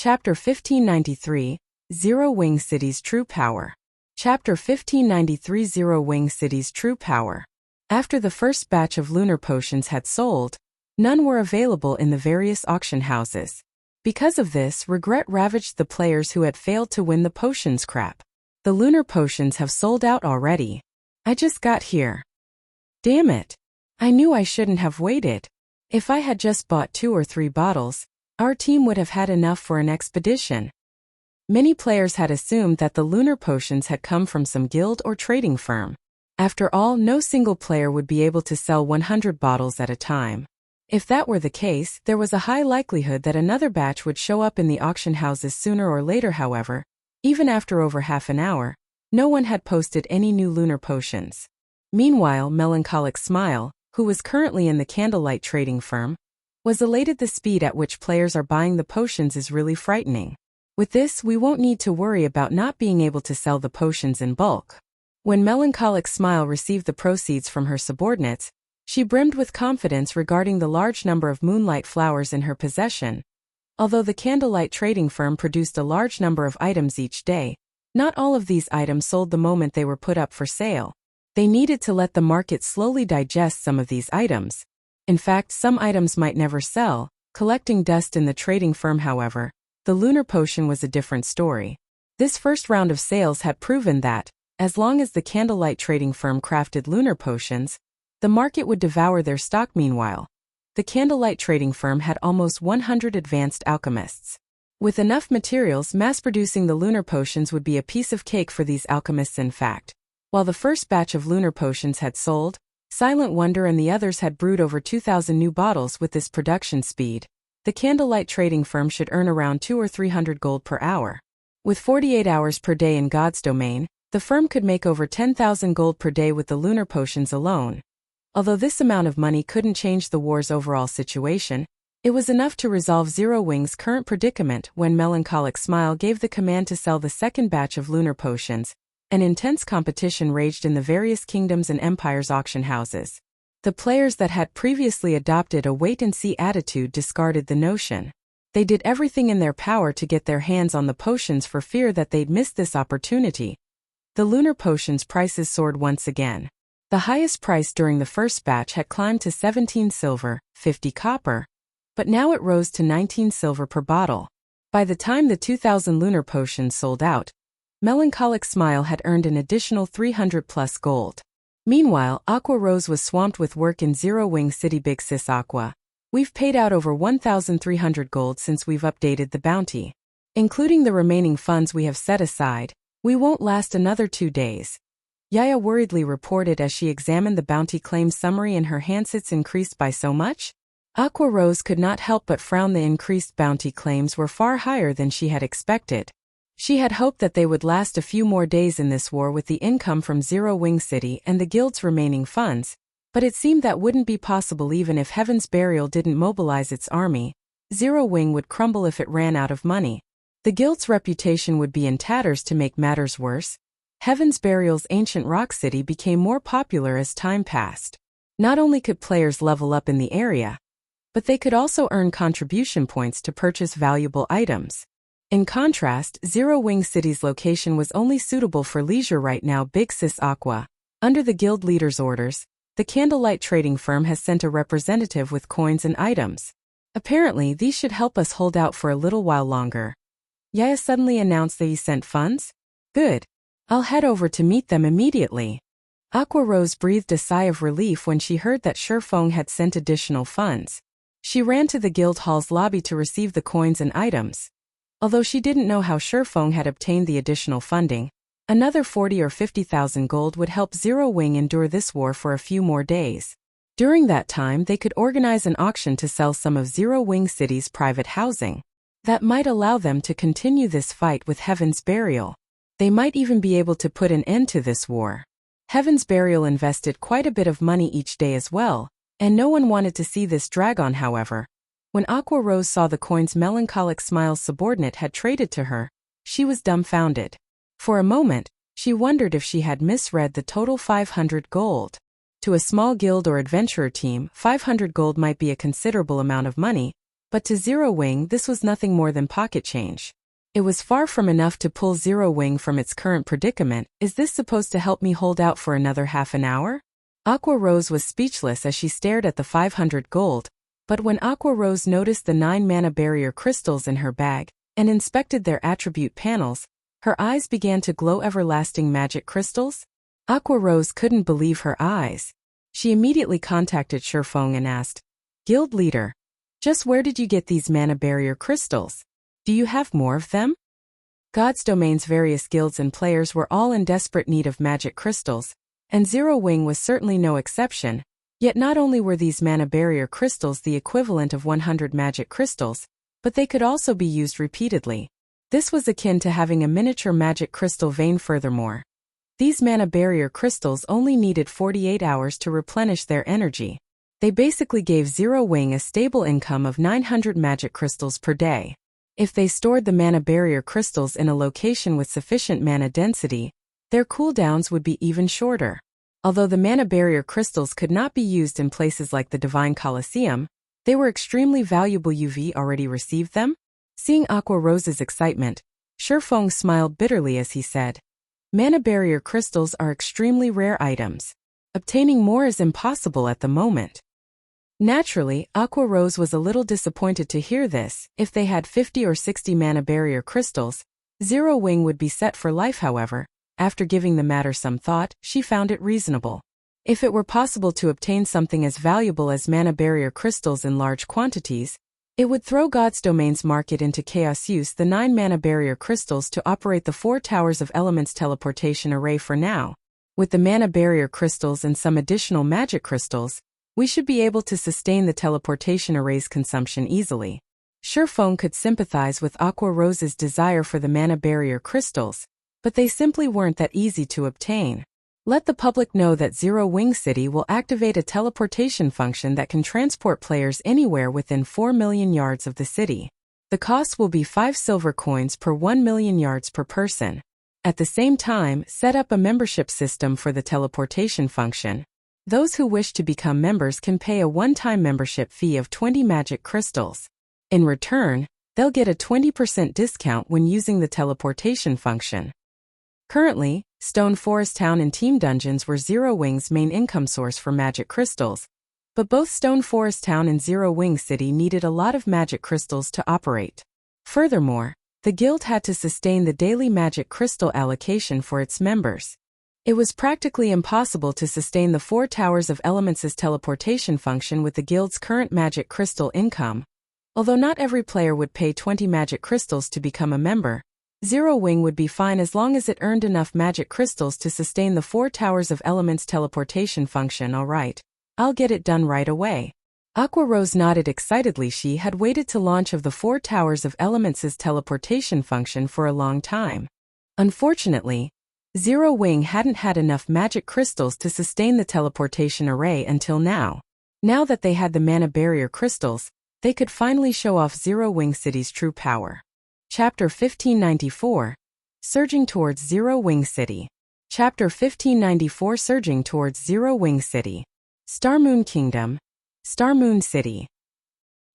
Chapter 1593, Zero Wing City's True Power. Chapter 1593, Zero Wing City's True Power. After the first batch of lunar potions had sold, none were available in the various auction houses. Because of this, regret ravaged the players who had failed to win the potions crap. The lunar potions have sold out already. I just got here. Damn it. I knew I shouldn't have waited. If I had just bought 2 or 3 bottles, our team would have had enough for an expedition. Many players had assumed that the lunar potions had come from some guild or trading firm. After all, no single player would be able to sell 100 bottles at a time. If that were the case, there was a high likelihood that another batch would show up in the auction houses sooner or later. However, even after over half an hour, no one had posted any new lunar potions. Meanwhile, Melancholic Smile, who was currently in the Candlelight trading firm, was elated. The speed at which players are buying the potions is really frightening. With this, we won't need to worry about not being able to sell the potions in bulk. When Melancholic Smile received the proceeds from her subordinates, she brimmed with confidence regarding the large number of moonlight flowers in her possession. Although the Candlelight trading firm produced a large number of items each day, not all of these items sold the moment they were put up for sale. They needed to let the market slowly digest some of these items. In fact, some items might never sell, collecting dust in the trading firm. However, the lunar potion was a different story. This first round of sales had proven that, as long as the Candlelight trading firm crafted lunar potions, the market would devour their stock. Meanwhile, the Candlelight trading firm had almost 100 advanced alchemists. With enough materials, mass-producing the lunar potions would be a piece of cake for these alchemists. In fact, while the first batch of lunar potions had sold, Silent Wonder and the others had brewed over 2,000 new bottles. With this production speed, the Candlelight trading firm should earn around 200 or 300 gold per hour. With 48 hours per day in God's domain, the firm could make over 10,000 gold per day with the lunar potions alone. Although this amount of money couldn't change the war's overall situation, it was enough to resolve Zero Wing's current predicament. When Melancholic Smile gave the command to sell the second batch of lunar potions, an intense competition raged in the various kingdoms and empires' auction houses. The players that had previously adopted a wait-and-see attitude discarded the notion. They did everything in their power to get their hands on the potions for fear that they'd miss this opportunity. The lunar potions' prices soared once again. The highest price during the first batch had climbed to 17 silver, 50 copper, but now it rose to 19 silver per bottle. By the time the 2,000 lunar potions sold out, Melancholic Smile had earned an additional 300 plus gold. Meanwhile, Aqua Rose was swamped with work in Zero Wing City. Big Sis Aqua, we've paid out over 1,300 gold since we've updated the bounty. Including the remaining funds we have set aside, we won't last another 2 days. Yaya worriedly reported as she examined the bounty claim summary and her handsets increased by so much. Aqua Rose could not help but frown. The increased bounty claims were far higher than she had expected. She had hoped that they would last a few more days in this war with the income from Zero Wing City and the guild's remaining funds, but it seemed that wouldn't be possible. Even if Heaven's Burial didn't mobilize its army, Zero Wing would crumble if it ran out of money. The guild's reputation would be in tatters. To make matters worse, Heaven's Burial's ancient rock city became more popular as time passed. Not only could players level up in the area, but they could also earn contribution points to purchase valuable items. In contrast, Zero Wing City's location was only suitable for leisure right now. Big Sis Aqua, under the guild leader's orders, the Candlelight trading firm has sent a representative with coins and items. Apparently, these should help us hold out for a little while longer. Yaya suddenly announced that he sent funds? Good. I'll head over to meet them immediately. Aqua Rose breathed a sigh of relief when she heard that Shurfeng had sent additional funds. She ran to the guild hall's lobby to receive the coins and items. Although she didn't know how Shurfeng had obtained the additional funding, another 40 or 50,000 gold would help Zero Wing endure this war for a few more days. During that time, they could organize an auction to sell some of Zero Wing City's private housing. That might allow them to continue this fight with Heaven's Burial. They might even be able to put an end to this war. Heaven's Burial invested quite a bit of money each day as well, and no one wanted to see this drag on. However, when Aqua Rose saw the coins Melancholic Smile's subordinate had traded to her, she was dumbfounded. For a moment, she wondered if she had misread the total 500 gold. To a small guild or adventurer team, 500 gold might be a considerable amount of money, But to Zero Wing this was nothing more than pocket change. It was far from enough to pull Zero Wing from its current predicament. Is this supposed to help me hold out for another half an hour? Aqua Rose was speechless as she stared at the 500 gold, but when Aqua Rose noticed the 9 mana barrier crystals in her bag, and inspected their attribute panels, her eyes began to glow. Everlasting magic crystals? Aqua Rose couldn't believe her eyes. She immediately contacted Shifeng and asked, Guild leader, just where did you get these mana barrier crystals? Do you have more of them? God's Domain's various guilds and players were all in desperate need of magic crystals, and Zero Wing was certainly no exception. Yet not only were these mana barrier crystals the equivalent of 100 magic crystals, but they could also be used repeatedly. This was akin to having a miniature magic crystal vein. Furthermore, these mana barrier crystals only needed 48 hours to replenish their energy. They basically gave Zero Wing a stable income of 900 magic crystals per day. If they stored the mana barrier crystals in a location with sufficient mana density, their cooldowns would be even shorter. Although the mana barrier crystals could not be used in places like the Divine Colosseum, they were extremely valuable. You've already received them? Seeing Aqua Rose's excitement, Shifeng smiled bitterly as he said, Mana barrier crystals are extremely rare items. Obtaining more is impossible at the moment. Naturally, Aqua Rose was a little disappointed to hear this. If they had 50 or 60 mana barrier crystals, Zero Wing would be set for life. However, after giving the matter some thought, she found it reasonable. If it were possible to obtain something as valuable as mana barrier crystals in large quantities, it would throw God's Domain's market into chaos. Use the 9 mana barrier crystals to operate the 4 Towers of Elements teleportation array for now. With the mana barrier crystals and some additional magic crystals, we should be able to sustain the teleportation array's consumption easily. Shifeng could sympathize with Aqua Rose's desire for the mana barrier crystals, but they simply weren't that easy to obtain. Let the public know that Zero Wing City will activate a teleportation function that can transport players anywhere within 4 million yards of the city. The cost will be 5 silver coins per 1 million yards per person. At the same time, set up a membership system for the teleportation function. Those who wish to become members can pay a one-time membership fee of 20 magic crystals. In return, they'll get a 20% discount when using the teleportation function. Currently, Stone Forest Town and Team Dungeons were Zero Wing's main income source for magic crystals, but both Stone Forest Town and Zero Wing City needed a lot of magic crystals to operate. Furthermore, the guild had to sustain the daily magic crystal allocation for its members. It was practically impossible to sustain the 4 Towers of Elements' teleportation function with the guild's current magic crystal income. Although not every player would pay 20 magic crystals to become a member, Zero Wing would be fine as long as it earned enough magic crystals to sustain the 4 Towers of Elements teleportation function. Alright, I'll get it done right away. Aqua Rose nodded excitedly. She had waited to launch of the 4 Towers of Elements' teleportation function for a long time. Unfortunately, Zero Wing hadn't had enough magic crystals to sustain the teleportation array until now. Now that they had the mana barrier crystals, they could finally show off Zero Wing City's true power. Chapter 1594, Surging Towards Zero Wing City. Chapter 1594, Surging Towards Zero Wing City. Starmoon Kingdom, Starmoon City.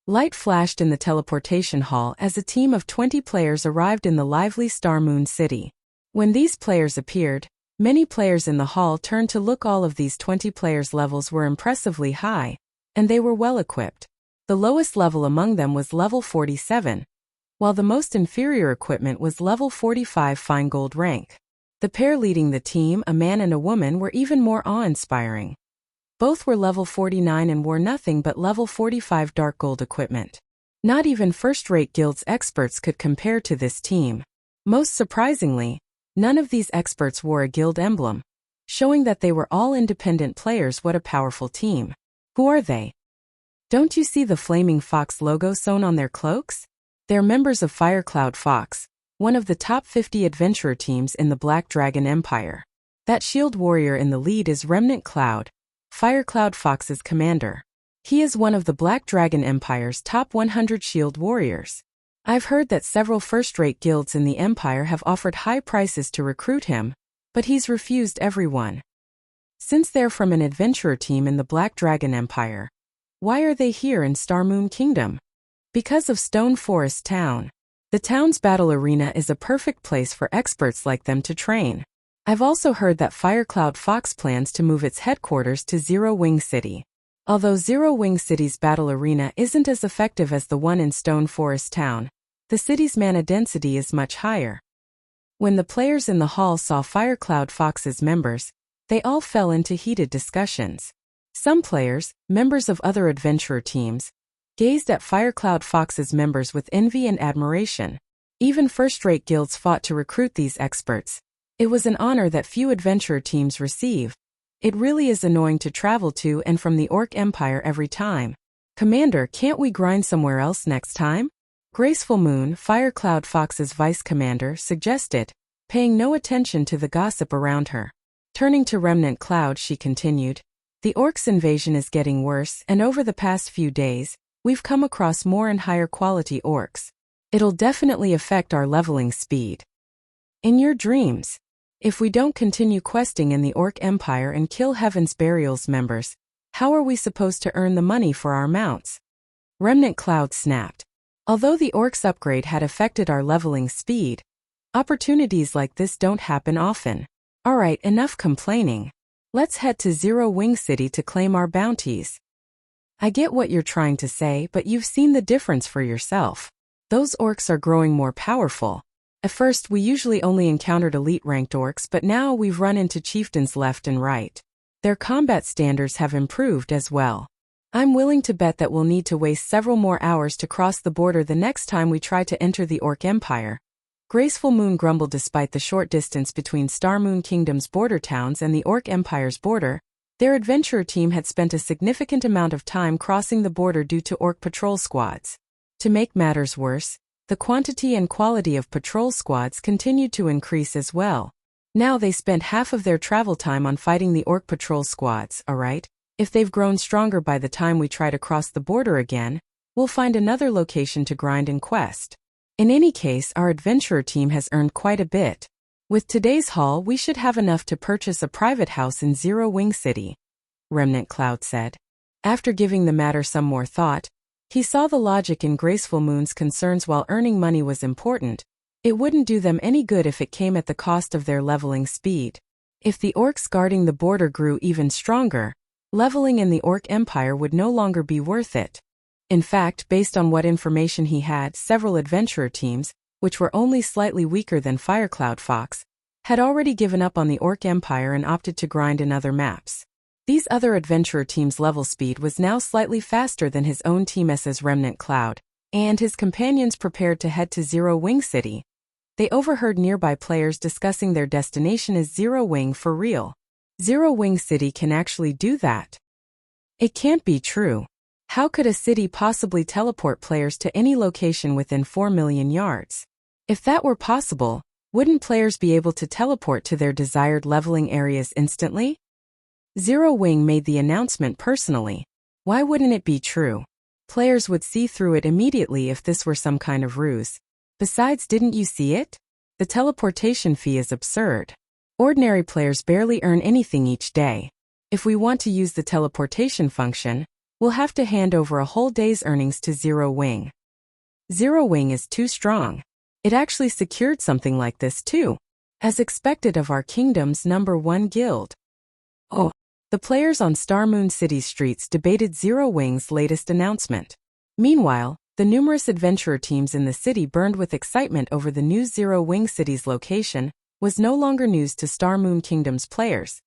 Light flashed in the teleportation hall as a team of 20 players arrived in the lively Starmoon City. When these players appeared, many players in the hall turned to look. All of these 20 players' levels were impressively high, and they were well equipped. The lowest level among them was level 47, while the most inferior equipment was level 45 fine gold rank. The pair leading the team, a man and a woman, were even more awe-inspiring. Both were level 49 and wore nothing but level 45 dark gold equipment. Not even first-rate guilds experts could compare to this team. Most surprisingly, none of these experts wore a guild emblem, showing that they were all independent players. What a powerful team. Who are they? Don't you see the flaming fox logo sewn on their cloaks? They're members of Firecloud Fox, one of the top 50 adventurer teams in the Black Dragon Empire. That shield warrior in the lead is Remnant Cloud, Firecloud Fox's commander. He is one of the Black Dragon Empire's top 100 shield warriors. I've heard that several first-rate guilds in the Empire have offered high prices to recruit him, but he's refused everyone. Since they're from an adventurer team in the Black Dragon Empire, why are they here in Starmoon Kingdom? Because of Stone Forest Town. The town's battle arena is a perfect place for experts like them to train. I've also heard that Firecloud Fox plans to move its headquarters to Zero Wing City. Although Zero Wing City's battle arena isn't as effective as the one in Stone Forest Town, the city's mana density is much higher. When the players in the hall saw Firecloud Fox's members, they all fell into heated discussions. Some players, members of other adventurer teams, gazed at Firecloud Fox's members with envy and admiration. Even first-rate guilds fought to recruit these experts. It was an honor that few adventurer teams receive. It really is annoying to travel to and from the Orc Empire every time. Commander, can't we grind somewhere else next time? Graceful Moon, Firecloud Fox's vice commander, suggested, paying no attention to the gossip around her. Turning to Remnant Cloud, she continued, the Orcs' invasion is getting worse, and over the past few days, we've come across more and higher quality Orcs. It'll definitely affect our leveling speed. In your dreams. If we don't continue questing in the Orc Empire and kill Heaven's Burial's members, how are we supposed to earn the money for our mounts? Remnant Cloud snapped. Although the Orcs upgrade had affected our leveling speed, opportunities like this don't happen often. Alright, enough complaining. Let's head to Zero Wing City to claim our bounties. I get what you're trying to say, but you've seen the difference for yourself. Those Orcs are growing more powerful. At first, we usually only encountered elite-ranked Orcs, but now we've run into chieftains left and right. Their combat standards have improved as well. I'm willing to bet that we'll need to waste several more hours to cross the border the next time we try to enter the Orc Empire. Graceful Moon grumbled. Despite the short distance between Star Moon Kingdom's border towns and the Orc Empire's border, their adventurer team had spent a significant amount of time crossing the border due to Orc patrol squads. To make matters worse, the quantity and quality of patrol squads continued to increase as well. Now they spent half of their travel time on fighting the Orc patrol squads, alright? If they've grown stronger by the time we try to cross the border again, we'll find another location to grind and quest. In any case, our adventurer team has earned quite a bit. With today's haul, we should have enough to purchase a private house in Zero Wing City, Remnant Cloud said. After giving the matter some more thought, he saw the logic in Graceful Moon's concerns. While earning money was important, it wouldn't do them any good if it came at the cost of their leveling speed. If the Orcs guarding the border grew even stronger, leveling in the Orc Empire would no longer be worth it. In fact, based on what information he had, several adventurer teams, which were only slightly weaker than Firecloud Fox, had already given up on the Orc Empire and opted to grind in other maps. These other adventurer teams' level speed was now slightly faster than his own team's Remnant Cloud, and his companions prepared to head to Zero Wing City. They overheard nearby players discussing their destination as Zero Wing for real. Zero Wing City can actually do that. It can't be true. How could a city possibly teleport players to any location within 4 million yards? If that were possible, wouldn't players be able to teleport to their desired leveling areas instantly? Zero Wing made the announcement personally. Why wouldn't it be true? Players would see through it immediately if this were some kind of ruse. Besides, didn't you see it? The teleportation fee is absurd. Ordinary players barely earn anything each day. If we want to use the teleportation function, we'll have to hand over a whole day's earnings to Zero Wing. Zero Wing is too strong. It actually secured something like this too, as expected of our kingdom's #1 guild. Oh. The players on Star Moon City's streets debated Zero Wing's latest announcement. Meanwhile, the numerous adventurer teams in the city burned with excitement over the new Zero Wing City's location was no longer news to Star Moon Kingdom's players.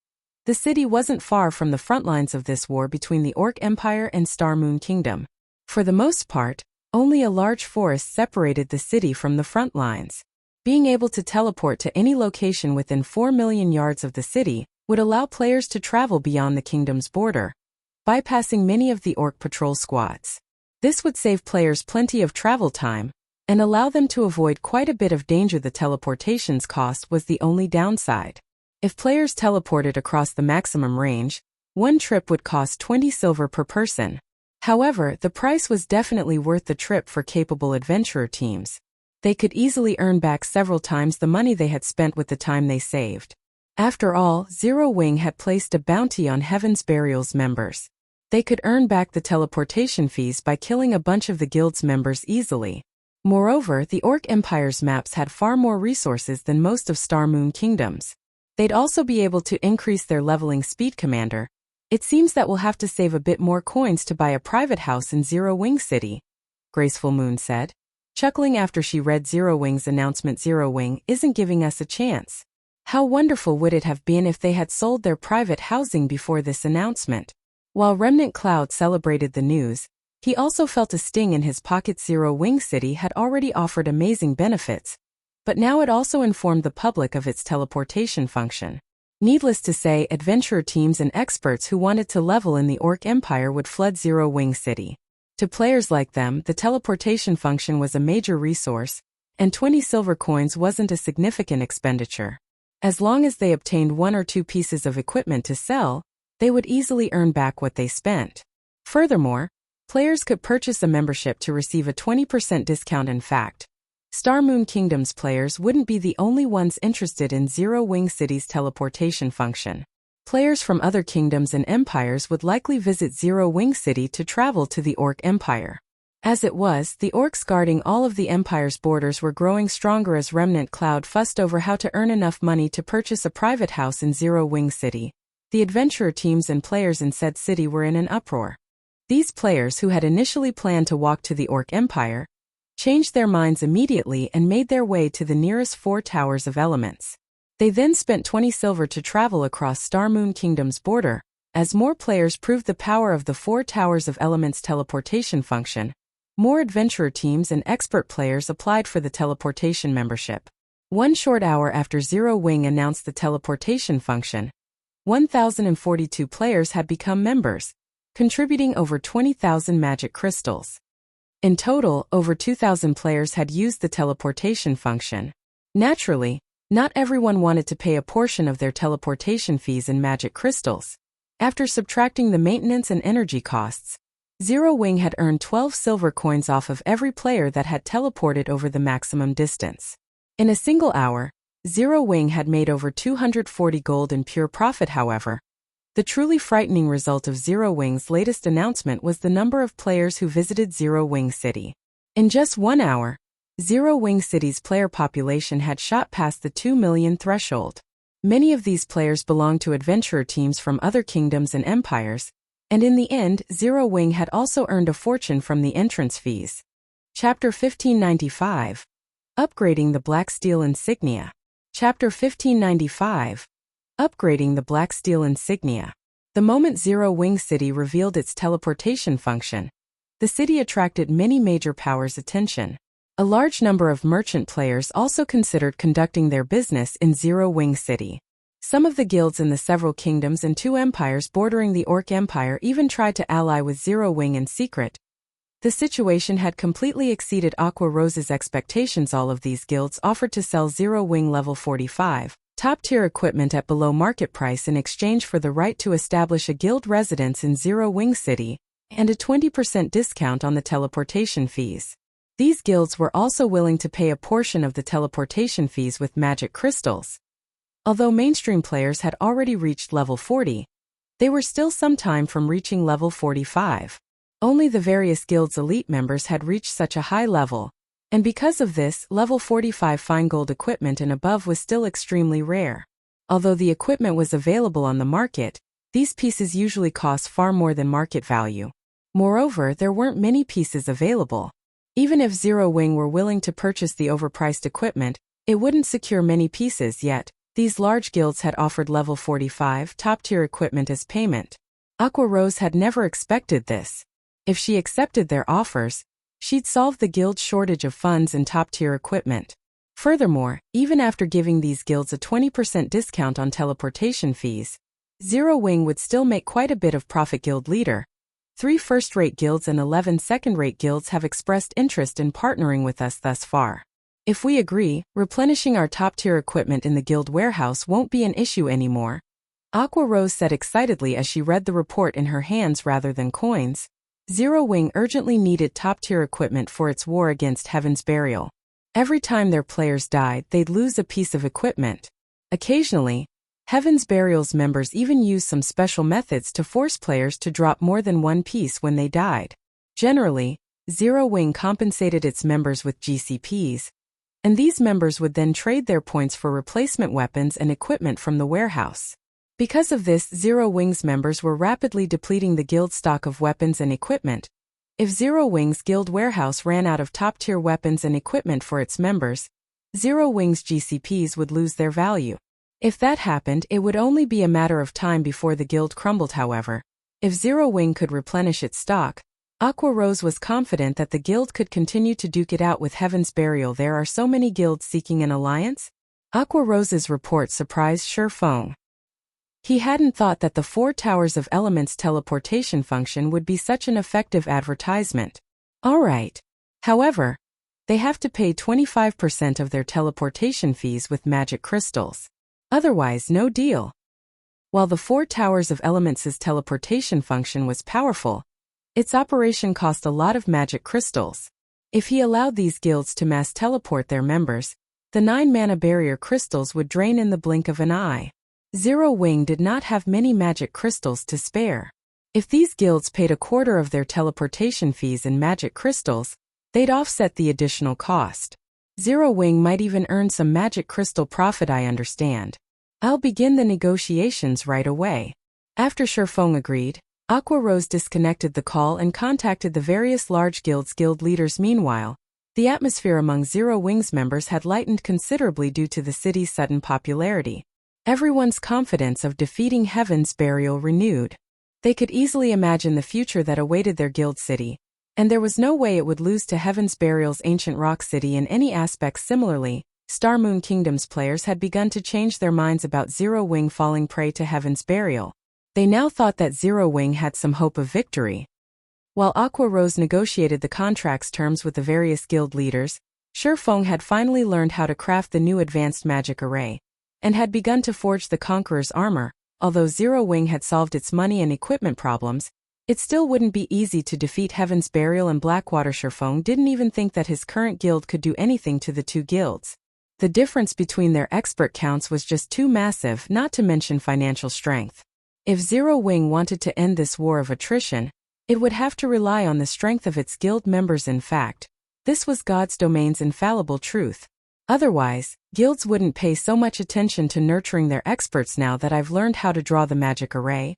The city wasn't far from the front lines of this war between the Orc Empire and Star Moon Kingdom. For the most part, only a large forest separated the city from the front lines. Being able to teleport to any location within 4 million yards of the city would allow players to travel beyond the kingdom's border, bypassing many of the Orc patrol squads. This would save players plenty of travel time and allow them to avoid quite a bit of danger. The teleportation's cost was the only downside. If players teleported across the maximum range, one trip would cost 20 silver per person. However, the price was definitely worth the trip for capable adventurer teams. They could easily earn back several times the money they had spent with the time they saved. After all, Zero Wing had placed a bounty on Heaven's Burial's members. They could earn back the teleportation fees by killing a bunch of the guild's members easily. Moreover, the Orc Empire's maps had far more resources than most of Star Moon Kingdom's. They'd also be able to increase their leveling speed. Commander, it seems that we'll have to save a bit more coins to buy a private house in Zero Wing City, Graceful Moon said, chuckling after she read Zero Wing's announcement. Zero Wing isn't giving us a chance. How wonderful would it have been if they had sold their private housing before this announcement? While Remnant Cloud celebrated the news, he also felt a sting in his pocket. Zero Wing City had already offered amazing benefits, but now it also informed the public of its teleportation function. Needless to say, adventurer teams and experts who wanted to level in the Orc Empire would flood Zero Wing City. To players like them, the teleportation function was a major resource, and 20 silver coins wasn't a significant expenditure. As long as they obtained 1 or 2 pieces of equipment to sell, they would easily earn back what they spent. Furthermore, players could purchase a membership to receive a 20% discount. In fact, Star Moon Kingdom's players wouldn't be the only ones interested in Zero Wing City's teleportation function. Players from other kingdoms and empires would likely visit Zero Wing City to travel to the Orc Empire. As it was, the orcs guarding all of the empire's borders were growing stronger as Remnant Cloud fussed over how to earn enough money to purchase a private house in Zero Wing City. The adventurer teams and players in said city were in an uproar. These players, who had initially planned to walk to the Orc Empire, changed their minds immediately and made their way to the nearest 4 towers of elements. They then spent 20 silver to travel across Star Moon Kingdom's border. As more players proved the power of the 4 towers of elements teleportation function, more adventurer teams and expert players applied for the teleportation membership. 1 short hour after Zero Wing announced the teleportation function, 1,042 players had become members, contributing over 20,000 magic crystals. In total, over 2,000 players had used the teleportation function. Naturally, not everyone wanted to pay a portion of their teleportation fees in magic crystals. After subtracting the maintenance and energy costs, Zero Wing had earned 12 silver coins off of every player that had teleported over the maximum distance. In a single hour, Zero Wing had made over 240 gold in pure profit. However, the truly frightening result of Zero Wing's latest announcement was the number of players who visited Zero Wing City. In just 1 hour, Zero Wing City's player population had shot past the 2 million threshold. Many of these players belonged to adventurer teams from other kingdoms and empires, and in the end, Zero Wing had also earned a fortune from the entrance fees. Chapter 1595. Upgrading the Blacksteel Insignia. Chapter 1595. Upgrading the Blacksteel Insignia. The moment Zero Wing City revealed its teleportation function, the city attracted many major powers' attention. A large number of merchant players also considered conducting their business in Zero Wing City. Some of the guilds in the several kingdoms and 2 empires bordering the Orc Empire even tried to ally with Zero Wing in secret. The situation had completely exceeded Aqua Rose's expectations. All of these guilds offered to sell Zero Wing level 45, top-tier equipment at below market price in exchange for the right to establish a guild residence in Zero Wing City, and a 20% discount on the teleportation fees. These guilds were also willing to pay a portion of the teleportation fees with magic crystals. Although mainstream players had already reached level 40, they were still some time from reaching level 45. Only the various guilds' elite members had reached such a high level, and because of this, level 45 fine gold equipment and above was still extremely rare. Although the equipment was available on the market, these pieces usually cost far more than market value. Moreover, there weren't many pieces available. Even if Zero Wing were willing to purchase the overpriced equipment, it wouldn't secure many pieces yet. These large guilds had offered level 45 top-tier equipment as payment. Aqua Rose had never expected this. If she accepted their offers, she'd solve the guild's shortage of funds and top-tier equipment. Furthermore, even after giving these guilds a 20% discount on teleportation fees, Zero Wing would still make quite a bit of profit. Guild leader. 3 first-rate guilds and 11 second-rate guilds have expressed interest in partnering with us thus far. If we agree, replenishing our top-tier equipment in the guild warehouse won't be an issue anymore, Aqua Rose said excitedly as she read the report in her hands rather than coins. Zero Wing urgently needed top-tier equipment for its war against Heaven's Burial. Every time their players died, they'd lose a piece of equipment. Occasionally, Heaven's Burial's members even used some special methods to force players to drop more than one piece when they died. Generally, Zero Wing compensated its members with GCPs, and these members would then trade their points for replacement weapons and equipment from the warehouse. Because of this, Zero Wing's members were rapidly depleting the guild stock of weapons and equipment. If Zero Wing's guild warehouse ran out of top-tier weapons and equipment for its members, Zero Wing's GCPs would lose their value. If that happened, it would only be a matter of time before the guild crumbled. However, if Zero Wing could replenish its stock, Aqua Rose was confident that the guild could continue to duke it out with Heaven's Burial. There are so many guilds seeking an alliance? Aqua Rose's report surprised Shi Feng. He hadn't thought that the 4 Towers of Elements teleportation function would be such an effective advertisement. Alright. However, they have to pay 25% of their teleportation fees with magic crystals. Otherwise, no deal. While the 4 Towers of Elements' teleportation function was powerful, its operation cost a lot of magic crystals. If he allowed these guilds to mass teleport their members, the 9 mana barrier crystals would drain in the blink of an eye. Zero Wing did not have many magic crystals to spare. If these guilds paid a quarter of their teleportation fees in magic crystals, they'd offset the additional cost. Zero Wing might even earn some magic crystal profit. I understand. I'll begin the negotiations right away. After Shi Feng agreed, Aqua Rose disconnected the call and contacted the various large guild leaders. Meanwhile, the atmosphere among Zero Wing's members had lightened considerably due to the city's sudden popularity. Everyone's confidence of defeating Heaven's Burial renewed. They could easily imagine the future that awaited their guild city, and there was no way it would lose to Heaven's Burial's ancient rock city in any aspects. Similarly, Star Moon Kingdom's players had begun to change their minds about Zero Wing falling prey to Heaven's Burial. They now thought that Zero Wing had some hope of victory. While Aqua Rose negotiated the contract's terms with the various guild leaders, Shi Feng had finally learned how to craft the new advanced magic array, and had begun to forge the Conqueror's armor. Although Zero Wing had solved its money and equipment problems, it still wouldn't be easy to defeat Heaven's Burial and Blackwater. Shi Feng didn't even think that his current guild could do anything to the 2 guilds. The difference between their expert counts was just too massive, not to mention financial strength. If Zero Wing wanted to end this war of attrition, it would have to rely on the strength of its guild members. In fact, this was God's domain's infallible truth. Otherwise, guilds wouldn't pay so much attention to nurturing their experts. Now that I've learned how to draw the magic array,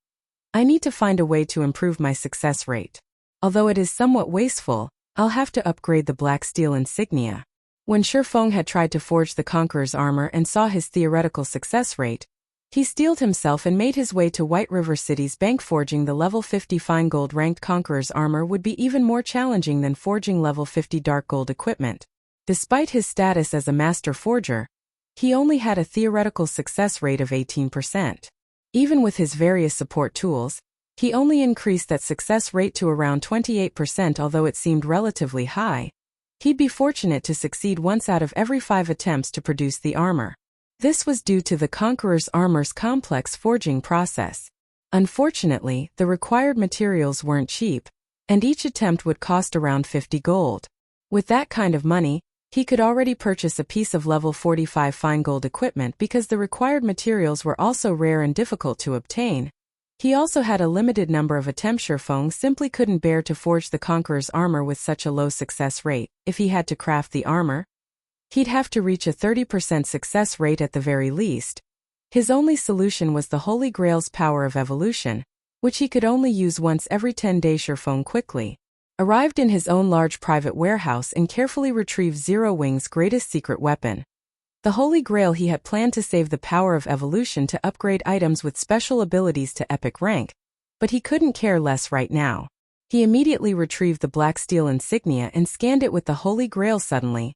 I need to find a way to improve my success rate. Although it is somewhat wasteful, I'll have to upgrade the Blacksteel Insignia. When Shi Feng had tried to forge the Conqueror's armor and saw his theoretical success rate, he steeled himself and made his way to White River City's bank. Forging the level 50 fine gold ranked Conqueror's armor would be even more challenging than forging level 50 dark gold equipment. Despite his status as a master forger, he only had a theoretical success rate of 18%. Even with his various support tools, he only increased that success rate to around 28%. Although it seemed relatively high, he'd be fortunate to succeed once out of every 5 attempts to produce the armor. This was due to the Conqueror's armor's complex forging process. Unfortunately, the required materials weren't cheap, and each attempt would cost around 50 gold. With that kind of money, he could already purchase a piece of level 45 fine gold equipment. Because the required materials were also rare and difficult to obtain, he also had a limited number of attempts. Shi Feng simply couldn't bear to forge the Conqueror's armor with such a low success rate. If he had to craft the armor, he'd have to reach a 30% success rate at the very least. His only solution was the Holy Grail's power of evolution, which he could only use once every 10 days. Shi Feng quickly arrived in his own large private warehouse and carefully retrieved Zero Wing's greatest secret weapon. The Holy Grail. He had planned to save the power of evolution to upgrade items with special abilities to epic rank, but he couldn't care less right now. He immediately retrieved the Blacksteel Insignia and scanned it with the Holy Grail. Suddenly,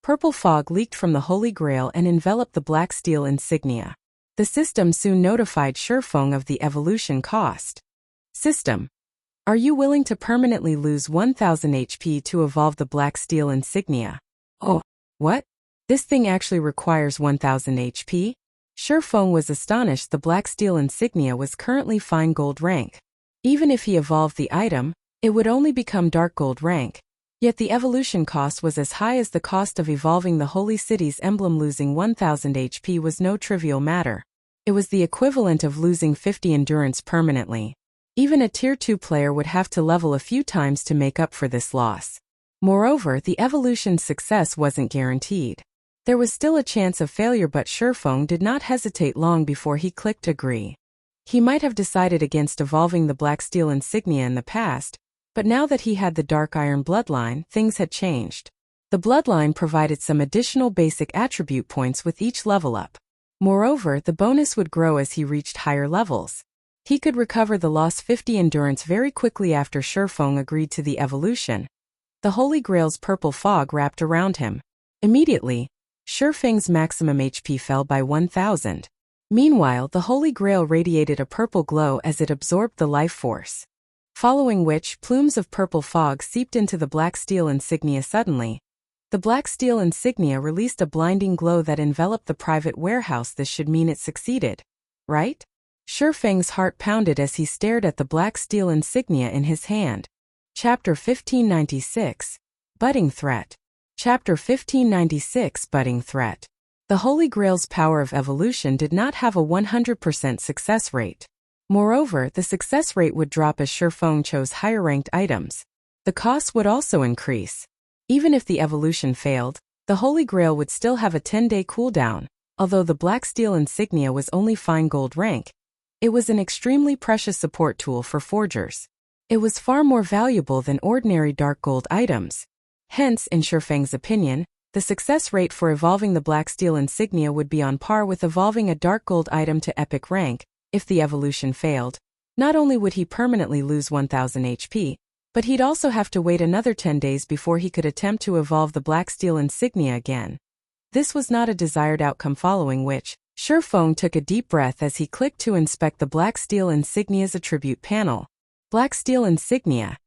purple fog leaked from the Holy Grail and enveloped the Blacksteel Insignia. The system soon notified Shi Feng of the evolution cost. System: are you willing to permanently lose 1000 HP to evolve the Blacksteel Insignia? Oh, what? This thing actually requires 1000 HP? Shi Feng was astonished. The Blacksteel Insignia was currently fine gold rank. Even if he evolved the item, it would only become dark gold rank. Yet the evolution cost was as high as the cost of evolving the Holy City's emblem. Losing 1000 HP was no trivial matter. It was the equivalent of losing 50 endurance permanently. Even a Tier 2 player would have to level a few times to make up for this loss. Moreover, the evolution's success wasn't guaranteed. There was still a chance of failure, but Shurfeng did not hesitate long before he clicked agree. He might have decided against evolving the Blacksteel Insignia in the past, but now that he had the Dark Iron Bloodline, things had changed. The Bloodline provided some additional basic attribute points with each level up. Moreover, the bonus would grow as he reached higher levels. He could recover the lost 50 endurance very quickly after Shurfeng agreed to the evolution. The Holy Grail's purple fog wrapped around him. Immediately, Shurfeng's maximum HP fell by 1,000. Meanwhile, the Holy Grail radiated a purple glow as it absorbed the life force. Following which, plumes of purple fog seeped into the Blacksteel Insignia suddenly. The Blacksteel Insignia released a blinding glow that enveloped the private warehouse. This should mean it succeeded, right? Shurfeng's heart pounded as he stared at the Blacksteel Insignia in his hand. Chapter 1596, Budding Threat. Chapter 1596, Budding Threat. The Holy Grail's power of evolution did not have a 100% success rate. Moreover, the success rate would drop as Shurfeng chose higher-ranked items. The cost would also increase. Even if the evolution failed, the Holy Grail would still have a 10-day cooldown. Although the Blacksteel Insignia was only fine gold rank, it was an extremely precious support tool for forgers. It was far more valuable than ordinary dark gold items. Hence, in Shurfeng's opinion, the success rate for evolving the Blacksteel Insignia would be on par with evolving a dark gold item to epic rank. If the evolution failed, not only would he permanently lose 1,000 HP, but he'd also have to wait another 10 days before he could attempt to evolve the Blacksteel Insignia again. This was not a desired outcome, following which, Shurfeng took a deep breath as he clicked to inspect the Blacksteel Insignia's attribute panel. Blacksteel Insignia.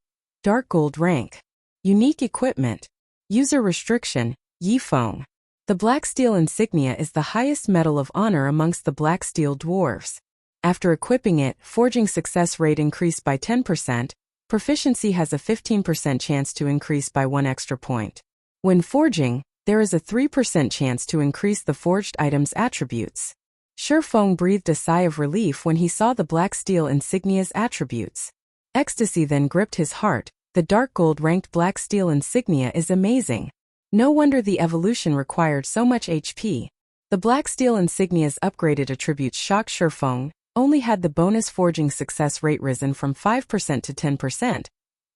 Dark gold rank. Unique equipment. User restriction, Yifeng. The Blacksteel Insignia is the highest medal of honor amongst the Blacksteel dwarves. After equipping it, forging success rate increased by 10%, proficiency has a 15% chance to increase by 1 extra point. When forging, there is a 3% chance to increase the forged item's attributes. Shurfeng breathed a sigh of relief when he saw the Blacksteel Insignia's attributes. Ecstasy then gripped his heart. The dark gold ranked Blacksteel Insignia is amazing. No wonder the evolution required so much HP. The Blacksteel Insignia's upgraded attributes shocked Shurfeng. Only had the bonus forging success rate risen from 5% to 10%,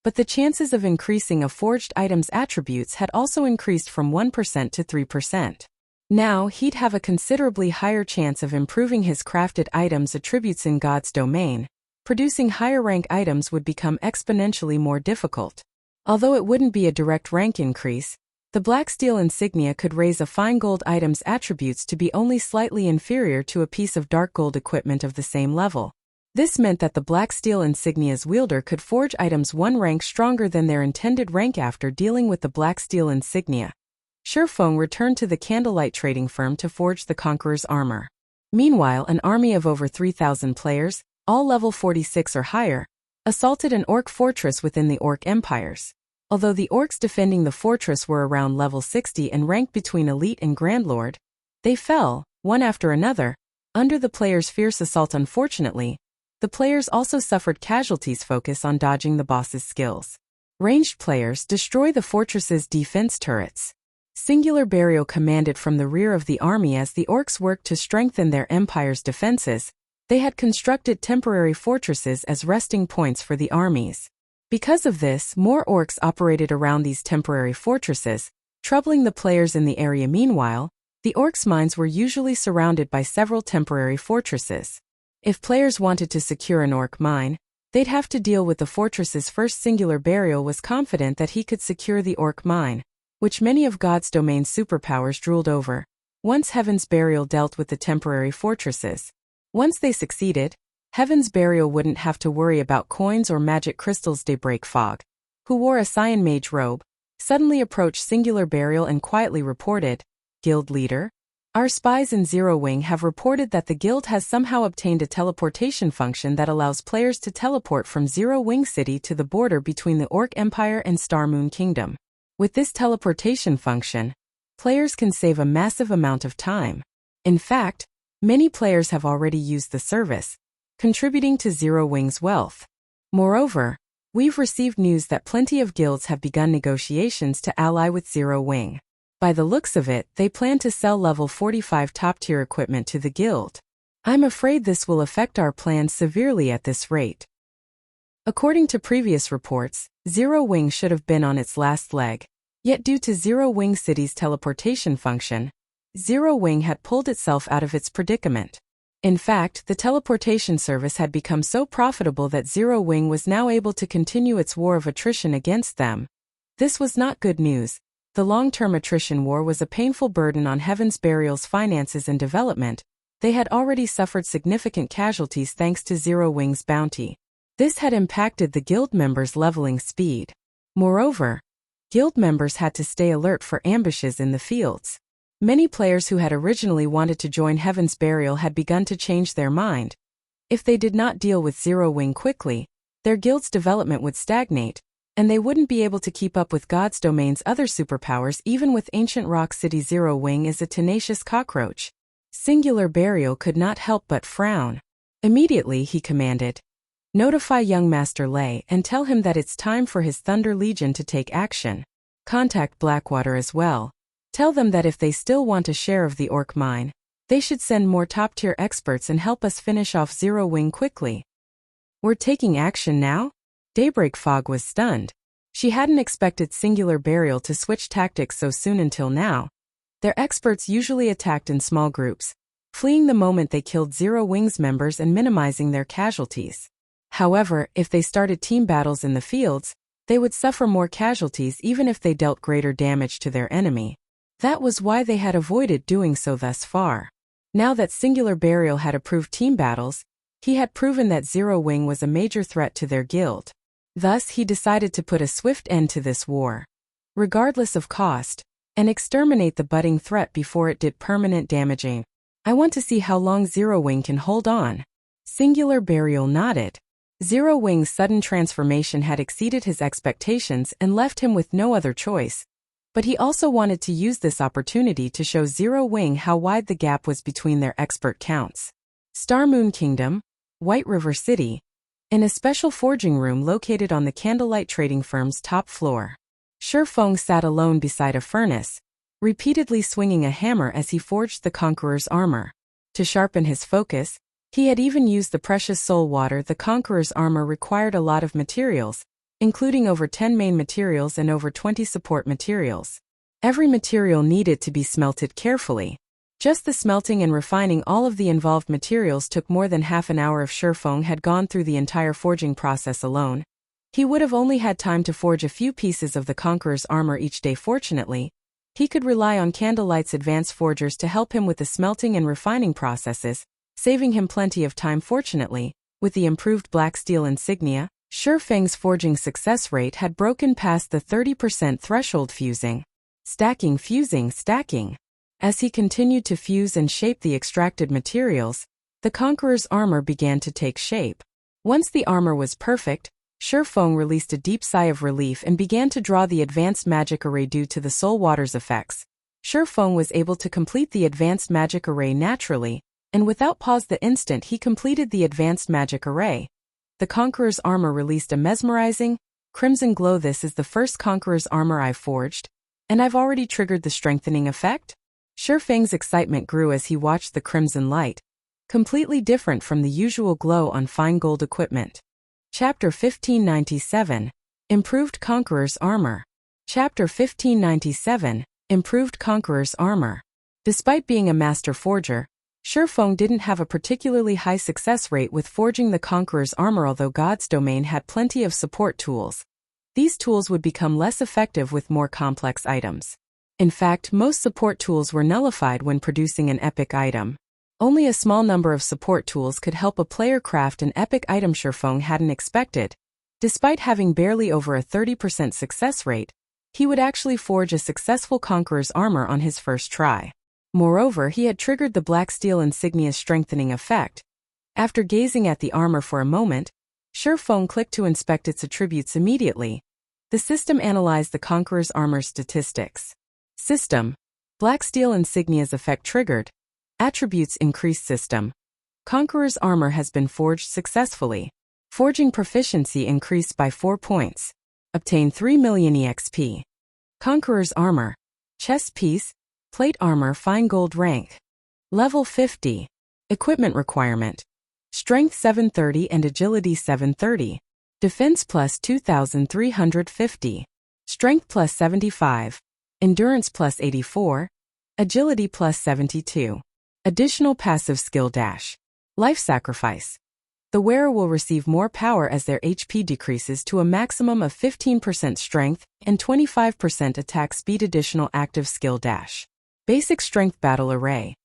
but the chances of increasing a forged item's attributes had also increased from 1% to 3%. Now, he'd have a considerably higher chance of improving his crafted items' attributes in God's domain. Producing higher rank items would become exponentially more difficult. Although it wouldn't be a direct rank increase, the Blacksteel Insignia could raise a fine gold item's attributes to be only slightly inferior to a piece of dark gold equipment of the same level. This meant that the Blacksteel Insignia's wielder could forge items 1 rank stronger than their intended rank after dealing with the Blacksteel Insignia. Shurfeng returned to the candlelight trading firm to forge the Conqueror's armor. Meanwhile, an army of over 3,000 players, all level 46 or higher, assaulted an orc fortress within the orc empires. Although the orcs defending the fortress were around level 60 and ranked between elite and grandlord, they fell, one after another, under the players' fierce assault. Unfortunately, the players also suffered casualties. Focus on dodging the boss's skills. Ranged players destroy the fortress's defense turrets. Singular burial commanded from the rear of the army as the orcs worked to strengthen their empire's defenses. They had constructed temporary fortresses as resting points for the armies. Because of this, more orcs operated around these temporary fortresses, troubling the players in the area. Meanwhile, the orcs' mines were usually surrounded by several temporary fortresses. If players wanted to secure an orc mine, they'd have to deal with the fortress's first. Singular Burial was confident that he could secure the orc mine, which many of God's domain superpowers drooled over. Once Heaven's Burial dealt with the temporary fortresses. Once they succeeded, Heaven's Burial wouldn't have to worry about coins or magic crystals. Daybreak Fog, who wore a cyan mage robe, suddenly approached Singular Burial and quietly reported, "Guild leader? Our spies in Zero Wing have reported that the guild has somehow obtained a teleportation function that allows players to teleport from Zero Wing City to the border between the Orc Empire and Star Moon Kingdom. With this teleportation function, players can save a massive amount of time. In fact, Many players have already used the service, contributing to Zero Wing's wealth. Moreover, we've received news that plenty of guilds have begun negotiations to ally with Zero Wing. By the looks of it, they plan to sell level 45 top-tier equipment to the guild. I'm afraid this will affect our plans severely at this rate. According to previous reports, Zero Wing should have been on its last leg. Yet due to Zero Wing City's teleportation function, Zero Wing had pulled itself out of its predicament. In fact, the teleportation service had become so profitable that Zero Wing was now able to continue its war of attrition against them. This was not good news. The long-term attrition war was a painful burden on Heaven's Burial's finances and development. They had already suffered significant casualties thanks to Zero Wing's bounty. This had impacted the guild members' leveling speed. Moreover, guild members had to stay alert for ambushes in the fields. Many players who had originally wanted to join Heaven's Burial had begun to change their mind. If they did not deal with Zero Wing quickly, their guild's development would stagnate, and they wouldn't be able to keep up with God's Domain's other superpowers. Even with Ancient Rock City, Zero Wing is a tenacious cockroach. Singular Burial could not help but frown. Immediately he commanded, "Notify young Master Lei and tell him that it's time for his Thunder Legion to take action. Contact Blackwater as well. Tell them that if they still want a share of the Orc Mine, they should send more top-tier experts and help us finish off Zero Wing quickly." We're taking action now? Daybreak Fog was stunned. She hadn't expected Singular Burial to switch tactics so soon until now. Their experts usually attacked in small groups, fleeing the moment they killed Zero Wing's members and minimizing their casualties. However, if they started team battles in the fields, they would suffer more casualties even if they dealt greater damage to their enemy. That was why they had avoided doing so thus far. Now that Singular Burial had approved team battles, he had proven that Zero Wing was a major threat to their guild. Thus, he decided to put a swift end to this war, regardless of cost, and exterminate the budding threat before it did permanent damaging. I want to see how long Zero Wing can hold on. Singular Burial nodded. Zero Wing's sudden transformation had exceeded his expectations and left him with no other choice. But he also wanted to use this opportunity to show Zero Wing how wide the gap was between their expert counts. Star Moon Kingdom, White River City, in a special forging room located on the Candlelight Trading Firm's top floor. Shifeng sat alone beside a furnace, repeatedly swinging a hammer as he forged the Conqueror's armor. To sharpen his focus, he had even used the precious soul water. The Conqueror's armor required a lot of materials, including over 10 main materials and over 20 support materials. Every material needed to be smelted carefully. Just the smelting and refining all of the involved materials took more than half an hour. If Shifeng had gone through the entire forging process alone, he would have only had time to forge a few pieces of the Conqueror's armor each day. Fortunately, he could rely on Candlelight's advanced forgers to help him with the smelting and refining processes, saving him plenty of time. Fortunately, with the improved Blacksteel Insignia, Shifeng's forging success rate had broken past the 30% threshold. Fusing, stacking. As he continued to fuse and shape the extracted materials, the Conqueror's armor began to take shape. Once the armor was perfect, Shifeng released a deep sigh of relief and began to draw the advanced magic array. Due to the soul water's effects, Shifeng was able to complete the advanced magic array naturally, and without pause. The instant he completed the advanced magic array, the Conqueror's armor released a mesmerizing, crimson glow. This is the first Conqueror's armor I've forged, and I've already triggered the strengthening effect? Shifeng's excitement grew as he watched the crimson light, completely different from the usual glow on fine gold equipment. Chapter 1597, Improved Conqueror's Armor. Chapter 1597, Improved Conqueror's Armor. Despite being a master forger, Shifeng didn't have a particularly high success rate with forging the Conqueror's armor. Although God's Domain had plenty of support tools, these tools would become less effective with more complex items. In fact, most support tools were nullified when producing an epic item. Only a small number of support tools could help a player craft an epic item. Shifeng hadn't expected. Despite having barely over a 30% success rate, he would actually forge a successful Conqueror's armor on his first try. Moreover, he had triggered the Blacksteel Insignia's strengthening effect. After gazing at the armor for a moment, Shifeng clicked to inspect its attributes immediately. The system analyzed the Conqueror's armor's statistics. System: Blacksteel Insignia's effect triggered. Attributes Increase System. Conqueror's armor has been forged successfully. Forging proficiency increased by 4 points. Obtain 3 million EXP. Conqueror's armor. Chest piece, plate armor fine gold rank. Level 50. Equipment requirement. Strength 730 and agility 730. Defense plus 2,350. Strength plus 75. Endurance plus 84. Agility plus 72. Additional passive skill dash. Life sacrifice. The wearer will receive more power as their HP decreases to a maximum of 15% strength and 25% attack speed. Additional active skill dash. Basic strength battle array.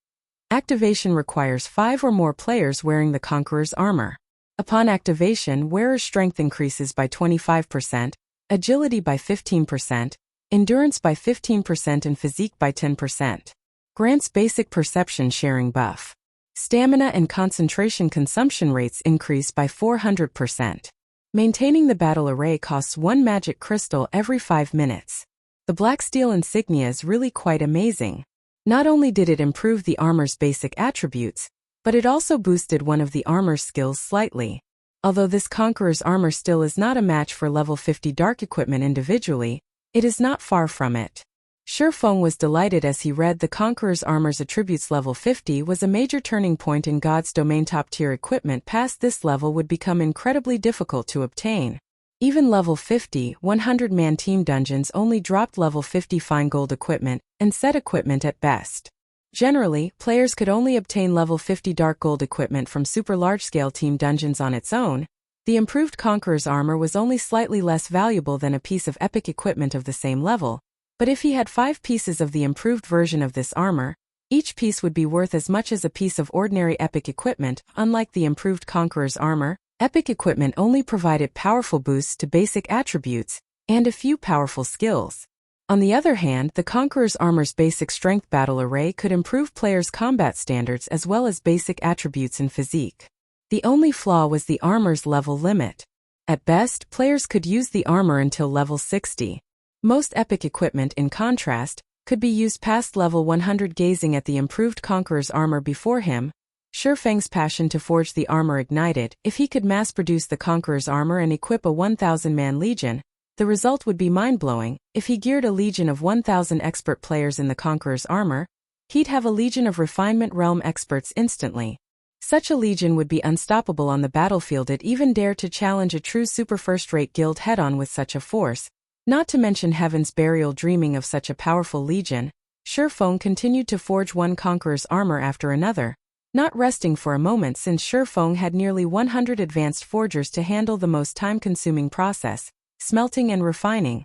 Activation requires 5 or more players wearing the Conqueror's armor. Upon activation, wearer's strength increases by 25%, agility by 15%, endurance by 15% and physique by 10%. Grants basic perception sharing buff. Stamina and concentration consumption rates increase by 400%. Maintaining the battle array costs 1 magic crystal every 5 minutes. The Blacksteel Insignia is really quite amazing. Not only did it improve the armor's basic attributes, but it also boosted one of the armor's skills slightly. Although this Conqueror's armor still is not a match for level 50 dark equipment individually, it is not far from it. Shifeng was delighted as he read the Conqueror's armor's attributes. Level 50 was a major turning point in God's domain. Top-tier equipment past this level would become incredibly difficult to obtain. Even level 50, 100-man team dungeons only dropped level 50 fine gold equipment and set equipment at best. Generally, players could only obtain level 50 dark gold equipment from super large-scale team dungeons on its own. The improved Conqueror's armor was only slightly less valuable than a piece of epic equipment of the same level, but if he had 5 pieces of the improved version of this armor, each piece would be worth as much as a piece of ordinary epic equipment. Unlike the improved Conqueror's armor, epic equipment only provided powerful boosts to basic attributes and a few powerful skills. On the other hand, the Conqueror's armor's basic strength battle array could improve players' combat standards as well as basic attributes and physique. The only flaw was the armor's level limit. At best, players could use the armor until level 60. Most epic equipment, in contrast, could be used past level 100. Gazing at the improved Conqueror's armor before him, Shifeng's passion to forge the armor ignited. If he could mass-produce the Conqueror's armor and equip a 1,000-man legion, the result would be mind-blowing. If he geared a legion of 1,000 expert players in the Conqueror's armor, he'd have a legion of refinement realm experts instantly. Such a legion would be unstoppable on the battlefield. It even dare to challenge a true super first-rate guild head-on with such a force. Not to mention Heaven's Burial. Dreaming of such a powerful legion, Shifeng continued to forge one Conqueror's armor after another, not resting for a moment since Shifeng had nearly 100 advanced forgers to handle the most time-consuming process, smelting and refining.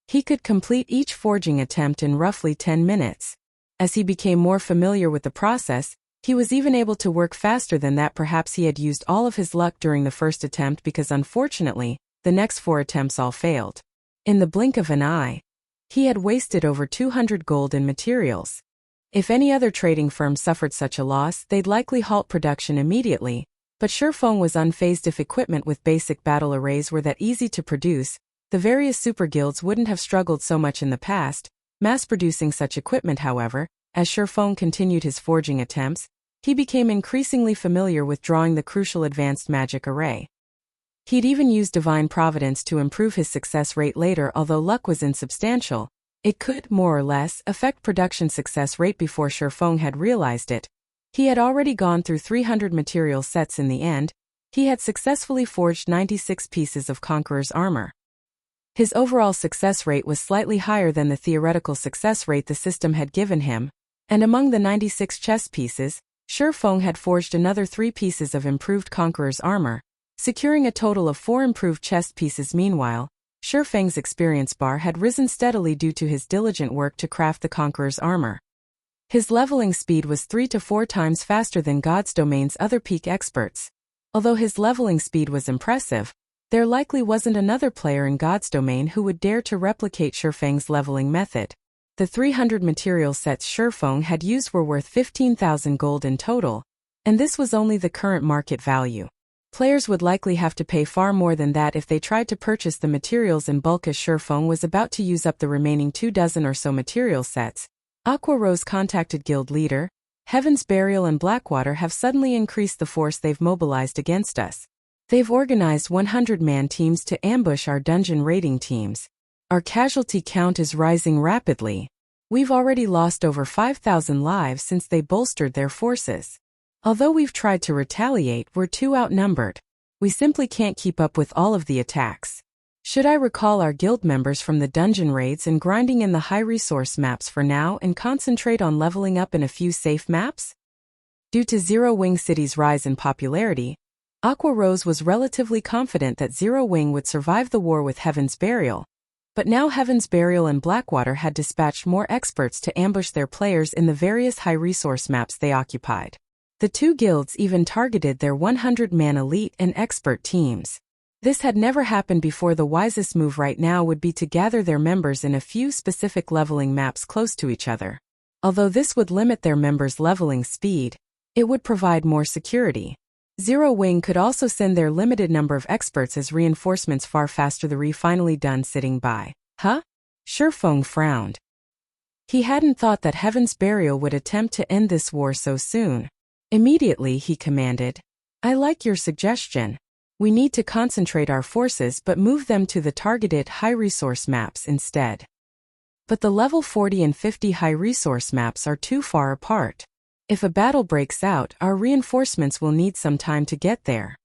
He could complete each forging attempt in roughly 10 minutes. As he became more familiar with the process, he was even able to work faster than that. Perhaps he had used all of his luck during the first attempt because unfortunately, the next 4 attempts all failed. In the blink of an eye, he had wasted over 200 gold in materials. If any other trading firm suffered such a loss, they'd likely halt production immediately, but Shifeng was unfazed. If equipment with basic battle arrays were that easy to produce, the various super guilds wouldn't have struggled so much in the past. Mass-producing such equipment, however, as Shifeng continued his forging attempts, he became increasingly familiar with drawing the crucial advanced magic array. He'd even used divine providence to improve his success rate later. Although luck was insubstantial, it could, more or less, affect production success rate. Before Shifeng had realized it, he had already gone through 300 material sets. In the end, he had successfully forged 96 pieces of Conqueror's armor. His overall success rate was slightly higher than the theoretical success rate the system had given him, and among the 96 chest pieces, Shifeng had forged another 3 pieces of improved Conqueror's armor, securing a total of 4 improved chest pieces. Meanwhile, Shifeng's experience bar had risen steadily due to his diligent work to craft the Conqueror's armor. His leveling speed was 3 to 4 times faster than God's Domain's other peak experts. Although his leveling speed was impressive, there likely wasn't another player in God's Domain who would dare to replicate Shifeng's leveling method. The 300 material sets Shifeng had used were worth 15,000 gold in total, and this was only the current market value. Players would likely have to pay far more than that if they tried to purchase the materials in bulk. As Shifeng was about to use up the remaining 2 dozen or so material sets, Aqua Rose contacted guild leader, Heaven's Burial and Blackwater have suddenly increased the force they've mobilized against us. They've organized 100-man teams to ambush our dungeon raiding teams. Our casualty count is rising rapidly. We've already lost over 5,000 lives since they bolstered their forces. Although we've tried to retaliate, we're too outnumbered. We simply can't keep up with all of the attacks. Should I recall our guild members from the dungeon raids and grinding in the high-resource maps for now and concentrate on leveling up in a few safe maps? Due to Zero Wing City's rise in popularity, Aqua Rose was relatively confident that Zero Wing would survive the war with Heaven's Burial. But now Heaven's Burial and Blackwater had dispatched more experts to ambush their players in the various high-resource maps they occupied. The two guilds even targeted their 100-man elite and expert teams. This had never happened before. The wisest move right now would be to gather their members in a few specific leveling maps close to each other. Although this would limit their members' leveling speed, it would provide more security. Zero Wing could also send their limited number of experts as reinforcements far faster. The finally done sitting by. Huh? Shifeng frowned. He hadn't thought that Heaven's Burial would attempt to end this war so soon. Immediately he commanded, I like your suggestion. We need to concentrate our forces but move them to the targeted high-resource maps instead. But the level 40 and 50 high-resource maps are too far apart. If a battle breaks out, our reinforcements will need some time to get there.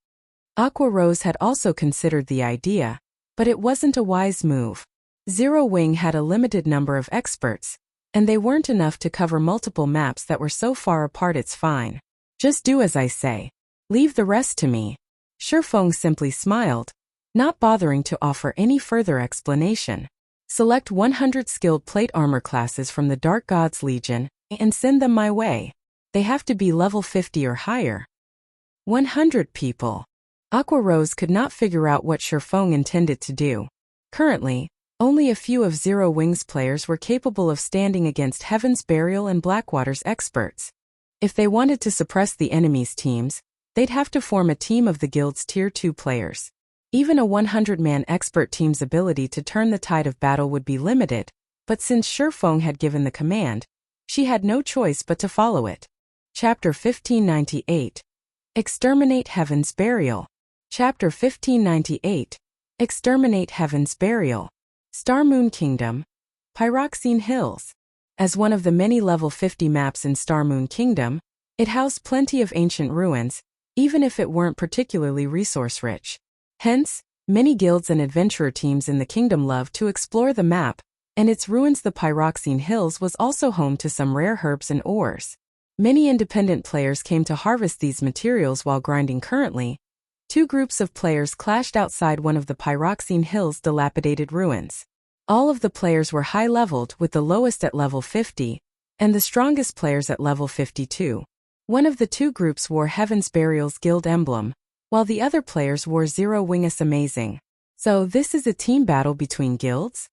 Aqua Rose had also considered the idea, but it wasn't a wise move. Zero Wing had a limited number of experts, and they weren't enough to cover multiple maps that were so far apart. It's fine. Just do as I say. Leave the rest to me. Shifeng simply smiled, not bothering to offer any further explanation. Select 100 skilled plate armor classes from the Dark Gods Legion and send them my way. They have to be level 50 or higher. 100 people. Aqua Rose could not figure out what Shifeng intended to do. Currently, only a few of Zero Wing's players were capable of standing against Heaven's Burial and Blackwater's experts. If they wanted to suppress the enemy's teams, they'd have to form a team of the guild's Tier 2 players. Even a 100-man expert team's ability to turn the tide of battle would be limited, but since Shifeng had given the command, she had no choice but to follow it. Chapter 1598. Exterminate Heaven's Burial. Chapter 1598. Exterminate Heaven's Burial. Star Moon Kingdom. Pyroxene Hills. As one of the many level 50 maps in Star Moon Kingdom, it housed plenty of ancient ruins, even if it weren't particularly resource-rich. Hence, many guilds and adventurer teams in the kingdom loved to explore the map, and its ruins. The Pyroxene Hills was also home to some rare herbs and ores. Many independent players came to harvest these materials while grinding. Currently, two groups of players clashed outside one of the Pyroxene Hills' dilapidated ruins. All of the players were high-leveled, with the lowest at level 50, and the strongest players at level 52. One of the two groups wore Heaven's Burial's guild emblem, while the other players wore Zero Wing's amazing. So this is a team battle between guilds?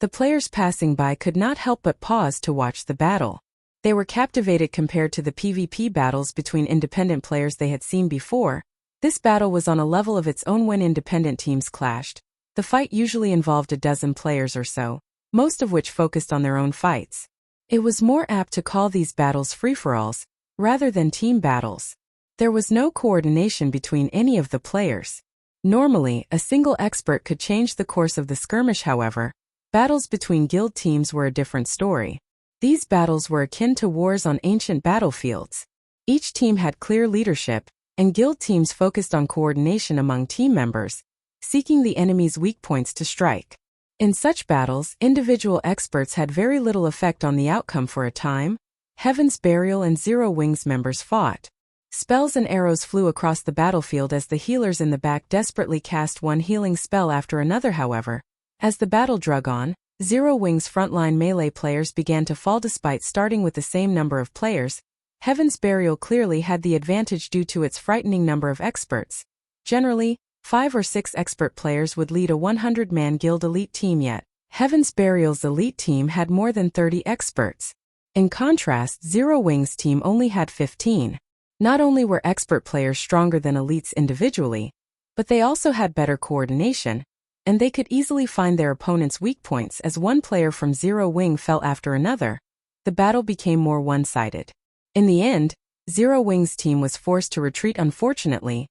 The players passing by could not help but pause to watch the battle. They were captivated compared to the PvP battles between independent players they had seen before. This battle was on a level of its own. When independent teams clashed, the fight usually involved a dozen players or so, most of which focused on their own fights. It was more apt to call these battles free-for-alls, rather than team battles. There was no coordination between any of the players. Normally, a single expert could change the course of the skirmish. However, battles between guild teams were a different story. These battles were akin to wars on ancient battlefields. Each team had clear leadership, and guild teams focused on coordination among team members, seeking the enemy's weak points to strike. In such battles, individual experts had very little effect on the outcome. For a time, Heaven's Burial and Zero Wing's members fought. Spells and arrows flew across the battlefield as the healers in the back desperately cast one healing spell after another. However, as the battle drug on, Zero Wing's frontline melee players began to fall. Despite starting with the same number of players, Heaven's Burial clearly had the advantage due to its frightening number of experts. Generally, 5 or 6 expert players would lead a 100-man guild elite team, yet Heaven's Burial's elite team had more than 30 experts. In contrast, Zero Wing's team only had 15. Not only were expert players stronger than elites individually, but they also had better coordination, and they could easily find their opponent's weak points. As one player from Zero Wing fell after another, the battle became more one-sided. In the end, Zero Wing's team was forced to retreat. Unfortunately,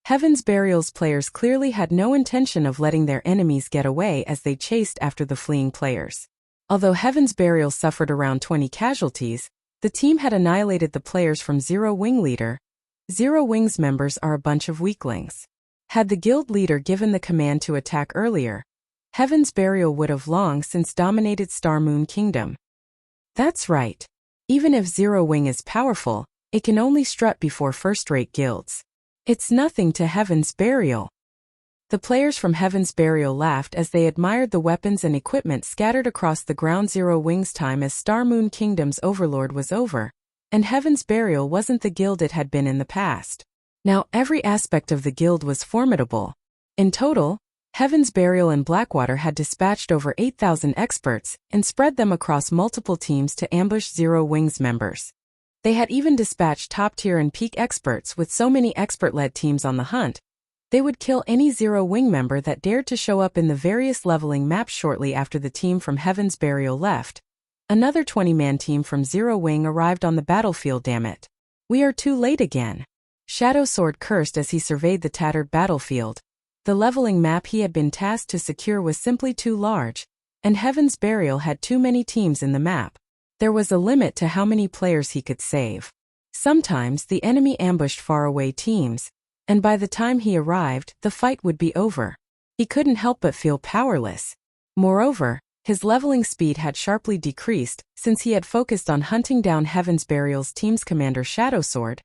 Heaven's Burial's players clearly had no intention of letting their enemies get away as they chased after the fleeing players. Although Heaven's Burial suffered around 20 casualties, the team had annihilated the players from Zero Wing leader. Zero Wing's members are a bunch of weaklings. Had the guild leader given the command to attack earlier, Heaven's Burial would have long since dominated Star Moon Kingdom. That's right. Even if Zero Wing is powerful, it can only strut before first-rate guilds. It's nothing to Heaven's Burial. The players from Heaven's Burial laughed as they admired the weapons and equipment scattered across the ground. Zero Wing's time as Star Moon Kingdom's overlord was over, and Heaven's Burial wasn't the guild it had been in the past. Now every aspect of the guild was formidable. In total, Heaven's Burial and Blackwater had dispatched over 8,000 experts and spread them across multiple teams to ambush Zero Wing's members. They had even dispatched top-tier and peak experts with so many expert-led teams on the hunt. They would kill any Zero Wing member that dared to show up in the various leveling maps. Shortly after the team from Heaven's Burial left, another 20-man team from Zero Wing arrived on the battlefield. Damn it. We are too late again. Shadow Sword cursed as he surveyed the tattered battlefield. The leveling map he had been tasked to secure was simply too large, and Heaven's Burial had too many teams in the map. There was a limit to how many players he could save. Sometimes the enemy ambushed faraway teams, and by the time he arrived, the fight would be over. He couldn't help but feel powerless. Moreover, his leveling speed had sharply decreased since he had focused on hunting down Heaven's Burial's team's commander Shadow Sword.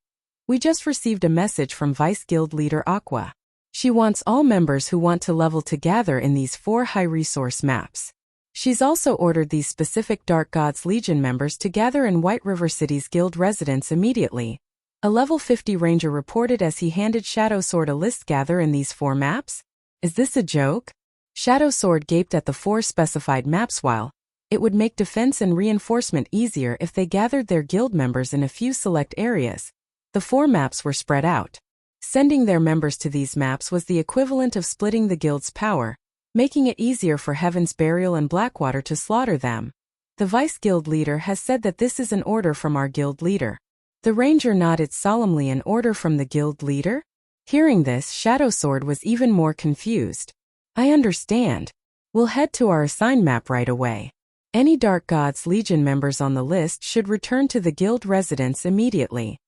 We just received a message from Vice Guild leader Aqua. She wants all members who want to level to gather in these 4 high-resource maps. She's also ordered these specific Dark Gods Legion members to gather in White River City's guild residence immediately. A level 50 ranger reported as he handed Shadow Sword a list. Gather in these 4 maps? Is this a joke? Shadow Sword gaped at the 4 specified maps. While it would make defense and reinforcement easier if they gathered their guild members in a few select areas, the 4 maps were spread out. Sending their members to these maps was the equivalent of splitting the guild's power, making it easier for Heaven's Burial and Blackwater to slaughter them. The Vice Guild leader has said that this is an order from our guild leader. The ranger nodded solemnly. An order from the guild leader? Hearing this, Shadow Sword was even more confused. I understand. We'll head to our assigned map right away. Any Dark Gods Legion members on the list should return to the guild residence immediately.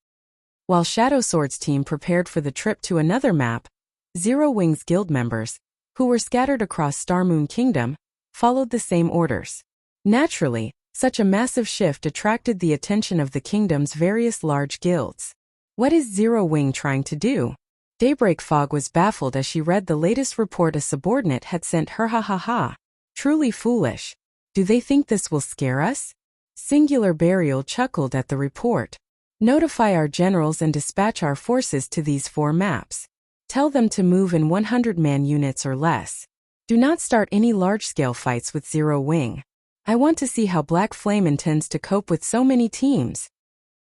While Shadow Sword's team prepared for the trip to another map, Zero Wing's guild members, who were scattered across Star Moon Kingdom, followed the same orders. Naturally, such a massive shift attracted the attention of the kingdom's various large guilds. What is Zero Wing trying to do? Daybreak Fog was baffled as she read the latest report a subordinate had sent her. Ha ha ha. Truly foolish. Do they think this will scare us? Singular Burial chuckled at the report. Notify our generals and dispatch our forces to these 4 maps. Tell them to move in 100-man units or less. Do not start any large-scale fights with Zero Wing. I want to see how Black Flame intends to cope with so many teams.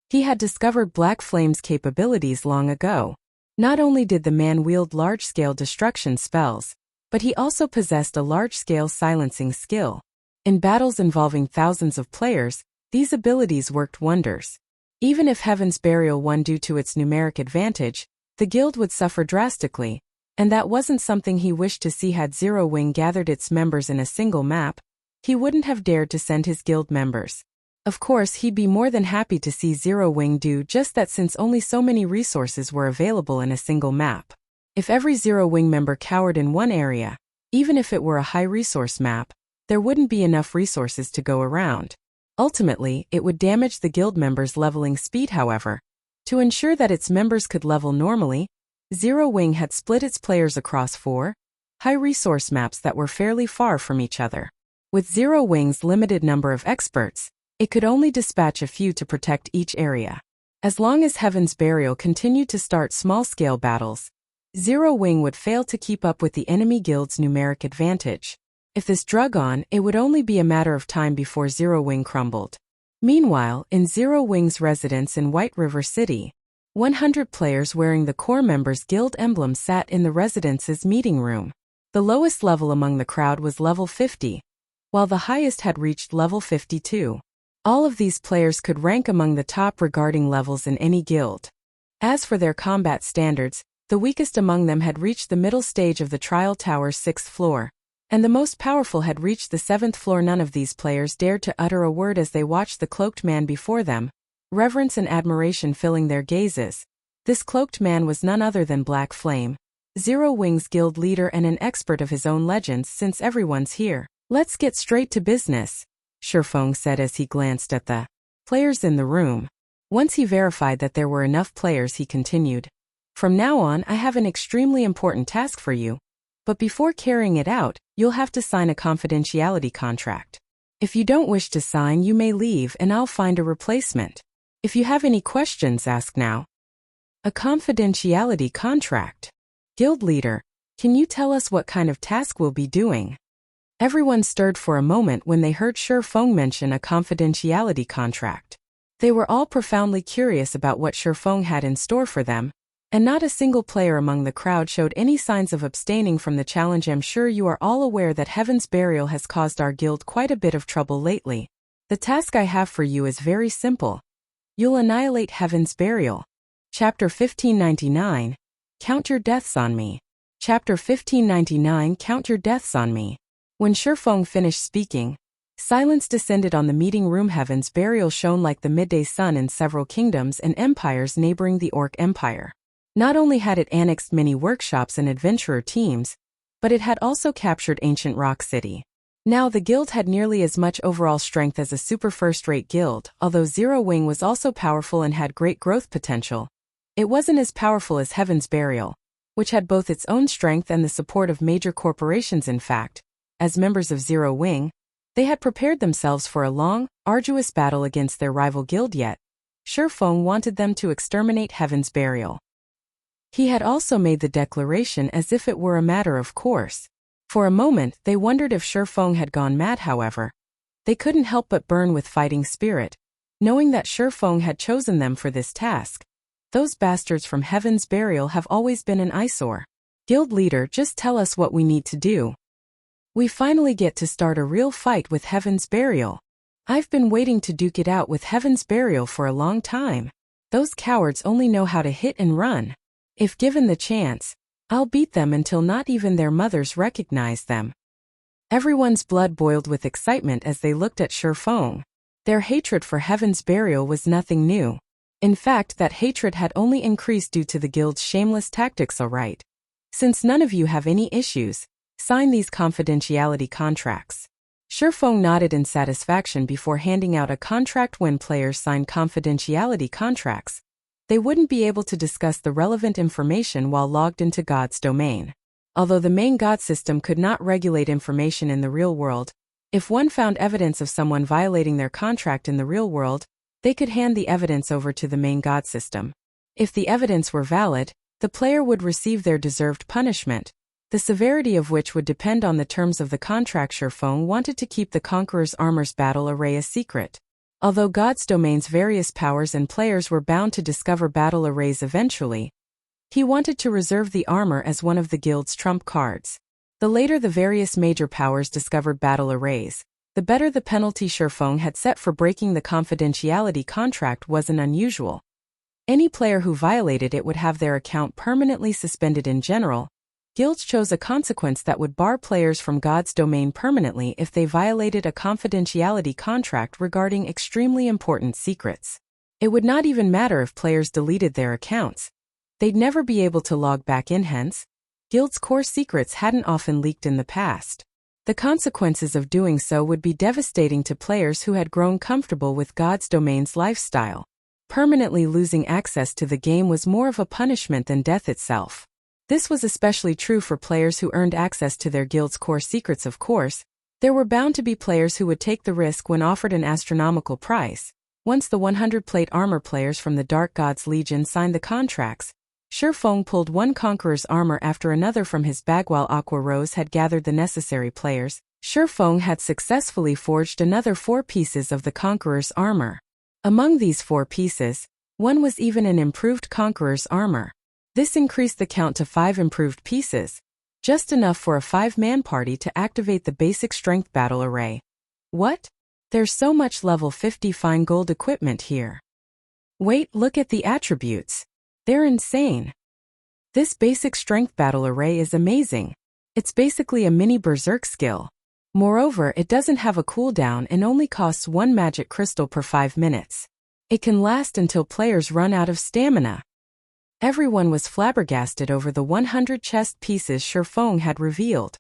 He had discovered Black Flame's capabilities long ago. Not only did the man wield large-scale destruction spells, but he also possessed a large-scale silencing skill. In battles involving thousands of players, these abilities worked wonders. Even if Heaven's Burial won due to its numeric advantage, the guild would suffer drastically, and that wasn't something he wished to see. Had Zero Wing gathered its members in a single map, he wouldn't have dared to send his guild members. Of course, he'd be more than happy to see Zero Wing do just that since only so many resources were available in a single map. If every Zero Wing member cowered in one area, even if it were a high-resource map, there wouldn't be enough resources to go around. Ultimately, it would damage the guild members' leveling speed. However, to ensure that its members could level normally, Zero Wing had split its players across 4 high-resource maps that were fairly far from each other. With Zero Wing's limited number of experts, it could only dispatch a few to protect each area. As long as Heaven's Burial continued to start small-scale battles, Zero Wing would fail to keep up with the enemy guild's numeric advantage. If this drug on, it would only be a matter of time before Zero Wing crumbled. Meanwhile, in Zero Wing's residence in White River City, 100 players wearing the core members' guild emblem sat in the residence's meeting room. The lowest level among the crowd was level 50, while the highest had reached level 52. All of these players could rank among the top regarding levels in any guild. As for their combat standards, the weakest among them had reached the middle stage of the Trial Tower's 6th floor, and the most powerful had reached the 7th floor. None of these players dared to utter a word as they watched the cloaked man before them, reverence and admiration filling their gazes. This cloaked man was none other than Black Flame, Zero Wings guild leader and an expert of his own legends. Since everyone's here, let's get straight to business, Shifeng said as he glanced at the players in the room. Once he verified that there were enough players, he continued. From now on, I have an extremely important task for you. But before carrying it out, you'll have to sign a confidentiality contract. If you don't wish to sign, you may leave and I'll find a replacement. If you have any questions, ask now. A confidentiality contract. Guild leader, can you tell us what kind of task we'll be doing? Everyone stirred for a moment when they heard Shifeng mention a confidentiality contract. They were all profoundly curious about what Shifeng had in store for them, and not a single player among the crowd showed any signs of abstaining from the challenge. I'm sure you are all aware that Heaven's Burial has caused our guild quite a bit of trouble lately. The task I have for you is very simple. You'll annihilate Heaven's Burial. Chapter 1599. Count your deaths on me. Chapter 1599. Count your deaths on me. When Shifeng finished speaking, silence descended on the meeting room. Heaven's Burial shone like the midday sun in several kingdoms and empires neighboring the Orc Empire. Not only had it annexed many workshops and adventurer teams, but it had also captured ancient Rock City. Now the guild had nearly as much overall strength as a super first-rate guild. Although Zero Wing was also powerful and had great growth potential, it wasn't as powerful as Heaven's Burial, which had both its own strength and the support of major corporations. In fact, as members of Zero Wing, they had prepared themselves for a long, arduous battle against their rival guild. Yet Shifeng wanted them to exterminate Heaven's Burial. He had also made the declaration as if it were a matter of course. For a moment, they wondered if Shifeng had gone mad. However, they couldn't help but burn with fighting spirit, knowing that Shifeng had chosen them for this task. Those bastards from Heaven's Burial have always been an eyesore. Guild leader, just tell us what we need to do. We finally get to start a real fight with Heaven's Burial. I've been waiting to duke it out with Heaven's Burial for a long time. Those cowards only know how to hit and run. If given the chance, I'll beat them until not even their mothers recognize them. Everyone's blood boiled with excitement as they looked at Shifeng. Their hatred for Heaven's Burial was nothing new. In fact, that hatred had only increased due to the guild's shameless tactics. Alright. Since none of you have any issues, sign these confidentiality contracts. Shifeng nodded in satisfaction before handing out a contract. When players sign confidentiality contracts, they wouldn't be able to discuss the relevant information while logged into God's domain. Although the main God system could not regulate information in the real world, if one found evidence of someone violating their contract in the real world, they could hand the evidence over to the main God system. If the evidence were valid, the player would receive their deserved punishment, the severity of which would depend on the terms of the contract. Shifeng wanted to keep the Conqueror's armor's battle array a secret. Although God's domain's various powers and players were bound to discover battle arrays eventually, he wanted to reserve the armor as one of the guild's trump cards. The later the various major powers discovered battle arrays, the better the penalty. Shifeng had set for breaking the confidentiality contract wasn't unusual. Any player who violated it would have their account permanently suspended. In general, guilds chose a consequence that would bar players from God's domain permanently if they violated a confidentiality contract regarding extremely important secrets. It would not even matter if players deleted their accounts. They'd never be able to log back in. Hence, guilds' core secrets hadn't often leaked in the past. The consequences of doing so would be devastating to players who had grown comfortable with God's domain's lifestyle. Permanently losing access to the game was more of a punishment than death itself. This was especially true for players who earned access to their guild's core secrets. Of course, there were bound to be players who would take the risk when offered an astronomical price. Once the 100 plate armor players from the Dark Gods Legion signed the contracts, Shifeng pulled one Conqueror's armor after another from his bag. While Aqua Rose had gathered the necessary players, Shifeng had successfully forged another 4 pieces of the Conqueror's armor. Among these 4 pieces, one was even an improved Conqueror's armor. This increased the count to 5 improved pieces, just enough for a 5-man party to activate the basic strength battle array. What? There's so much level 50 fine gold equipment here. Wait, look at the attributes. They're insane. This basic strength battle array is amazing. It's basically a mini berserk skill. Moreover, it doesn't have a cooldown and only costs 1 magic crystal per 5 minutes. It can last until players run out of stamina. Everyone was flabbergasted over the 100 chest pieces Shurfeng had revealed.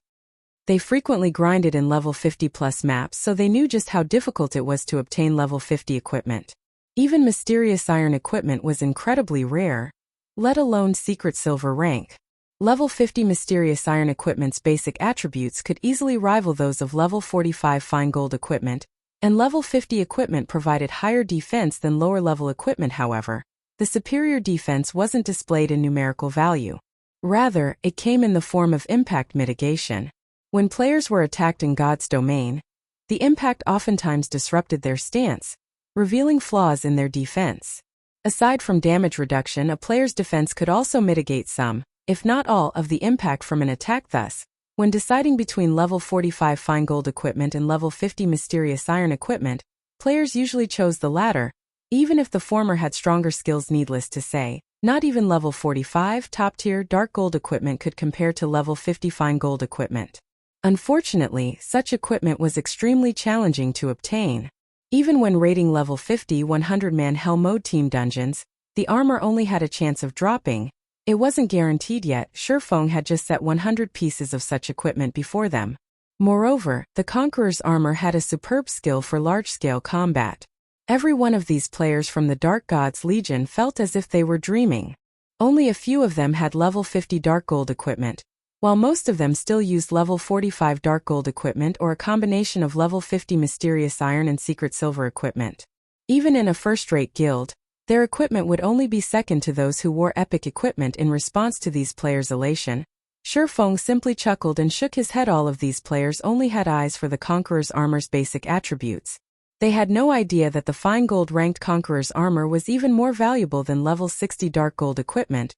They frequently grinded in level 50 plus maps, so they knew just how difficult it was to obtain level 50 equipment. Even mysterious iron equipment was incredibly rare, let alone secret silver rank. Level 50 mysterious iron equipment's basic attributes could easily rival those of level 45 fine gold equipment, and level 50 equipment provided higher defense than lower level equipment. However, the superior defense wasn't displayed in numerical value. Rather, it came in the form of impact mitigation. When players were attacked in God's domain, the impact oftentimes disrupted their stance, revealing flaws in their defense. Aside from damage reduction, a player's defense could also mitigate some, if not all, of the impact from an attack. Thus, when deciding between level 45 fine gold equipment and level 50 mysterious iron equipment, players usually chose the latter, even if the former had stronger skills. Needless to say, not even level 45 top-tier dark gold equipment could compare to level 50 fine gold equipment. Unfortunately, such equipment was extremely challenging to obtain. Even when raiding level 50 100-man Hell Mode team dungeons, the armor only had a chance of dropping. It wasn't guaranteed yet. Shurfeng had just set 100 pieces of such equipment before them. Moreover, the Conqueror's armor had a superb skill for large-scale combat. Every one of these players from the Dark Gods Legion felt as if they were dreaming. Only a few of them had level 50 dark gold equipment, while most of them still used level 45 dark gold equipment or a combination of level 50 mysterious iron and secret silver equipment. Even in a first-rate guild, their equipment would only be second to those who wore epic equipment. In response to these players' elation, Shurfeng simply chuckled and shook his head. All of these players only had eyes for the Conqueror's armor's basic attributes. They had no idea that the fine gold ranked Conqueror's armor was even more valuable than level 60 dark gold equipment.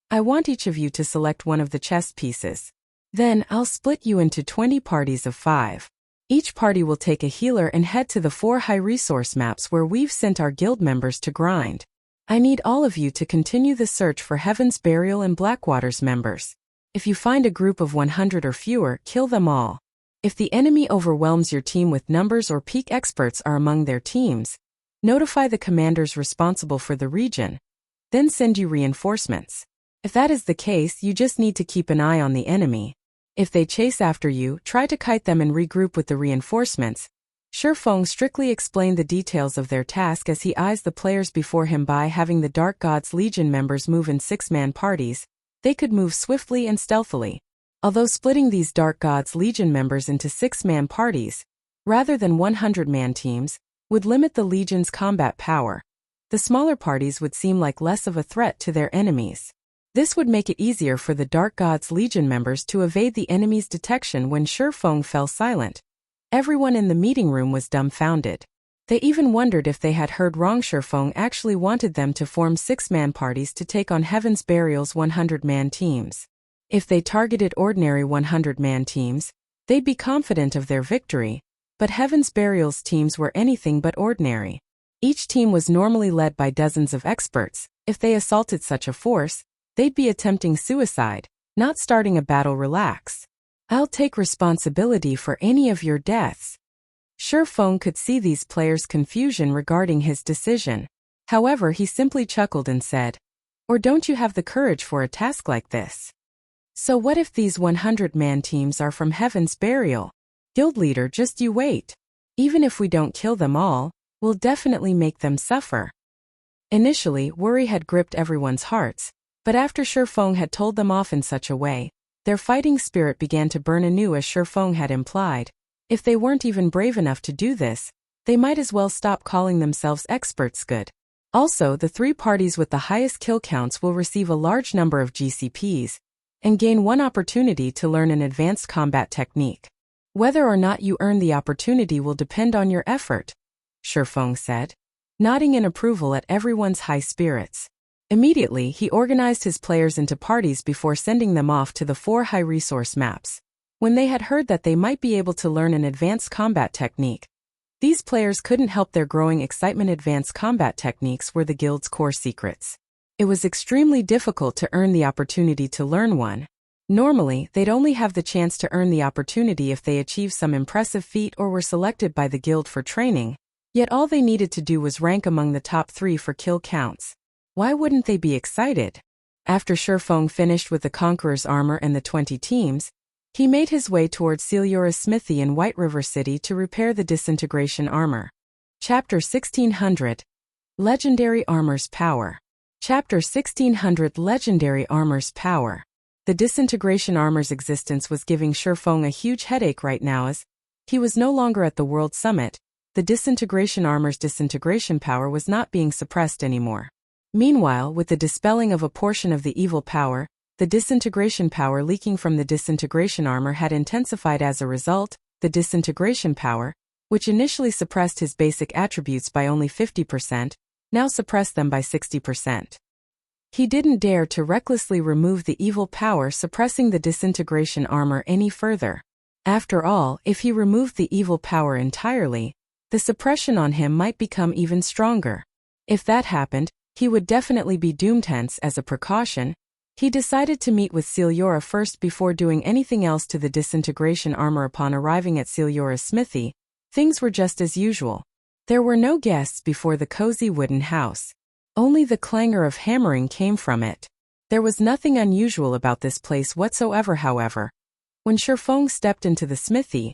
I want each of you to select one of the chest pieces. Then, I'll split you into 20 parties of 5. Each party will take a healer and head to the 4 high-resource maps where we've sent our guild members to grind. I need all of you to continue the search for Heaven's Burial and Blackwater's members. If you find a group of 100 or fewer, kill them all. If the enemy overwhelms your team with numbers or peak experts are among their teams, notify the commanders responsible for the region, then send you reinforcements. If that is the case, you just need to keep an eye on the enemy. If they chase after you, try to kite them and regroup with the reinforcements. Shurfeng strictly explained the details of their task as he eyes the players before him. By having the Dark Gods Legion members move in 6-man parties, they could move swiftly and stealthily. Although splitting these Dark Gods Legion members into 6-man parties, rather than 100-man teams, would limit the Legion's combat power, the smaller parties would seem like less of a threat to their enemies. This would make it easier for the Dark Gods Legion members to evade the enemy's detection. When Shurfeng fell silent, everyone in the meeting room was dumbfounded. They even wondered if they had heard wrong. Shurfeng actually wanted them to form 6-man parties to take on Heaven's Burial's 100-man teams. If they targeted ordinary 100-man teams, they'd be confident of their victory, but Heaven's Burial's teams were anything but ordinary. Each team was normally led by dozens of experts. If they assaulted such a force, they'd be attempting suicide, not starting a battle. Relax. I'll take responsibility for any of your deaths. Shurfeng could see these players' confusion regarding his decision. However, he simply chuckled and said, "Or don't you have the courage for a task like this? So what if these 100-man teams are from Heaven's Burial? Guild leader, just you wait. Even if we don't kill them all, we'll definitely make them suffer." Initially, worry had gripped everyone's hearts, but after Shurfeng had told them off in such a way, their fighting spirit began to burn anew. As Shurfeng had implied, if they weren't even brave enough to do this, they might as well stop calling themselves experts. Good. Also, the 3 parties with the highest kill counts will receive a large number of GCPs, and gain 1 opportunity to learn an advanced combat technique. Whether or not you earn the opportunity will depend on your effort, Shurfeng said, nodding in approval at everyone's high spirits. Immediately, he organized his players into parties before sending them off to the 4 high-resource maps. When they had heard that they might be able to learn an advanced combat technique, These players couldn't help their growing excitement. Advanced combat techniques were the guild's core secrets. It was extremely difficult to earn the opportunity to learn one. Normally, they'd only have the chance to earn the opportunity if they achieved some impressive feat or were selected by the guild for training, yet all they needed to do was rank among the top 3 for kill counts. Why wouldn't they be excited? After Shurfeng finished with the Conqueror's armor and the 20 teams, he made his way towards Siliora's smithy in White River City to repair the Disintegration armor. Chapter 1600. Legendary Armor's Power. Chapter 1600. Legendary Armor's Power. The Disintegration armor's existence was giving Shurfeng a huge headache right now as he was no longer at the World Summit. The Disintegration armor's disintegration power was not being suppressed anymore. Meanwhile, with the dispelling of a portion of the evil power, the disintegration power leaking from the disintegration armor had intensified. As a result, the disintegration power, which initially suppressed his basic attributes by only 50%, now suppressed them by 60%. He didn't dare to recklessly remove the evil power suppressing the disintegration armor any further. After all, if he removed the evil power entirely, the suppression on him might become even stronger. If that happened, he would definitely be doomed. Hence, as a precaution, he decided to meet with Siliora first before doing anything else to the disintegration armor. Upon arriving at Siliora's smithy, things were just as usual. There were no guests before the cozy wooden house. Only the clangor of hammering came from it. There was nothing unusual about this place whatsoever. However, when Shurfeng stepped into the smithy,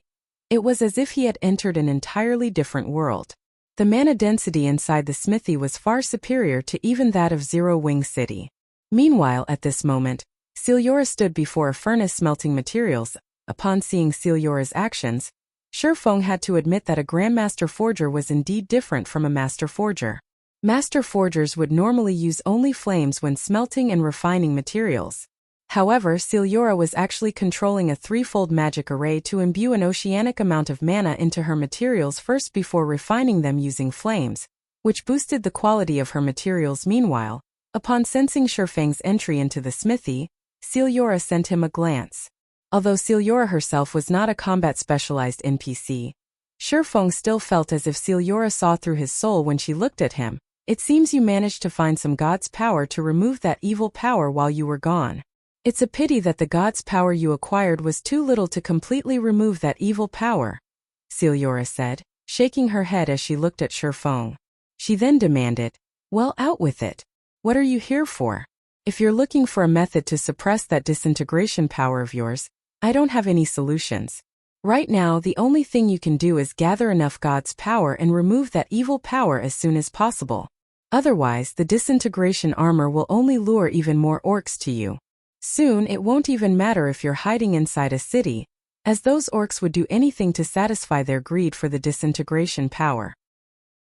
it was as if he had entered an entirely different world. The mana density inside the smithy was far superior to even that of Zero Wing City. Meanwhile, at this moment, Siliora stood before a furnace smelting materials. Upon seeing Siliora's actions, Shurfeng had to admit that a Grandmaster Forger was indeed different from a Master Forger. Master Forgers would normally use only flames when smelting and refining materials. However, Siliora was actually controlling a threefold magic array to imbue an oceanic amount of mana into her materials first before refining them using flames, which boosted the quality of her materials. Meanwhile, upon sensing Shurfeng's entry into the smithy, Siliora sent him a glance. Although Siliora herself was not a combat-specialized NPC, Shurfeng still felt as if Siliora saw through his soul when she looked at him. It seems you managed to find some god's power to remove that evil power while you were gone. It's a pity that the god's power you acquired was too little to completely remove that evil power, Siliora said, shaking her head as she looked at Shurfeng. She then demanded, "Well, out with it. What are you here for? If you're looking for a method to suppress that disintegration power of yours, I don't have any solutions. Right now, the only thing you can do is gather enough god's power and remove that evil power as soon as possible. Otherwise, the disintegration armor will only lure even more orcs to you. Soon it won't even matter if you're hiding inside a city, as those orcs would do anything to satisfy their greed for the disintegration power.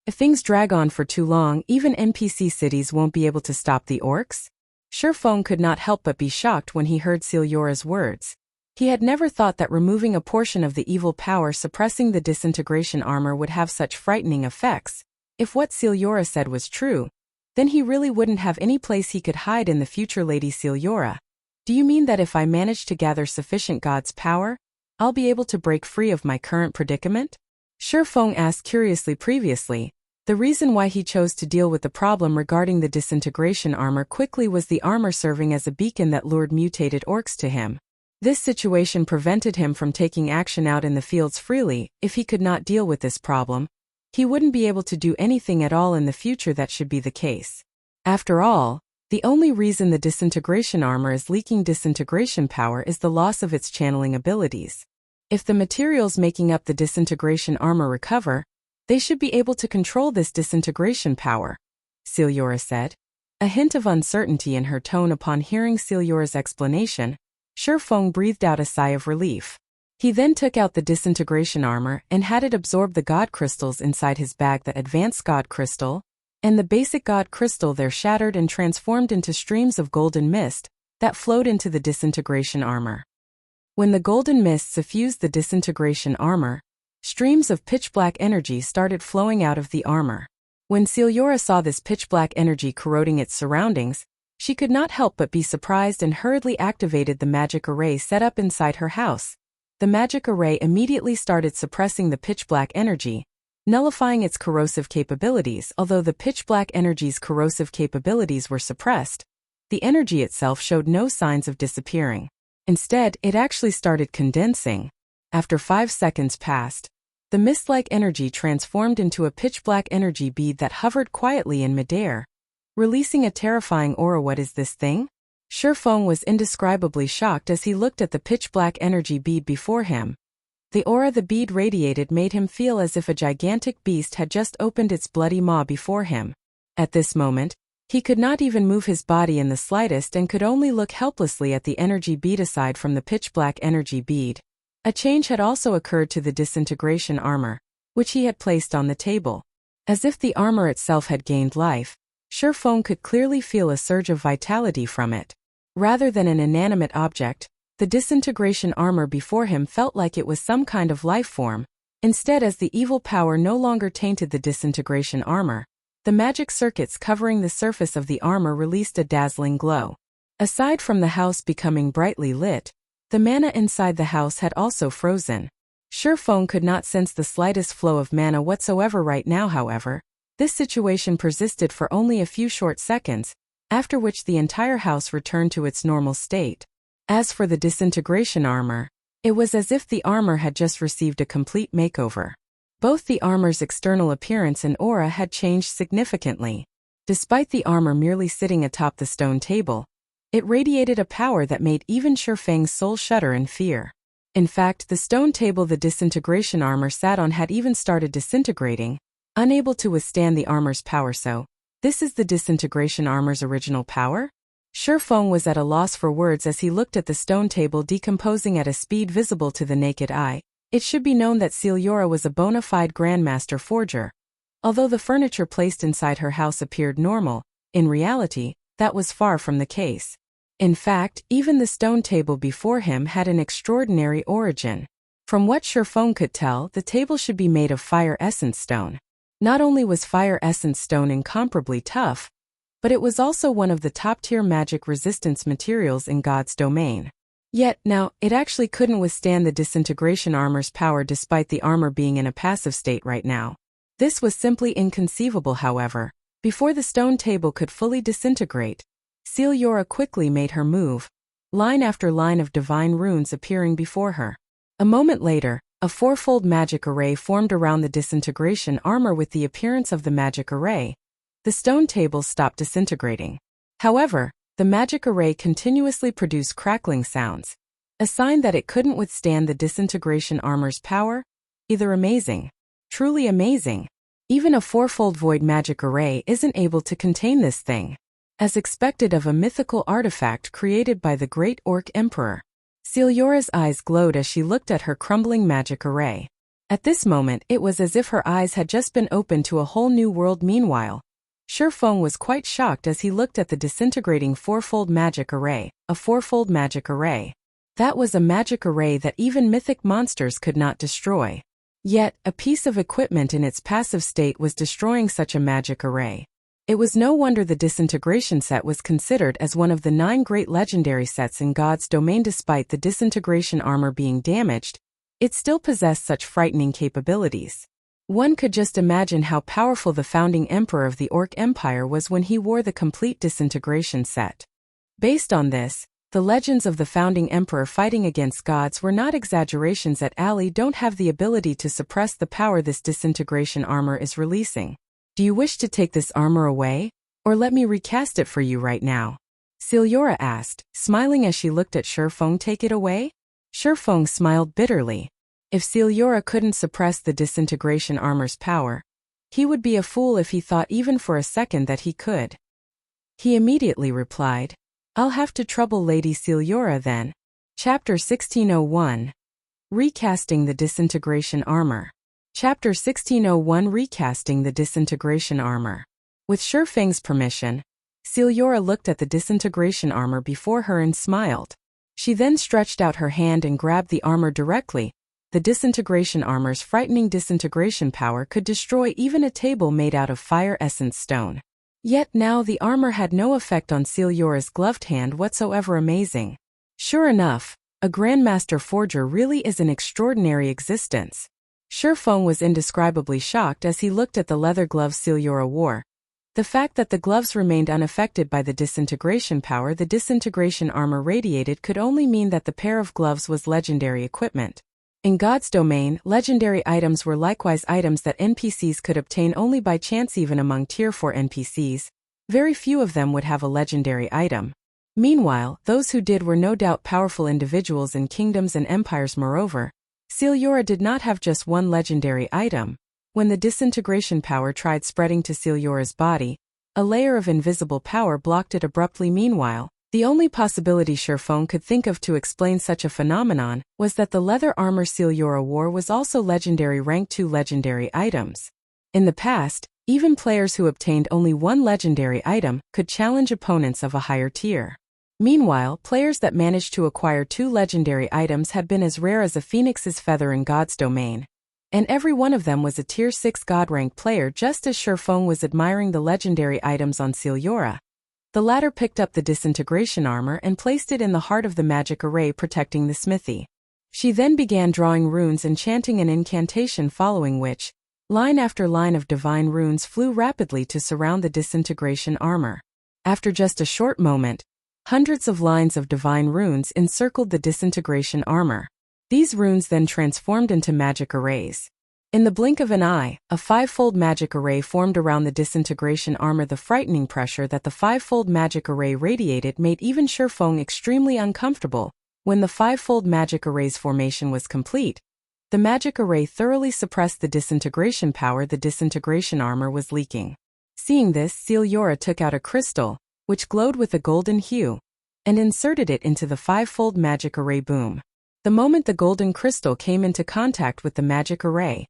If things drag on for too long, even NPC cities won't be able to stop the orcs?" Shurfeng could not help but be shocked when he heard Siliora's words. He had never thought that removing a portion of the evil power suppressing the disintegration armor would have such frightening effects. If what Siliora said was true, then he really wouldn't have any place he could hide in the future. Lady Siliora, do you mean that if I manage to gather sufficient god's power, I'll be able to break free of my current predicament? Shurfeng asked curiously. Previously, the reason why he chose to deal with the problem regarding the disintegration armor quickly was the armor serving as a beacon that lured mutated orcs to him. This situation prevented him from taking action out in the fields freely. If he could not deal with this problem, he wouldn't be able to do anything at all in the future. That should be the case. After all, the only reason the disintegration armor is leaking disintegration power is the loss of its channeling abilities. If the materials making up the disintegration armor recover, they should be able to control this disintegration power, Siliora said. A hint of uncertainty in her tone. Upon hearing Siliora's explanation, Shurfeng breathed out a sigh of relief. He then took out the disintegration armor and had it absorb the god crystals inside his bag. The advanced god crystal and the basic god crystal there shattered and transformed into streams of golden mist that flowed into the disintegration armor. When the golden mist suffused the disintegration armor, streams of pitch-black energy started flowing out of the armor. When Siliora saw this pitch-black energy corroding its surroundings, she could not help but be surprised and hurriedly activated the magic array set up inside her house. The magic array immediately started suppressing the pitch-black energy, nullifying its corrosive capabilities. Although the pitch-black energy's corrosive capabilities were suppressed, the energy itself showed no signs of disappearing. Instead, it actually started condensing. After 5 seconds passed, the mist-like energy transformed into a pitch-black energy bead that hovered quietly in midair, releasing a terrifying aura. What is this thing? Shifeng was indescribably shocked as he looked at the pitch-black energy bead before him. The aura the bead radiated made him feel as if a gigantic beast had just opened its bloody maw before him. At this moment, he could not even move his body in the slightest and could only look helplessly at the energy bead. Aside from the pitch-black energy bead, a change had also occurred to the disintegration armor, which he had placed on the table. As if the armor itself had gained life, Shifeng could clearly feel a surge of vitality from it. Rather than an inanimate object, the disintegration armor before him felt like it was some kind of life form. Instead, as the evil power no longer tainted the disintegration armor, the magic circuits covering the surface of the armor released a dazzling glow. Aside from the house becoming brightly lit, the mana inside the house had also frozen. Shifeng could not sense the slightest flow of mana whatsoever right now. However, this situation persisted for only a few short seconds, after which the entire house returned to its normal state. As for the disintegration armor, it was as if the armor had just received a complete makeover. Both the armor's external appearance and aura had changed significantly. Despite the armor merely sitting atop the stone table, it radiated a power that made even Shifeng's soul shudder in fear. In fact, the stone table the disintegration armor sat on had even started disintegrating, unable to withstand the armor's power. So, this is the disintegration armor's original power? Shifeng was at a loss for words as he looked at the stone table decomposing at a speed visible to the naked eye. It should be known that Sealiora was a bona fide grandmaster forger. Although the furniture placed inside her house appeared normal, in reality, that was far from the case. In fact, even the stone table before him had an extraordinary origin. From what Shifeng could tell, the table should be made of fire essence stone. Not only was fire essence stone incomparably tough, but it was also one of the top-tier magic resistance materials in God's domain. Yet, now, it actually couldn't withstand the disintegration armor's power despite the armor being in a passive state right now. This was simply inconceivable. However, before the stone table could fully disintegrate, Sealiora quickly made her move, line after line of divine runes appearing before her. A moment later, a fourfold magic array formed around the disintegration armor. With the appearance of the magic array, the stone table stopped disintegrating. However, the magic array continuously produced crackling sounds, a sign that it couldn't withstand the disintegration armor's power. Either amazing, truly amazing. Even a fourfold void magic array isn't able to contain this thing. As expected of a mythical artifact created by the great Orc Emperor, Sealiora's eyes glowed as she looked at her crumbling magic array. At this moment, it was as if her eyes had just been opened to a whole new world. Meanwhile, Shifeng was quite shocked as he looked at the disintegrating fourfold magic array. A fourfold magic array. That was a magic array that even mythic monsters could not destroy. Yet, a piece of equipment in its passive state was destroying such a magic array. It was no wonder the disintegration set was considered as one of the 9 great legendary sets in God's domain. Despite the disintegration armor being damaged, it still possessed such frightening capabilities. One could just imagine how powerful the founding emperor of the Orc Empire was when he wore the complete disintegration set. Based on this, the legends of the founding emperor fighting against gods were not exaggerations. At Ali don't have the ability to suppress the power this disintegration armor is releasing. Do you wish to take this armor away, or let me recast it for you right now? Sealiora asked, smiling as she looked at Shifeng. Take it away? Shifeng smiled bitterly. If Sealiora couldn't suppress the disintegration armor's power, he would be a fool if he thought even for a second that he could. He immediately replied, I'll have to trouble Lady Sealiora then. Chapter 1601. Recasting the disintegration armor. Chapter 1601. Recasting the disintegration armor. With Shifeng's permission, Sealiora looked at the disintegration armor before her and smiled. She then stretched out her hand and grabbed the armor directly. The disintegration armor's frightening disintegration power could destroy even a table made out of fire essence stone. Yet now the armor had no effect on Sealiora's gloved hand whatsoever. Amazing. Sure enough, a grandmaster forger really is an extraordinary existence. Shifeng was indescribably shocked as he looked at the leather gloves Sealura wore. The fact that the gloves remained unaffected by the disintegration power the disintegration armor radiated could only mean that the pair of gloves was legendary equipment. In God's domain, legendary items were likewise items that NPCs could obtain only by chance even among Tier 4 NPCs. Very few of them would have a legendary item. Meanwhile, those who did were no doubt powerful individuals in kingdoms and empires. Moreover, Sealura did not have just one legendary item. When the disintegration power tried spreading to Sealura's body, a layer of invisible power blocked it abruptly. Meanwhile, the only possibility Shifeng could think of to explain such a phenomenon was that the leather armor Sealura wore was also legendary rank 2 legendary items. In the past, even players who obtained only one legendary item could challenge opponents of a higher tier. Meanwhile, players that managed to acquire 2 legendary items had been as rare as a phoenix's feather in God's domain. And every one of them was a Tier 6 God-rank player. Just as Shifeng was admiring the legendary items on Sealura, the latter picked up the disintegration armor and placed it in the heart of the magic array protecting the smithy. She then began drawing runes and chanting an incantation, following which, line after line of divine runes flew rapidly to surround the disintegration armor. After just a short moment, hundreds of lines of divine runes encircled the disintegration armor. These runes then transformed into magic arrays. In the blink of an eye, a 5-fold magic array formed around the disintegration armor. The frightening pressure that the 5-fold magic array radiated made even Shifeng extremely uncomfortable. When the 5-fold magic array's formation was complete, the magic array thoroughly suppressed the disintegration power the disintegration armor was leaking. Seeing this, Sealura took out a crystal, which glowed with a golden hue, and inserted it into the 5-fold magic array. Boom. The moment the golden crystal came into contact with the magic array,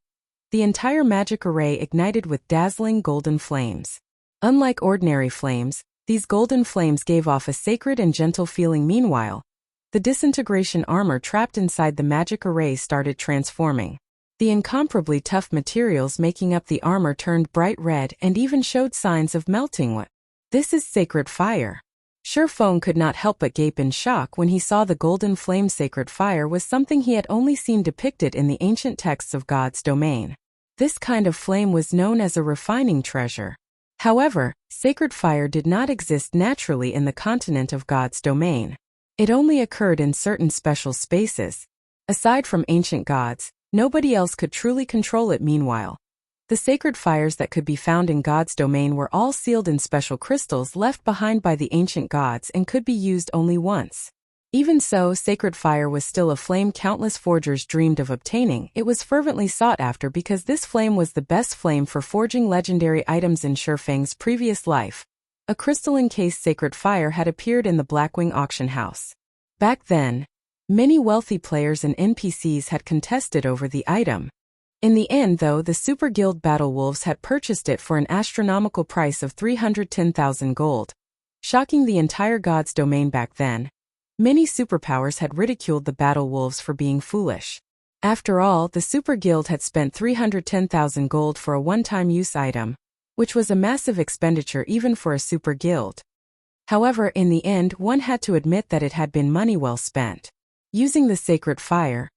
the entire magic array ignited with dazzling golden flames. Unlike ordinary flames, these golden flames gave off a sacred and gentle feeling. Meanwhile, the disintegration armor trapped inside the magic array started transforming. The incomparably tough materials making up the armor turned bright red and even showed signs of melting. What? This is sacred fire. Shifeng could not help but gape in shock when he saw the golden flame. Sacred fire was something he had only seen depicted in the ancient texts of God's domain. This kind of flame was known as a refining treasure. However, sacred fire did not exist naturally in the continent of God's domain. It only occurred in certain special spaces. Aside from ancient gods, nobody else could truly control it. Meanwhile, the sacred fires that could be found in God's domain were all sealed in special crystals left behind by the ancient gods and could be used only once. Even so, sacred fire was still a flame countless forgers dreamed of obtaining. It was fervently sought after because this flame was the best flame for forging legendary items. In Shifeng's previous life, a crystal-encased sacred fire had appeared in the Blackwing auction house. Back then, many wealthy players and NPCs had contested over the item. In the end, though, the Super Guild Battle Wolves had purchased it for an astronomical price of 310,000 gold, shocking the entire God's domain. Back then, many superpowers had ridiculed the Battle Wolves for being foolish. After all, the Super Guild had spent 310,000 gold for a one-time use item, which was a massive expenditure even for a Super Guild. However, in the end, one had to admit that it had been money well spent. Using the sacred fire,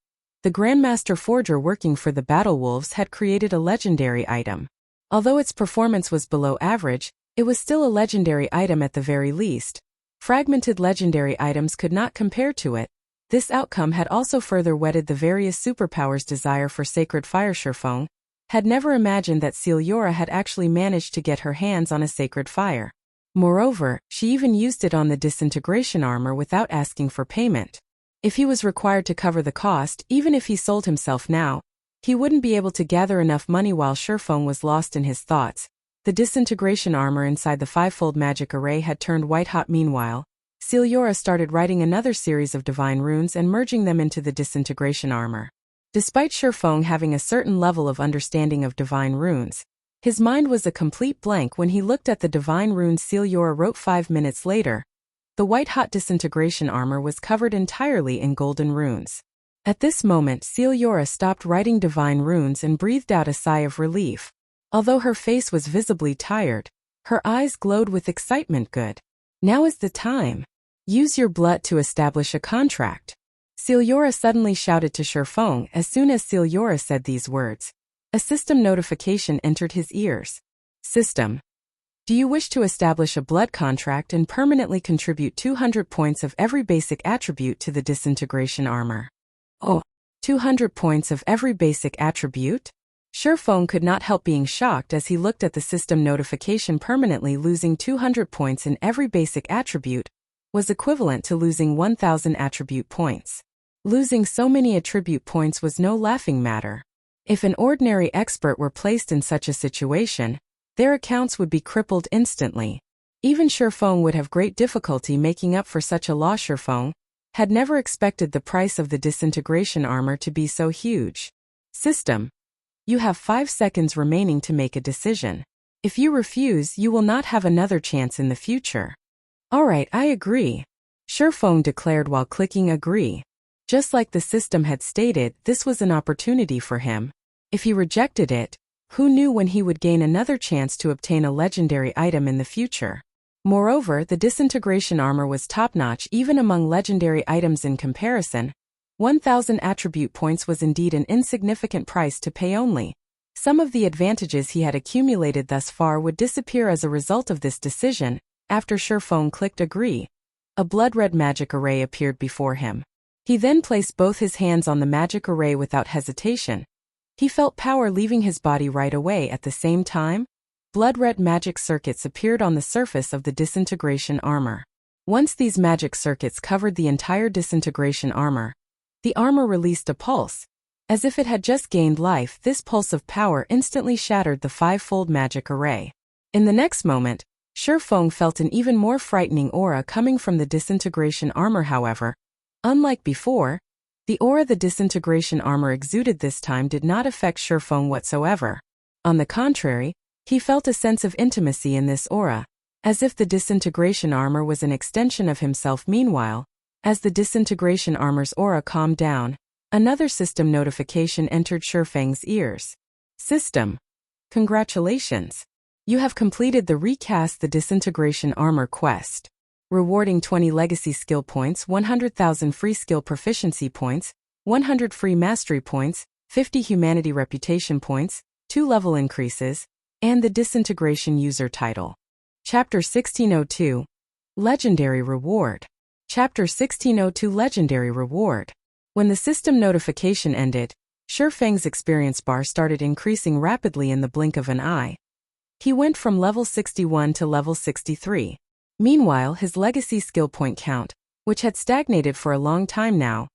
the Grandmaster Forger working for the Battle Wolves had created a legendary item. Although its performance was below average, it was still a legendary item at the very least. Fragmented legendary items could not compare to it. This outcome had also further whetted the various superpowers' desire for sacred fire. Shifeng had never imagined that Sealura had actually managed to get her hands on a sacred fire. Moreover, she even used it on the disintegration armor without asking for payment. If he was required to cover the cost, even if he sold himself now, he wouldn't be able to gather enough money. While Shifeng was lost in his thoughts, the disintegration armor inside the 5-fold magic array had turned white-hot. Meanwhile, Sealura started writing another series of divine runes and merging them into the disintegration armor. Despite Shifeng having a certain level of understanding of divine runes, his mind was a complete blank when he looked at the divine runes Sealura wrote. 5 minutes later, the white-hot disintegration armor was covered entirely in golden runes. At this moment, Sealura stopped writing divine runes and breathed out a sigh of relief. Although her face was visibly tired, her eyes glowed with excitement. Good. Now is the time. Use your blood to establish a contract. Celiora suddenly shouted to Shurfeng. As soon as Celiora said these words, a system notification entered his ears. System. Do you wish to establish a blood contract and permanently contribute 200 points of every basic attribute to the disintegration armor? Oh, 200 points of every basic attribute? Shurfeng could not help being shocked as he looked at the system notification. Permanently losing 200 points in every basic attribute was equivalent to losing 1,000 attribute points. Losing so many attribute points was no laughing matter. If an ordinary expert were placed in such a situation, their accounts would be crippled instantly. Even Shurfeng would have great difficulty making up for such a loss. Shurfeng had never expected the price of the disintegration armor to be so huge. System. You have 5 seconds remaining to make a decision. If you refuse, you will not have another chance in the future. Alright, I agree, Shurfeng declared while clicking agree. Just like the system had stated, this was an opportunity for him. If he rejected it, who knew when he would gain another chance to obtain a legendary item in the future? Moreover, the disintegration armor was top-notch even among legendary items in comparison. 1,000 attribute points was indeed an insignificant price to pay only. Some of the advantages he had accumulated thus far would disappear as a result of this decision. After Shurfeng clicked agree, a blood-red magic array appeared before him. He then placed both his hands on the magic array without hesitation. He felt power leaving his body right away. At the same time, blood-red magic circuits appeared on the surface of the disintegration armor. Once these magic circuits covered the entire disintegration armor, the armor released a pulse. As if it had just gained life, this pulse of power instantly shattered the 5-fold magic array. In the next moment, Shurfeng felt an even more frightening aura coming from the disintegration armor. However, unlike before, the aura the disintegration armor exuded this time did not affect Shurfeng whatsoever. On the contrary, he felt a sense of intimacy in this aura, as if the disintegration armor was an extension of himself. Meanwhile, as the disintegration armor's aura calmed down, another system notification entered Shurfeng's ears. System. Congratulations. You have completed the Recast the Disintegration Armor quest. Rewarding 20 legacy skill points, 100,000 free skill proficiency points, 100 free mastery points, 50 humanity reputation points, 2 level increases, and the disintegration user title. Chapter 1602. Legendary Reward. Chapter 1602 Legendary Reward. When the system notification ended, Shurfeng's experience bar started increasing rapidly in the blink of an eye. He went from level 61 to level 63. Meanwhile, his legacy skill point count, which had stagnated for a long time now,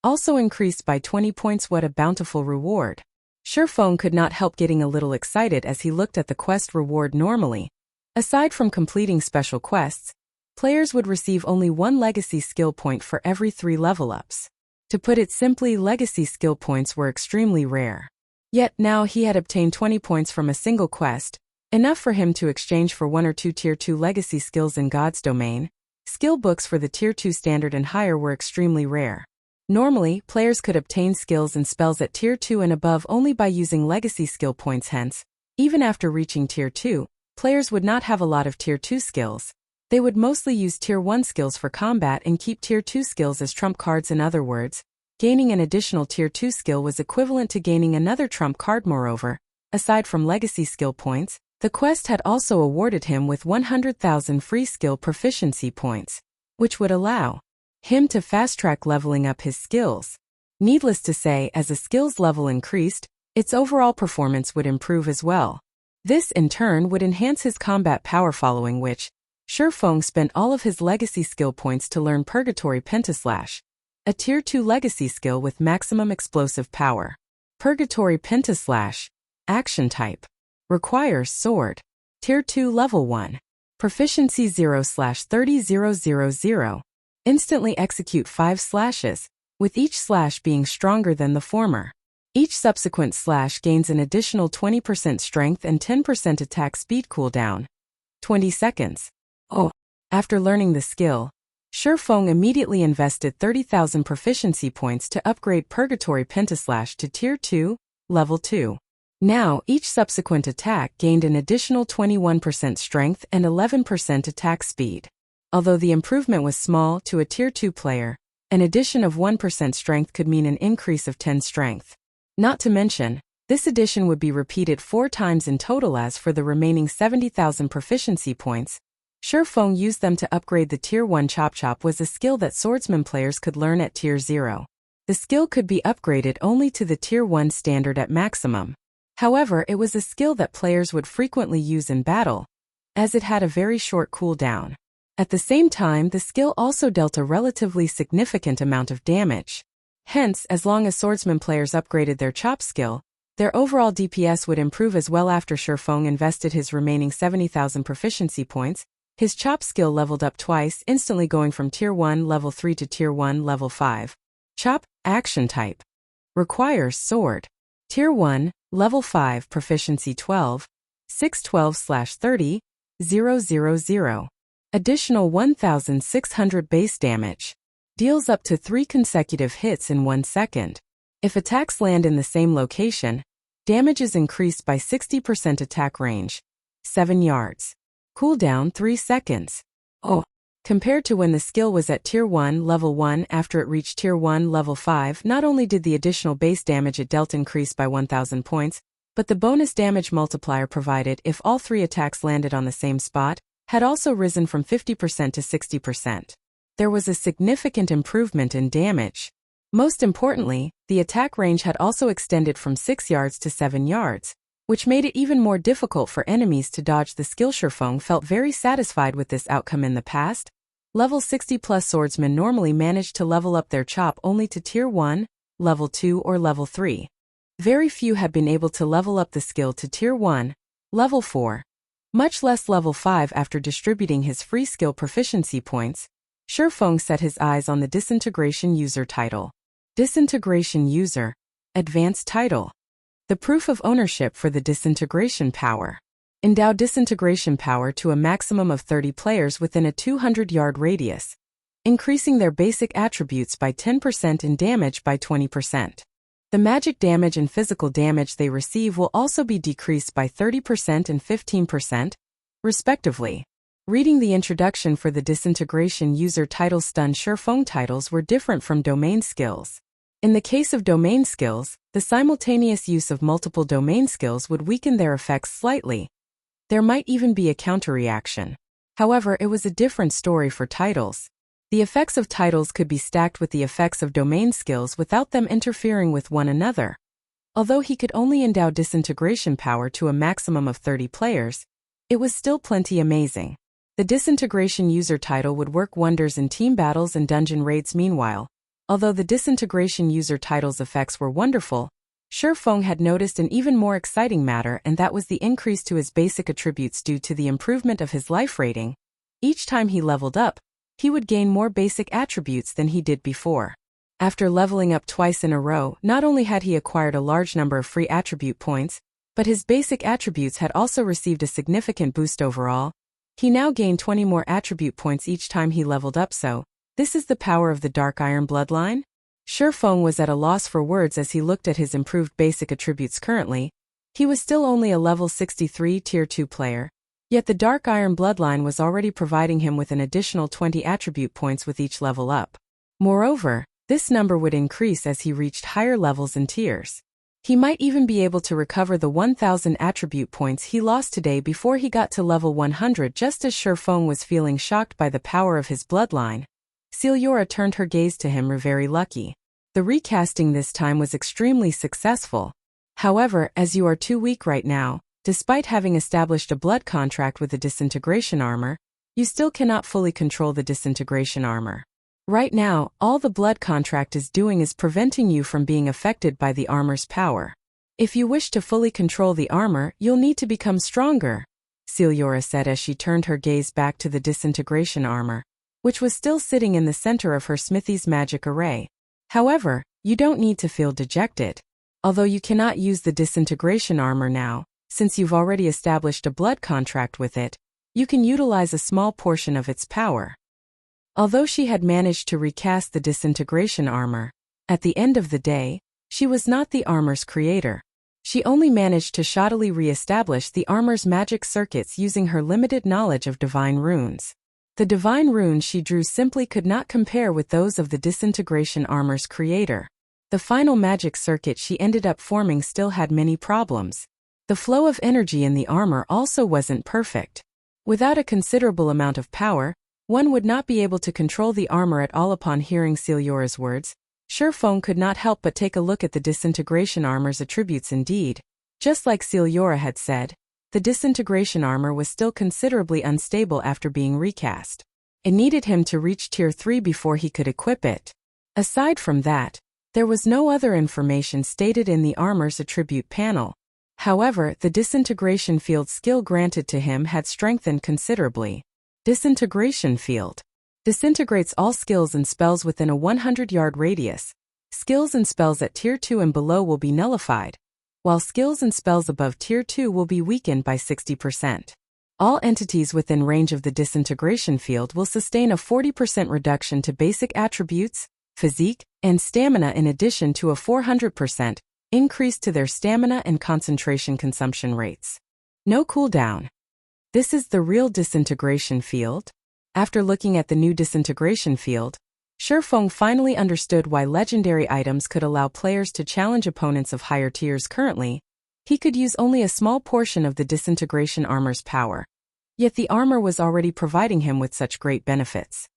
also increased by 20 points. What a bountiful reward. Shurfeng could not help getting a little excited as he looked at the quest reward. Normally, aside from completing special quests, players would receive only 1 legacy skill point for every 3 level-ups. To put it simply, legacy skill points were extremely rare. Yet now he had obtained 20 points from a single quest, enough for him to exchange for 1 or 2 Tier 2 legacy skills in God's domain. Skill books for the Tier 2 standard and higher were extremely rare. Normally, players could obtain skills and spells at Tier 2 and above only by using legacy skill points. Hence, even after reaching Tier 2, players would not have a lot of Tier 2 skills. They would mostly use Tier 1 skills for combat and keep Tier 2 skills as trump cards. In other words, gaining an additional Tier 2 skill was equivalent to gaining another trump card. Moreover, aside from legacy skill points, the quest had also awarded him with 100,000 free skill proficiency points, which would allow him to fast-track leveling up his skills. Needless to say, as a skill's level increased, its overall performance would improve as well. This, in turn, would enhance his combat power, following which, Shurfeng spent all of his legacy skill points to learn Purgatory Pentaslash, a Tier 2 legacy skill with maximum explosive power. Purgatory Pentaslash. Action type. Requires sword. Tier 2 level 1. Proficiency 0/30,000. Instantly execute 5 slashes, with each slash being stronger than the former. Each subsequent slash gains an additional 20% strength and 10% attack speed cooldown. 20 seconds. Oh. After learning the skill, Shurfeng immediately invested 30,000 proficiency points to upgrade Purgatory Pentaslash to Tier 2, level 2. Now, each subsequent attack gained an additional 21% strength and 11% attack speed. Although the improvement was small to a Tier 2 player, An addition of 1% strength could mean an increase of 10 strength. Not to mention, this addition would be repeated 4 times in total. As for the remaining 70,000 proficiency points, Shifeng used them to upgrade the Tier 1 Chop was a skill that swordsman players could learn at Tier 0. The skill could be upgraded only to the Tier 1 standard at maximum. However, it was a skill that players would frequently use in battle, as it had a very short cooldown. At the same time, the skill also dealt a relatively significant amount of damage. Hence, as long as swordsman players upgraded their chop skill, their overall DPS would improve as well. After Shifeng invested his remaining 70,000 proficiency points, his chop skill leveled up twice, instantly going from Tier 1 level 3 to Tier 1 level 5. Chop, action type. Requires sword. Tier 1, level 5, proficiency 12, 612/30, 000. Additional 1,600 base damage. Deals up to 3 consecutive hits in 1 second. If attacks land in the same location, damage is increased by 60%. Attack range, 7 yards. Cooldown 3 seconds. Compared to when the skill was at Tier 1 level 1, after it reached Tier 1 level 5, not only did the additional base damage it dealt increase by 1,000 points, but the bonus damage multiplier provided if all 3 attacks landed on the same spot had also risen from 50% to 60%. There was a significant improvement in damage. Most importantly, the attack range had also extended from 6 yards to 7 yards, which made it even more difficult for enemies to dodge the skill. Shifeng felt very satisfied with this outcome. In the past, level 60+ swordsmen normally managed to level up their chop only to Tier 1, level 2 or level 3. Very few had been able to level up the skill to Tier 1, level 4, much less level 5. After distributing his free skill proficiency points, Shifeng set his eyes on the Disintegration user title. Disintegration user, advanced title. The proof of ownership for the Disintegration power. Endow Disintegration power to a maximum of 30 players within a 200-yard radius, increasing their basic attributes by 10% and damage by 20%. The magic damage and physical damage they receive will also be decreased by 30% and 15%, respectively. Reading the introduction for the Disintegration user title. Stun Shifeng titles were different from domain skills. In the case of domain skills, the simultaneous use of multiple domain skills would weaken their effects slightly. There might even be a counter-reaction. However, it was a different story for titles. The effects of titles could be stacked with the effects of domain skills without them interfering with one another. Although he could only endow Disintegration power to a maximum of 30 players, it was still plenty amazing. The Disintegration user title would work wonders in team battles and dungeon raids. Meanwhile, although the Disintegration user title's effects were wonderful, Shifeng had noticed an even more exciting matter, and that was the increase to his basic attributes due to the improvement of his life rating. Each time he leveled up, he would gain more basic attributes than he did before. After leveling up twice in a row, not only had he acquired a large number of free attribute points, but his basic attributes had also received a significant boost overall. He now gained 20 more attribute points each time he leveled up. So, this is the power of the Dark Iron Bloodline? Shifeng was at a loss for words as he looked at his improved basic attributes. Currently, he was still only a level 63 Tier 2 player, yet the Dark Iron Bloodline was already providing him with an additional 20 attribute points with each level up. Moreover, this number would increase as he reached higher levels and tiers. He might even be able to recover the 1,000 attribute points he lost today before he got to level 100. Just as Shifeng was feeling shocked by the power of his bloodline, Celia turned her gaze to him. Very lucky. The recasting this time was extremely successful. However, as you are too weak right now, despite having established a blood contract with the Disintegration armor, you still cannot fully control the Disintegration armor. Right now, all the blood contract is doing is preventing you from being affected by the armor's power. If you wish to fully control the armor, you'll need to become stronger, Celia said as she turned her gaze back to the Disintegration armor, which was still sitting in the center of her smithy's magic array. However, you don't need to feel dejected. Although you cannot use the Disintegration armor now, since you've already established a blood contract with it, you can utilize a small portion of its power. Although she had managed to recast the Disintegration armor, at the end of the day, she was not the armor's creator. She only managed to shoddily re-establish the armor's magic circuits using her limited knowledge of divine runes. The divine runes she drew simply could not compare with those of the Disintegration armor's creator. The final magic circuit she ended up forming still had many problems. The flow of energy in the armor also wasn't perfect. Without a considerable amount of power, one would not be able to control the armor at all. Upon hearing Siliora's words, Shurfeng could not help but take a look at the Disintegration armor's attributes. Indeed, just like Siliora had said, the Disintegration armor was still considerably unstable after being recast. It needed him to reach Tier 3 before he could equip it. Aside from that, there was no other information stated in the armor's attribute panel. However, the Disintegration field skill granted to him had strengthened considerably. Disintegration field disintegrates all skills and spells within a 100-yard radius. Skills and spells at Tier 2 and below will be nullified, while skills and spells above Tier 2 will be weakened by 60%. All entities within range of the Disintegration field will sustain a 40% reduction to basic attributes, physique, and stamina, in addition to a 400% increase to their stamina and concentration consumption rates. No cooldown. This is the real Disintegration field? After looking at the new Disintegration field, Shurfeng finally understood why legendary items could allow players to challenge opponents of higher tiers. Currently, he could use only a small portion of the Disintegration armor's power. Yet the armor was already providing him with such great benefits.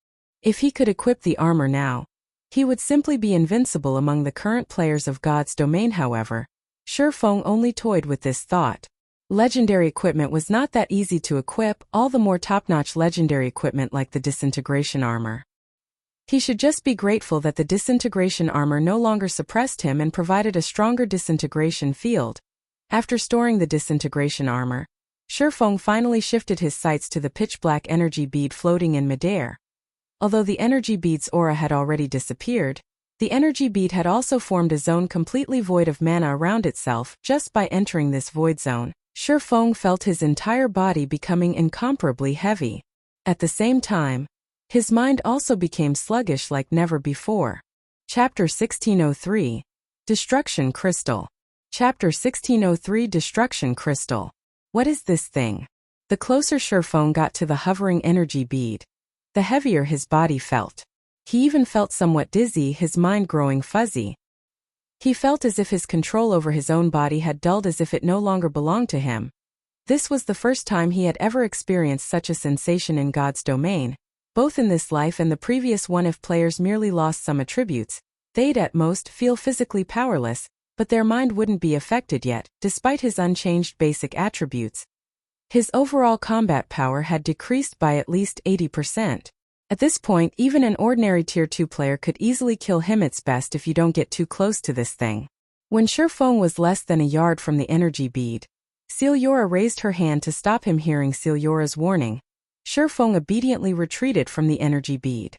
If he could equip the armor now, he would simply be invincible among the current players of God's domain. However, Shurfeng only toyed with this thought. Legendary equipment was not that easy to equip, all the more top-notch legendary equipment like the Disintegration armor. He should just be grateful that the Disintegration armor no longer suppressed him and provided a stronger Disintegration field. After storing the Disintegration armor, Shurfeng finally shifted his sights to the pitch-black energy bead floating in midair. Although the energy bead's aura had already disappeared, the energy bead had also formed a zone completely void of mana around itself. Just by entering this void zone, Shurfeng felt his entire body becoming incomparably heavy. At the same time, his mind also became sluggish like never before. Chapter 1603, Destruction Crystal. Chapter 1603, Destruction Crystal. What is this thing? The closer Shurfeng got to the hovering energy bead, the heavier his body felt. He even felt somewhat dizzy, his mind growing fuzzy. He felt as if his control over his own body had dulled, as if it no longer belonged to him. This was the first time he had ever experienced such a sensation in God's domain, both in this life and the previous one. If players merely lost some attributes, they'd at most feel physically powerless, but their mind wouldn't be affected yet, despite his unchanged basic attributes. His overall combat power had decreased by at least 80%. At this point, even an ordinary Tier 2 player could easily kill him. It's best if you don't get too close to this thing. When Shurfeng was less than a yard from the energy bead, Siliora raised her hand to stop him. Hearing Siliora's warning, Shurfeng obediently retreated from the energy bead.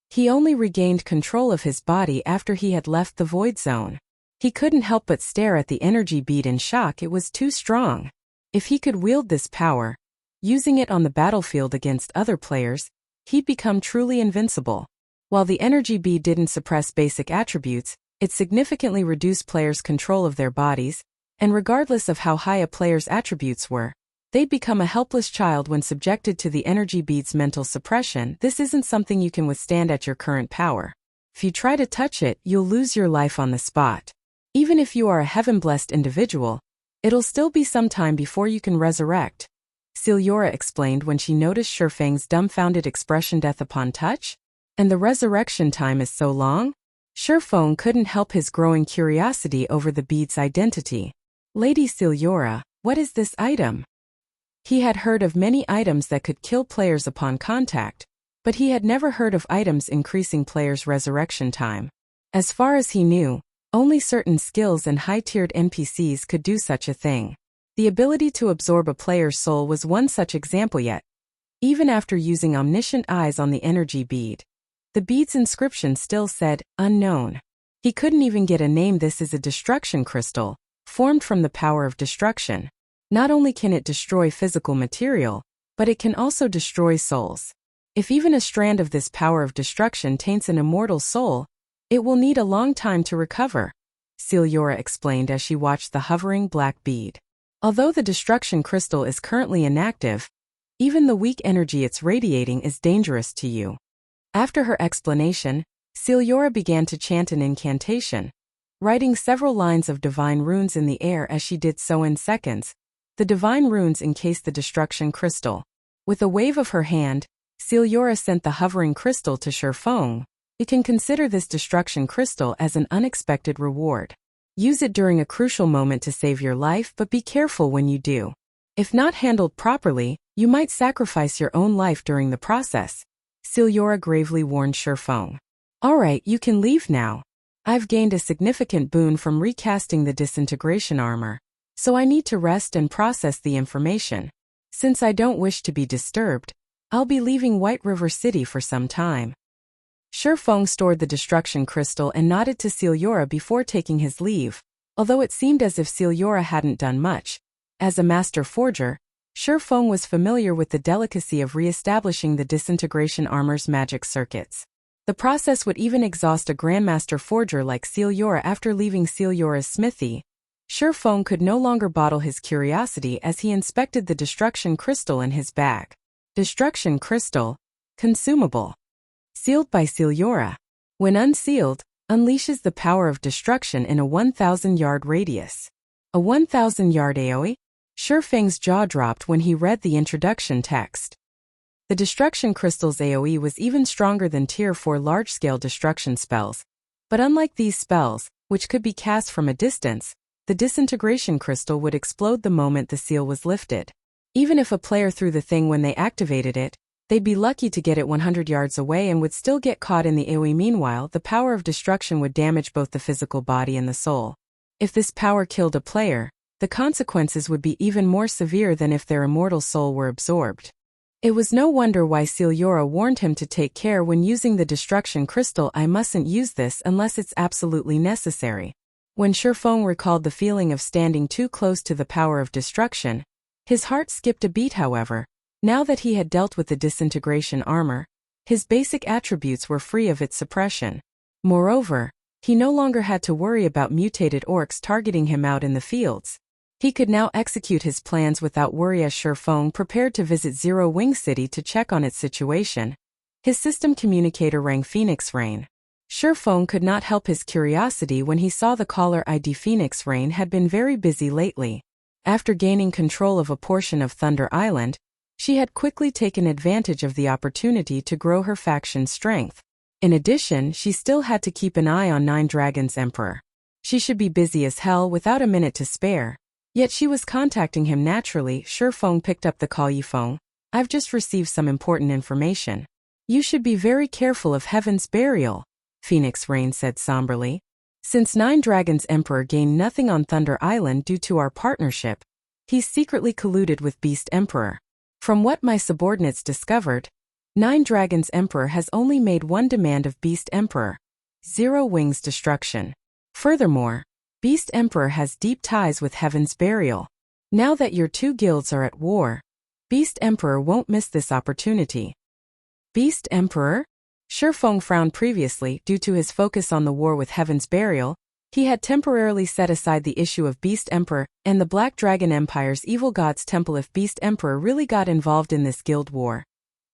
He only regained control of his body after he had left the void zone. He couldn't help but stare at the energy bead in shock. It was too strong. If he could wield this power, using it on the battlefield against other players, he'd become truly invincible. While the energy bead didn't suppress basic attributes, it significantly reduced players' control of their bodies, and regardless of how high a player's attributes were, they'd become a helpless child when subjected to the energy bead's mental suppression. This isn't something you can withstand at your current power. If you try to touch it, you'll lose your life on the spot. Even if you are a heaven-blessed individual, it'll still be some time before you can resurrect, Siliora explained when she noticed Shurfeng's dumbfounded expression. Death upon touch? And the resurrection time is so long? Shurfeng couldn't help his growing curiosity over the bead's identity. Lady Siliora, what is this item? He had heard of many items that could kill players upon contact, but he had never heard of items increasing players' resurrection time. As far as he knew, only certain skills and high-tiered NPCs could do such a thing. The ability to absorb a player's soul was one such example. Yet, even after using omniscient eyes on the energy bead, the bead's inscription still said, unknown. He couldn't even get a name. This is a destruction crystal, formed from the power of destruction. Not only can it destroy physical material, but it can also destroy souls. If even a strand of this power of destruction taints an immortal soul, it will need a long time to recover, Siliora explained as she watched the hovering black bead. Although the destruction crystal is currently inactive, Even the weak energy it's radiating is dangerous to you. After her explanation, Celiora began to chant an incantation, writing several lines of divine runes in the air as she did so in seconds. The divine runes encased the destruction crystal. With a wave of her hand, Celiora sent the hovering crystal to Shurfeng. You can consider this destruction crystal as an unexpected reward. Use it during a crucial moment to save your life, but be careful when you do. If not handled properly, you might sacrifice your own life during the process, Celiora gravely warned Shurfeng. Alright, you can leave now. I've gained a significant boon from recasting the disintegration armor, so I need to rest and process the information. Since I don't wish to be disturbed, I'll be leaving White River City for some time. Shurfeng stored the destruction crystal and nodded to Celiora before taking his leave, although it seemed as if Celiora hadn't done much. As a master forger, Shurfeng was familiar with the delicacy of re-establishing the disintegration armor's magic circuits. The process would even exhaust a grandmaster forger like Celiora after leaving Celiora's smithy. Shurfeng could no longer bottle his curiosity as he inspected the destruction crystal in his bag. Destruction crystal, consumable. Sealed by Celiora. When unsealed, unleashes the power of destruction in a 1,000-yard radius. A 1,000-yard AoE? Shurfeng's jaw dropped when he read the introduction text. The destruction crystal's AoE was even stronger than Tier 4 large-scale destruction spells. But unlike these spells, which could be cast from a distance, the disintegration crystal would explode the moment the seal was lifted. Even if a player threw the thing when they activated it, they'd be lucky to get it 100 yards away and would still get caught in the AoE. Meanwhile, the power of destruction would damage both the physical body and the soul. If this power killed a player, the consequences would be even more severe than if their immortal soul were absorbed. It was no wonder why Celiora warned him to take care when using the destruction crystal. I mustn't use this unless it's absolutely necessary. When Shurfeng recalled the feeling of standing too close to the power of destruction, his heart skipped a beat. However, now that he had dealt with the disintegration armor, his basic attributes were free of its suppression. Moreover, he no longer had to worry about mutated orcs targeting him out in the fields. He could now execute his plans without worry as Shurfeng prepared to visit Zero Wing City to check on its situation. His system communicator rang Phoenix Rain. Shurfeng could not help his curiosity when he saw the caller ID. Phoenix Rain had been very busy lately. After gaining control of a portion of Thunder Island, she had quickly taken advantage of the opportunity to grow her faction's strength. In addition, she still had to keep an eye on Nine Dragons Emperor. She should be busy as hell without a minute to spare. Yet she was contacting him naturally. Shurfeng picked up the call. Yifeng, I've just received some important information. You should be very careful of Heaven's Burial, Phoenix Rain said somberly. Since Nine Dragons Emperor gained nothing on Thunder Island due to our partnership, he's secretly colluded with Beast Emperor. From what my subordinates discovered, Nine Dragons Emperor has only made one demand of Beast Emperor: Zero Wing's destruction. Furthermore, Beast Emperor has deep ties with Heaven's Burial. Now that your two guilds are at war, Beast Emperor won't miss this opportunity. Beast Emperor? Shurfeng frowned. Previously, due to his focus on the war with Heaven's Burial, he had temporarily set aside the issue of Beast Emperor and the Black Dragon Empire's Evil God's Temple. If Beast Emperor really got involved in this guild war,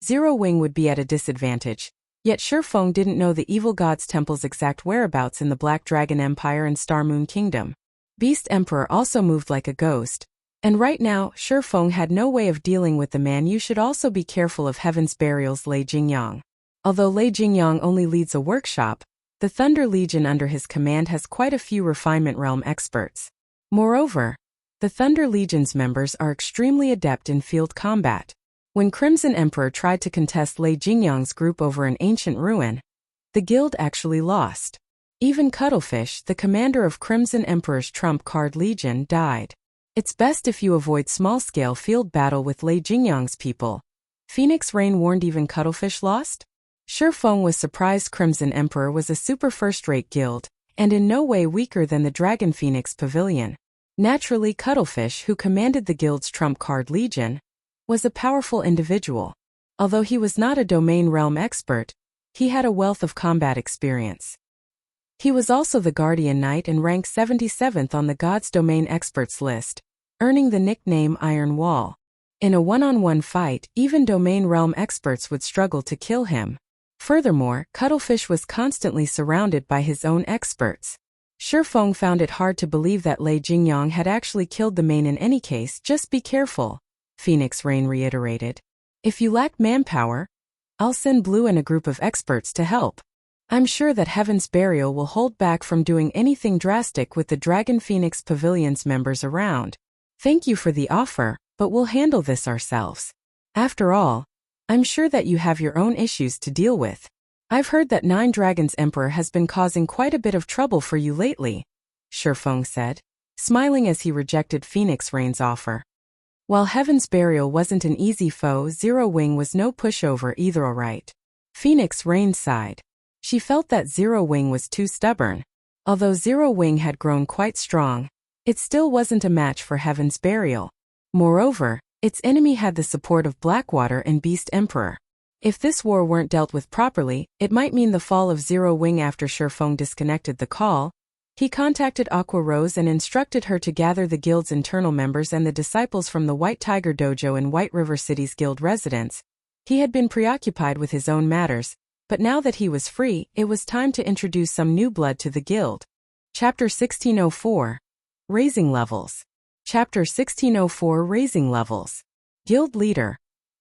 Zero Wing would be at a disadvantage. Yet Shurfeng didn't know the Evil God's Temple's exact whereabouts in the Black Dragon Empire and Star Moon Kingdom. Beast Emperor also moved like a ghost. And right now, Shurfeng had no way of dealing with the man. You should also be careful of Heaven's Burial's Lei Jingyang. Although Lei Jingyang only leads a workshop, the Thunder Legion under his command has quite a few refinement realm experts. Moreover, the Thunder Legion's members are extremely adept in field combat. When Crimson Emperor tried to contest Lei Jingyang's group over an ancient ruin, the guild actually lost. Even Cuttlefish, the commander of Crimson Emperor's trump card legion, died. It's best if you avoid small-scale field battle with Lei Jingyang's people. Phoenix Rain warned. Even Cuttlefish lost? Shurfeng was surprised. Crimson Emperor was a super first-rate guild, and in no way weaker than the Dragon Phoenix Pavilion. Naturally, Cuttlefish, who commanded the guild's trump card legion, was a powerful individual. Although he was not a domain realm expert, he had a wealth of combat experience. He was also the Guardian Knight and ranked 77th on the God's Domain Experts list, earning the nickname Iron Wall. In a one-on-one fight, even domain realm experts would struggle to kill him. Furthermore, Cuttlefish was constantly surrounded by his own experts. Shifeng found it hard to believe that Lei Jingyang had actually killed the main in any case. Just be careful, Phoenix Rain reiterated. If you lack manpower, I'll send Blue and a group of experts to help. I'm sure that Heaven's Burial will hold back from doing anything drastic with the Dragon Phoenix Pavilion's members around. Thank you for the offer, but we'll handle this ourselves. After all, I'm sure that you have your own issues to deal with. I've heard that Nine Dragons Emperor has been causing quite a bit of trouble for you lately, Shifeng said, smiling as he rejected Phoenix Rain's offer. While Heaven's Burial wasn't an easy foe, Zero Wing was no pushover either. Alright. Phoenix Rain sighed. She felt that Zero Wing was too stubborn. Although Zero Wing had grown quite strong, it still wasn't a match for Heaven's Burial. Moreover, its enemy had the support of Blackwater and Beast Emperor. If this war weren't dealt with properly, it might mean the fall of Zero Wing. After Shifeng disconnected the call, he contacted Aqua Rose and instructed her to gather the guild's internal members and the disciples from the White Tiger Dojo in White River City's guild residence. He had been preoccupied with his own matters, but now that he was free, it was time to introduce some new blood to the guild. Chapter 1604. Raising Levels. Chapter 1604. Raising Levels. Guild Leader.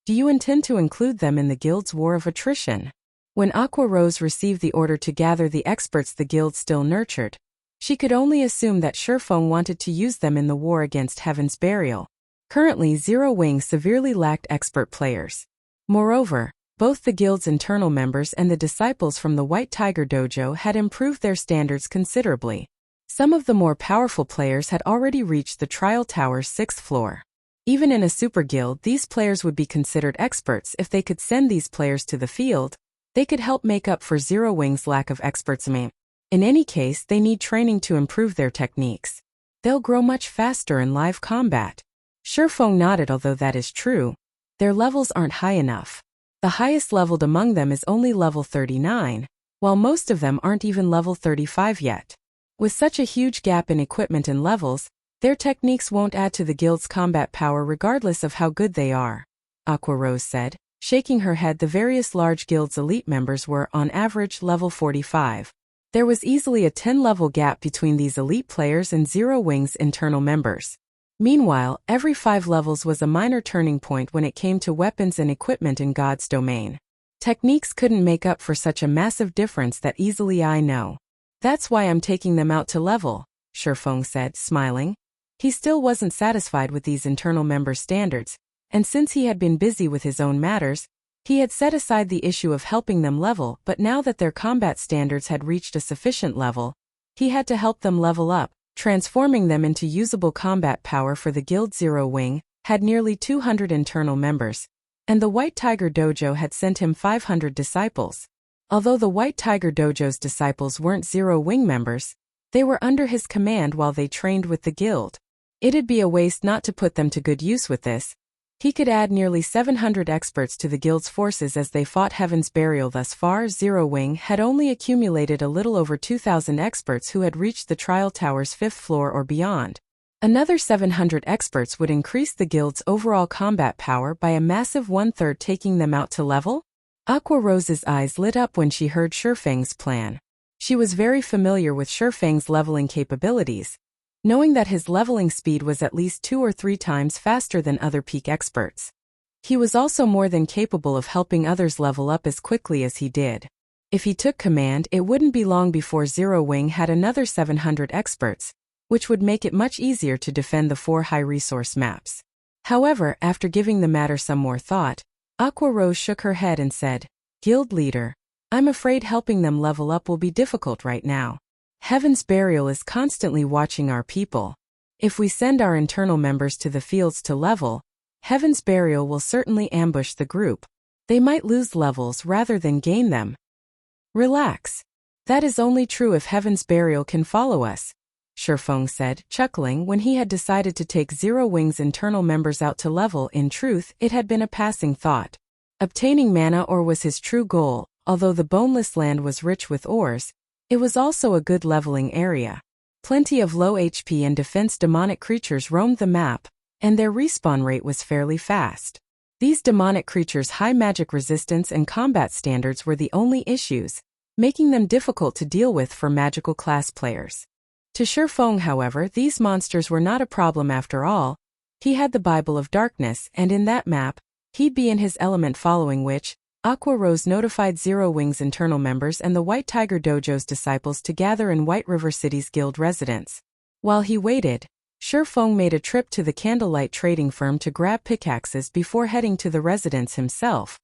Do you intend to include them in the guild's war of attrition? When Aqua Rose received the order to gather the experts the guild still nurtured, she could only assume that Shifeng wanted to use them in the war against Heaven's Burial. Currently, Zero Wing severely lacked expert players. Moreover, both the guild's internal members and the disciples from the White Tiger Dojo had improved their standards considerably. Some of the more powerful players had already reached the Trial Tower's 6th floor. Even in a super guild, these players would be considered experts. If they could send these players to the field, they could help make up for Zero Wing's lack of experts. In any case, they need training to improve their techniques. They'll grow much faster in live combat. Shifeng nodded. Although that is true, their levels aren't high enough. The highest leveled among them is only level 39, while most of them aren't even level 35 yet. With such a huge gap in equipment and levels, their techniques won't add to the guild's combat power regardless of how good they are, Aqua Rose said, shaking her head. The various large guilds' elite members were, on average, level 45. There was easily a 10-level gap between these elite players and Zero Wing's internal members. Meanwhile, every 5 levels was a minor turning point when it came to weapons and equipment in God's domain. Techniques couldn't make up for such a massive difference that easily. I know. That's why I'm taking them out to level, Shifeng said, smiling. He still wasn't satisfied with these internal member standards, and since he had been busy with his own matters, he had set aside the issue of helping them level. But now that their combat standards had reached a sufficient level, he had to help them level up, transforming them into usable combat power for the guild. Zero Wing had nearly 200 internal members, and the White Tiger Dojo had sent him 500 disciples. Although the White Tiger Dojo's disciples weren't Zero Wing members, they were under his command while they trained with the guild. It'd be a waste not to put them to good use with this. He could add nearly 700 experts to the guild's forces as they fought Heaven's Burial. Thus far, Zero Wing had only accumulated a little over 2,000 experts who had reached the Trial Tower's 5th floor or beyond. Another 700 experts would increase the guild's overall combat power by a massive 1/3, taking them out to level? Aqua Rose's eyes lit up when she heard Shifeng's plan. She was very familiar with Shifeng's leveling capabilities, knowing that his leveling speed was at least 2 or 3 times faster than other peak experts. He was also more than capable of helping others level up as quickly as he did. If he took command, it wouldn't be long before Zero Wing had another 700 experts, which would make it much easier to defend the 4 high-resource maps. However, after giving the matter some more thought, Aqua Rose shook her head and said, "Guild Leader, I'm afraid helping them level up will be difficult right now. Heaven's Burial is constantly watching our people. If we send our internal members to the fields to level, Heaven's Burial will certainly ambush the group. They might lose levels rather than gain them." "Relax. That is only true if Heaven's Burial can follow us," Shifeng said, chuckling when he had decided to take Zero Wing's internal members out to level. In truth, it had been a passing thought. Obtaining mana ore was his true goal. Although the Boneless land was rich with ores, it was also a good leveling area. Plenty of low HP and defense demonic creatures roamed the map, and their respawn rate was fairly fast. These demonic creatures' high magic resistance and combat standards were the only issues, making them difficult to deal with for magical class players. To Shifeng, however, these monsters were not a problem after all. He had the Bible of Darkness, and in that map, he'd be in his element, following which, Aqua Rose notified Zero Wing's internal members and the White Tiger Dojo's disciples to gather in White River City's guild residence. While he waited, Shifeng made a trip to the Candlelight trading firm to grab pickaxes before heading to the residence himself.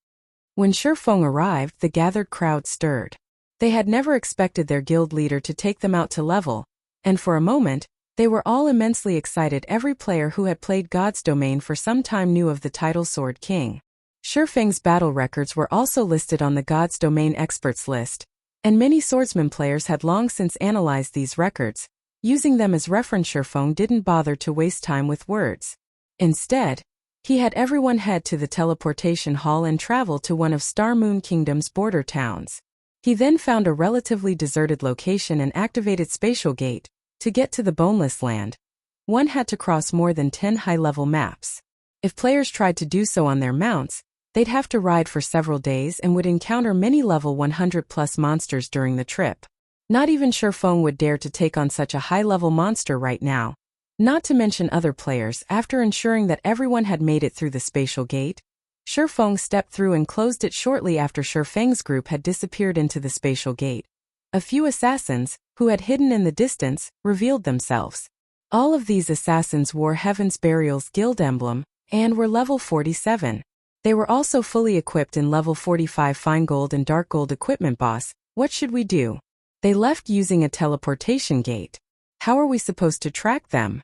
When Shifeng arrived, the gathered crowd stirred. They had never expected their guild leader to take them out to level, and for a moment, they were all immensely excited. Every player who had played God's Domain for some time knew of the title Sword King. Shifeng's battle records were also listed on the God's Domain experts list, and many swordsman players had long since analyzed these records, using them as reference. Shifeng didn't bother to waste time with words. Instead, he had everyone head to the teleportation hall and travel to one of Star Moon Kingdom's border towns. He then found a relatively deserted location and activated Spatial Gate. To get to the Boneless land, one had to cross more than 10 high-level maps. If players tried to do so on their mounts, they'd have to ride for several days and would encounter many level 100+ monsters during the trip. Not even Shifeng would dare to take on such a high-level monster right now. Not to mention other players. After ensuring that everyone had made it through the Spatial Gate, Shifeng stepped through and closed it shortly after Shifeng's group had disappeared into the Spatial Gate. A few assassins, who had hidden in the distance, revealed themselves. All of these assassins wore Heaven's Burial's guild emblem, and were level 47. They were also fully equipped in level 45 Fine Gold and Dark Gold equipment. Boss, what should we do? They left using a teleportation gate. How are we supposed to track them?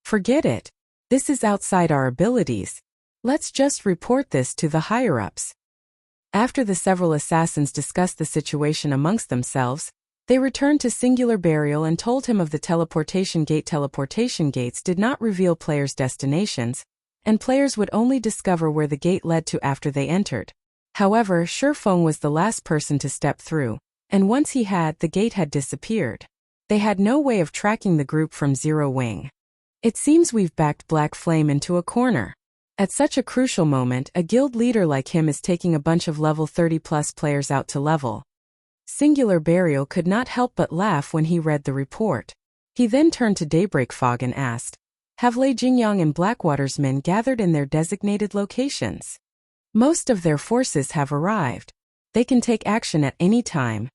Forget it. This is outside our abilities. Let's just report this to the higher-ups. After the several assassins discussed the situation amongst themselves, they returned to Singular Burial and told him of the teleportation gate. Teleportation gates did not reveal players' destinations, and players would only discover where the gate led to after they entered. However, Shifeng was the last person to step through, and once he had, the gate had disappeared. They had no way of tracking the group from Zero Wing. It seems we've backed Black Flame into a corner. At such a crucial moment, a guild leader like him is taking a bunch of level 30+ players out to level. Singular Burial could not help but laugh when he read the report. He then turned to Daybreak Fog and asked, "Have Lei Jingyang and Blackwater's men gathered in their designated locations?" "Most of their forces have arrived. They can take action at any time."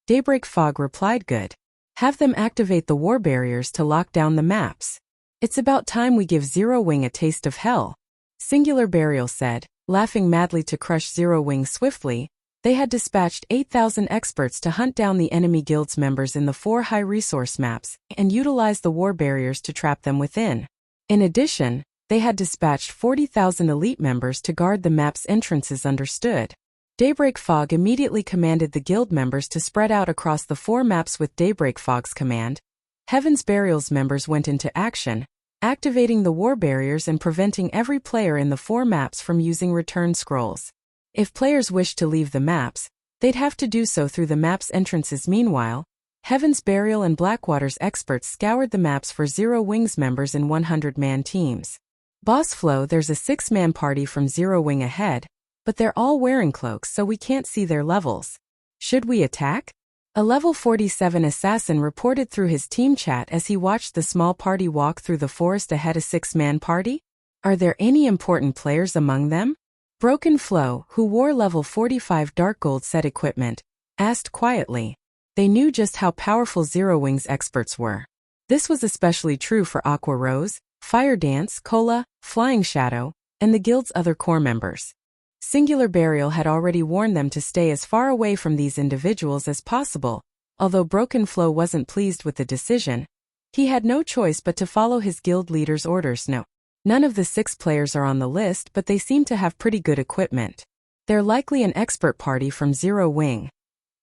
Daybreak Fog replied, "Good. Have them activate the war barriers to lock down the maps. It's about time we give Zero Wing a taste of hell." Singular Burial said, laughing madly. To crush Zero Wing swiftly, they had dispatched 8,000 experts to hunt down the enemy guild's members in the 4 high-resource maps and utilize the war barriers to trap them within. In addition, they had dispatched 40,000 elite members to guard the map's entrances. Understood. Daybreak Fog immediately commanded the guild members to spread out across the 4 maps. With Daybreak Fog's command, Heaven's Burial's members went into action, activating the war barriers and preventing every player in the 4 maps from using return scrolls. If players wished to leave the maps, they'd have to do so through the map's entrances. Meanwhile, Heaven's Burial and Blackwater's experts scoured the maps for Zero Wing's members in 100-man teams. "Boss Flo, there's a 6-man party from Zero Wing ahead, but they're all wearing cloaks so we can't see their levels. Should we attack?" A level 47 assassin reported through his team chat as he watched the small party walk through the forest ahead. A 6-man party? Are there any important players among them? Broken Flo, who wore level 45 Dark Gold set equipment, asked quietly. They knew just how powerful Zero Wing's experts were. This was especially true for Aqua Rose, Fire Dance, Cola, Flying Shadow, and the guild's other core members. Singular Burial had already warned them to stay as far away from these individuals as possible. Although Broken Flo wasn't pleased with the decision, he had no choice but to follow his guild leader's orders. No, none of the 6 players are on the list, but they seem to have pretty good equipment. They're likely an expert party from Zero Wing.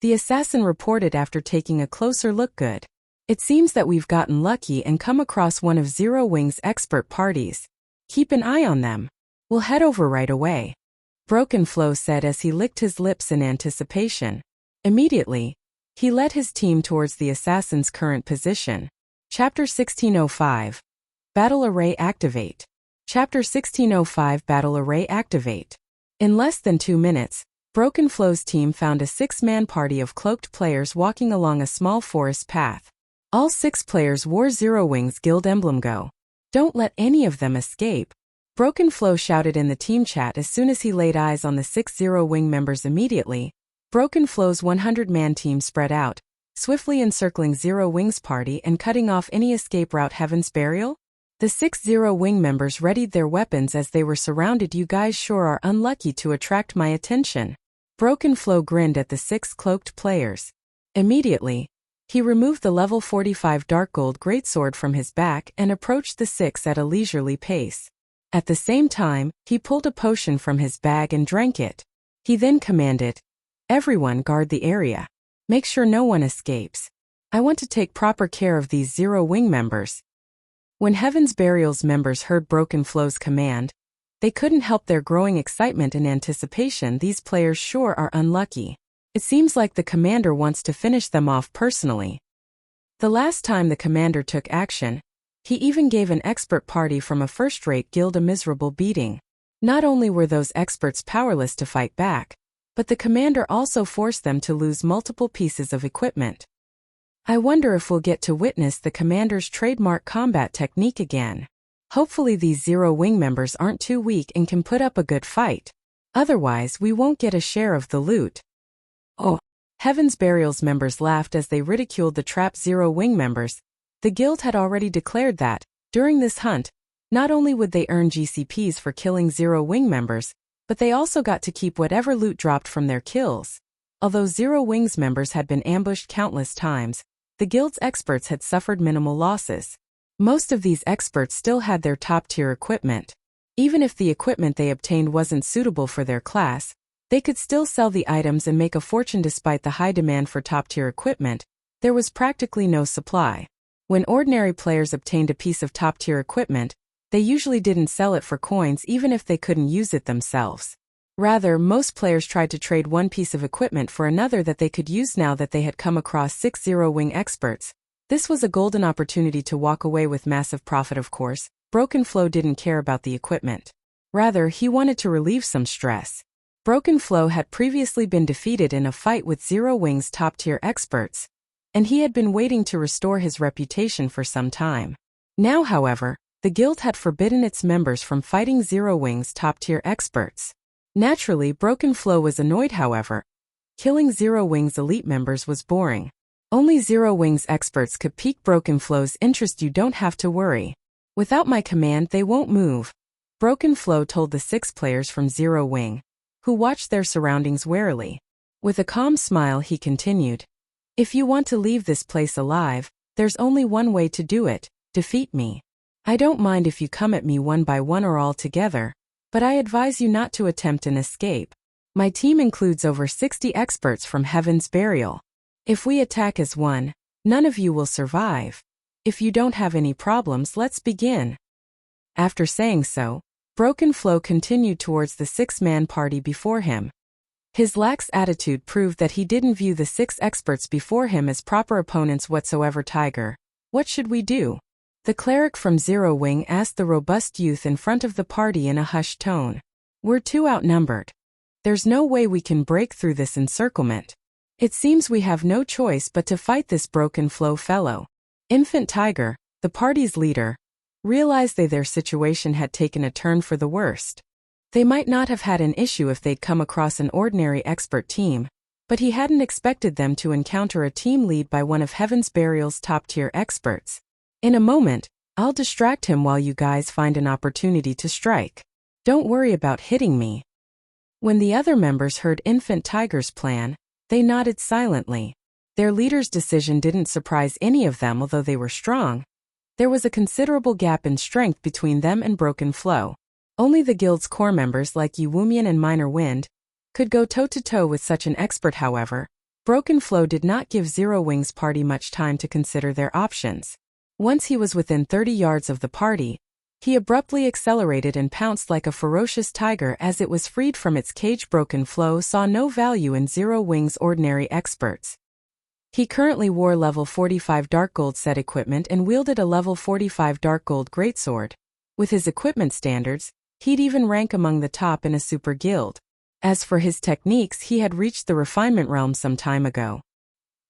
The assassin reported after taking a closer look. Good. It seems that we've gotten lucky and come across one of Zero Wing's expert parties. Keep an eye on them. We'll head over right away. Broken Flo said as he licked his lips in anticipation. Immediately, he led his team towards the assassin's current position. Chapter 1605. Battle Array Activate. Chapter 1605 Battle Array Activate. In less than 2 minutes, Broken Flow's team found a 6-man party of cloaked players walking along a small forest path. All 6 players wore Zero Wings Guild emblem. Go. Don't let any of them escape. Broken Flow shouted in the team chat as soon as he laid eyes on the 6 Zero Wing members. Immediately, Broken Flow's 100-man team spread out, swiftly encircling Zero Wing's party and cutting off any escape route. Heaven's Burial? The 6 Zero Wing members readied their weapons as they were surrounded. You guys sure are unlucky to attract my attention. Broken Flow grinned at the 6 cloaked players. Immediately, he removed the level 45 Dark Gold Greatsword from his back and approached the 6 at a leisurely pace. At the same time, he pulled a potion from his bag and drank it. He then commanded, "Everyone guard the area. Make sure no one escapes. I want to take proper care of these Zero Wing members." When Heaven's Burial's members heard Broken Flow's command, they couldn't help their growing excitement and anticipation. These players sure are unlucky. It seems like the commander wants to finish them off personally. The last time the commander took action, he even gave an expert party from a first-rate guild a miserable beating. Not only were those experts powerless to fight back, but the commander also forced them to lose multiple pieces of equipment. I wonder if we'll get to witness the commander's trademark combat technique again. Hopefully these Zero Wing members aren't too weak and can put up a good fight. Otherwise, we won't get a share of the loot. Oh! Heaven's Burial's members laughed as they ridiculed the trapped Zero Wing members. The guild had already declared that, during this hunt, not only would they earn GCPs for killing Zero Wing members, but they also got to keep whatever loot dropped from their kills. Although Zero Wings members had been ambushed countless times, the guild's experts had suffered minimal losses. Most of these experts still had their top-tier equipment. Even if the equipment they obtained wasn't suitable for their class, they could still sell the items and make a fortune. Despite the high demand for top-tier equipment, there was practically no supply. When ordinary players obtained a piece of top-tier equipment, they usually didn't sell it for coins even if they couldn't use it themselves. Rather, most players tried to trade one piece of equipment for another that they could use. Now that they had come across 6 Zero Wing experts, this was a golden opportunity to walk away with massive profit. Of course, Broken Flow didn't care about the equipment. Rather, he wanted to relieve some stress. Broken Flow had previously been defeated in a fight with Zero Wing's top-tier experts, and he had been waiting to restore his reputation for some time. Now, however, the guild had forbidden its members from fighting Zero Wing's top-tier experts. Naturally, Broken Flow was annoyed. However, killing Zero Wing's elite members was boring. Only Zero Wing's experts could pique Broken Flow's interest. You don't have to worry. Without my command, they won't move, Broken Flow told the 6 players from Zero Wing, who watched their surroundings warily. With a calm smile, he continued, "If you want to leave this place alive, there's only one way to do it: defeat me. I don't mind if you come at me one by one or all together, but I advise you not to attempt an escape. My team includes over 60 experts from Heaven's Burial. If we attack as one, none of you will survive. If you don't have any problems, let's begin." After saying so, Broken Flow continued towards the 6-man party before him. His lax attitude proved that he didn't view the 6 experts before him as proper opponents whatsoever. "Tiger, what should we do?" The cleric from Zero Wing asked the robust youth in front of the party in a hushed tone. "We're too outnumbered. There's no way we can break through this encirclement. It seems we have no choice but to fight this Broken Flow fellow." Infant Tiger, the party's leader, realized their situation had taken a turn for the worst. They might not have had an issue if they'd come across an ordinary expert team, but he hadn't expected them to encounter a team led by one of Heaven's Burial's top-tier experts. "In a moment, I'll distract him while you guys find an opportunity to strike. Don't worry about hitting me." When the other members heard Infant Tiger's plan, they nodded silently. Their leader's decision didn't surprise any of them. Although they were strong, there was a considerable gap in strength between them and Broken Flow. Only the guild's core members like Yiwumian and Minor Wind could go toe-to-toe with such an expert. However, Broken Flow did not give Zero Wing's party much time to consider their options. Once he was within 30 yards of the party, he abruptly accelerated and pounced like a ferocious tiger as it was freed from its cage. Broken Flow saw no value in Zero Wing's ordinary experts. He currently wore level 45 Dark Gold set equipment and wielded a level 45 Dark Gold greatsword. With his equipment standards, he'd even rank among the top in a super guild. As for his techniques, he had reached the refinement realm some time ago.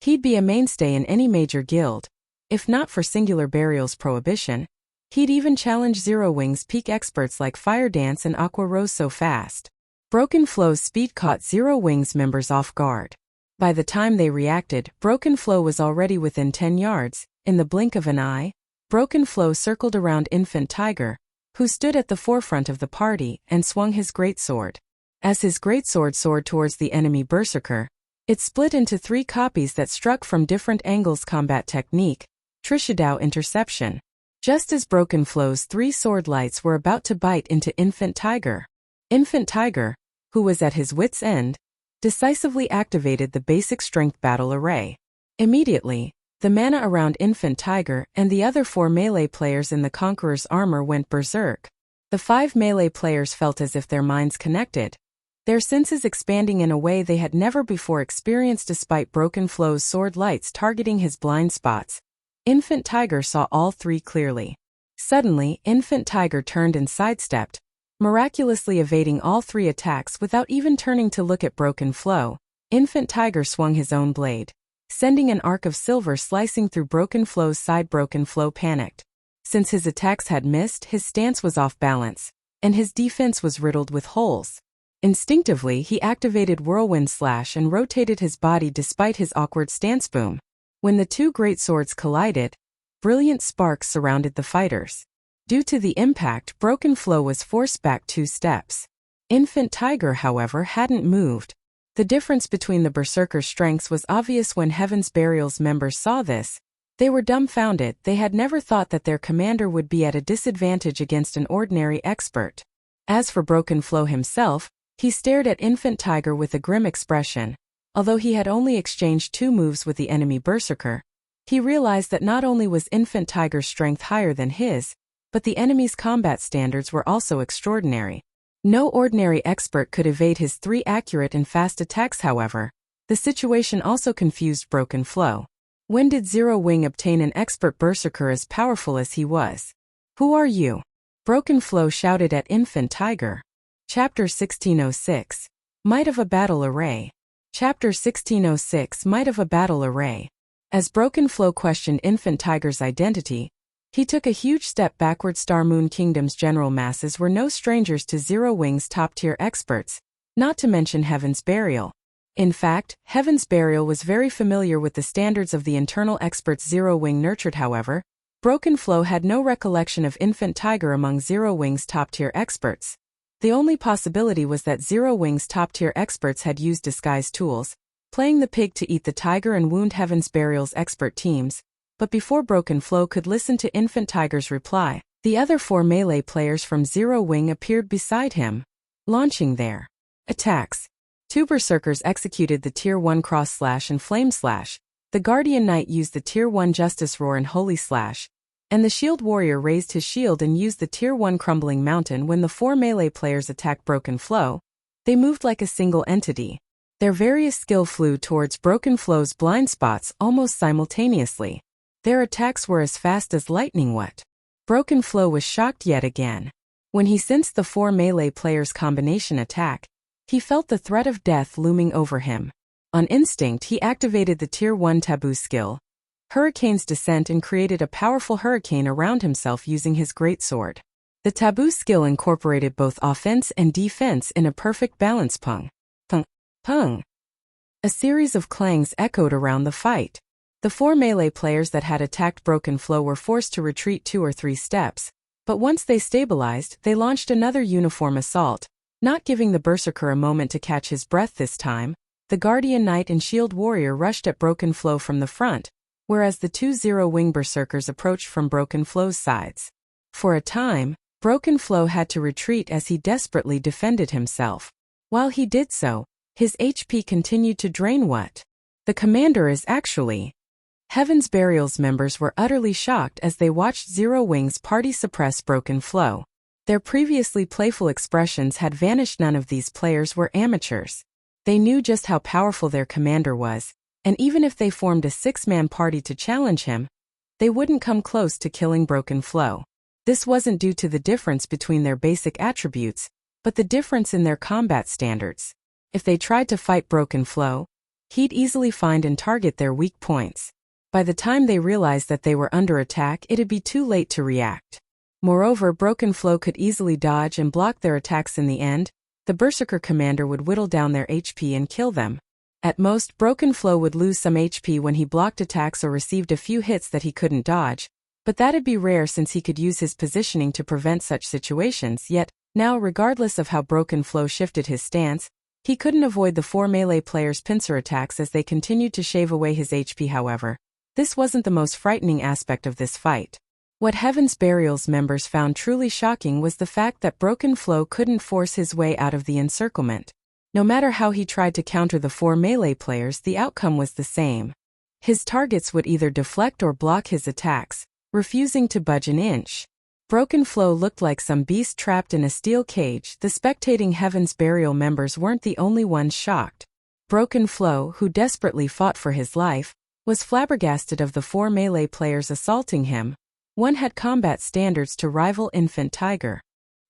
He'd be a mainstay in any major guild. If not for Singular Burial's prohibition, he'd even challenge Zero Wing's peak experts like Fire Dance and Aqua Rose so fast. Broken Flow's speed caught Zero Wing's members off guard. By the time they reacted, Broken Flow was already within 10 yards. In the blink of an eye, Broken Flow circled around Infant Tiger, who stood at the forefront of the party, and swung his greatsword. As his greatsword soared towards the enemy berserker, it split into 3 copies that struck from different angles. Combat technique, Trishadao interception. Just as Broken Flow's 3 sword lights were about to bite into Infant Tiger, who was at his wit's end, decisively activated the basic strength battle array. Immediately, the mana around Infant Tiger and the other 4 melee players in the Conqueror's armor went berserk. The 5 melee players felt as if their minds connected, their senses expanding in a way they had never before experienced. Despite Broken Flow's sword lights targeting his blind spots, Infant Tiger saw all 3 clearly. Suddenly, Infant Tiger turned and sidestepped, miraculously evading all 3 attacks without even turning to look at Broken Flow. Infant Tiger swung his own blade, sending an arc of silver slicing through Broken Flow's side. Broken Flow panicked. Since his attacks had missed, his stance was off balance, and his defense was riddled with holes. Instinctively, he activated Whirlwind Slash and rotated his body despite his awkward stance. Boom. When the 2 greatswords collided, brilliant sparks surrounded the fighters. Due to the impact, Broken Flow was forced back 2 steps. Infant Tiger, however, hadn't moved. The difference between the berserker's strengths was obvious when Heaven's Burial's members saw this. They were dumbfounded. They had never thought that their commander would be at a disadvantage against an ordinary expert. As for Broken Flow himself, he stared at Infant Tiger with a grim expression. Although he had only exchanged 2 moves with the enemy berserker, he realized that not only was Infant Tiger's strength higher than his, but the enemy's combat standards were also extraordinary. No ordinary expert could evade his 3 accurate and fast attacks. However, the situation also confused Broken Flow. When did Zero Wing obtain an expert berserker as powerful as he was? Who are you? Broken Flow shouted at Infant Tiger. Chapter 1606. Might of a Battle Array. Chapter 1606. Might of a Battle Array. As Broken Flow questioned Infant Tiger's identity, he took a huge step backward. Star Moon Kingdom's general masses were no strangers to Zero Wing's top-tier experts, not to mention Heaven's Burial. In fact, Heaven's Burial was very familiar with the standards of the internal experts Zero Wing nurtured. However, Broken Flow had no recollection of Infant Tiger among Zero Wing's top-tier experts. The only possibility was that Zero Wing's top-tier experts had used disguise tools, playing the pig to eat the tiger and wound Heaven's Burial's expert teams. But before Broken Flow could listen to Infant Tiger's reply, the other 4 melee players from Zero Wing appeared beside him, launching their attacks. 2 berserkers executed the Tier 1 Cross Slash and Flame Slash, the Guardian Knight used the Tier 1 Justice Roar and Holy Slash, and the Shield Warrior raised his shield and used the Tier 1 Crumbling Mountain. When the 4 melee players attacked Broken Flow, they moved like a single entity. Their various skill flew towards Broken Flow's blind spots almost simultaneously. Their attacks were as fast as lightning. What? Broken Flow was shocked yet again. When he sensed the 4 melee players' combination attack, he felt the threat of death looming over him. On instinct, he activated the Tier 1 Taboo skill, Hurricane's Descent, and created a powerful hurricane around himself using his greatsword. The Taboo skill incorporated both offense and defense in a perfect balance. Pung, pung, pung. A series of clangs echoed around the fight. The 4 melee players that had attacked Broken Flow were forced to retreat 2 or 3 steps, but once they stabilized, they launched another uniform assault, not giving the berserker a moment to catch his breath. This time, the Guardian Knight and Shield Warrior rushed at Broken Flow from the front, whereas the 2 Zero Wing berserkers approached from Broken Flow's sides. For a time, Broken Flow had to retreat as he desperately defended himself. While he did so, his HP continued to drain. What? The commander is actually... Heaven's Burial's members were utterly shocked as they watched Zero Wing's party suppress Broken Flow. Their previously playful expressions had vanished. None of these players were amateurs. They knew just how powerful their commander was, and even if they formed a 6-man party to challenge him, they wouldn't come close to killing Broken Flow. This wasn't due to the difference between their basic attributes, but the difference in their combat standards. If they tried to fight Broken Flow, he'd easily find and target their weak points. By the time they realized that they were under attack, it'd be too late to react. Moreover, Broken Flow could easily dodge and block their attacks. In the end, the Berserker commander would whittle down their HP and kill them. At most, Broken Flow would lose some HP when he blocked attacks or received a few hits that he couldn't dodge, but that'd be rare since he could use his positioning to prevent such situations. Yet, now regardless of how Broken Flow shifted his stance, he couldn't avoid the 4 melee players' pincer attacks as they continued to shave away his HP. However, this wasn't the most frightening aspect of this fight. What Heaven's Burial's members found truly shocking was the fact that Broken Flow couldn't force his way out of the encirclement. No matter how he tried to counter the 4 melee players, the outcome was the same. His targets would either deflect or block his attacks, refusing to budge an inch. Broken Flow looked like some beast trapped in a steel cage. The spectating Heaven's Burial members weren't the only ones shocked. Broken Flow, who desperately fought for his life, was flabbergasted of the 4 melee players assaulting him. One had combat standards to rival Infant Tiger.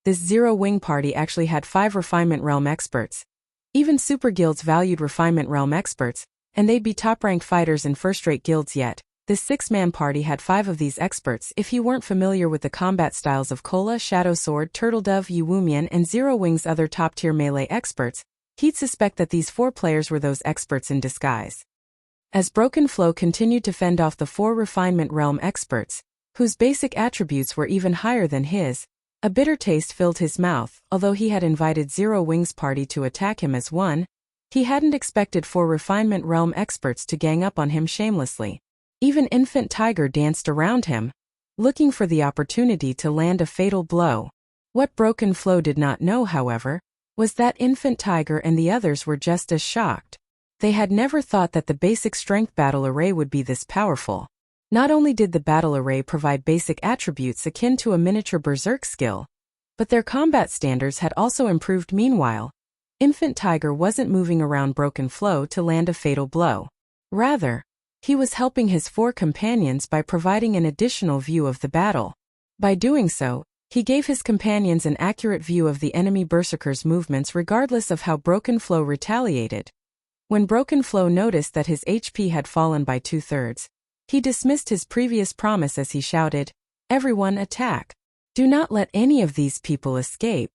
This Zero-Wing party actually had 5 Refinement Realm experts. Even super guilds valued Refinement Realm experts, and they'd be top-ranked fighters in first-rate guilds. Yet this 6-man party had 5 of these experts. If you weren't familiar with the combat styles of Kola, Shadow Sword, Turtledove, Yuwumian, and Zero Wing's other top-tier melee experts, he'd suspect that these 4 players were those experts in disguise. As Broken Flow continued to fend off the 4 Refinement Realm experts, whose basic attributes were even higher than his, a bitter taste filled his mouth. Although he had invited Zero Wing's party to attack him as one, he hadn't expected 4 Refinement Realm experts to gang up on him shamelessly. Even Infant Tiger danced around him, looking for the opportunity to land a fatal blow. What Broken Flow did not know, however, was that Infant Tiger and the others were just as shocked. They had never thought that the basic strength battle array would be this powerful. Not only did the battle array provide basic attributes akin to a miniature berserk skill, but their combat standards had also improved. Meanwhile, Infant Tiger wasn't moving around Broken Flow to land a fatal blow. Rather, he was helping his 4 companions by providing an additional view of the battle. By doing so, he gave his companions an accurate view of the enemy berserkers' movements regardless of how Broken Flow retaliated. When Broken Flow noticed that his HP had fallen by 2/3, he dismissed his previous promise as he shouted, "Everyone attack! Do not let any of these people escape!"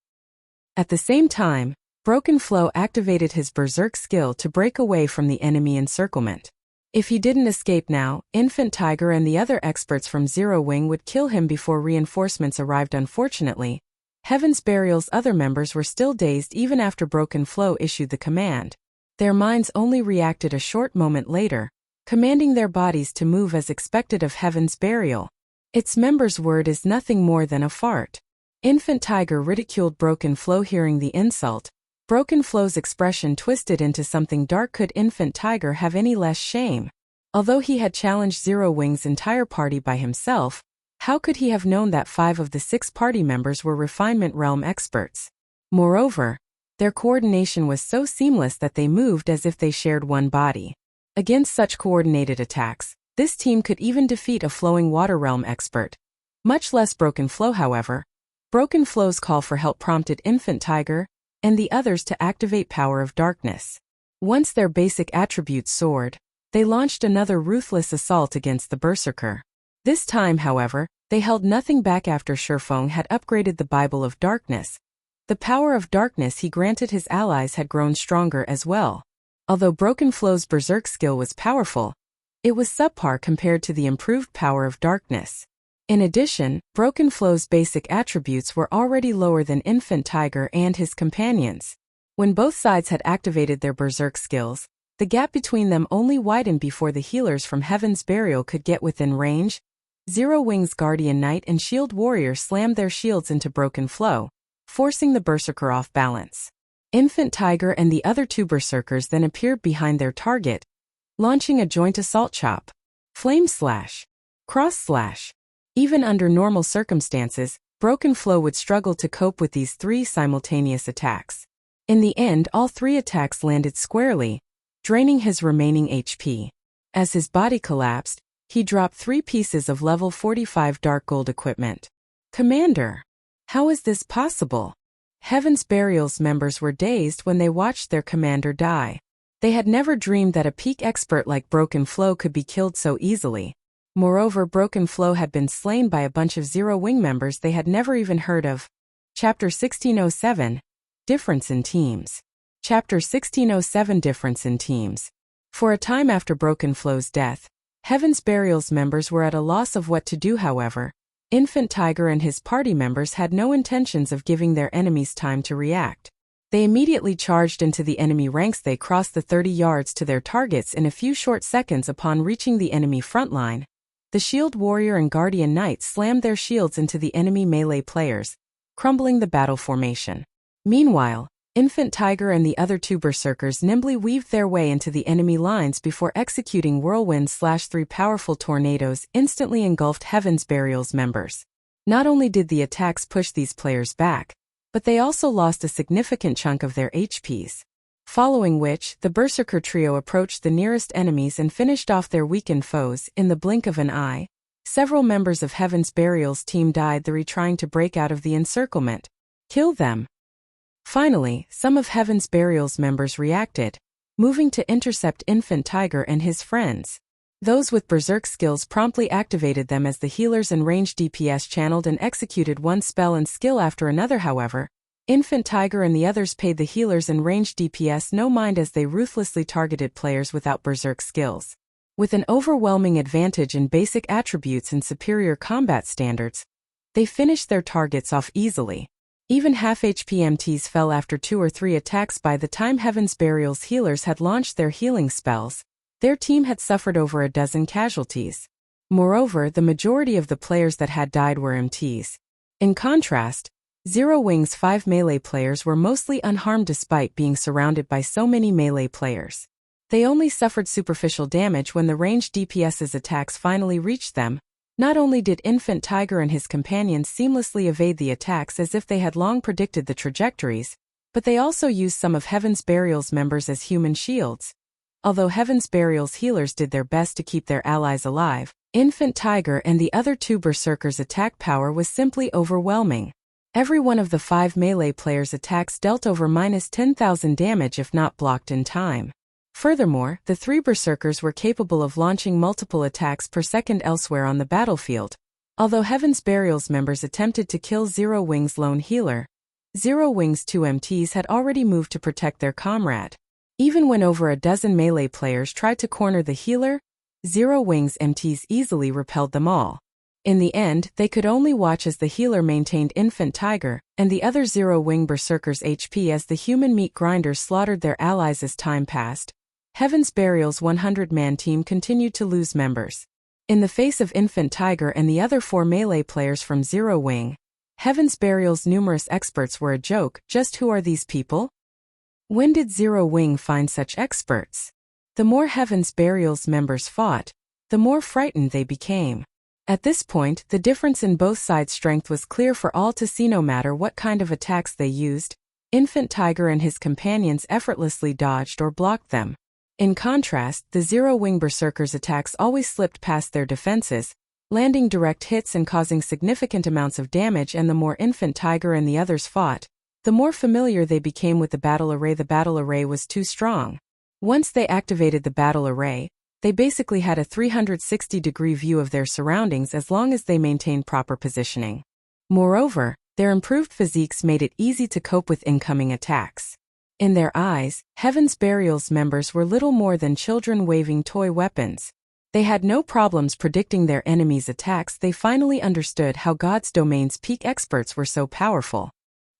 At the same time, Broken Flow activated his berserk skill to break away from the enemy encirclement. If he didn't escape now, Infant Tiger and the other experts from Zero Wing would kill him before reinforcements arrived. Unfortunately, Heaven's Burial's other members were still dazed even after Broken Flow issued the command. Their minds only reacted a short moment later, commanding their bodies to move as expected of Heaven's Burial. Its members' word is nothing more than a fart. Infant Tiger ridiculed Broken Flow. Hearing the insult, Broken Flow's expression twisted into something dark. Could Infant Tiger have any less shame? Although he had challenged Zero Wing's entire party by himself, how could he have known that 5 of the 6 party members were Refinement Realm experts? Moreover, their coordination was so seamless that they moved as if they shared one body. Against such coordinated attacks, this team could even defeat a Flowing Water Realm expert. Much less Broken Flow. However, Broken Flow's call for help prompted Infant Tiger and the others to activate Power of Darkness. Once their basic attributes soared, they launched another ruthless assault against the Berserker. This time, however, they held nothing back after Shurfeng had upgraded the Bible of Darkness. The Power of Darkness he granted his allies had grown stronger as well. Although Broken Flow's berserk skill was powerful, it was subpar compared to the improved Power of Darkness. In addition, Broken Flow's basic attributes were already lower than Infant Tiger and his companions. When both sides had activated their berserk skills, the gap between them only widened before the healers from Heaven's Burial could get within range. Zero Wing's Guardian Knight and Shield Warrior slammed their shields into Broken Flow, forcing the Berserker off balance. Infant Tiger and the other 2 Berserkers then appeared behind their target, launching a joint assault chop, flame slash, cross slash. Even under normal circumstances, Broken Flow would struggle to cope with these 3 simultaneous attacks. In the end, all 3 attacks landed squarely, draining his remaining HP. As his body collapsed, he dropped 3 pieces of level 45 dark gold equipment. Commander, how is this possible? Heaven's Burial's members were dazed when they watched their commander die. They had never dreamed that a peak expert like Broken Flow could be killed so easily. Moreover, Broken Flow had been slain by a bunch of Zero Wing members they had never even heard of. Chapter 1607, Difference in Teams. Chapter 1607, Difference in Teams. For a time after Broken Flow's death, Heaven's Burial's members were at a loss of what to do. However, Infant Tiger and his party members had no intentions of giving their enemies time to react. They immediately charged into the enemy ranks. They crossed the 30 yards to their targets in a few short seconds. Upon reaching the enemy front line, the Shield Warrior and Guardian Knight slammed their shields into the enemy melee players, crumbling the battle formation. Meanwhile, Infant Tiger and the other two Berserkers nimbly weaved their way into the enemy lines before executing whirlwind/3 powerful tornadoes instantly engulfed Heaven's Burial's members. Not only did the attacks push these players back, but they also lost a significant chunk of their HPs. Following which, the Berserker trio approached the nearest enemies and finished off their weakened foes in the blink of an eye. Several members of Heaven's Burial's team died trying to break out of the encirclement. Kill them. Finally, some of Heaven's Burial's members reacted, moving to intercept Infant Tiger and his friends. Those with Berserk skills promptly activated them as the healers and ranged DPS channeled and executed one spell and skill after another. However, Infant Tiger and the others paid the healers and ranged DPS no mind as they ruthlessly targeted players without Berserk skills. With an overwhelming advantage in basic attributes and superior combat standards, they finished their targets off easily. Even half HP MTs fell after 2 or 3 attacks. By the time Heaven's Burial's healers had launched their healing spells, their team had suffered over a dozen casualties. Moreover, the majority of the players that had died were MTs. In contrast, Zero Wing's 5 melee players were mostly unharmed despite being surrounded by so many melee players. They only suffered superficial damage when the ranged DPS's attacks finally reached them. Not only did Infant Tiger and his companions seamlessly evade the attacks as if they had long predicted the trajectories, but they also used some of Heaven's Burial's members as human shields. Although Heaven's Burial's healers did their best to keep their allies alive, Infant Tiger and the other two Berserkers' attack power was simply overwhelming. Every one of the 5 melee players' attacks dealt over -10,000 damage if not blocked in time. Furthermore, the 3 Berserkers were capable of launching multiple attacks per second elsewhere on the battlefield. Although Heaven's Burial's members attempted to kill Zero Wing's lone healer, Zero Wing's 2 MTs had already moved to protect their comrade. Even when over a dozen melee players tried to corner the healer, Zero Wing's MTs easily repelled them all. In the end, they could only watch as the healer maintained Infant Tiger and the other Zero Wing Berserkers' HP as the human meat grinders slaughtered their allies. As time passed, Heaven's Burial's 100-man team continued to lose members. In the face of Infant Tiger and the other 4 melee players from Zero Wing, Heaven's Burial's numerous experts were a joke. Just who are these people? When did Zero Wing find such experts? The more Heaven's Burial's members fought, the more frightened they became. At this point, the difference in both sides' strength was clear for all to see. No matter what kind of attacks they used, Infant Tiger and his companions effortlessly dodged or blocked them. In contrast, the Zero Wing Berserkers' attacks always slipped past their defenses, landing direct hits and causing significant amounts of damage. And the more Infant Tiger and the others fought, the more familiar they became with the battle array. The battle array was too strong. Once they activated the battle array, they basically had a 360-degree view of their surroundings as long as they maintained proper positioning. Moreover, their improved physiques made it easy to cope with incoming attacks. In their eyes, Heaven's Burial's members were little more than children waving toy weapons. They had no problems predicting their enemies' attacks. They finally understood how God's domain's peak experts were so powerful.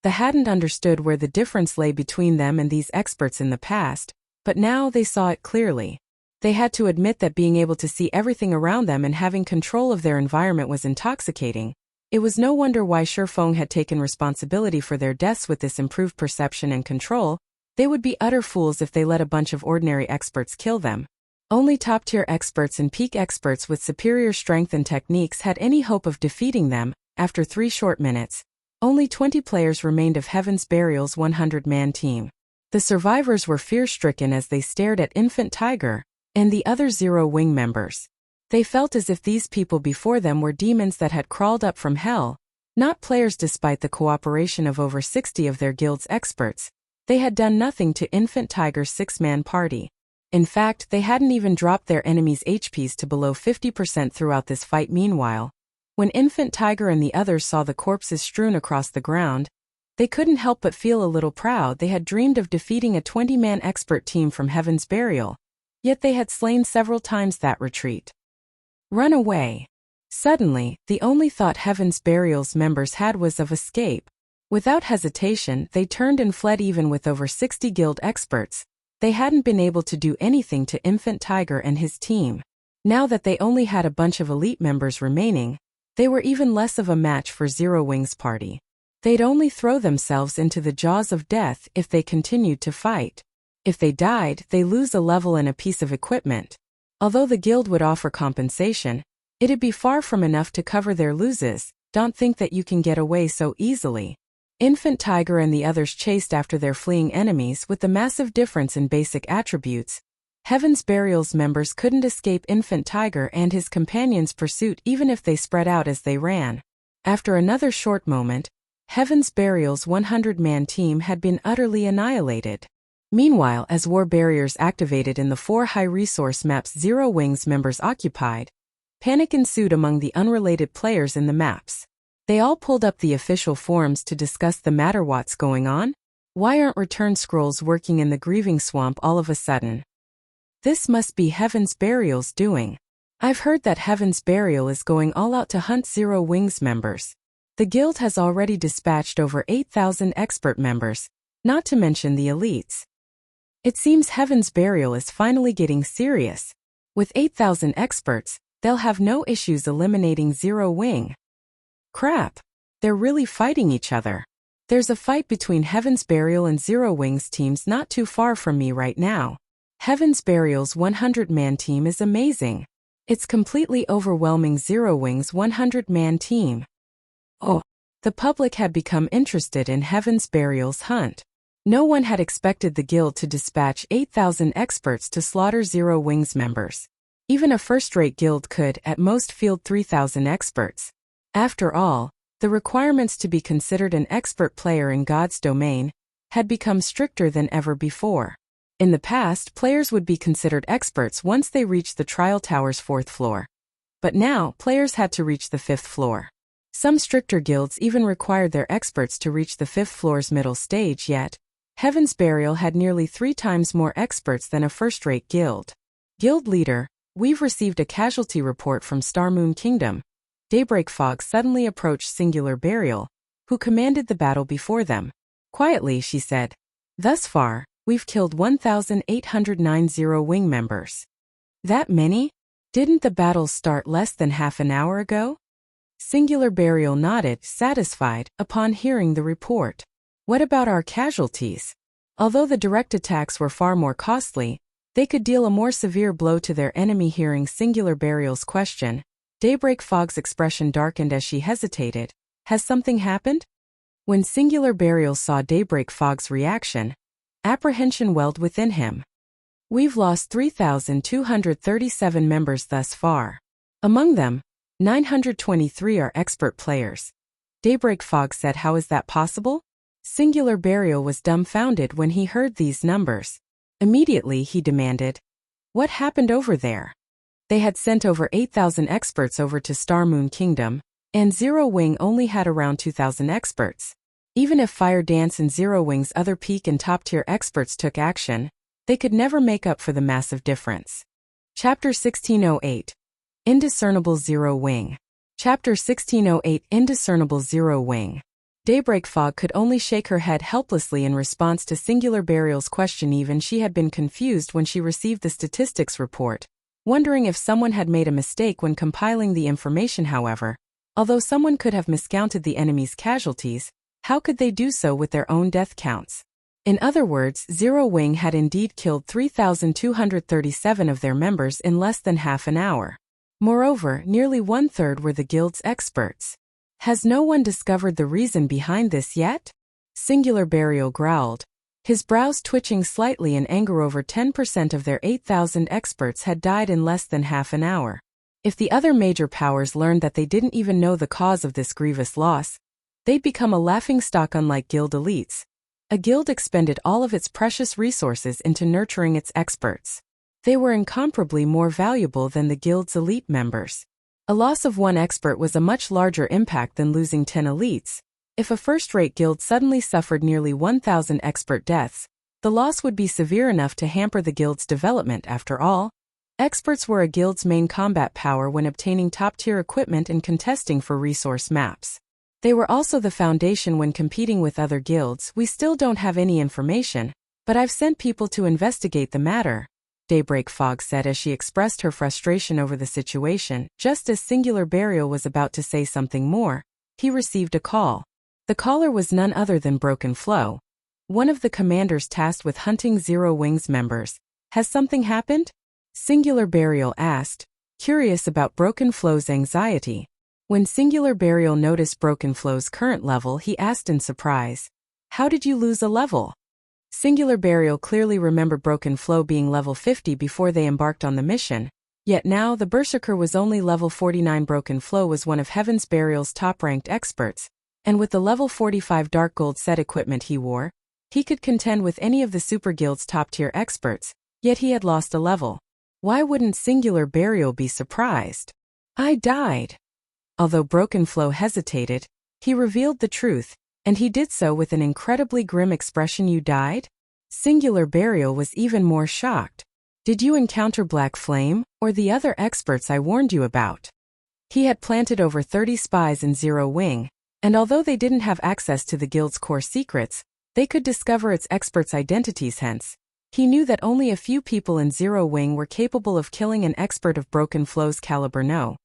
They hadn't understood where the difference lay between them and these experts in the past, but now they saw it clearly. They had to admit that being able to see everything around them and having control of their environment was intoxicating. It was no wonder why Shifeng had taken responsibility for their deaths. With this improved perception and control, they would be utter fools if they let a bunch of ordinary experts kill them. Only top-tier experts and peak experts with superior strength and techniques had any hope of defeating them. After 3 short minutes, only 20 players remained of Heaven's Burial's 100-man team. The survivors were fear-stricken as they stared at Infant Tiger and the other Zero Wing members. They felt as if these people before them were demons that had crawled up from hell, Not players. Despite the cooperation of over 60 of their guild's experts, they had done nothing to Infant Tiger's 6-man party. In fact, they hadn't even dropped their enemies' HPs to below 50% throughout this fight. Meanwhile, when Infant Tiger and the others saw the corpses strewn across the ground, they couldn't help but feel a little proud. They had dreamed of defeating a 20-man expert team from Heaven's Burial, yet they had slain several times that retreat. Run away. Suddenly, the only thought Heaven's Burial's members had was of escape. Without hesitation, they turned and fled. Even with over 60 guild experts, they hadn't been able to do anything to Infant Tiger and his team. Now that they only had a bunch of elite members remaining, they were even less of a match for Zero Wing's party. They'd only throw themselves into the jaws of death if they continued to fight. If they died, they lose a level and a piece of equipment. Although the guild would offer compensation, it'd be far from enough to cover their losses. Don't think that you can get away so easily. Infant Tiger and the others chased after their fleeing enemies with the massive difference in basic attributes. Heaven's Burial's members couldn't escape Infant Tiger and his companions' pursuit even if they spread out as they ran. After another short moment, Heaven's Burial's 100-man team had been utterly annihilated. Meanwhile, as war barriers activated in the 4 high-resource maps Zero Wing's members occupied, panic ensued among the unrelated players in the maps. They all pulled up the official forums to discuss the matter. What's going on? Why aren't return scrolls working in the Grieving Swamp all of a sudden? This must be Heaven's Burial's doing. I've heard that Heaven's Burial is going all out to hunt Zero Wing's members. The guild has already dispatched over 8,000 expert members, not to mention the elites. It seems Heaven's Burial is finally getting serious. With 8,000 experts, they'll have no issues eliminating Zero Wing. Crap! They're really fighting each other. There's a fight between Heaven's Burial and Zero Wing's teams not too far from me right now. Heaven's Burial's 100-man team is amazing. It's completely overwhelming Zero Wing's 100-man team. Oh, the public had become interested in Heaven's Burial's hunt. No one had expected the guild to dispatch 8,000 experts to slaughter Zero Wing's members. Even a first-rate guild could, at most, field 3,000 experts. After all, the requirements to be considered an expert player in God's domain had become stricter than ever before. In the past, players would be considered experts once they reached the Trial Tower's 4th floor. But now, players had to reach the 5th floor. Some stricter guilds even required their experts to reach the 5th floor's middle stage. Yet, Heaven's Burial had nearly 3 times more experts than a first-rate guild. Guild leader, we've received a casualty report from Starmoon Kingdom. Daybreak Fog suddenly approached Singular Burial, who commanded the battle before them. Quietly, she said, "Thus far, we've killed 1,809 Zero Wing members." That many? Didn't the battle start less than half an hour ago? Singular Burial nodded, satisfied, upon hearing the report. What about our casualties? Although the direct attacks were far more costly, they could deal a more severe blow to their enemy. Hearing Singular Burial's question, Daybreak Fog's expression darkened as she hesitated. Has something happened? When Singular Burial saw Daybreak Fog's reaction, apprehension welled within him. We've lost 3,237 members thus far. Among them, 923 are expert players. Daybreak Fog said, "How is that possible?" Singular Burial was dumbfounded when he heard these numbers. Immediately he demanded, "What happened over there?" They had sent over 8,000 experts over to Starmoon Kingdom, and Zero Wing only had around 2,000 experts. Even if Fire Dance and Zero Wing's other peak and top-tier experts took action, they could never make up for the massive difference. Chapter 1608. Indiscernible Zero Wing. Chapter 1608. Indiscernible Zero Wing. Daybreak Fog could only shake her head helplessly in response to Singular Burial's question. Even she had been confused when she received the statistics report, wondering if someone had made a mistake when compiling the information. However, although someone could have miscounted the enemy's casualties, how could they do so with their own death counts? In other words, Zero Wing had indeed killed 3,237 of their members in less than half an hour. Moreover, nearly 1/3 were the guild's experts. Has no one discovered the reason behind this yet? Singular Burial growled, his brows twitching slightly in anger. Over 10% of their 8,000 experts had died in less than half an hour. If the other major powers learned that they didn't even know the cause of this grievous loss, They'd become a laughingstock unlike guild elites. A guild expended all of its precious resources into nurturing its experts. They were incomparably more valuable than the guild's elite members. A loss of one expert was a much larger impact than losing 10 elites. If a first-rate guild suddenly suffered nearly 1,000 expert deaths, the loss would be severe enough to hamper the guild's development after all. Experts were a guild's main combat power when obtaining top-tier equipment and contesting for resource maps. They were also the foundation when competing with other guilds. We still don't have any information, but I've sent people to investigate the matter, Daybreak Fog said as she expressed her frustration over the situation. Just as Singular Burial was about to say something more, he received a call. The caller was none other than Broken Flow, one of the commanders tasked with hunting Zero Wings members. Has something happened? Singular Burial asked, curious about Broken Flow's anxiety. When Singular Burial noticed Broken Flow's current level, he asked in surprise, "How did you lose a level?" Singular Burial clearly remembered Broken Flow being level 50 before they embarked on the mission, yet now the Berserker was only level 49. Broken Flow was one of Heaven's Burial's top-ranked experts, and with the level 45 Dark Gold set equipment he wore, he could contend with any of the Super Guild's top-tier experts, yet he had lost a level. Why wouldn't Singular Burial be surprised? I died. Although Broken Flow hesitated, he revealed the truth, and he did so with an incredibly grim expression. You died? Singular Burial was even more shocked. Did you encounter Black Flame, or the other experts I warned you about? He had planted over 30 spies in Zero Wing, and although they didn't have access to the guild's core secrets, they could discover its experts' identities. Hence, he knew that only a few people in Zero Wing were capable of killing an expert of Broken Flow's caliber. No.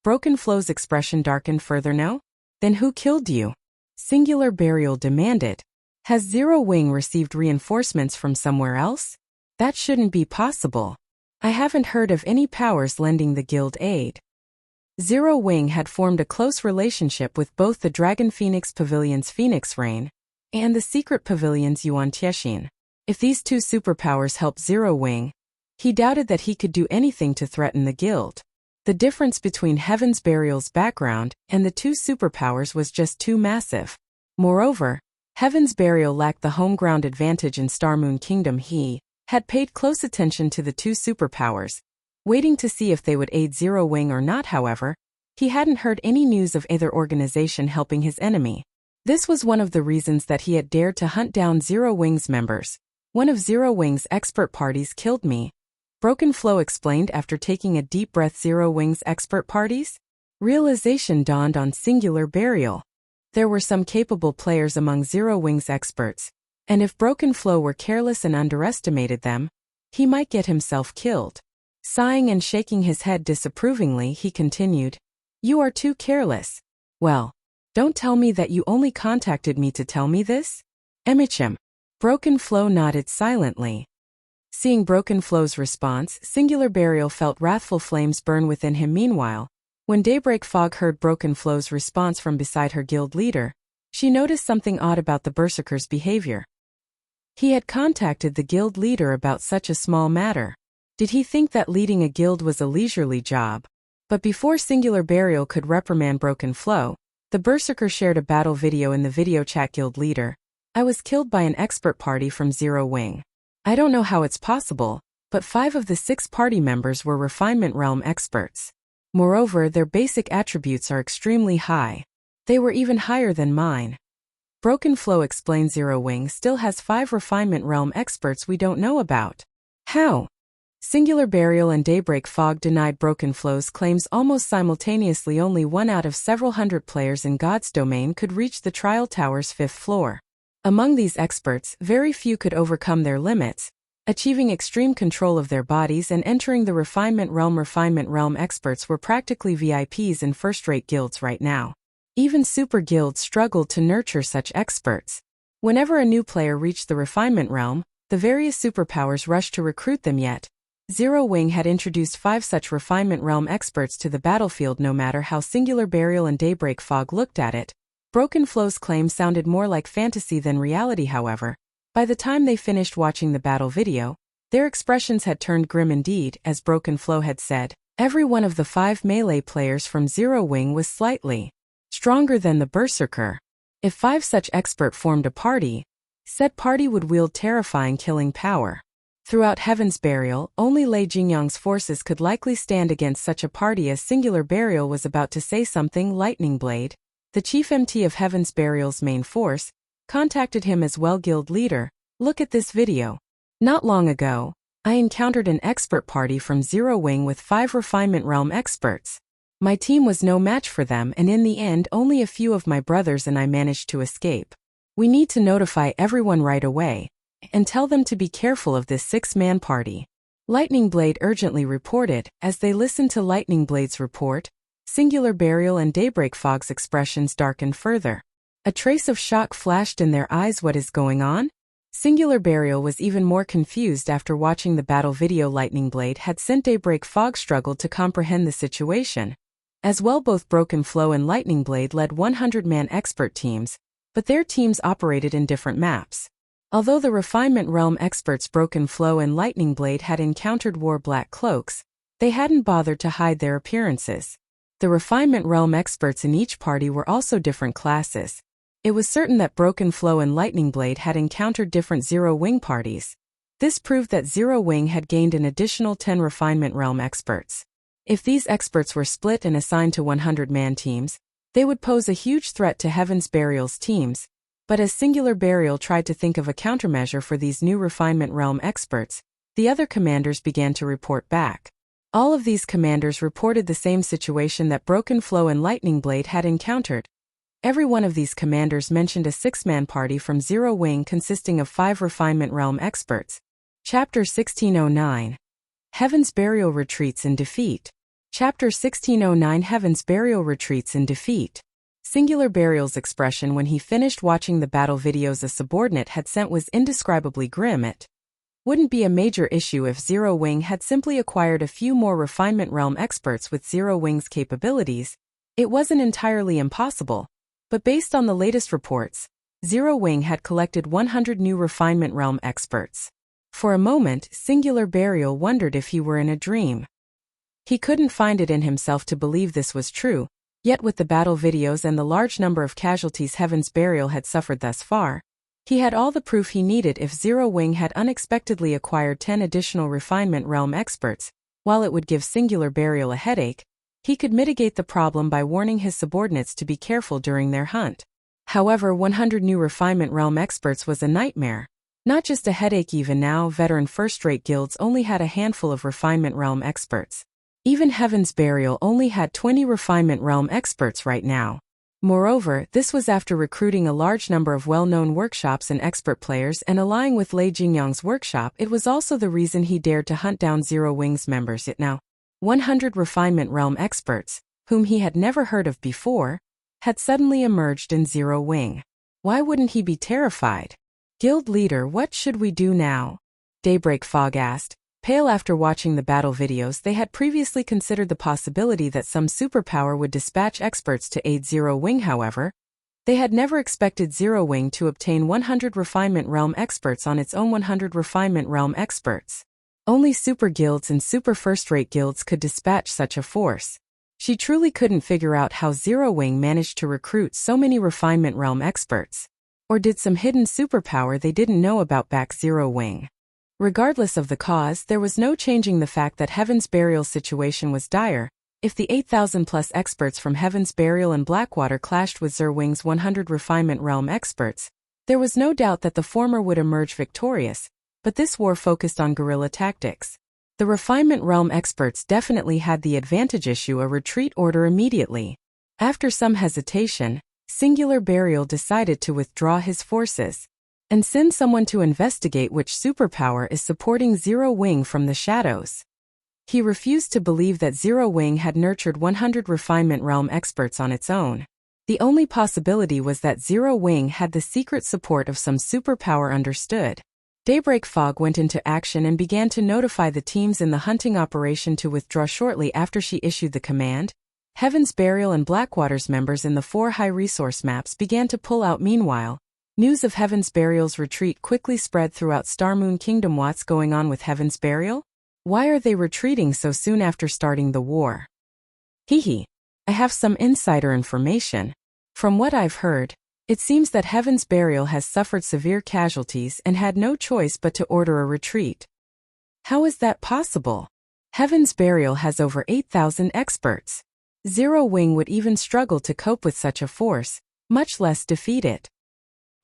Broken Flow's expression darkened further. No? Then who killed you? Singular Burial demanded. Has Zero Wing received reinforcements from somewhere else? That shouldn't be possible. I haven't heard of any powers lending the guild aid. Zero Wing had formed a close relationship with both the Dragon Phoenix Pavilion's Phoenix Rain and the secret pavilion's Yuan Tiexin. If these two superpowers helped Zero Wing, he doubted that he could do anything to threaten the guild. The difference between Heaven's Burial's background and the two superpowers was just too massive. Moreover, Heaven's Burial lacked the home-ground advantage in Star Moon Kingdom. He had paid close attention to the two superpowers, waiting to see if they would aid Zero Wing or not. However, he hadn't heard any news of either organization helping his enemy. This was one of the reasons that he had dared to hunt down Zero Wing's members. One of Zero Wing's expert parties killed me, Broken Flow explained after taking a deep breath. Zero Wing's expert parties? Realization dawned on Singular Burial. There were some capable players among Zero Wing's experts, and if Broken Flow were careless and underestimated them, he might get himself killed. Sighing and shaking his head disapprovingly, he continued, "You are too careless. Well, don't tell me that you only contacted me to tell me this?" Emichim. Broken Flow nodded silently. Seeing Broken Flow's response, Singular Burial felt wrathful flames burn within him. Meanwhile, when Daybreak Fog heard Broken Flow's response from beside her guild leader, she noticed something odd about the Berserker's behavior. He had contacted the guild leader about such a small matter. Did he think that leading a guild was a leisurely job? But before Singular Burial could reprimand Broken Flow, the Berserker shared a battle video in the video chat. Guild leader, I was killed by an expert party from Zero Wing. I don't know how it's possible, but 5 of the 6 party members were Refinement Realm experts. Moreover, their basic attributes are extremely high. They were even higher than mine. Broken Flow explained. Zero Wing still has 5 Refinement Realm experts we don't know about. How? Singular Burial and Daybreak Fog denied Broken Flow's claims almost simultaneously. Only one out of several hundred players in God's domain could reach the Trial Tower's 5th floor. Among these experts, very few could overcome their limits, achieving extreme control of their bodies and entering the Refinement Realm. Refinement Realm experts were practically VIPs in first-rate guilds right now. Even super guilds struggled to nurture such experts. Whenever a new player reached the Refinement Realm, the various superpowers rushed to recruit them. Yet, Zero Wing had introduced 5 such Refinement Realm experts to the battlefield. No matter how Singular Burial and Daybreak Fog looked at it, Broken Flow's claim sounded more like fantasy than reality. However, by the time they finished watching the battle video, their expressions had turned grim indeed. As Broken Flow had said, every one of the 5 melee players from Zero Wing was slightly stronger than the Berserker. If 5 such expert formed a party, said party would wield terrifying killing power. Throughout Heaven's Burial, only Lei Jingyang's forces could likely stand against such a party. As Singular Burial was about to say something, Lightning Blade, the chief MT of Heaven's Burial's main force, contacted him as well. Guild leader, look at this video. Not long ago, I encountered an expert party from Zero Wing with 5 Refinement Realm experts. My team was no match for them, and in the end only a few of my brothers and I managed to escape. We need to notify everyone right away and tell them to be careful of this 6-man party. Lightning Blade urgently reported. As they listened to Lightning Blade's report, Singular Burial and Daybreak Fog's expressions darkened further. A trace of shock flashed in their eyes. What is going on? Singular Burial was even more confused after watching the battle video. Lightning Blade had sent Daybreak Fog struggled to comprehend the situation. As well, both Broken Flow and Lightning Blade led 100-man expert teams, but their teams operated in different maps. Although the Refinement Realm experts Broken Flow and Lightning Blade had encountered wore black cloaks, they hadn't bothered to hide their appearances. The Refinement Realm experts in each party were also different classes. It was certain that Broken Flow and Lightning Blade had encountered different Zero Wing parties. This proved that Zero Wing had gained an additional 10 Refinement Realm experts. If these experts were split and assigned to 100-man teams, they would pose a huge threat to Heaven's Burial's teams. But as Singular Burial tried to think of a countermeasure for these new Refinement Realm experts, the other commanders began to report back. All of these commanders reported the same situation that Broken Flow and Lightning Blade had encountered. Every one of these commanders mentioned a 6-man party from Zero Wing consisting of 5 Refinement Realm experts. Chapter 1609. Heaven's Burial retreats in defeat. Chapter 1609. Heaven's Burial retreats in defeat. Singular Burial's expression when he finished watching the battle videos a subordinate had sent was indescribably grim. It wouldn't be a major issue if Zero Wing had simply acquired a few more Refinement Realm experts with Zero Wing's capabilities. It wasn't entirely impossible, but based on the latest reports, Zero Wing had collected 100 new Refinement Realm experts. For a moment, Singular Burial wondered if he were in a dream. He couldn't find it in himself to believe this was true, yet with the battle videos and the large number of casualties Heaven's Burial had suffered thus far, he had all the proof he needed. If Zero Wing had unexpectedly acquired 10 additional Refinement Realm experts, while it would give Singular Burial a headache, he could mitigate the problem by warning his subordinates to be careful during their hunt. However, 100 new Refinement Realm experts was a nightmare. Not just a headache. Even now, veteran first-rate guilds only had a handful of Refinement Realm experts. Even Heaven's Burial only had 20 Refinement Realm experts right now. Moreover, this was after recruiting a large number of well-known workshops and expert players and allying with Lei Jingyang's workshop. It was also the reason he dared to hunt down Zero Wing's members. Yet now, 100 Refinement Realm experts, whom he had never heard of before, had suddenly emerged in Zero Wing. Why wouldn't he be terrified? Guild leader, what should we do now? Daybreak Fog asked. Pale after watching the battle videos, they had previously considered the possibility that some superpower would dispatch experts to aid Zero Wing. However, they had never expected Zero Wing to obtain 100 Refinement Realm experts on its own. 100 Refinement Realm experts. Only super guilds and super first-rate guilds could dispatch such a force. She truly couldn't figure out how Zero Wing managed to recruit so many Refinement Realm experts. Or did some hidden superpower they didn't know about back Zero Wing? Regardless of the cause, there was no changing the fact that Heaven's Burial's situation was dire. If the 8,000-plus experts from Heaven's Burial and Blackwater clashed with Zero Wing's 100 Refinement Realm experts, there was no doubt that the former would emerge victorious, but this war focused on guerrilla tactics. The Refinement Realm experts definitely had the advantage. Issue a retreat order immediately. After some hesitation, Singular Burial decided to withdraw his forces and send someone to investigate which superpower is supporting Zero Wing from the shadows. He refused to believe that Zero Wing had nurtured 100 Refinement Realm experts on its own. The only possibility was that Zero Wing had the secret support of some superpower. Understood. Daybreak Fog went into action and began to notify the teams in the hunting operation to withdraw. Shortly after she issued the command, Heaven's Burial and Blackwater's members in the 4 high-resource maps began to pull out. Meanwhile, news of Heaven's Burial's retreat quickly spread throughout Starmoon Kingdom. What's going on with Heaven's Burial? Why are they retreating so soon after starting the war? I have some insider information. From what I've heard, It seems that Heaven's Burial has suffered severe casualties and had no choice but to order a retreat. How is that possible? Heaven's Burial has over 8,000 experts. Zero Wing would even struggle to cope with such a force, much less defeat it.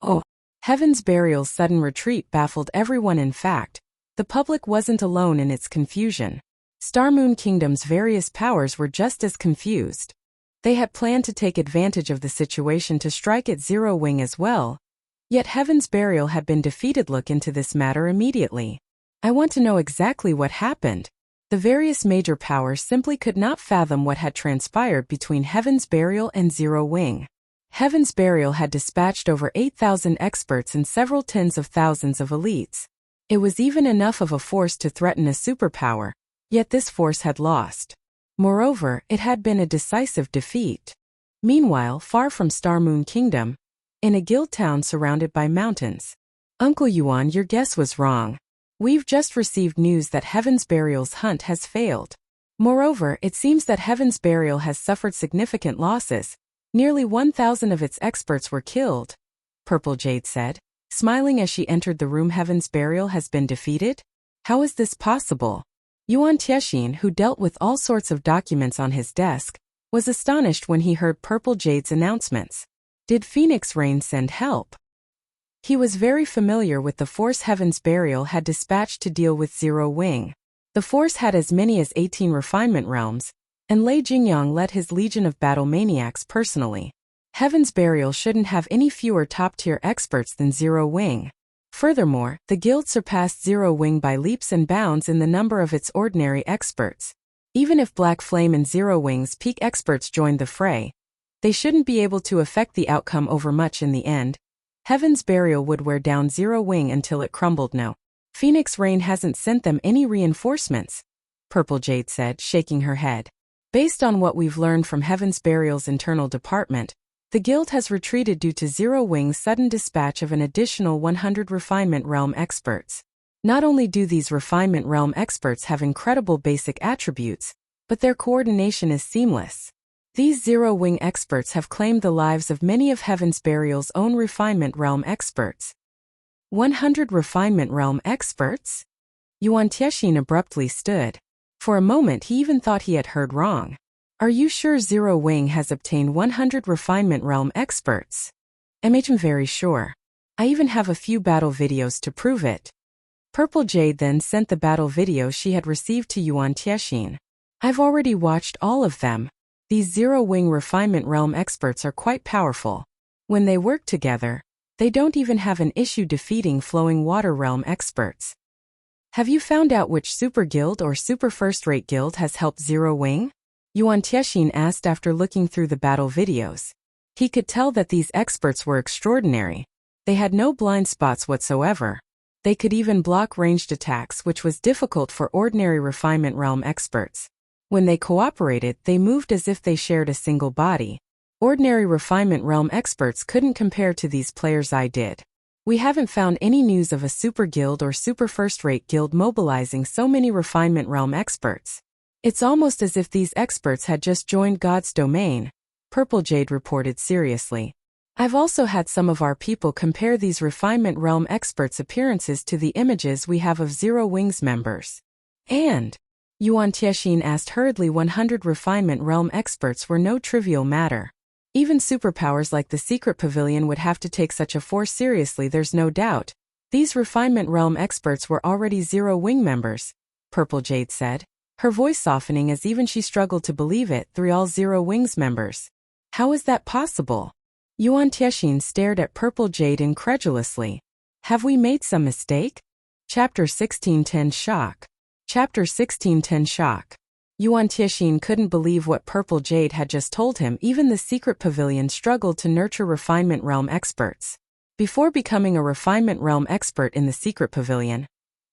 Oh! Heaven's Burial's sudden retreat baffled everyone. In fact, the public wasn't alone in its confusion. Starmoon Kingdom's various powers were just as confused. They had planned to take advantage of the situation to strike at Zero Wing as well. Yet Heaven's Burial had been defeated. Look into this matter immediately. I want to know exactly what happened. The various major powers simply could not fathom what had transpired between Heaven's Burial and Zero Wing. Heaven's Burial had dispatched over 8,000 experts and several tens of thousands of elites. It was even enough of a force to threaten a superpower, yet this force had lost. Moreover, it had been a decisive defeat. Meanwhile, far from Starmoon Kingdom, in a guild town surrounded by mountains. Uncle Yuan, your guess was wrong. We've just received news that Heaven's Burial's hunt has failed. Moreover, it seems that Heaven's Burial has suffered significant losses. Nearly 1,000 of its experts were killed, Purple Jade said, smiling as she entered the room. Heaven's Burial has been defeated? How is this possible? Yuan Tiexin, who dealt with all sorts of documents on his desk, was astonished when he heard Purple Jade's announcements. Did Phoenix Rain send help? He was very familiar with the force Heaven's Burial had dispatched to deal with Zero Wing. The force had as many as 18 refinement realms, and Lei Jingyang led his legion of battle maniacs personally. Heaven's Burial shouldn't have any fewer top-tier experts than Zero Wing. Furthermore, the guild surpassed Zero Wing by leaps and bounds in the number of its ordinary experts. Even if Black Flame and Zero Wing's peak experts joined the fray, they shouldn't be able to affect the outcome over much in the end. Heaven's Burial would wear down Zero Wing until it crumbled. No, Phoenix Rain hasn't sent them any reinforcements, Purple Jade said, shaking her head. Based on what we've learned from Heaven's Burial's internal department, the guild has retreated due to Zero Wing's sudden dispatch of an additional 100 Refinement Realm experts. Not only do these Refinement Realm experts have incredible basic attributes, but their coordination is seamless. These Zero Wing experts have claimed the lives of many of Heaven's Burial's own Refinement Realm experts. 100 Refinement Realm experts? Yuan Tiexin abruptly stood. For a moment he even thought he had heard wrong. Are you sure Zero Wing has obtained 100 Refinement Realm experts? I'm very sure. I even have a few battle videos to prove it. Purple Jade then sent the battle videos she had received to Yuan Tiexin. I've already watched all of them. These Zero Wing Refinement Realm experts are quite powerful. When they work together, they don't even have an issue defeating Flowing Water Realm experts. Have you found out which super guild or super first-rate guild has helped Zero Wing? Yuan Tiexin asked after looking through the battle videos. He could tell that these experts were extraordinary. They had no blind spots whatsoever. They could even block ranged attacks, which was difficult for ordinary Refinement Realm experts. When they cooperated, they moved as if they shared a single body. Ordinary Refinement Realm experts couldn't compare to these players. I did. We haven't found any news of a super guild or super first-rate guild mobilizing so many Refinement Realm experts. It's almost as if these experts had just joined God's domain, Purple Jade reported seriously. I've also had some of our people compare these Refinement Realm experts' appearances to the images we have of Zero Wing's members. And Yuan Tiexin asked hurriedly. 100 Refinement Realm experts were no trivial matter. Even superpowers like the Secret Pavilion would have to take such a force seriously. There's no doubt. These Refinement Realm experts were already Zero Wing members, Purple Jade said, her voice softening as even she struggled to believe it. Through all Zero Wing's members. How is that possible? Yuan Tiexin stared at Purple Jade incredulously. Have we made some mistake? Chapter 1610 Shock. Chapter 1610 Shock. Yuan Tiexin couldn't believe what Purple Jade had just told him. Even the Secret Pavilion struggled to nurture Refinement Realm experts. Before becoming a Refinement Realm expert in the Secret Pavilion,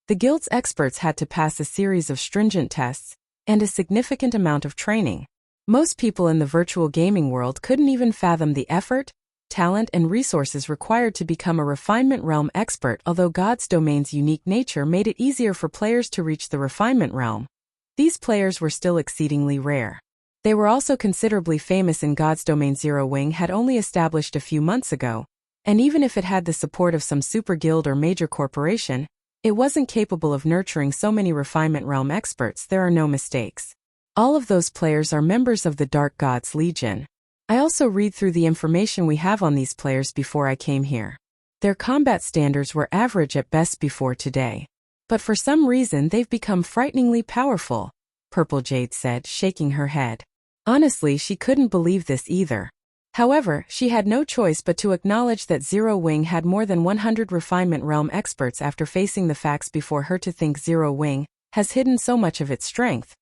the guild's experts had to pass a series of stringent tests and a significant amount of training. Most people in the virtual gaming world couldn't even fathom the effort, talent, and resources required to become a Refinement Realm expert. Although God's domain's unique nature made it easier for players to reach the Refinement Realm, these players were still exceedingly rare. They were also considerably famous in God's domain. Zero Wing had only established a few months ago, and even if it had the support of some super guild or major corporation, it wasn't capable of nurturing so many refinement realm experts. There are no mistakes. All of those players are members of the Dark Gods Legion. I also read through the information we have on these players before I came here. Their combat standards were average at best before today. But for some reason they've become frighteningly powerful, Purple Jade said, shaking her head. Honestly, she couldn't believe this either. However, she had no choice but to acknowledge that Zero Wing had more than 100 refinement realm experts after facing the facts before her. To think Zero Wing has hidden so much of its strength.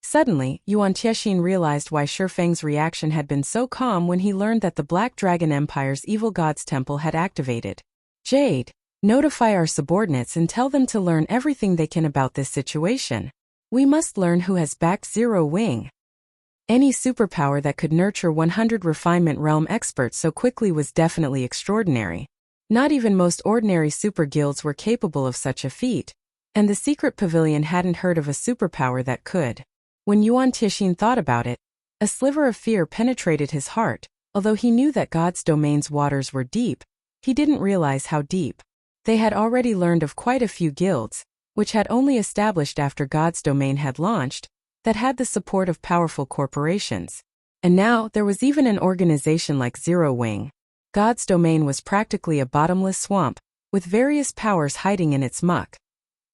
Suddenly, Yuan Tiexin realized why Shifeng's reaction had been so calm when he learned that the Black Dragon Empire's Evil Gods Temple had activated. Jade, notify our subordinates and tell them to learn everything they can about this situation. We must learn who has backed Zero Wing. Any superpower that could nurture 100 refinement realm experts so quickly was definitely extraordinary. Not even most ordinary super guilds were capable of such a feat, and the secret pavilion hadn't heard of a superpower that could. When Yuan Tiexin thought about it, a sliver of fear penetrated his heart. Although he knew that God's domain's waters were deep, he didn't realize how deep. They had already learned of quite a few guilds, which had only established after God's domain had launched, that had the support of powerful corporations. And now there was even an organization like Zero Wing. God's domain was practically a bottomless swamp, with various powers hiding in its muck.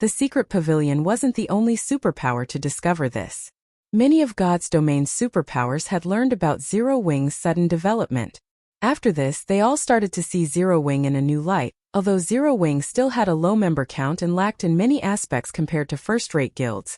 The secret pavilion wasn't the only superpower to discover this. Many of God's domain's superpowers had learned about Zero Wing's sudden development. After this, they all started to see Zero Wing in a new light, although Zero Wing still had a low member count and lacked in many aspects compared to first-rate guilds.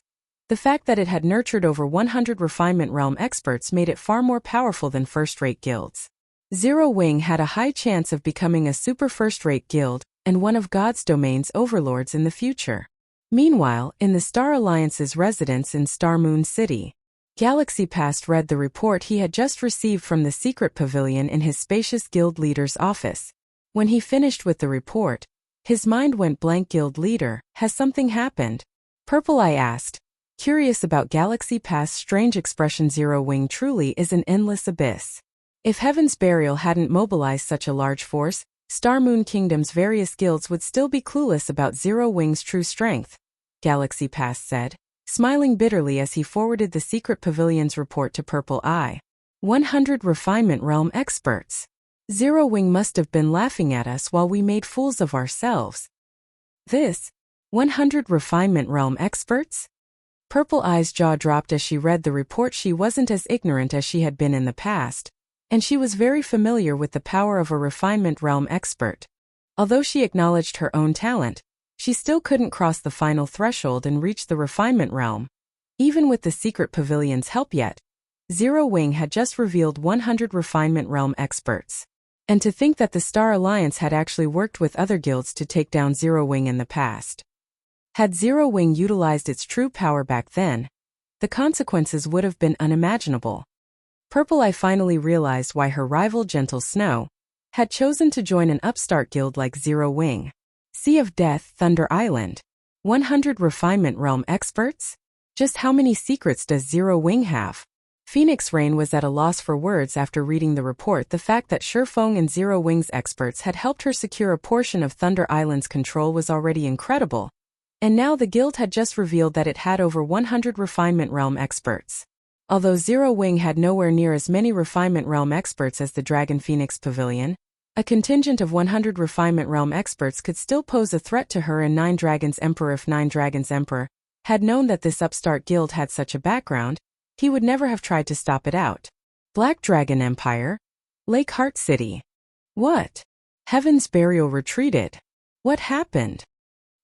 The fact that it had nurtured over 100 refinement realm experts made it far more powerful than first-rate guilds. Zero Wing had a high chance of becoming a super first-rate guild and one of God's domain's overlords in the future. Meanwhile, in the Star Alliance's residence in Star Moon City, Galaxy Past read the report he had just received from the secret pavilion in his spacious guild leader's office. When he finished with the report, his mind went blank. Guild leader, has something happened? Purple Eye asked, curious about Galaxy Past's strange expression. Zero Wing truly is an endless abyss. If Heaven's Burial hadn't mobilized such a large force, Star Moon Kingdom's various guilds would still be clueless about Zero Wing's true strength, Galaxy Past said, smiling bitterly as he forwarded the secret pavilion's report to Purple Eye. 100 refinement realm experts. Zero Wing must have been laughing at us while we made fools of ourselves. This? 100 refinement realm experts? Purple Eye's jaw dropped as she read the report. She wasn't as ignorant as she had been in the past, and she was very familiar with the power of a refinement realm expert. Although she acknowledged her own talent, she still couldn't cross the final threshold and reach the refinement realm. Even with the secret pavilion's help yet, Zero Wing had just revealed 100 refinement realm experts. And to think that the Star Alliance had actually worked with other guilds to take down Zero Wing in the past. Had Zero Wing utilized its true power back then, the consequences would have been unimaginable. Purple Eye finally realized why her rival Gentle Snow had chosen to join an upstart guild like Zero Wing. Sea of Death, Thunder Island. 100 refinement realm experts? Just how many secrets does Zero Wing have? Phoenix Rain was at a loss for words after reading the report. The fact that Shifeng and Zero Wing's experts had helped her secure a portion of Thunder Island's control was already incredible. And now the guild had just revealed that it had over 100 refinement realm experts. Although Zero Wing had nowhere near as many refinement realm experts as the Dragon Phoenix Pavilion, a contingent of 100 refinement realm experts could still pose a threat to her and Nine Dragons Emperor. If Nine Dragons Emperor had known that this upstart guild had such a background, he would never have tried to stop it out. Black Dragon Empire? Lake Heart City. What? Heaven's Burial retreated. What happened?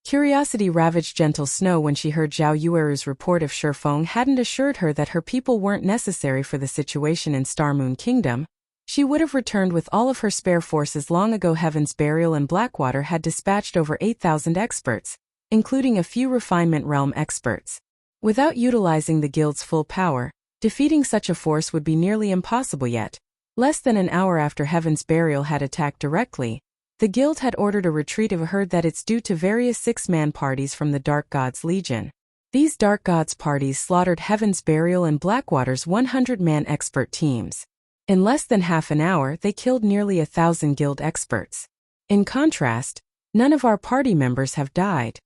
Curiosity ravaged Gentle Snow when she heard Zhao Yueru's report. If Shifeng hadn't assured her that her people weren't necessary for the situation in Star Moon Kingdom, she would have returned with all of her spare forces long ago. Heaven's Burial and Blackwater had dispatched over 8,000 experts, including a few refinement realm experts. Without utilizing the guild's full power, defeating such a force would be nearly impossible. Yet, less than an hour after Heaven's Burial had attacked directly, the guild had ordered a retreat of a herd that it's due to various six-man parties from the Dark Gods Legion. These Dark Gods parties slaughtered Heaven's Burial and Blackwater's 100-man expert teams. In less than half an hour, they killed nearly 1,000 guild experts. In contrast, none of our party members have died,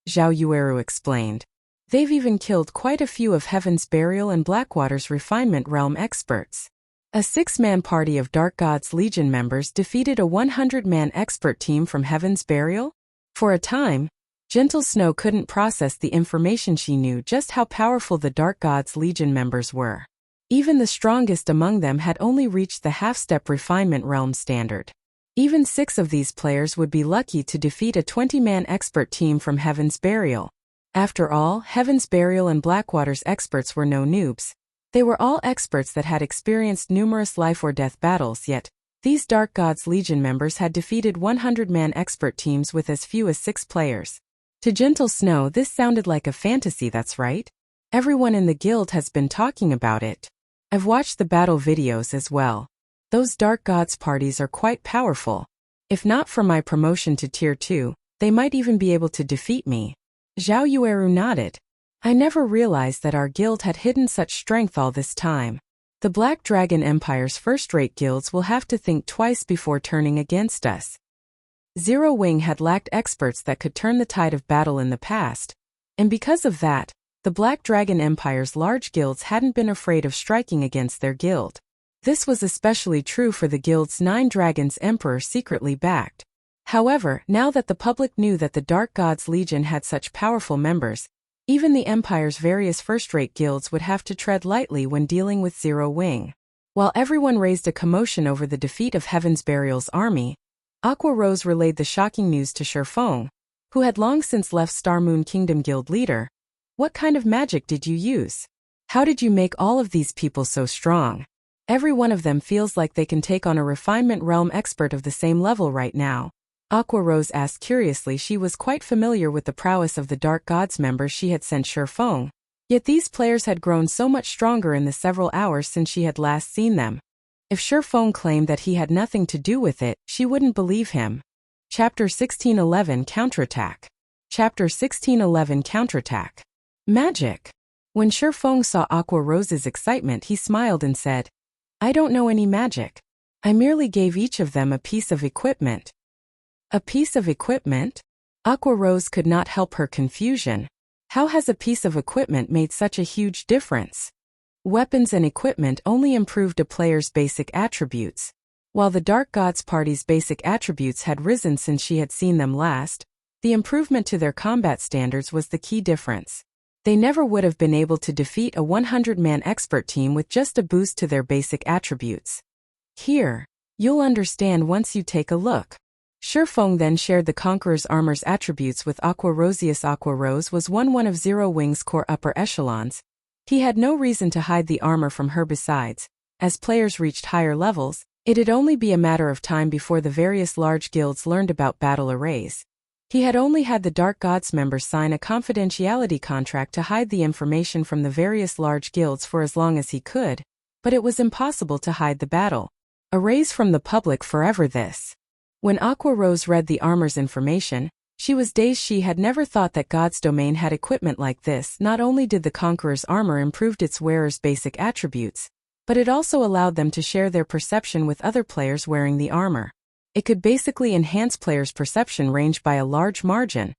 Zhao Yueru explained. They've even killed quite a few of Heaven's Burial and Blackwater's Refinement Realm experts. A 6-man party of Dark Gods Legion members defeated a 100-man expert team from Heaven's Burial? For a time, Gentle Snow couldn't process the information. She knew just how powerful the Dark Gods Legion members were. Even the strongest among them had only reached the half-step Refinement Realm standard. Even 6 of these players would be lucky to defeat a 20-man expert team from Heaven's Burial. After all, Heaven's Burial and Blackwater's experts were no noobs. They were all experts that had experienced numerous life-or-death battles, yet these Dark Gods Legion members had defeated 100-man expert teams with as few as 6 players. To Gentle Snow, this sounded like a fantasy. That's right. Everyone in the guild has been talking about it. I've watched the battle videos as well. Those Dark Gods parties are quite powerful. If not for my promotion to Tier 2, they might even be able to defeat me. Zhao Yueru nodded. I never realized that our guild had hidden such strength all this time. The Black Dragon Empire's first-rate guilds will have to think twice before turning against us. Zero Wing had lacked experts that could turn the tide of battle in the past, and because of that, the Black Dragon Empire's large guilds hadn't been afraid of striking against their guild. This was especially true for the guild's 9 dragons Emperor secretly backed. However, now that the public knew that the Dark Gods Legion had such powerful members, even the Empire's various first-rate guilds would have to tread lightly when dealing with Zero Wing. While everyone raised a commotion over the defeat of Heaven's Burial's army, Aqua Rose relayed the shocking news to Shifeng, who had long since left Star Moon Kingdom guild leader. What kind of magic did you use? How did you make all of these people so strong? Every one of them feels like they can take on a Refinement Realm expert of the same level right now. Aqua Rose asked curiously. She was quite familiar with the prowess of the Dark Gods members she had sent Shifeng, yet these players had grown so much stronger in the several hours since she had last seen them. If Shifeng claimed that he had nothing to do with it, she wouldn't believe him. Chapter 1611 Counterattack. Chapter 1611 Counterattack. Magic. When Shifeng saw Aqua Rose's excitement, he smiled and said, I don't know any magic. I merely gave each of them a piece of equipment. A piece of equipment? Aqua Rose could not help her confusion. How has a piece of equipment made such a huge difference? Weapons and equipment only improved a player's basic attributes. While the Dark Gods party's basic attributes had risen since she had seen them last, the improvement to their combat standards was the key difference. They never would have been able to defeat a 100-man expert team with just a boost to their basic attributes. Here, you'll understand once you take a look. Shifeng then shared the Conqueror's armor's attributes with Aqua Rosius. Aqua Rose was one of Zero Wing's core upper echelons. He had no reason to hide the armor from her. Besides, as players reached higher levels, it'd only be a matter of time before the various large guilds learned about battle arrays. He had only had the Dark Gods members sign a confidentiality contract to hide the information from the various large guilds for as long as he could, but it was impossible to hide the battle arrays from the public forever. When Aqua Rose read the armor's information, she was dazed. She had never thought that God's domain had equipment like this. Not only did the Conqueror's armor improve its wearer's basic attributes, but it also allowed them to share their perception with other players wearing the armor. It could basically enhance players' perception range by a large margin,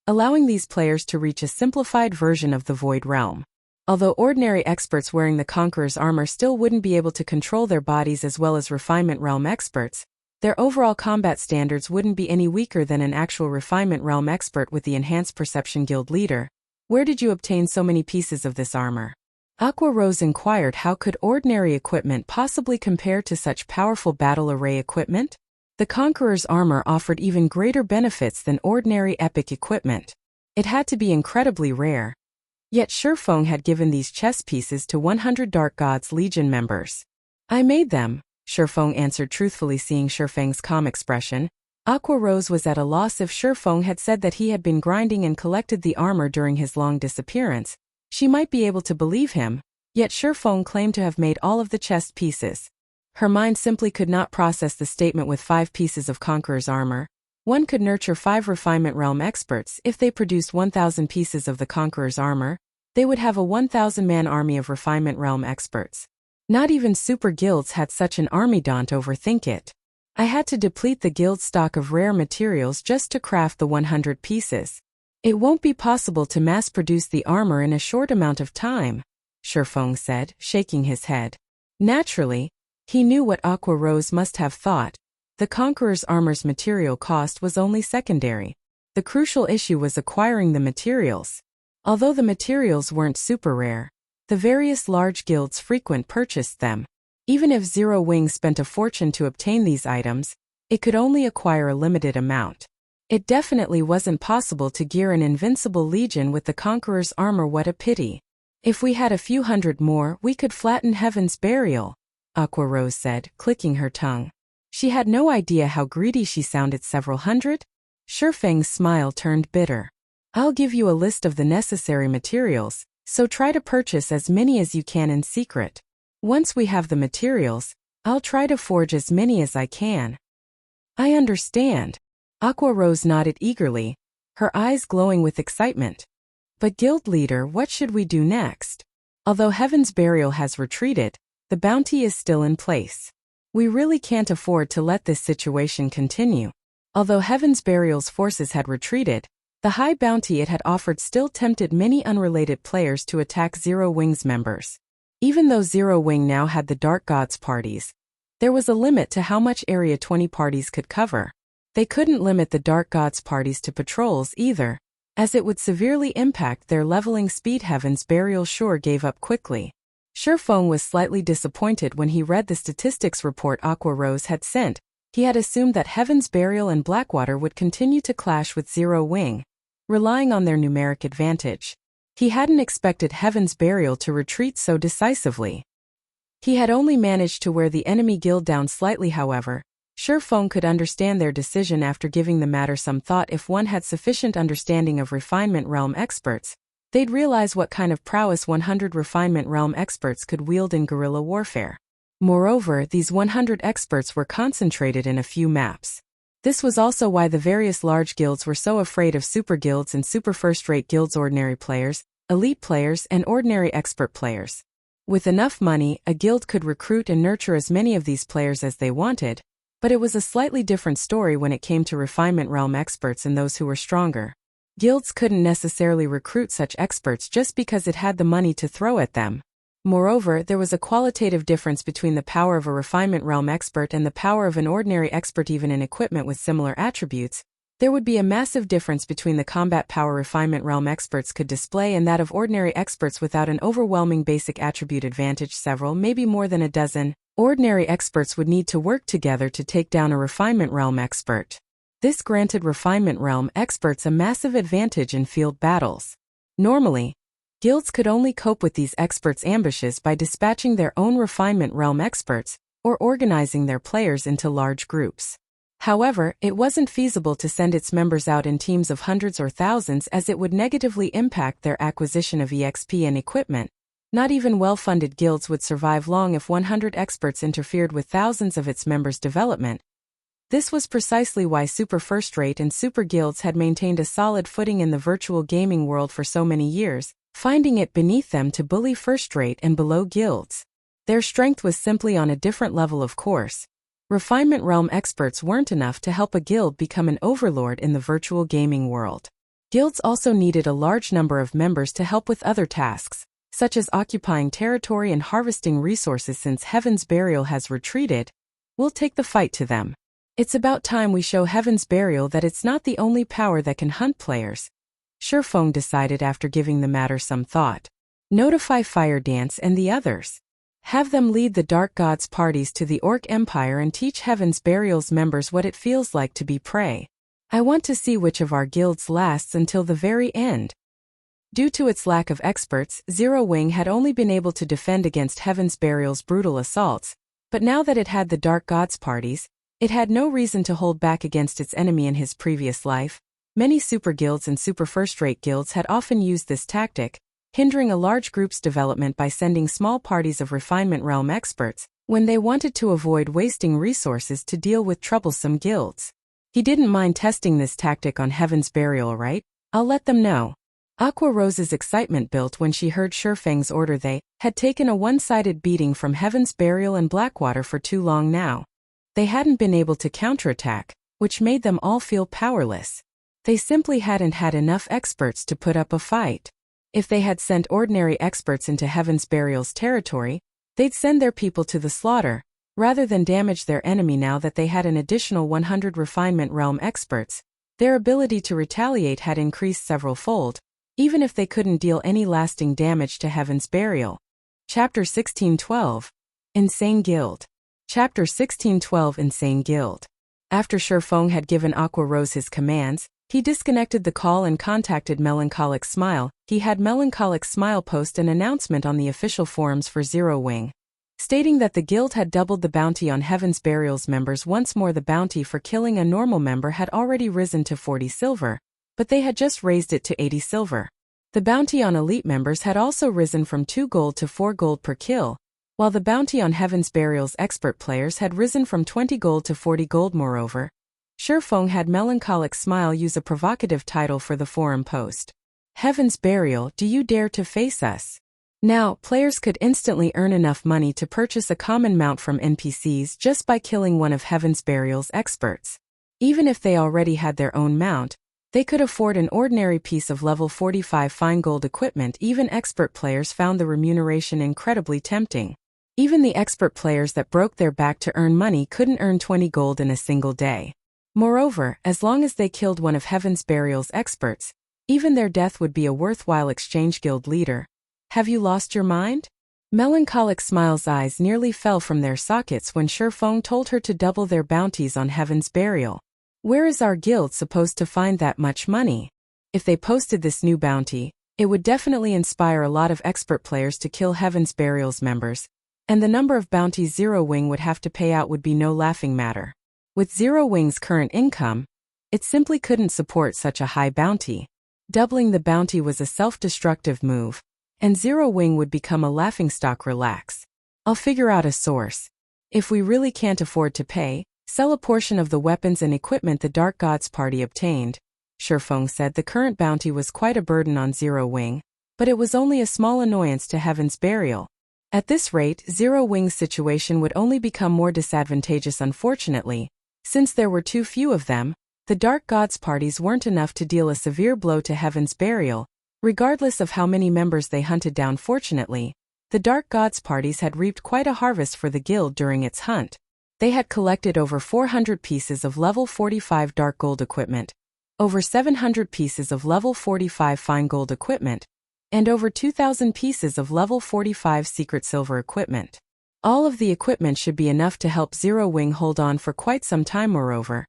allowing these players to reach a simplified version of the Void Realm. Although ordinary experts wearing the Conqueror's armor still wouldn't be able to control their bodies as well as Refinement Realm experts, their overall combat standards wouldn't be any weaker than an actual Refinement Realm expert with the Enhanced Perception Guild leader. Where did you obtain so many pieces of this armor? Aqua Rose inquired. How could ordinary equipment possibly compare to such powerful battle array equipment? The Conqueror's armor offered even greater benefits than ordinary epic equipment. It had to be incredibly rare. Yet Shifeng had given these chess pieces to 100 Dark Gods Legion members. I made them, Shifeng answered truthfully. Seeing Shifeng's calm expression, Aqua Rose was at a loss. If Shifeng had said that he had been grinding and collected the armor during his long disappearance, she might be able to believe him, yet Shifeng claimed to have made all of the chest pieces. Her mind simply could not process the statement. With 5 pieces of Conqueror's armor, One could nurture 5 Refinement Realm experts. If they produced 1,000 pieces of the Conqueror's armor, they would have a 1,000-man army of Refinement Realm experts. Not even super guilds had such an army. Don't overthink it. I had to deplete the guild stock of rare materials just to craft the 100 pieces. It won't be possible to mass-produce the armor in a short amount of time, Shifeng said, shaking his head. Naturally, he knew what Aqua Rose must have thought. The Conqueror's armor's material cost was only secondary. The crucial issue was acquiring the materials. Although the materials weren't super rare, the various large guilds frequent purchased them. Even if Zero Wing spent a fortune to obtain these items, it could only acquire a limited amount. It definitely wasn't possible to gear an invincible legion with the Conqueror's armor. What a pity. If we had a few hundred more, we could flatten Heaven's Burial, Aqua Rose said, clicking her tongue. She had no idea how greedy she sounded. Several hundred? Shifeng's smile turned bitter. I'll give you a list of the necessary materials, so try to purchase as many as you can in secret. Once we have the materials, I'll try to forge as many as I can. I understand. Aqua Rose nodded eagerly, her eyes glowing with excitement. But guild leader, what should we do next? Although Heaven's Burial has retreated, the bounty is still in place. We really can't afford to let this situation continue. Although Heaven's Burial's forces had retreated, the high bounty it had offered still tempted many unrelated players to attack Zero Wing's members. Even though Zero Wing now had the Dark Gods parties, there was a limit to how much area 20 parties could cover. They couldn't limit the Dark Gods parties to patrols either, as it would severely impact their leveling speed. Heaven's Burial sure gave up quickly. Shifeng was slightly disappointed when he read the statistics report Aqua Rose had sent. He had assumed that Heaven's Burial and Blackwater would continue to clash with Zero Wing, relying on their numeric advantage. He hadn't expected Heaven's Burial to retreat so decisively. He had only managed to wear the enemy guild down slightly. However, Shifeng could understand their decision after giving the matter some thought. If one had sufficient understanding of Refinement Realm experts, they'd realize what kind of prowess 100 Refinement Realm experts could wield in guerrilla warfare. Moreover, these 100 experts were concentrated in a few maps. This was also why the various large guilds were so afraid of super guilds and super first-rate guilds: ordinary players, elite players, and ordinary expert players. With enough money, a guild could recruit and nurture as many of these players as they wanted, but it was a slightly different story when it came to Refinement Realm experts and those who were stronger. Guilds couldn't necessarily recruit such experts just because it had the money to throw at them. Moreover, there was a qualitative difference between the power of a Refinement Realm expert and the power of an ordinary expert. Even in equipment with similar attributes, there would be a massive difference between the combat power Refinement Realm experts could display and that of ordinary experts without an overwhelming basic attribute advantage. Several, maybe more than a dozen, ordinary experts would need to work together to take down a Refinement Realm expert. This granted Refinement Realm experts a massive advantage in field battles. Normally, guilds could only cope with these experts' ambushes by dispatching their own Refinement Realm experts, or organizing their players into large groups. However, it wasn't feasible to send its members out in teams of hundreds or thousands, as it would negatively impact their acquisition of EXP and equipment. Not even well-funded guilds would survive long if 100 experts interfered with thousands of its members' development. This was precisely why super first-rate and super guilds had maintained a solid footing in the virtual gaming world for so many years, finding it beneath them to bully first-rate and below guilds. Their strength was simply on a different level, of course. Refinement Realm experts weren't enough to help a guild become an overlord in the virtual gaming world. Guilds also needed a large number of members to help with other tasks, such as occupying territory and harvesting resources. Since Heaven's Burial has retreated, we'll take the fight to them. It's about time we show Heaven's Burial that it's not the only power that can hunt players, Shifeng decided after giving the matter some thought. Notify Fire Dance and the others. Have them lead the Dark Gods parties to the Orc Empire and teach Heaven's Burial's members what it feels like to be prey. I want to see which of our guilds lasts until the very end. Due to its lack of experts, Zero Wing had only been able to defend against Heaven's Burial's brutal assaults, but now that it had the Dark Gods parties, it had no reason to hold back against its enemy. In his previous life, many super guilds and super first-rate guilds had often used this tactic, hindering a large group's development by sending small parties of Refinement Realm experts when they wanted to avoid wasting resources to deal with troublesome guilds. He didn't mind testing this tactic on Heaven's Burial, right? I'll let them know. Aqua Rose's excitement built when she heard Shifeng's order. They had taken a one-sided beating from Heaven's Burial and Blackwater for too long now. They hadn't been able to counterattack, which made them all feel powerless. They simply hadn't had enough experts to put up a fight. If they had sent ordinary experts into Heaven's Burial's territory, they'd send their people to the slaughter, rather than damage their enemy. Now that they had an additional 100 Refinement Realm experts, their ability to retaliate had increased several-fold, even if they couldn't deal any lasting damage to Heaven's Burial. Chapter 1612. Insane Guild. Chapter 1612. Insane Guild. After Shifeng had given Aqua Rose his commands, he disconnected the call and contacted Melancholic Smile. He had Melancholic Smile post an announcement on the official forums for Zero Wing, stating that the guild had doubled the bounty on Heaven's Burial's members. Once more, the bounty for killing a normal member had already risen to 40 silver, but they had just raised it to 80 silver. The bounty on elite members had also risen from 2 gold to 4 gold per kill, while the bounty on Heaven's Burial's expert players had risen from 20 gold to 40 gold. Moreover, Shifeng had Melancholic Smile use a provocative title for the forum post. Heaven's Burial, do you dare to face us? Now, players could instantly earn enough money to purchase a common mount from NPCs just by killing one of Heaven's Burial's experts. Even if they already had their own mount, they could afford an ordinary piece of level 45 fine gold equipment. Even expert players found the remuneration incredibly tempting. Even the expert players that broke their back to earn money couldn't earn 20 gold in a single day. Moreover, as long as they killed one of Heaven's Burial's experts, even their death would be a worthwhile exchange. Guild leader, have you lost your mind? Melancholic Smile's eyes nearly fell from their sockets when Shifeng told her to double their bounties on Heaven's Burial. Where is our guild supposed to find that much money? If they posted this new bounty, it would definitely inspire a lot of expert players to kill Heaven's Burial's members, and the number of bounties Zero Wing would have to pay out would be no laughing matter. With Zero Wing's current income, it simply couldn't support such a high bounty. Doubling the bounty was a self-destructive move, and Zero Wing would become a laughingstock. Relax. I'll figure out a source. If we really can't afford to pay, sell a portion of the weapons and equipment the Dark Gods party obtained. Shifeng said the current bounty was quite a burden on Zero Wing, but it was only a small annoyance to Heaven's Burial. At this rate, Zero Wing's situation would only become more disadvantageous. Unfortunately, since there were too few of them, the Dark Gods parties weren't enough to deal a severe blow to Heaven's Burial, regardless of how many members they hunted down. Fortunately, the Dark Gods parties had reaped quite a harvest for the guild during its hunt. They had collected over 400 pieces of level 45 dark gold equipment, over 700 pieces of level 45 fine gold equipment, and over 2,000 pieces of level 45 secret silver equipment. All of the equipment should be enough to help Zero Wing hold on for quite some time. Moreover,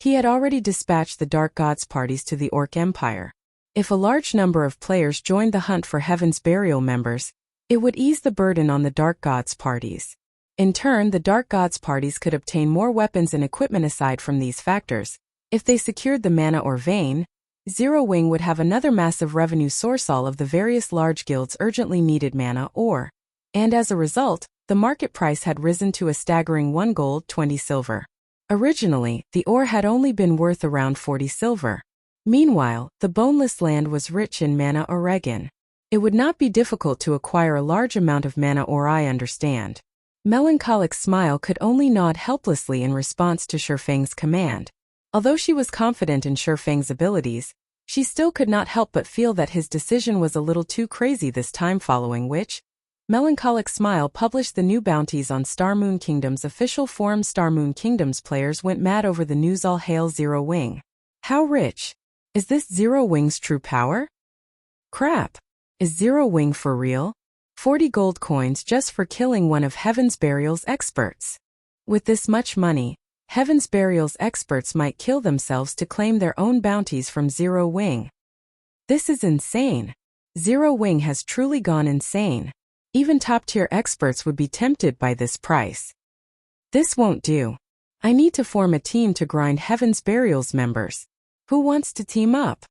he had already dispatched the Dark Gods parties to the Orc Empire. If a large number of players joined the hunt for Heaven's Burial members, it would ease the burden on the Dark Gods parties. In turn, the Dark Gods parties could obtain more weapons and equipment. Aside from these factors, if they secured the mana or vein, Zero Wing would have another massive revenue source. All of the various large guilds urgently needed mana ore, and as a result, the market price had risen to a staggering 1 gold 20 silver. Originally, the ore had only been worth around 40 silver. Meanwhile, the Boneless land was rich in mana oregon. It would not be difficult to acquire a large amount of mana ore. I understand. Melancholic Smile could only nod helplessly in response to Shifeng's command. Although she was confident in Shifeng's abilities, she still could not help but feel that his decision was a little too crazy this time. Following which, Melancholic Smile published the new bounties on Star Moon Kingdom's official forum. Star Moon Kingdom's players went mad over the news. All hail Zero Wing. How rich? Is this Zero Wing's true power? Crap. Is Zero Wing for real? 40 gold coins just for killing one of Heaven's Burial's experts. With this much money, Heaven's Burial's experts might kill themselves to claim their own bounties from Zero Wing. This is insane. Zero Wing has truly gone insane. Even top-tier experts would be tempted by this price. This won't do. I need to form a team to grind Heaven's Burial's members. Who wants to team up?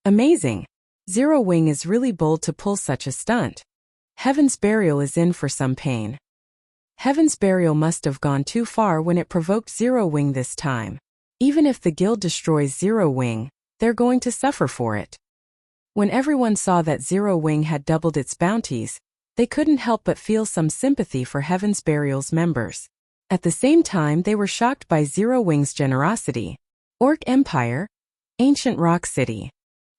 Amazing. Zero Wing is really bold to pull such a stunt. Heaven's Burial is in for some pain. Heaven's Burial must have gone too far when it provoked Zero Wing this time. Even if the guild destroys Zero Wing, they're going to suffer for it. When everyone saw that Zero Wing had doubled its bounties, they couldn't help but feel some sympathy for Heaven's Burial's members. At the same time, they were shocked by Zero Wing's generosity. Orc Empire, Ancient Rock City.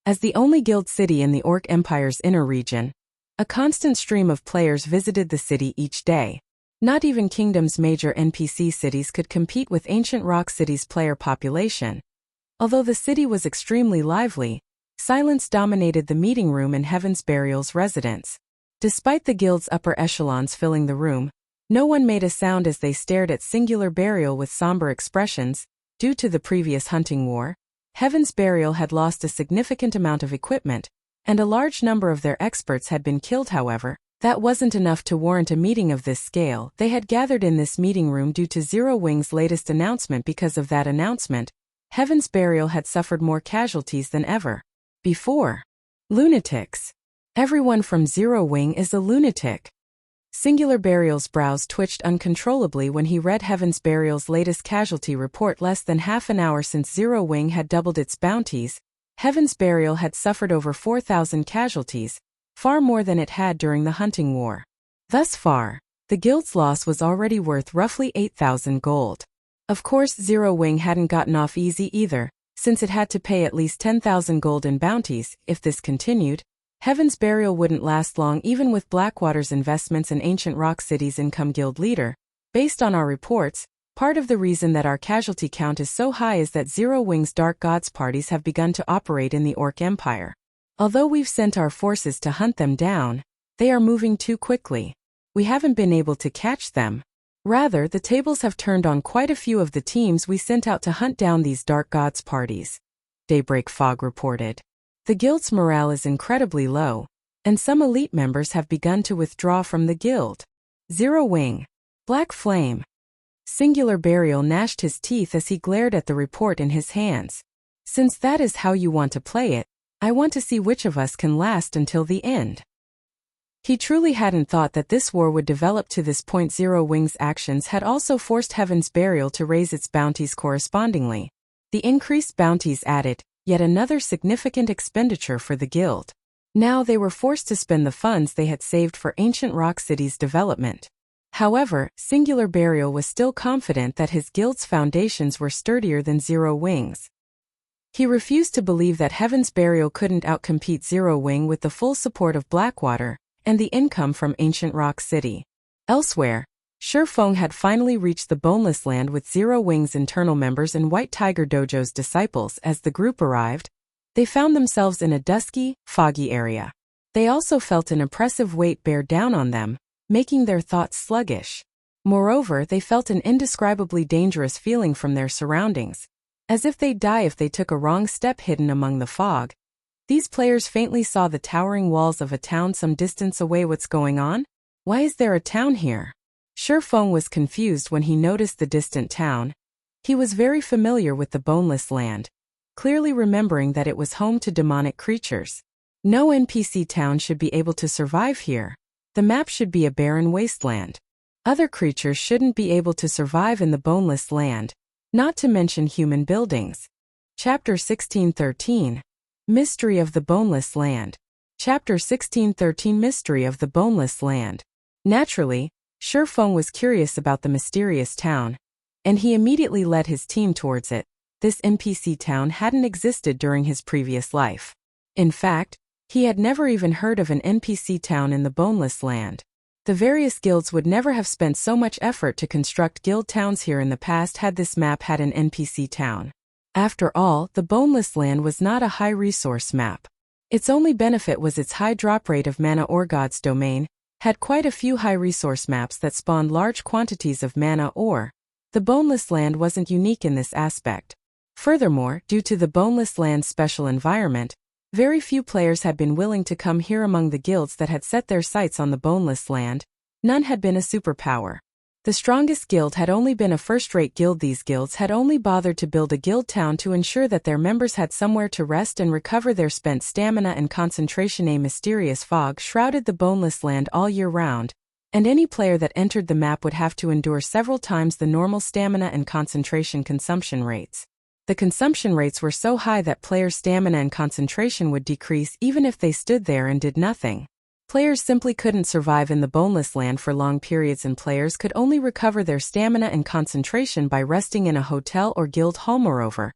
As the only guild city in the Orc Empire's inner region, a constant stream of players visited the city each day. Not even Kingdom's major NPC cities could compete with Ancient Rock City's player population. Although the city was extremely lively, silence dominated the meeting room in Heaven's Burial's residence. Despite the guild's upper echelons filling the room, no one made a sound as they stared at Singular Burial with somber expressions. Due to the previous hunting war, Heaven's Burial had lost a significant amount of equipment, and a large number of their experts had been killed. However, that wasn't enough to warrant a meeting of this scale. They had gathered in this meeting room due to Zero Wing's latest announcement. Because of that announcement, Heaven's Burial had suffered more casualties than ever before. Lunatics. Everyone from Zero Wing is a lunatic. Singular Burial's brows twitched uncontrollably when he read Heaven's Burial's latest casualty report. Less than half an hour since Zero Wing had doubled its bounties, Heaven's Burial had suffered over 4,000 casualties, far more than it had during the hunting war. Thus far, the guild's loss was already worth roughly 8,000 gold. Of course, Zero Wing hadn't gotten off easy either, since it had to pay at least 10,000 gold in bounties. If this continued, Heaven's Burial wouldn't last long. Even with Blackwater's investments in Ancient Rock City's income guild leader. Based on our reports, part of the reason that our casualty count is so high is that Zero Wing's Dark Gods parties have begun to operate in the Orc Empire. Although we've sent our forces to hunt them down, they are moving too quickly. We haven't been able to catch them. Rather, the tables have turned on quite a few of the teams we sent out to hunt down these Dark Gods parties. Daybreak Fog reported. The guild's morale is incredibly low, and some elite members have begun to withdraw from the guild. Zero Wing. Black Flame. Singular Burial gnashed his teeth as he glared at the report in his hands. Since that is how you want to play it, I want to see which of us can last until the end. He truly hadn't thought that this war would develop to this point. Zero Wing's actions had also forced Heaven's Burial to raise its bounties correspondingly. The increased bounties added yet another significant expenditure for the guild. Now they were forced to spend the funds they had saved for Ancient Rock City's development. However, Singular Burial was still confident that his guild's foundations were sturdier than Zero Wing's. He refused to believe that Heaven's Burial couldn't outcompete Zero Wing with the full support of Blackwater and the income from Ancient Rock City. Elsewhere, Shifeng had finally reached the Boneless land with Zero Wing's internal members and White Tiger Dojo's disciples. As the group arrived, they found themselves in a dusky, foggy area. They also felt an oppressive weight bear down on them, making their thoughts sluggish. Moreover, they felt an indescribably dangerous feeling from their surroundings, as if they'd die if they took a wrong step. Hidden among the fog, these players faintly saw the towering walls of a town some distance away. What's going on? Why is there a town here? Shifeng was confused when he noticed the distant town. He was very familiar with the Boneless land, clearly remembering that it was home to demonic creatures. No NPC town should be able to survive here. The map should be a barren wasteland. Other creatures shouldn't be able to survive in the Boneless land, not to mention human buildings. Chapter 1613. Mystery of the Boneless Land. Chapter 1613. Mystery of the Boneless Land. Naturally, Shifeng was curious about the mysterious town, and he immediately led his team towards it. This NPC town hadn't existed during his previous life. In fact, he had never even heard of an NPC town in the Boneless land. The various guilds would never have spent so much effort to construct guild towns here in the past had this map had an NPC town. After all, the Boneless land was not a high-resource map. Its only benefit was its high drop rate of mana. Or God's domain had quite a few high-resource maps that spawned large quantities of mana ore. The Boneless land wasn't unique in this aspect. Furthermore, due to the Boneless land's special environment, very few players had been willing to come here. Among the guilds that had set their sights on the Boneless land, none had been a superpower. The strongest guild had only been a first-rate guild. These guilds had only bothered to build a guild town to ensure that their members had somewhere to rest and recover their spent stamina and concentration. A mysterious fog shrouded the Boneless land all year round, and any player that entered the map would have to endure several times the normal stamina and concentration consumption rates. The consumption rates were so high that players' stamina and concentration would decrease even if they stood there and did nothing. Players simply couldn't survive in the Boneless land for long periods, and players could only recover their stamina and concentration by resting in a hotel or guild hall. Moreover,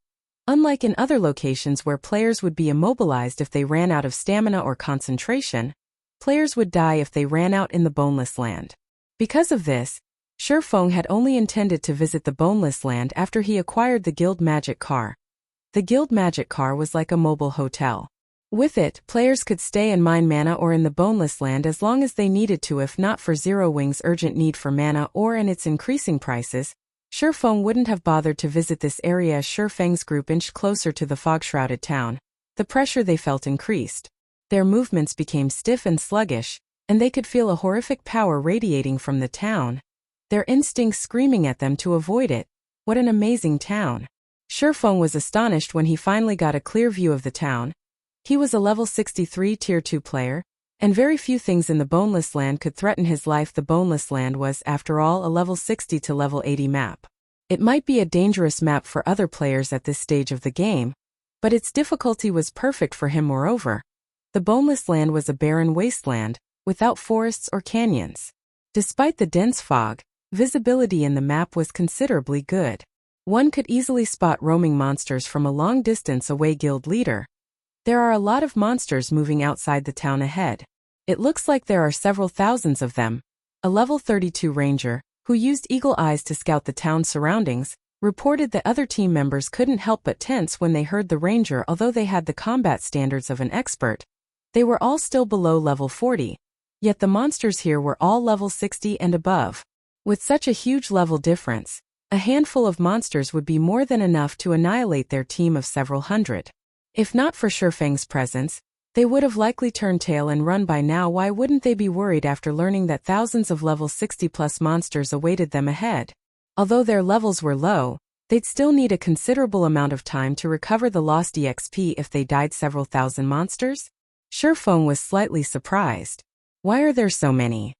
unlike in other locations where players would be immobilized if they ran out of stamina or concentration, players would die if they ran out in the Boneless land. Because of this, Shifeng had only intended to visit the Boneless land after he acquired the Guild Magic Car. The Guild Magic Car was like a mobile hotel. With it, players could stay and mine mana ore in the Boneless land as long as they needed to. If not for Zero Wing's urgent need for mana ore and its increasing prices, Shifeng wouldn't have bothered to visit this area. As Shifeng's group inched closer to the fog-shrouded town, the pressure they felt increased. Their movements became stiff and sluggish, and they could feel a horrific power radiating from the town, their instincts screaming at them to avoid it. What an amazing town! Shifeng was astonished when he finally got a clear view of the town. He was a level 63 Tier 2 player, and very few things in the Boneless land could threaten his life. The Boneless land was, after all, a level 60 to level 80 map. It might be a dangerous map for other players at this stage of the game, but its difficulty was perfect for him. Moreover, the Boneless land was a barren wasteland, without forests or canyons. Despite the dense fog, visibility in the map was considerably good. One could easily spot roaming monsters from a long distance away. Guild leader. There are a lot of monsters moving outside the town ahead. It looks like there are several thousands of them. A level 32 ranger, who used eagle eyes to scout the town's surroundings, reported that other team members couldn't help but tense when they heard the ranger. Although they had the combat standards of an expert, they were all still below level 40. Yet the monsters here were all level 60 and above. With such a huge level difference, a handful of monsters would be more than enough to annihilate their team of several hundred. If not for Shifeng's presence, they would have likely turned tail and run by now. Why wouldn't they be worried after learning that thousands of level 60+ monsters awaited them ahead? Although their levels were low, they'd still need a considerable amount of time to recover the lost EXP if they died. Several thousand monsters? Shifeng was slightly surprised. Why are there so many?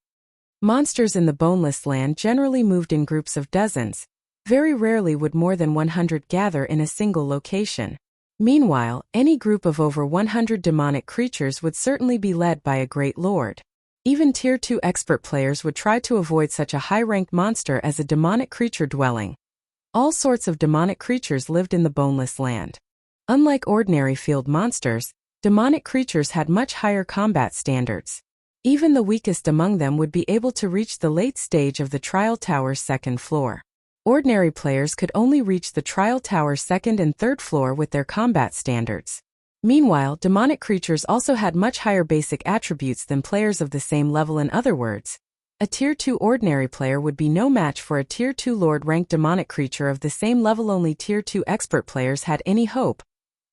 Monsters in the Boneless land generally moved in groups of dozens. Very rarely would more than 100 gather in a single location. Meanwhile, any group of over 100 demonic creatures would certainly be led by a great lord. Even Tier 2 expert players would try to avoid such a high-ranked monster as a demonic creature dwelling. All sorts of demonic creatures lived in the Boneless land. Unlike ordinary field monsters, demonic creatures had much higher combat standards. Even the weakest among them would be able to reach the late stage of the Trial Tower's second floor. Ordinary players could only reach the Trial Tower's second and third floor with their combat standards. Meanwhile, demonic creatures also had much higher basic attributes than players of the same level. In other words, a Tier 2 ordinary player would be no match for a Tier 2 Lord-ranked demonic creature of the same level. Only Tier 2 expert players had any hope.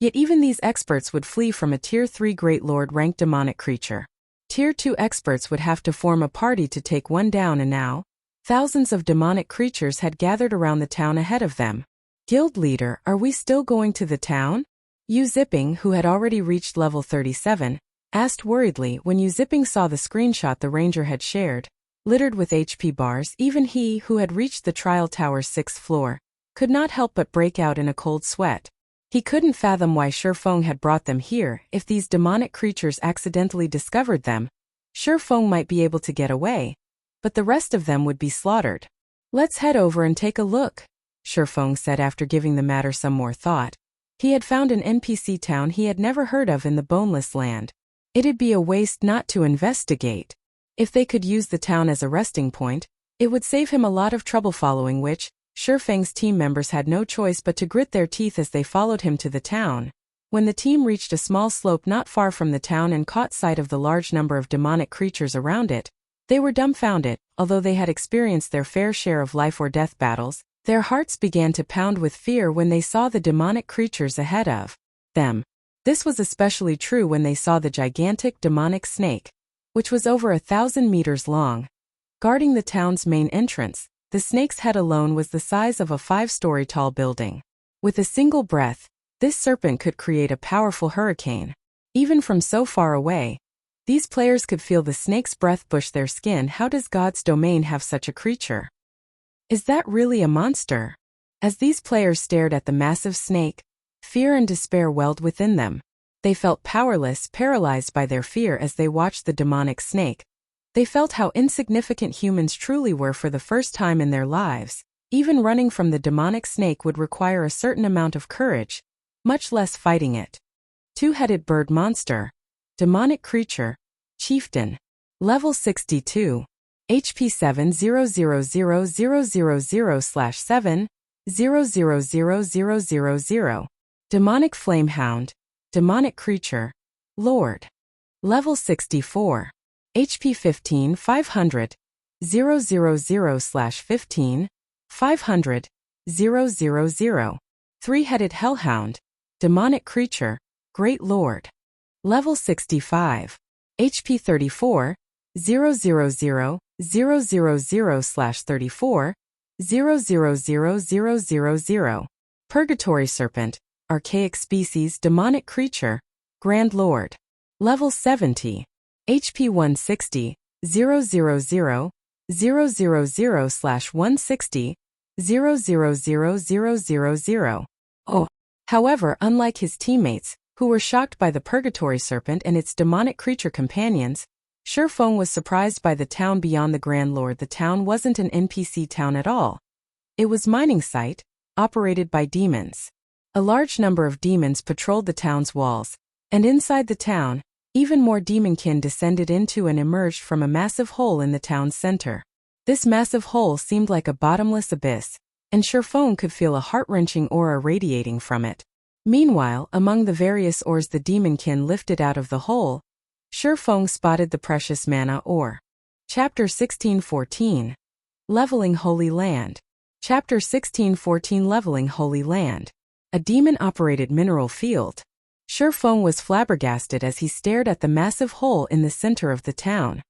Yet even these experts would flee from a Tier 3 Great Lord-ranked demonic creature. Tier 2 experts would have to form a party to take one down, and now, thousands of demonic creatures had gathered around the town ahead of them. Guild leader, are we still going to the town? Yu Zipping, who had already reached level 37, asked worriedly when Yu Zipping saw the screenshot the ranger had shared, littered with HP bars. Even he, who had reached the Trial Tower's 6th floor, could not help but break out in a cold sweat. He couldn't fathom why Shifeng had brought them here. If these demonic creatures accidentally discovered them, Shifeng might be able to get away, but the rest of them would be slaughtered. Let's head over and take a look, Shifeng said after giving the matter some more thought. He had found an NPC town he had never heard of in the Boneless land. It'd be a waste not to investigate. If they could use the town as a resting point, it would save him a lot of trouble, following which, Shifeng's team members had no choice but to grit their teeth as they followed him to the town. When the team reached a small slope not far from the town and caught sight of the large number of demonic creatures around it, they were dumbfounded. Although they had experienced their fair share of life-or-death battles, their hearts began to pound with fear when they saw the demonic creatures ahead of them. This was especially true when they saw the gigantic demonic snake, which was over 1,000 meters long. Guarding the town's main entrance, the snake's head alone was the size of a 5-story tall building. With a single breath, this serpent could create a powerful hurricane. Even from so far away, these players could feel the snake's breath push their skin. How does God's domain have such a creature? Is that really a monster? As these players stared at the massive snake, fear and despair welled within them. They felt powerless, paralyzed by their fear as they watched the demonic snake. They felt how insignificant humans truly were for the first time in their lives. Even running from the demonic snake would require a certain amount of courage, much less fighting it. Two-headed bird monster. Demonic creature. Chieftain. Level 62. HP 70000/7000000. Demonic flamehound. Demonic creature. Lord. Level 64. HP 15,500. 000/15. 500. 000. Three-headed hellhound. Demonic creature. Great Lord. Level 65. HP 34. 000/000/34. 0000000. Purgatory serpent. Archaic species. Demonic creature. Grand Lord. Level 70. HP 160. 000/000/160. 0000000. Oh. However, unlike his teammates, who were shocked by the Purgatory Serpent and its demonic creature companions, Shifeng was surprised by the town beyond the Grand Lord. The town wasn't an NPC town at all. It was mining site, operated by demons. A large number of demons patrolled the town's walls, and inside the town, even more demonkin descended into and emerged from a massive hole in the town's center. This massive hole seemed like a bottomless abyss, and Shifeng could feel a heart-wrenching aura radiating from it. Meanwhile, among the various ores the demonkin lifted out of the hole, Shifeng spotted the precious mana ore. Chapter 1614. Leveling Holy Land. Chapter 1614. Leveling Holy Land. A demon-operated mineral field. Shifeng was flabbergasted as he stared at the massive hole in the center of the town.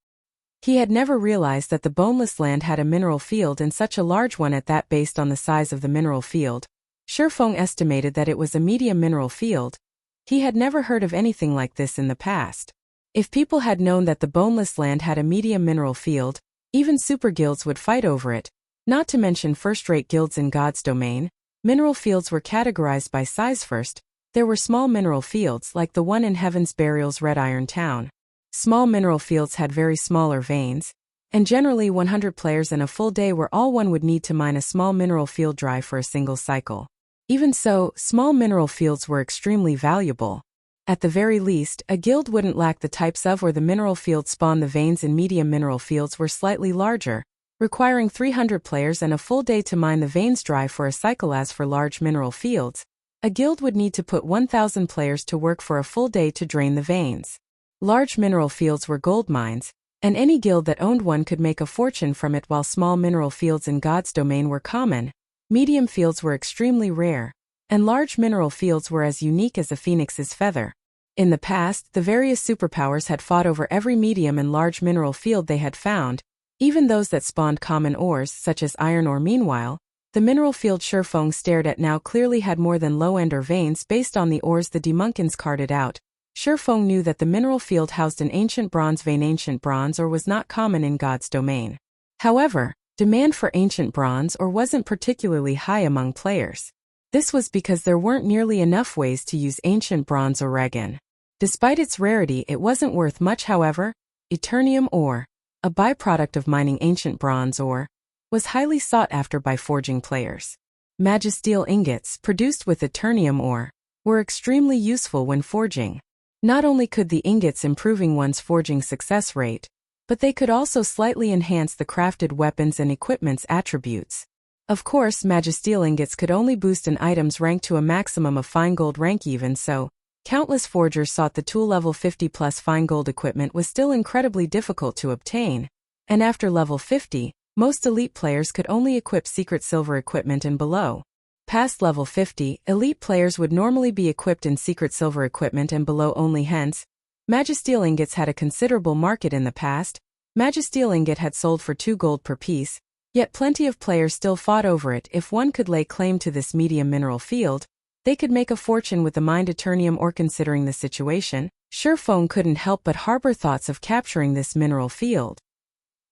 He had never realized that the Boneless land had a mineral field, and such a large one at that. Based on the size of the mineral field, Shifeng estimated that it was a medium mineral field. He had never heard of anything like this in the past. If people had known that the Boneless land had a medium mineral field, even super guilds would fight over it, not to mention first-rate guilds in God's domain. Mineral fields were categorized by size. First, there were small mineral fields like the one in Heaven's Burial's Red Iron Town. Small mineral fields had very smaller veins, and generally 100 players in a full day were all one would need to mine a small mineral field dry for a single cycle. Even so, small mineral fields were extremely valuable. At the very least, a guild wouldn't lack the types of where the mineral field spawned. The veins in medium mineral fields were slightly larger, requiring 300 players and a full day to mine the veins dry for a cycle. As for large mineral fields, a guild would need to put 1,000 players to work for a full day to drain the veins. Large mineral fields were gold mines, and any guild that owned one could make a fortune from it. While small mineral fields in God's domain were common, medium fields were extremely rare, and large mineral fields were as unique as a phoenix's feather. In the past, the various superpowers had fought over every medium and large mineral field they had found, even those that spawned common ores such as iron ore. Meanwhile, the mineral field Shifeng stared at now clearly had more than low-end or veins. Based on the ores the demonkins carted out, Shifeng knew that the mineral field housed an ancient bronze vein. Ancient bronze ore was not common in God's domain. However, demand for ancient bronze ore wasn't particularly high among players. This was because there weren't nearly enough ways to use ancient bronze ore again. Despite its rarity, it wasn't worth much. However, Eternium ore, a byproduct of mining ancient bronze ore, was highly sought after by forging players. Magisteel ingots produced with Eternium ore were extremely useful when forging. Not only could the ingots improving one's forging success rate, but they could also slightly enhance the crafted weapons and equipment's attributes. Of course, Magisteel ingots could only boost an item's rank to a maximum of fine gold rank. Even so, countless forgers sought the tool. Level 50 plus fine gold equipment was still incredibly difficult to obtain, and after level 50, most elite players could only equip secret silver equipment and below. Past level 50, elite players would normally be equipped in secret silver equipment and below only. Hence, Magisteel ingots had a considerable market in the past. Magisteel ingot had sold for 2 gold per piece, yet plenty of players still fought over it. If one could lay claim to this medium mineral field, they could make a fortune with the mined Eternium ore. Considering the situation, Shifeng couldn't help but harbor thoughts of capturing this mineral field.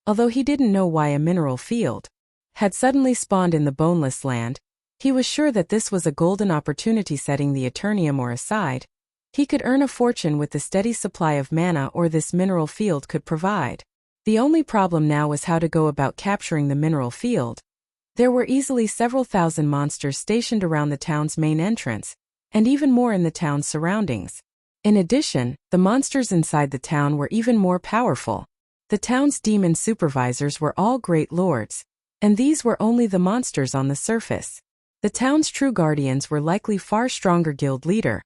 Although he didn't know why a mineral field had suddenly spawned in the Boneless land, He was sure that this was a golden opportunity. Setting the Eternium ore aside, he could earn a fortune with the steady supply of mana ore this mineral field could provide. The only problem now was how to go about capturing the mineral field. There were easily several thousand monsters stationed around the town's main entrance, and even more in the town's surroundings. In addition, the monsters inside the town were even more powerful. The town's demon supervisors were all great lords, and these were only the monsters on the surface. The town's true guardians were likely far stronger. Guild leader.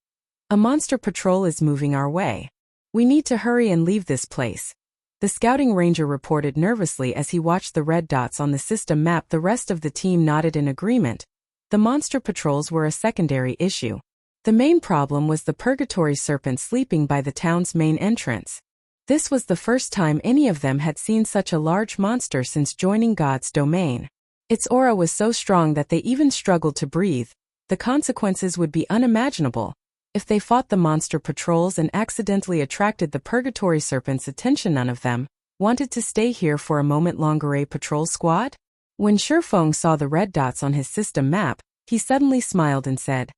A monster patrol is moving our way. We need to hurry and leave this place. The scouting ranger reported nervously as he watched the red dots on the system map. The rest of the team nodded in agreement. The monster patrols were a secondary issue. The main problem was the purgatory serpent sleeping by the town's main entrance. This was the first time any of them had seen such a large monster since joining God's domain. Its aura was so strong that they even struggled to breathe. The consequences would be unimaginable. If they fought the monster patrols and accidentally attracted the purgatory serpent's attention, none of them wanted to stay here for a moment longer. A patrol squad? When Shifeng saw the red dots on his system map, he suddenly smiled and said,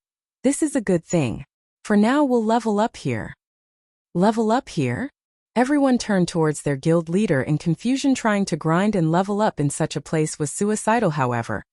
"This is a good thing. For now we'll level up here." Level up here? Everyone turned towards their guild leader in confusion. Trying to grind and level up in such a place was suicidal. However,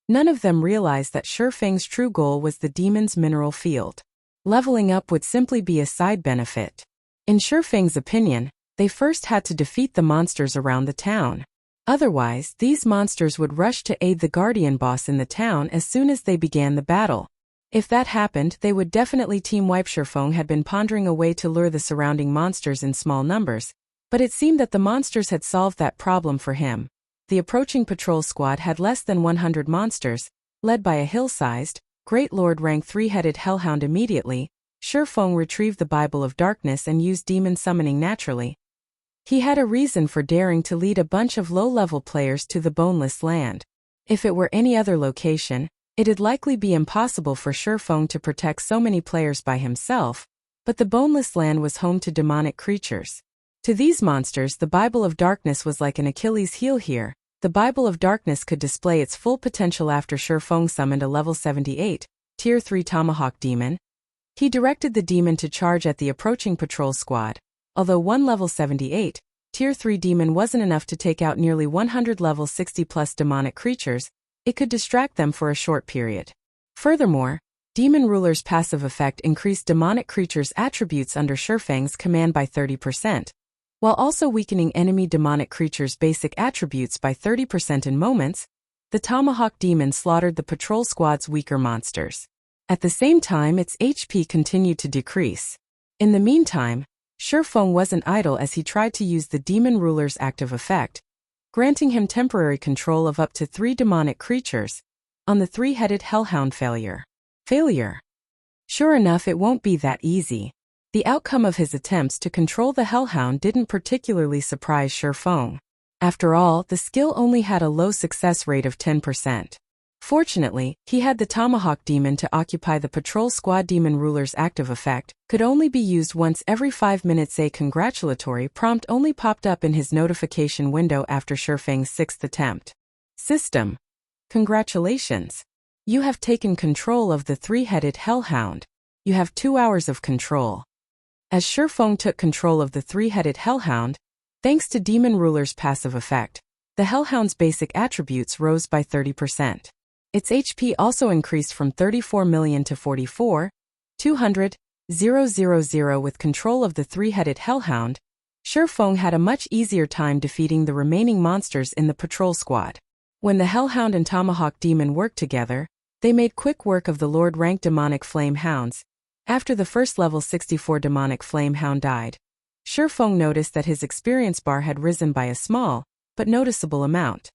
none of them realized that Shifeng's true goal was the demon's mineral field. Leveling up would simply be a side benefit. In Shifeng's opinion, they first had to defeat the monsters around the town. Otherwise, these monsters would rush to aid the guardian boss in the town as soon as they began the battle. If that happened, they would definitely team wipe. Shifeng had been pondering a way to lure the surrounding monsters in small numbers, but it seemed that the monsters had solved that problem for him. The approaching patrol squad had less than 100 monsters, led by a hill-sized, Great Lord rank 3-headed hellhound. Immediately, Shifeng retrieved the Bible of Darkness and used demon summoning naturally. He had a reason for daring to lead a bunch of low-level players to the Boneless land. If it were any other location, it'd likely be impossible for Shifeng to protect so many players by himself, but the Boneless land was home to demonic creatures. To these monsters, the Bible of Darkness was like an Achilles heel. Here, the Bible of Darkness could display its full potential after Shifeng summoned a level 78, Tier 3 Tomahawk demon. He directed the demon to charge at the approaching patrol squad. Although one level 78, Tier 3 demon wasn't enough to take out nearly 100 level 60+ demonic creatures, it could distract them for a short period. Furthermore, Demon Ruler's passive effect increased demonic creatures' attributes under Shifeng's command by 30%, while also weakening enemy demonic creatures' basic attributes by 30% in moments. The Tomahawk demon slaughtered the patrol squad's weaker monsters. At the same time, its HP continued to decrease. In the meantime, Shifeng wasn't idle as he tried to use the Demon Ruler's active effect, granting him temporary control of up to 3 demonic creatures. On the 3-headed hellhound. Failure. Sure enough, it won't be that easy. The outcome of his attempts to control the hellhound didn't particularly surprise Shifeng. After all, the skill only had a low success rate of 10%. Fortunately, he had the Tomahawk demon to occupy the patrol squad. Demon Ruler's active effect could only be used once every 5 minutes. A congratulatory prompt only popped up in his notification window after Shifeng's 6th attempt. System. Congratulations. You have taken control of the 3-headed hellhound. You have 2 hours of control. As Shifeng took control of the 3-headed hellhound, thanks to Demon Ruler's passive effect, the hellhound's basic attributes rose by 30%. Its HP also increased from 34 million to 44,200,000. With control of the 3-headed hellhound, Shifeng had a much easier time defeating the remaining monsters in the patrol squad. When the hellhound and Tomahawk demon worked together, they made quick work of the Lord-ranked demonic flame hounds. After the first level 64 demonic flame hound died, Shifeng noticed that his experience bar had risen by a small, but noticeable amount.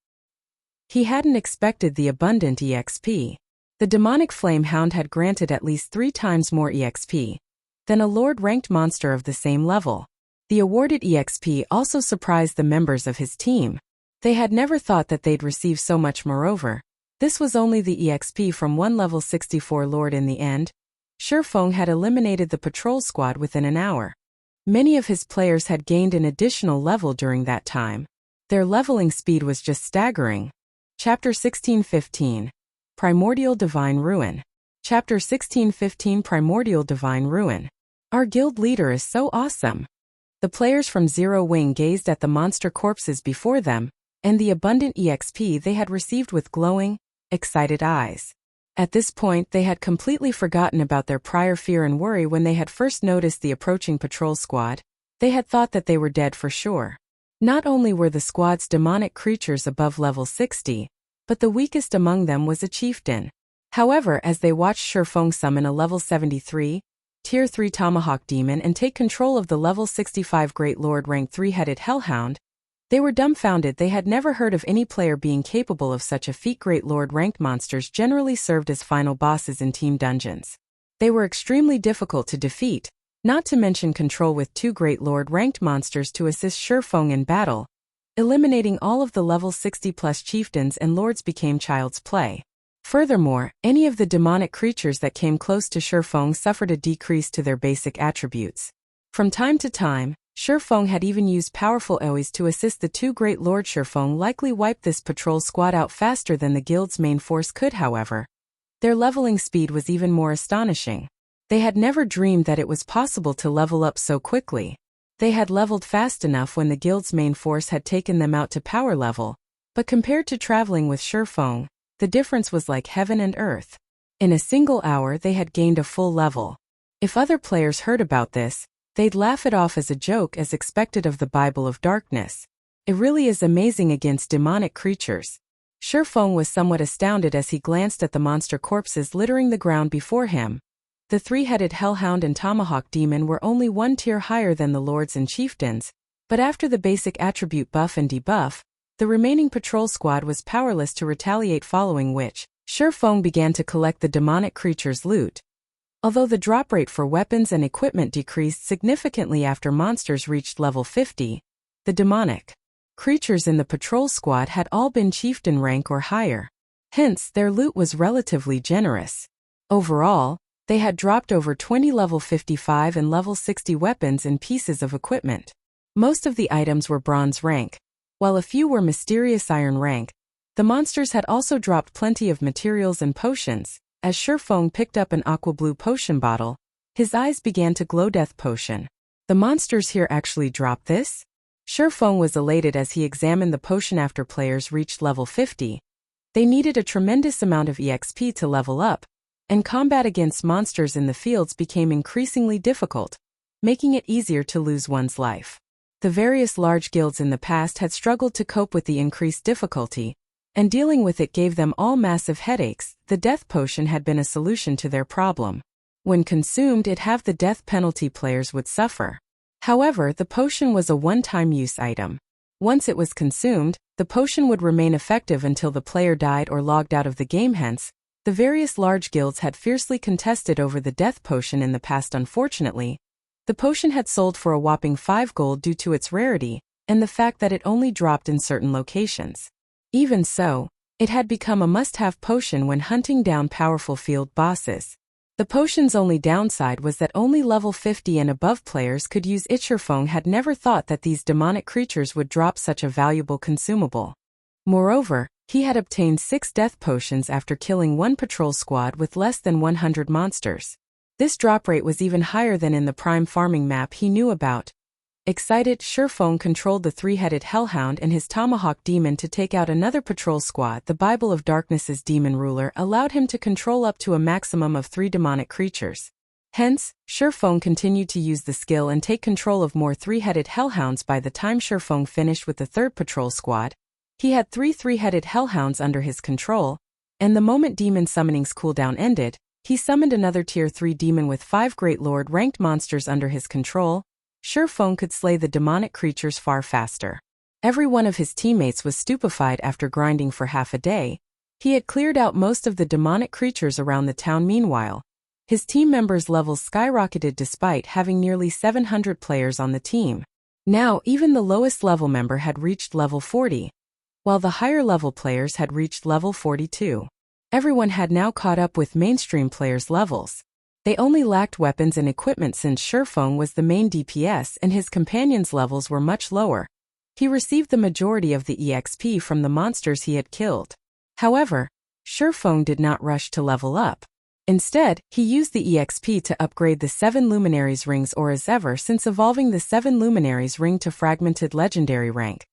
He hadn't expected the abundant EXP. The demonic flame hound had granted at least 3 times more EXP than a Lord-ranked monster of the same level. The awarded EXP also surprised the members of his team. They had never thought that they'd receive so much. Moreover, this was only the EXP from one level 64 Lord. In the end, Shifeng had eliminated the patrol squad within an hour. Many of his players had gained an additional level during that time. Their leveling speed was just staggering. Chapter 16:15. Primordial Divine Ruin. Chapter 1615 Primordial Divine Ruin. Our guild leader is so awesome. The players from Zero Wing gazed at the monster corpses before them, and the abundant EXP they had received with glowing, excited eyes. At this point they had completely forgotten about their prior fear and worry when they had first noticed the approaching patrol squad. They had thought that they were dead for sure. Not only were the squad's demonic creatures above level 60, but the weakest among them was a chieftain. However, as they watched Shifeng summon a level 73, Tier 3 Tomahawk Demon and take control of the level 65 Great Lord rank 3-headed Hellhound, they were dumbfounded. They had never heard of any player being capable of such a feat. Great Lord ranked monsters generally served as final bosses in team dungeons. They were extremely difficult to defeat, not to mention control with 2 Great Lord ranked monsters to assist Shifeng in battle. Eliminating all of the level 60+ chieftains and lords became child's play. Furthermore, any of the demonic creatures that came close to Shifeng suffered a decrease to their basic attributes. From time to time, Shifeng had even used powerful AoEs to assist the 2 Great Lord. Shifeng likely wiped this patrol squad out faster than the guild's main force could. However, their leveling speed was even more astonishing. They had never dreamed that it was possible to level up so quickly. They had leveled fast enough when the guild's main force had taken them out to power level, but compared to traveling with Shifeng, the difference was like heaven and earth. In a single hour they had gained a full level. If other players heard about this, they'd laugh it off as a joke, as expected of the Bible of Darkness. It really is amazing against demonic creatures. Shifeng was somewhat astounded as he glanced at the monster corpses littering the ground before him. The 3-headed Hellhound and Tomahawk Demon were only 1 tier higher than the lords and chieftains, but after the basic attribute buff and debuff, the remaining patrol squad was powerless to retaliate, following which, Shifeng began to collect the demonic creatures' loot. Although the drop rate for weapons and equipment decreased significantly after monsters reached level 50, the demonic creatures in the patrol squad had all been chieftain rank or higher. Hence, their loot was relatively generous. Overall, they had dropped over 20 level 55 and level 60 weapons and pieces of equipment. Most of the items were bronze rank, while a few were mysterious iron rank. The monsters had also dropped plenty of materials and potions. As Shifeng picked up an aqua blue potion bottle, his eyes began to glow. Death potion. The monsters here actually dropped this? Shifeng was elated as he examined the potion. After players reached level 50, they needed a tremendous amount of EXP to level up, and combat against monsters in the fields became increasingly difficult, making it easier to lose one's life. The various large guilds in the past had struggled to cope with the increased difficulty, and dealing with it gave them all massive headaches. The death potion had been a solution to their problem. When consumed, it halved the death penalty players would suffer. However, the potion was a one-time use item. Once it was consumed, the potion would remain effective until the player died or logged out of the game. Hence, the various large guilds had fiercely contested over the death potion in the past. Unfortunately, the potion had sold for a whopping 5 gold due to its rarity, and the fact that it only dropped in certain locations. Even so, it had become a must-have potion when hunting down powerful field bosses. The potion's only downside was that only level 50 and above players could use it. Shifeng had never thought that these demonic creatures would drop such a valuable consumable. Moreover, he had obtained 6 death potions after killing 1 patrol squad with less than 100 monsters. This drop rate was even higher than in the prime farming map he knew about. Excited, Shifeng controlled the 3-headed Hellhound and his Tomahawk Demon to take out another patrol squad. The Bible of Darkness's demon ruler allowed him to control up to a maximum of 3 demonic creatures. Hence, Shifeng continued to use the skill and take control of more 3-headed Hellhounds. By the time Shifeng finished with the 3rd patrol squad, he had 3 3-headed Hellhounds under his control, and the moment demon summoning's cooldown ended, he summoned another tier 3 demon with 5 Great Lord ranked monsters under his control. Shifeng could slay the demonic creatures far faster. Every one of his teammates was stupefied after grinding for half a day. He had cleared out most of the demonic creatures around the town. Meanwhile, his team members' levels skyrocketed despite having nearly 700 players on the team. Now, even the lowest level member had reached level 40, while the higher level players had reached level 42. Everyone had now caught up with mainstream players' levels. They only lacked weapons and equipment since Shifeng was the main DPS and his companions' levels were much lower. He received the majority of the EXP from the monsters he had killed. However, Shurfeng did not rush to level up. Instead, he used the EXP to upgrade the 7 Luminaries Rings auras ever since evolving the 7 Luminaries Ring to Fragmented Legendary rank.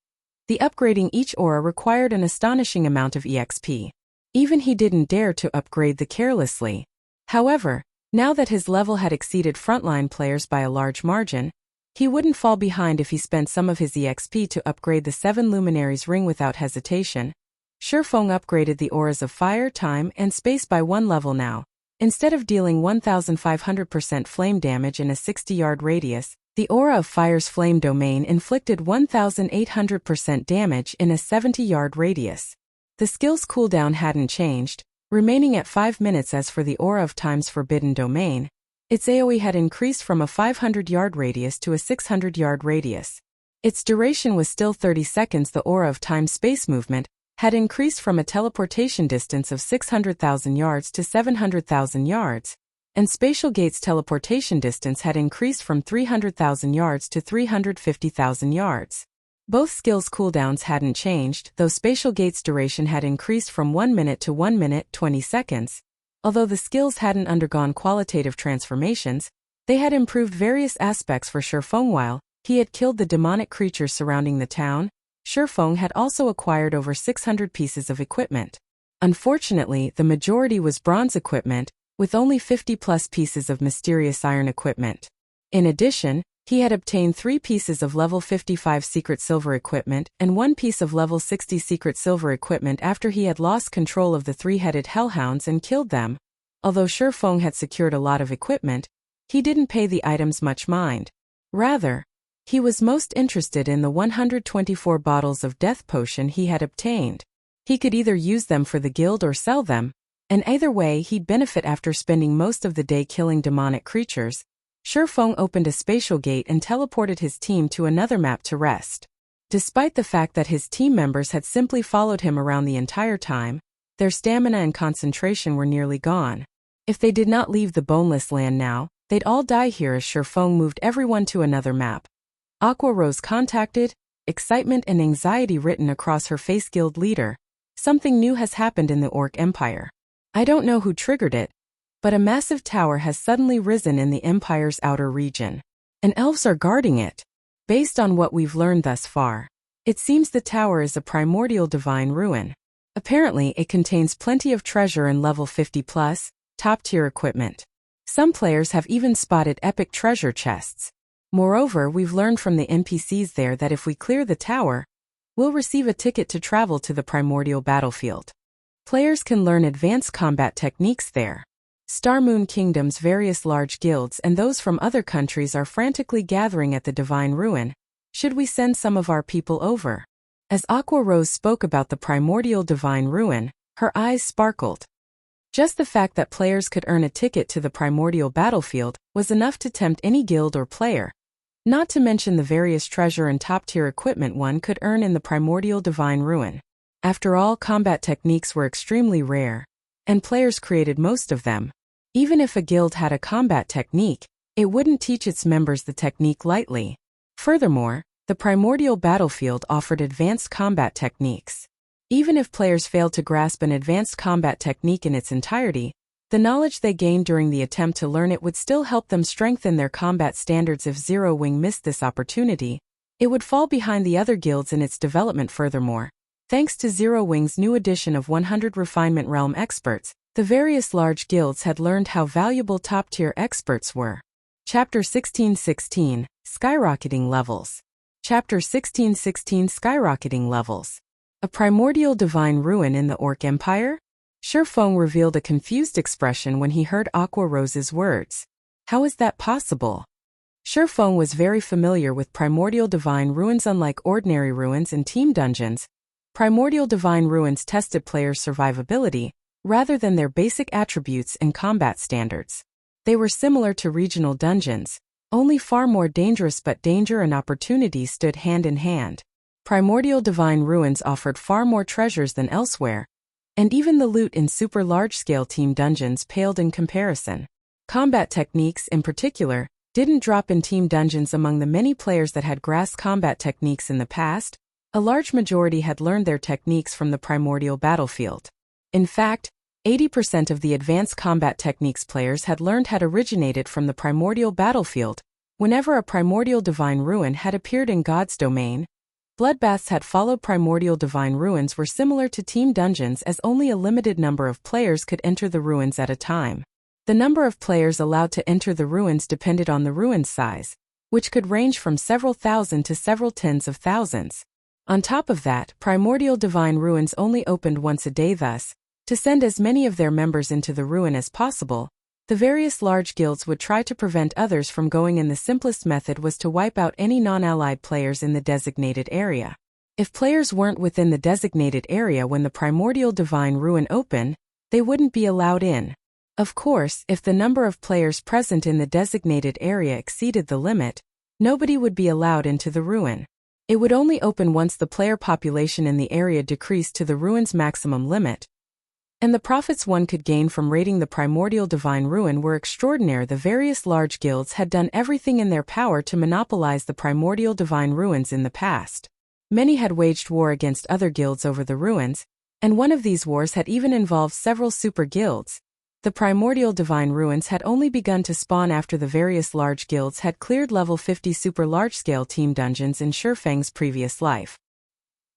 The upgrading each aura required an astonishing amount of EXP. Even he didn't dare to upgrade the carelessly. However, now that his level had exceeded frontline players by a large margin, he wouldn't fall behind if he spent some of his EXP to upgrade the 7 Luminaries Ring without hesitation. Shurfeng upgraded the auras of Fire, Time, and Space by 1 level now. Instead of dealing 1,500% flame damage in a 60-yard radius, the aura of Fire's flame domain inflicted 1,800% damage in a 70-yard radius. The skill's cooldown hadn't changed, remaining at 5 minutes. As for the aura of Time's forbidden domain, its AoE had increased from a 500-yard radius to a 600-yard radius. Its duration was still 30 seconds. The aura of Time's space movement had increased from a teleportation distance of 600,000 yards to 700,000 yards, and Spatial Gate's teleportation distance had increased from 300,000 yards to 350,000 yards. Both skills' cooldowns hadn't changed, though Spatial Gate's duration had increased from 1 minute to 1 minute 20 seconds. Although the skills hadn't undergone qualitative transformations, they had improved various aspects for Shurfeng. While he had killed the demonic creatures surrounding the town, Shurfeng had also acquired over 600 pieces of equipment. Unfortunately, the majority was bronze equipment, with only 50+ pieces of mysterious iron equipment. In addition, he had obtained 3 pieces of level 55 secret silver equipment and 1 piece of level 60 secret silver equipment after he had lost control of the 3-headed hellhounds and killed them. Although Shurfeng had secured a lot of equipment, he didn't pay the items much mind. Rather, he was most interested in the 124 bottles of death potion he had obtained. He could either use them for the guild or sell them, and either way he'd benefit. After spending most of the day killing demonic creatures, Shurfeng opened a spatial gate and teleported his team to another map to rest. Despite the fact that his team members had simply followed him around the entire time, their stamina and concentration were nearly gone. If they did not leave the Boneless land now, they'd all die here. As Shurfeng moved everyone to another map, Aqua Rose contacted, excitement and anxiety written across her face. Guild leader, something new has happened in the Orc Empire. I don't know who triggered it, but a massive tower has suddenly risen in the Empire's outer region, and elves are guarding it. Based on what we've learned thus far, it seems the tower is a primordial divine ruin. Apparently, it contains plenty of treasure and level 50+, top-tier equipment. Some players have even spotted epic treasure chests. Moreover, we've learned from the NPCs there that if we clear the tower, we'll receive a ticket to travel to the primordial battlefield. Players can learn advanced combat techniques there. Star Moon Kingdom's various large guilds and those from other countries are frantically gathering at the Divine Ruin. Should we send some of our people over? As Aqua Rose spoke about the primordial Divine Ruin, her eyes sparkled. Just the fact that players could earn a ticket to the primordial battlefield was enough to tempt any guild or player. Not to mention the various treasure and top-tier equipment one could earn in the primordial Divine Ruin. After all, combat techniques were extremely rare, and players created most of them. Even if a guild had a combat technique, it wouldn't teach its members the technique lightly. Furthermore, the primordial battlefield offered advanced combat techniques. Even if players failed to grasp an advanced combat technique in its entirety, the knowledge they gained during the attempt to learn it would still help them strengthen their combat standards. If Zero Wing missed this opportunity, it would fall behind the other guilds in its development. Furthermore, thanks to Zero Wing's new addition of 100 Refinement Realm experts, the various large guilds had learned how valuable top-tier experts were. Chapter 1616, Skyrocketing Levels. Chapter 1616, Skyrocketing Levels. A primordial divine ruin in the Orc Empire? Shurfeng revealed a confused expression when he heard Aqua Rose's words. How is that possible? Shurfeng was very familiar with primordial divine ruins. Unlike ordinary ruins and team dungeons, primordial divine ruins tested players' survivability rather than their basic attributes and combat standards. They were similar to regional dungeons, only far more dangerous, but danger and opportunity stood hand in hand. Primordial divine ruins offered far more treasures than elsewhere, and even the loot in super large-scale team dungeons paled in comparison. Combat techniques, in particular, didn't drop in team dungeons. Among the many players that had grasped combat techniques in the past, a large majority had learned their techniques from the primordial battlefield. In fact, 80% of the advanced combat techniques players had learned had originated from the primordial battlefield. Whenever a primordial divine ruin had appeared in God's domain, bloodbaths had followed. Primordial divine ruins were similar to team dungeons as only a limited number of players could enter the ruins at a time. The number of players allowed to enter the ruins depended on the ruin's size, which could range from several thousand to several tens of thousands. On top of that, primordial divine ruins only opened once a day. Thus, to send as many of their members into the ruin as possible, the various large guilds would try to prevent others from going in. The simplest method was to wipe out any non-allied players in the designated area. If players weren't within the designated area when the primordial divine ruin opened, they wouldn't be allowed in. Of course, if the number of players present in the designated area exceeded the limit, nobody would be allowed into the ruin. It would only open once the player population in the area decreased to the ruin's maximum limit. And the profits one could gain from raiding the primordial divine ruin were extraordinary. The various large guilds had done everything in their power to monopolize the primordial divine ruins in the past. Many had waged war against other guilds over the ruins, and one of these wars had even involved several super guilds. The primordial divine ruins had only begun to spawn after the various large guilds had cleared level 50 super large-scale team dungeons in Shurfeng's previous life.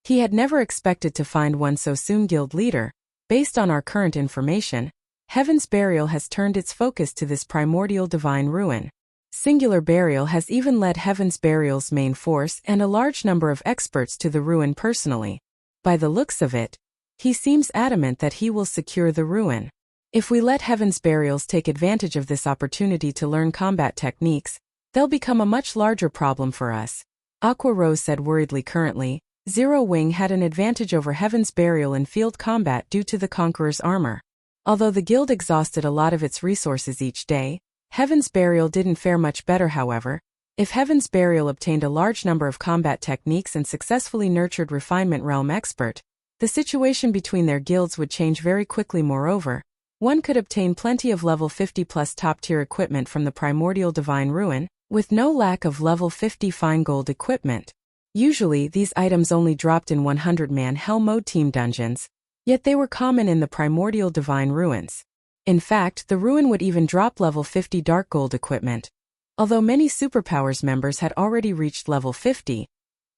He had never expected to find one so soon. Guild leader, based on our current information, Heaven's Burial has turned its focus to this primordial divine ruin. Singular Burial has even led Heaven's Burial's main force and a large number of experts to the ruin personally. By the looks of it, he seems adamant that he will secure the ruin. If we let Heaven's Burials take advantage of this opportunity to learn combat techniques, they'll become a much larger problem for us. Aqua Rose said worriedly. Currently, Zero Wing had an advantage over Heaven's Burial in field combat due to the Conqueror's armor. Although the guild exhausted a lot of its resources each day, Heaven's Burial didn't fare much better. However, if Heaven's Burial obtained a large number of combat techniques and successfully nurtured Refinement Realm Expert, the situation between their guilds would change very quickly. Moreover, one could obtain plenty of level 50 plus top-tier equipment from the primordial divine ruin, with no lack of level 50 fine gold equipment. Usually, these items only dropped in 100-man hell mode team dungeons, yet they were common in the primordial divine ruins. In fact, the ruin would even drop level 50 dark gold equipment. Although many Superpowers members had already reached level 50,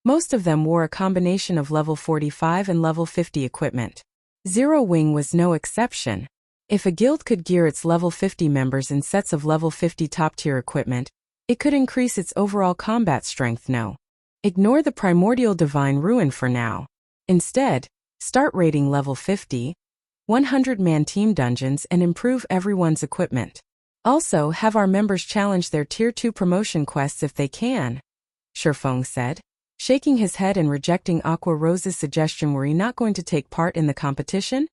most of them wore a combination of level 45 and level 50 equipment. Zero Wing was no exception. If a guild could gear its level 50 members in sets of level 50 top-tier equipment, it could increase its overall combat strength. No. Ignore the primordial divine ruin for now. Instead, start raiding level 50, 100-man team dungeons and improve everyone's equipment. Also, have our members challenge their Tier 2 promotion quests if they can, Shurfeng said, shaking his head and rejecting Aqua Rose's suggestion. Were he not going to take part in the competition?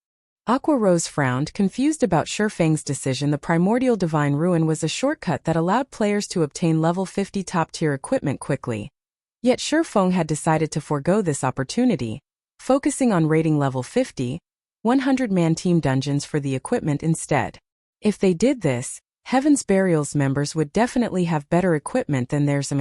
Aqua Rose frowned, confused about Shurfeng's decision. The primordial divine ruin was a shortcut that allowed players to obtain level 50 top-tier equipment quickly. Yet Shurfeng had decided to forego this opportunity, focusing on raiding level 50, 100-man team dungeons for the equipment instead. If they did this, Heaven's Burial's members would definitely have better equipment than theirs.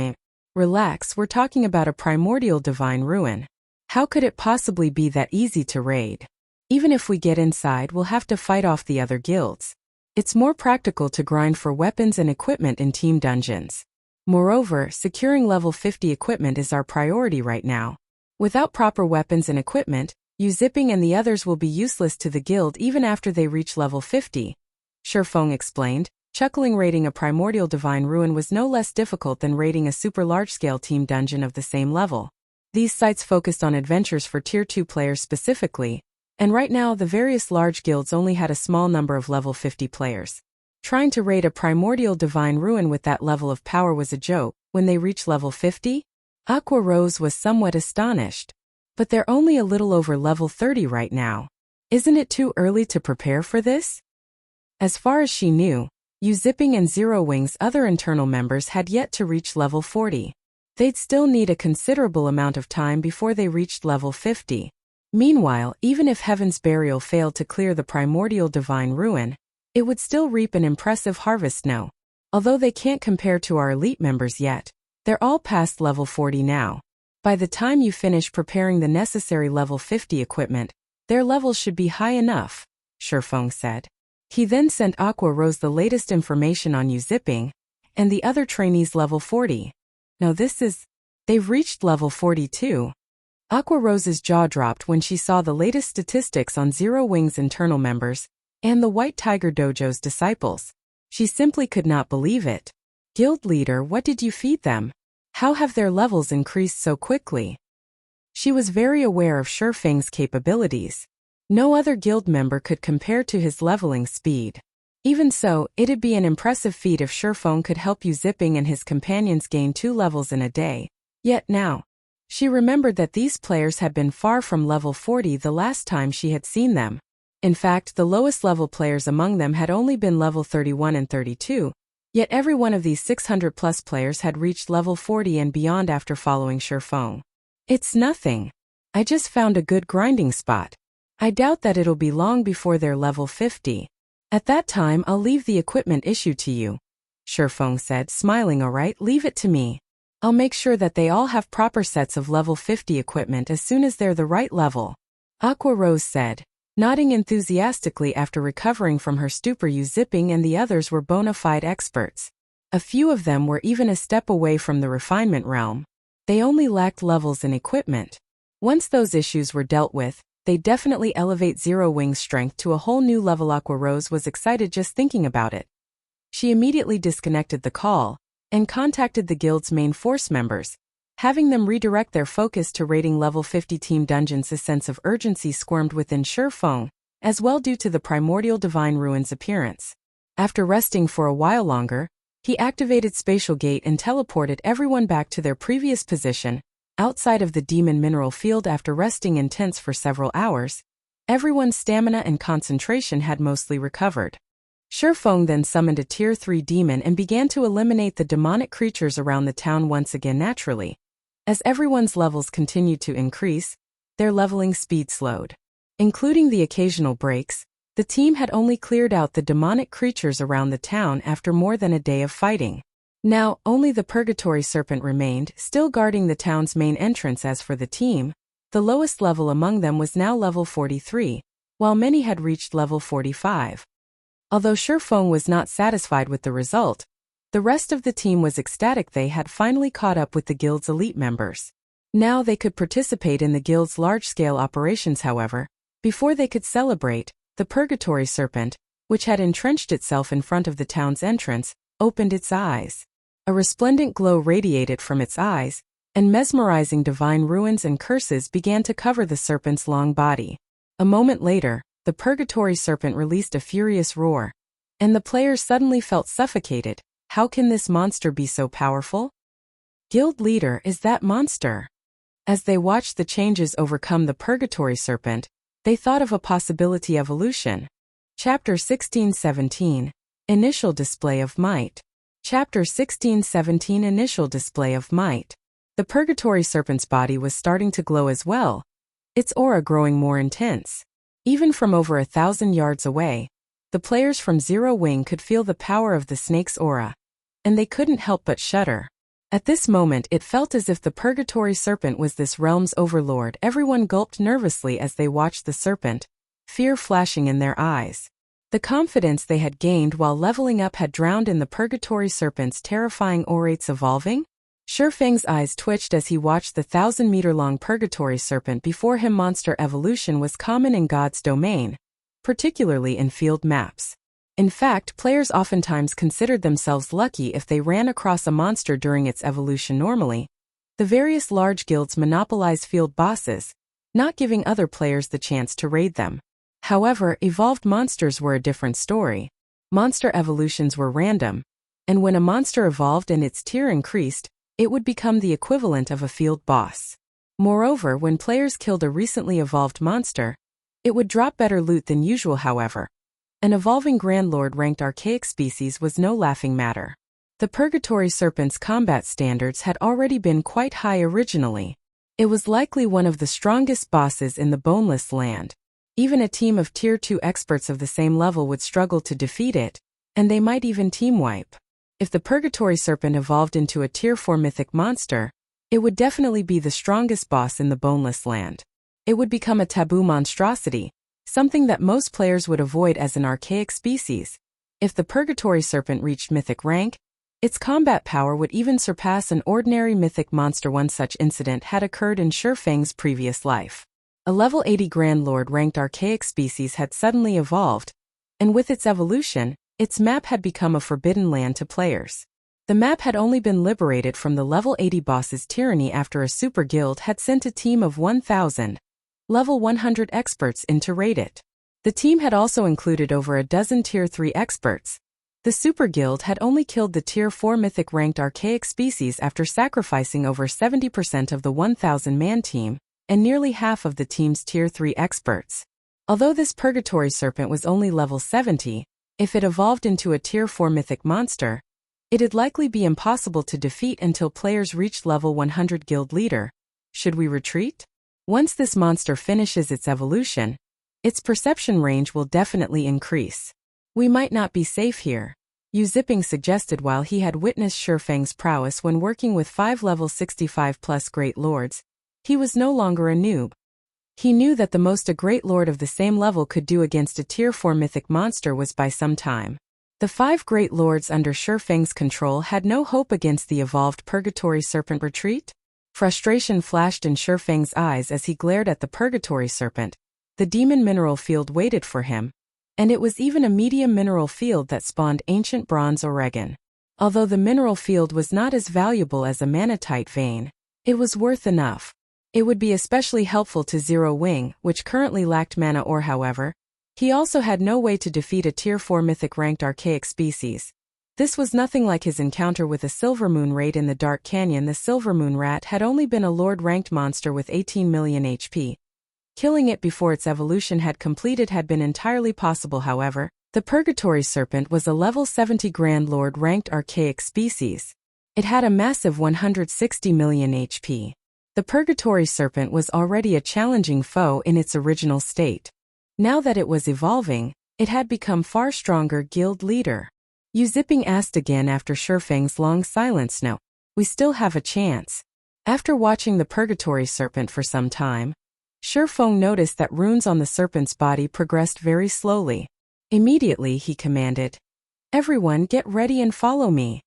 Relax, we're talking about a primordial divine ruin. How could it possibly be that easy to raid? Even if we get inside, we'll have to fight off the other guilds. It's more practical to grind for weapons and equipment in team dungeons. Moreover, securing level 50 equipment is our priority right now. Without proper weapons and equipment, Zipping and the others will be useless to the guild even after they reach level 50. Shurfeng explained, chuckling. Raiding a primordial divine ruin was no less difficult than raiding a super large-scale team dungeon of the same level. These sites focused on adventures for Tier 2 players specifically, and right now the various large guilds only had a small number of level 50 players. Trying to raid a primordial divine ruin with that level of power was a joke. When they reach level 50, Aqua Rose was somewhat astonished. But they're only a little over level 30 right now. Isn't it too early to prepare for this? As far as she knew, Zipping and Zero Wing's other internal members had yet to reach level 40. They'd still need a considerable amount of time before they reached level 50. Meanwhile, even if Heaven's Burial failed to clear the primordial divine ruin, it would still reap an impressive harvest. No. Although they can't compare to our elite members yet, they're all past level 40 now. By the time you finish preparing the necessary level 50 equipment, their levels should be high enough. Shifeng said. He then sent Aqua Rose the latest information on you zipping, and the other trainees level 40. Now they've reached level 42. Aqua Rose's jaw dropped when she saw the latest statistics on Zero Wing's internal members and the White Tiger Dojo's disciples. She simply could not believe it. Guild leader, what did you feed them? How have their levels increased so quickly? She was very aware of Shifeng's capabilities. No other guild member could compare to his leveling speed. Even so, it'd be an impressive feat if Shifeng could help you zipping and his companions gain 2 levels in a day. Yet now, she remembered that these players had been far from level 40 the last time she had seen them. In fact, the lowest level players among them had only been level 31 and 32, yet every one of these 600+ players had reached level 40 and beyond after following Shifeng. It's nothing. I just found a good grinding spot. I doubt that it'll be long before they're level 50. At that time, I'll leave the equipment issue to you, Shifeng said, smiling. Alright, leave it to me. I'll make sure that they all have proper sets of level 50 equipment as soon as they're the right level, Aqua Rose said, nodding enthusiastically after recovering from her stupor. You zipping and the others were bona fide experts. A few of them were even a step away from the refinement realm. They only lacked levels in equipment. Once those issues were dealt with, they'd definitely elevate Zero Wing's strength to a whole new level. Aqua Rose was excited just thinking about it. She immediately disconnected the call and contacted the guild's main force members, having them redirect their focus to raiding level 50 team dungeons. A sense of urgency squirmed within Shifeng, as well due to the Primordial Divine Ruin's appearance. After resting for a while longer, he activated Spatial Gate and teleported everyone back to their previous position, outside of the Demon Mineral Field. After resting in tents for several hours, everyone's stamina and concentration had mostly recovered. Shifeng then summoned a Tier 3 demon and began to eliminate the demonic creatures around the town once again. Naturally, as everyone's levels continued to increase, their leveling speed slowed. Including the occasional breaks, the team had only cleared out the demonic creatures around the town after more than a day of fighting. Now, only the Purgatory Serpent remained, still guarding the town's main entrance. As for the team, the lowest level among them was now level 43, while many had reached level 45. Although Shifeng was not satisfied with the result, the rest of the team was ecstatic. They had finally caught up with the guild's elite members. Now they could participate in the guild's large-scale operations. However, before they could celebrate, the Purgatory Serpent, which had entrenched itself in front of the town's entrance, opened its eyes. A resplendent glow radiated from its eyes, and mesmerizing divine ruins and curses began to cover the serpent's long body. A moment later, the Purgatory Serpent released a furious roar, and the players suddenly felt suffocated. How can this monster be so powerful? Guild leader, is that monster? As they watched the changes overcome the Purgatory Serpent, they thought of a possibility evolution. Chapter 16-17, Initial Display of Might. Chapter 16-17, Initial Display of Might. The Purgatory Serpent's body was starting to glow as well, its aura growing more intense. Even from over 1,000 yards away, the players from Zero Wing could feel the power of the snake's aura, and they couldn't help but shudder. At this moment, it felt as if the Purgatory Serpent was this realm's overlord. Everyone gulped nervously as they watched the serpent, fear flashing in their eyes. The confidence they had gained while leveling up had drowned in the Purgatory Serpent's terrifying aurates evolving. Shifeng's eyes twitched as he watched the 1,000-meter-long Purgatory Serpent before him. Monster evolution was common in God's domain, particularly in field maps. In fact, players oftentimes considered themselves lucky if they ran across a monster during its evolution. Normally, the various large guilds monopolize field bosses, not giving other players the chance to raid them. However, evolved monsters were a different story. Monster evolutions were random, and when a monster evolved and its tier increased, it would become the equivalent of a field boss. Moreover, when players killed a recently evolved monster, it would drop better loot than usual. However, an evolving Grand Lord ranked archaic species was no laughing matter. The Purgatory Serpent's combat standards had already been quite high originally. It was likely one of the strongest bosses in the Boneless land. Even a team of Tier 2 experts of the same level would struggle to defeat it, and they might even team wipe. If the Purgatory Serpent evolved into a Tier 4 mythic monster, it would definitely be the strongest boss in the Boneless land. It would become a taboo monstrosity, something that most players would avoid as an archaic species. If the Purgatory Serpent reached mythic rank, its combat power would even surpass an ordinary mythic monster. One such incident had occurred in Shurfeng's previous life. A level 80 Grand Lord ranked archaic species had suddenly evolved, and with its evolution, its map had become a forbidden land to players. The map had only been liberated from the level 80 boss's tyranny after a super guild had sent a team of 1,000 level 100 experts in to raid it. The team had also included over a dozen tier 3 experts. The super guild had only killed the tier 4 mythic ranked archaic species after sacrificing over 70% of the 1,000-man team and nearly half of the team's tier 3 experts. Although this Purgatory Serpent was only level 70, if it evolved into a tier 4 mythic monster, it'd likely be impossible to defeat until players reached level 100 guild leader. Should we retreat? Once this monster finishes its evolution, its perception range will definitely increase. We might not be safe here, Zipping suggested while he had witnessed Shurfeng's prowess when working with 5 level 65+ Great Lords. He was no longer a noob. He knew that the most a Great Lord of the same level could do against a tier 4 mythic monster was by some time. The 5 Great Lords under Shurfeng's control had no hope against the evolved Purgatory Serpent. Retreat? Frustration flashed in Shurfeng's eyes as he glared at the Purgatory Serpent. The demon mineral field waited for him, and it was even a medium mineral field that spawned ancient bronze Oregon. Although the mineral field was not as valuable as a manatite vein, it was worth enough. It would be especially helpful to Zero Wing, which currently lacked mana ore. However, he also had no way to defeat a tier 4 mythic ranked archaic species. This was nothing like his encounter with a Silvermoon raid in the Dark Canyon. The Silvermoon rat had only been a Lord-ranked monster with 18 million HP. Killing it before its evolution had completed had been entirely possible. However, the Purgatory Serpent was a level 70 Grand Lord ranked archaic species. It had a massive 160 million HP. The Purgatory Serpent was already a challenging foe in its original state. Now that it was evolving, it had become far stronger guild leader. Zipping asked again after Shurfeng's long silence. No, we still have a chance. After watching the Purgatory Serpent for some time, Shurfeng noticed that runes on the serpent's body progressed very slowly. Immediately he commanded, "Everyone get ready and follow me."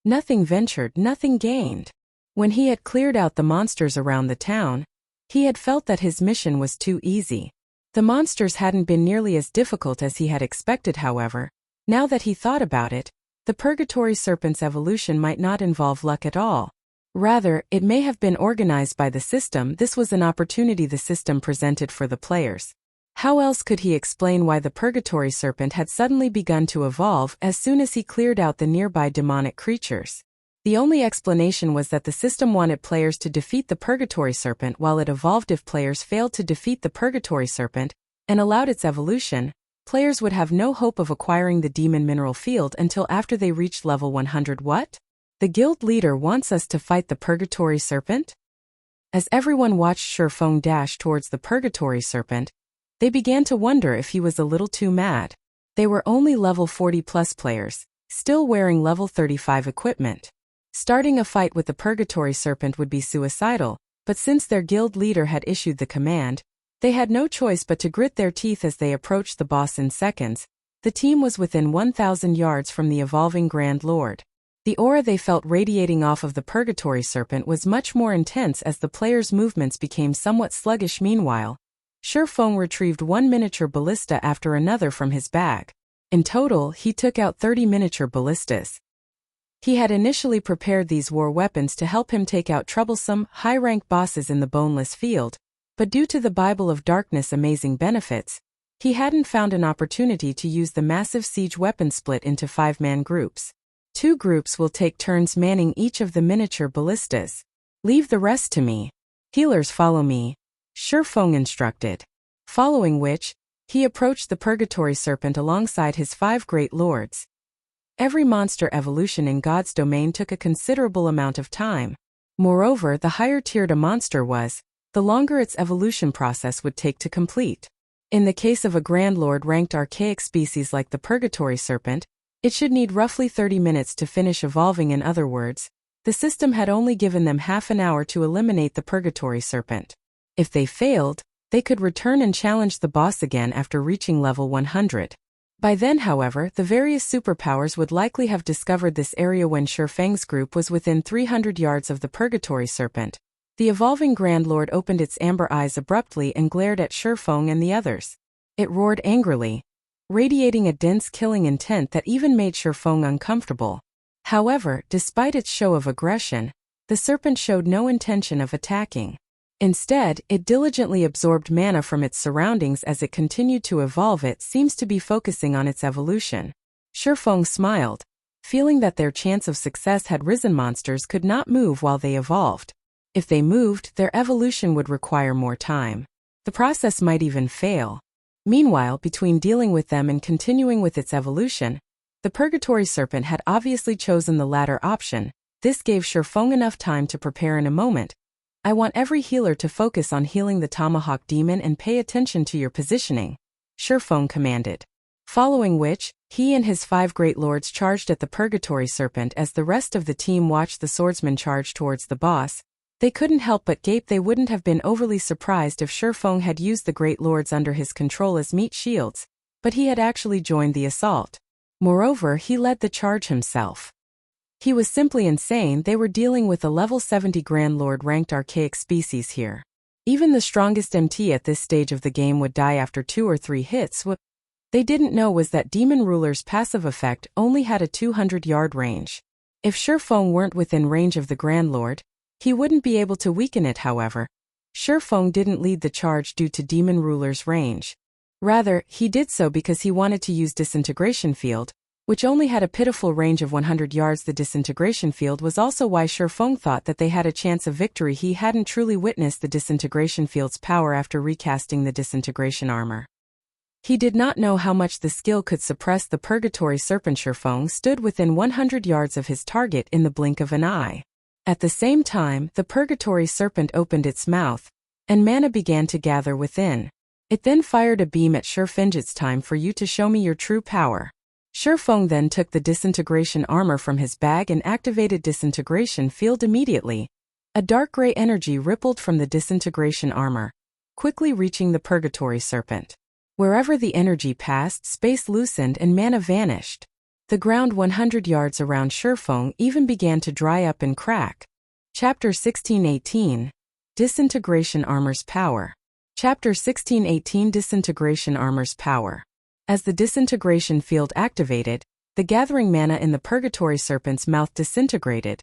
Nothing ventured, nothing gained. When he had cleared out the monsters around the town, he had felt that his mission was too easy. The monsters hadn't been nearly as difficult as he had expected. However, now that he thought about it, the Purgatory Serpent's evolution might not involve luck at all. Rather, it may have been organized by the system. This was an opportunity the system presented for the players. How else could he explain why the Purgatory Serpent had suddenly begun to evolve as soon as he cleared out the nearby demonic creatures? The only explanation was that the system wanted players to defeat the Purgatory Serpent while it evolved. If players failed to defeat the Purgatory Serpent and allowed its evolution, players would have no hope of acquiring the demon mineral field until after they reached level 100. What? The guild leader wants us to fight the Purgatory Serpent? As everyone watched Shurfeng dash towards the Purgatory Serpent, they began to wonder if he was a little too mad. They were only level 40+ players, still wearing level 35 equipment. Starting a fight with the Purgatory Serpent would be suicidal, but since their guild leader had issued the command, they had no choice but to grit their teeth as they approached the boss in seconds. The team was within 1,000 yards from the evolving Grand Lord. The aura they felt radiating off of the Purgatory Serpent was much more intense as the players' movements became somewhat sluggish. Meanwhile, Shurfeng retrieved one miniature ballista after another from his bag. In total, he took out 30 miniature ballistas. He had initially prepared these war weapons to help him take out troublesome, high-rank bosses in the Boneless field, but due to the Bible of Darkness' amazing benefits, he hadn't found an opportunity to use the massive siege weapon split into 5-man groups. 2 groups will take turns manning each of the miniature ballistas. Leave the rest to me. Healers follow me, Shurfeng instructed. Following which, he approached the Purgatory Serpent alongside his 5 Great Lords. Every monster evolution in God's domain took a considerable amount of time. Moreover, the higher tiered a monster was, the longer its evolution process would take to complete. In the case of a Grand Lord ranked archaic species like the Purgatory Serpent, it should need roughly 30 minutes to finish evolving. In other words, the system had only given them half an hour to eliminate the Purgatory Serpent. If they failed, they could return and challenge the boss again after reaching level 100. By then, however, the various superpowers would likely have discovered this area when Shifeng's group was within 300 yards of the Purgatory Serpent. The evolving Grand Lord opened its amber eyes abruptly and glared at Shifeng and the others. It roared angrily, radiating a dense killing intent that even made Shifeng uncomfortable. However, despite its show of aggression, the serpent showed no intention of attacking. Instead, it diligently absorbed mana from its surroundings as it continued to evolve. It seems to be focusing on its evolution. Shifeng smiled, feeling that their chance of success had risen. Monsters could not move while they evolved. If they moved, their evolution would require more time. The process might even fail. Meanwhile, between dealing with them and continuing with its evolution, the Purgatory Serpent had obviously chosen the latter option. This gave Shifeng enough time to prepare. In a moment, I want every healer to focus on healing the Tomahawk Demon and pay attention to your positioning, Shifeng commanded. Following which, he and his 5 great lords charged at the Purgatory Serpent. As the rest of the team watched the swordsman charge towards the boss, they couldn't help but gape. They wouldn't have been overly surprised if Shifeng had used the great lords under his control as meat shields, but he had actually joined the assault. Moreover, he led the charge himself. He was simply insane. They were dealing with a level 70 Grand Lord ranked archaic species here. Even the strongest MT at this stage of the game would die after 2 or 3 hits. What they didn't know was that Demon Ruler's passive effect only had a 200-yard range. If Shifeng weren't within range of the Grand Lord, he wouldn't be able to weaken it. However, Shifeng didn't lead the charge due to Demon Ruler's range. Rather, he did so because he wanted to use Disintegration Field, which only had a pitiful range of 100 yards. The Disintegration Field was also why Shifeng thought that they had a chance of victory. He hadn't truly witnessed the Disintegration Field's power after recasting the Disintegration armor. He did not know how much the skill could suppress the Purgatory Serpent. Shifeng stood within 100 yards of his target in the blink of an eye. At the same time, the Purgatory Serpent opened its mouth, and mana began to gather within. It then fired a beam at Shifeng. It's time for you to show me your true power. Shifeng then took the Disintegration armor from his bag and activated Disintegration Field immediately. A dark gray energy rippled from the Disintegration armor, quickly reaching the Purgatory Serpent. Wherever the energy passed, space loosened and mana vanished. The ground 100 yards around Shifeng even began to dry up and crack. Chapter 1618. Disintegration Armor's Power. Chapter 1618. Disintegration Armor's Power. As the Disintegration Field activated, the gathering mana in the Purgatory Serpent's mouth disintegrated.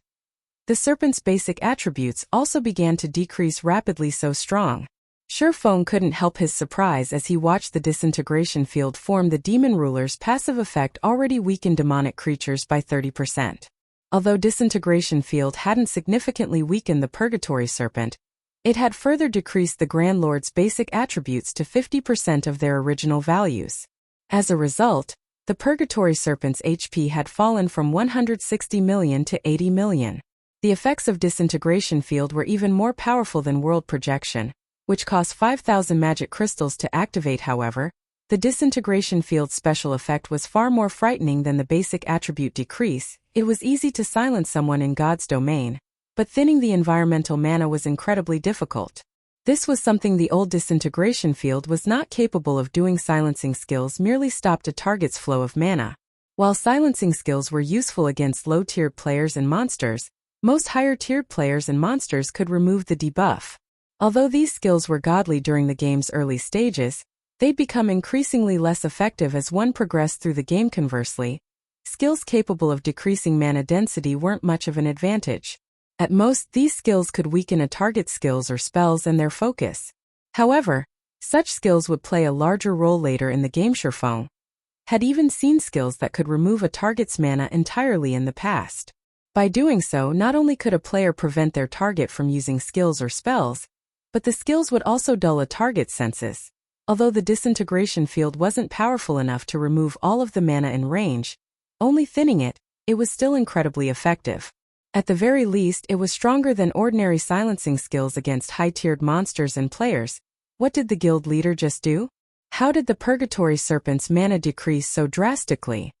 The serpent's basic attributes also began to decrease rapidly. So strong, Shifeng couldn't help his surprise as he watched the Disintegration Field form. The Demon Ruler's passive effect already weakened demonic creatures by 30%. Although Disintegration Field hadn't significantly weakened the Purgatory Serpent, it had further decreased the Grand Lord's basic attributes to 50% of their original values. As a result, the Purgatory Serpent's HP had fallen from 160 million to 80 million. The effects of Disintegration Field were even more powerful than World Projection, which cost 5,000 magic crystals to activate. However, the Disintegration Field's special effect was far more frightening than the basic attribute decrease. It was easy to silence someone in God's domain, but thinning the environmental mana was incredibly difficult. This was something the old Disintegration Field was not capable of doing. Silencing skills merely stopped a target's flow of mana. While silencing skills were useful against low-tiered players and monsters, most higher-tiered players and monsters could remove the debuff. Although these skills were godly during the game's early stages, they'd become increasingly less effective as one progressed through the game. Conversely, skills capable of decreasing mana density weren't much of an advantage. At most, these skills could weaken a target's skills or spells and their focus. However, such skills would play a larger role later in the game. Shifeng had even seen skills that could remove a target's mana entirely in the past. By doing so, not only could a player prevent their target from using skills or spells, but the skills would also dull a target's senses. Although the Disintegration Field wasn't powerful enough to remove all of the mana in range, only thinning it, it was still incredibly effective. At the very least, it was stronger than ordinary silencing skills against high-tiered monsters and players. What did the guild leader just do? How did the Purgatory Serpent's mana decrease so drastically?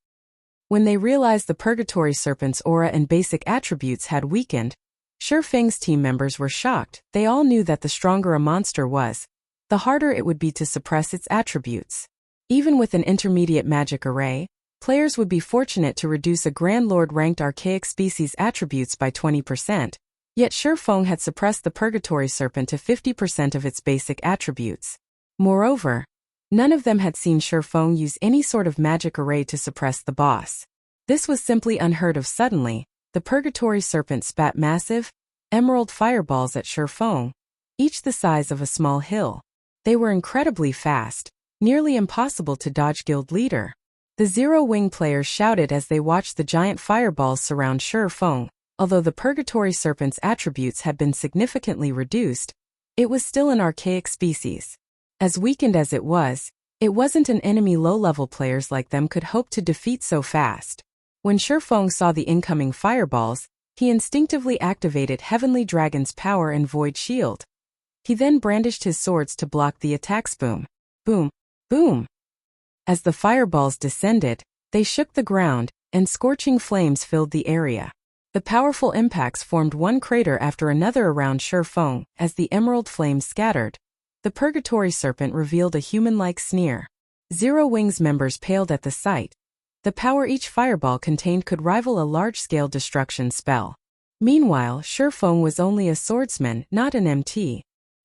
When they realized the Purgatory Serpent's aura and basic attributes had weakened, Shifeng's team members were shocked. They all knew that the stronger a monster was, the harder it would be to suppress its attributes. Even with an intermediate magic array, players would be fortunate to reduce a Grand Lord-ranked archaic species attributes by 20%, yet Shi Feng had suppressed the Purgatory Serpent to 50% of its basic attributes. Moreover, none of them had seen Shi Feng use any sort of magic array to suppress the boss. This was simply unheard of. Suddenly, the Purgatory Serpent spat massive, emerald fireballs at Shi Feng, each the size of a small hill. They were incredibly fast, nearly impossible to dodge. Guild leader. The Zero-Wing players shouted as they watched the giant fireballs surround Shi Feng. Although the Purgatory Serpent's attributes had been significantly reduced, it was still an archaic species. As weakened as it wasn't an enemy low-level players like them could hope to defeat so fast. When Shi Feng saw the incoming fireballs, he instinctively activated Heavenly Dragon's power and Void Shield. He then brandished his swords to block the attacks. Boom, boom, boom. As the fireballs descended, they shook the ground, and scorching flames filled the area. The powerful impacts formed one crater after another around Shi Feng. As the emerald flames scattered, the Purgatory Serpent revealed a human-like sneer. Zero-Wing's members paled at the sight. The power each fireball contained could rival a large-scale destruction spell. Meanwhile, Shi Feng was only a swordsman, not an MT.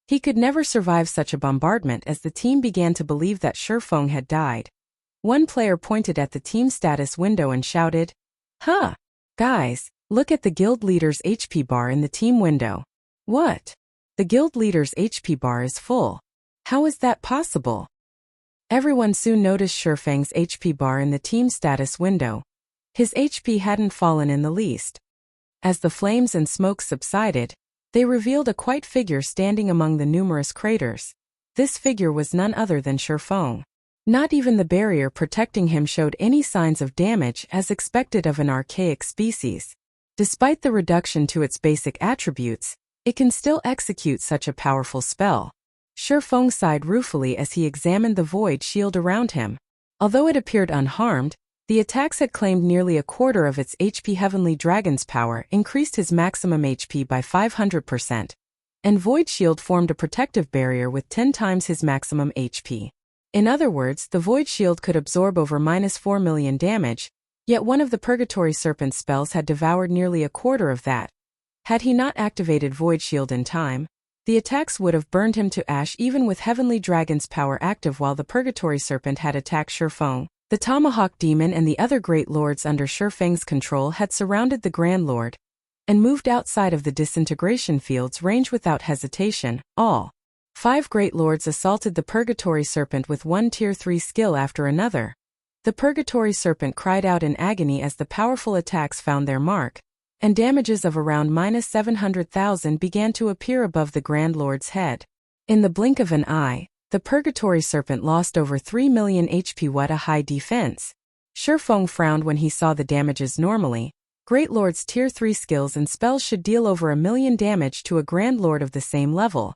He could never survive such a bombardment. As the team began to believe that Shi Feng had died, one player pointed at the team status window and shouted, "Huh! Guys, look at the guild leader's HP bar in the team window." "What? The guild leader's HP bar is full. How is that possible?" Everyone soon noticed Shi Feng's HP bar in the team status window. His HP hadn't fallen in the least. As the flames and smoke subsided, they revealed a quiet figure standing among the numerous craters. This figure was none other than Shi Feng. Not even the barrier protecting him showed any signs of damage, as expected of an archaic species. Despite the reduction to its basic attributes, it can still execute such a powerful spell. Shi Feng sighed ruefully as he examined the void shield around him. Although it appeared unharmed, the attacks had claimed nearly a quarter of its HP. Heavenly Dragon's power increased his maximum HP by 500%, and Void Shield formed a protective barrier with 10 times his maximum HP. In other words, the Void Shield could absorb over -4 million damage, yet one of the Purgatory Serpent's spells had devoured nearly a quarter of that. Had he not activated Void Shield in time, the attacks would have burned him to ash even with Heavenly Dragon's power active. While the Purgatory Serpent had attacked Shi Feng, the Tomahawk Demon and the other Great Lords under Shi Feng's control had surrounded the Grand Lord and moved outside of the Disintegration field's range without hesitation. All 5 Great Lords assaulted the Purgatory Serpent with one Tier 3 skill after another. The Purgatory Serpent cried out in agony as the powerful attacks found their mark, and damages of around -700,000 began to appear above the Grand Lord's head. In the blink of an eye, the Purgatory Serpent lost over 3 million HP. What a high defense! Shi Feng frowned when he saw the damages. Normally, Great Lord's Tier 3 skills and spells should deal over 1 million damage to a Grand Lord of the same level.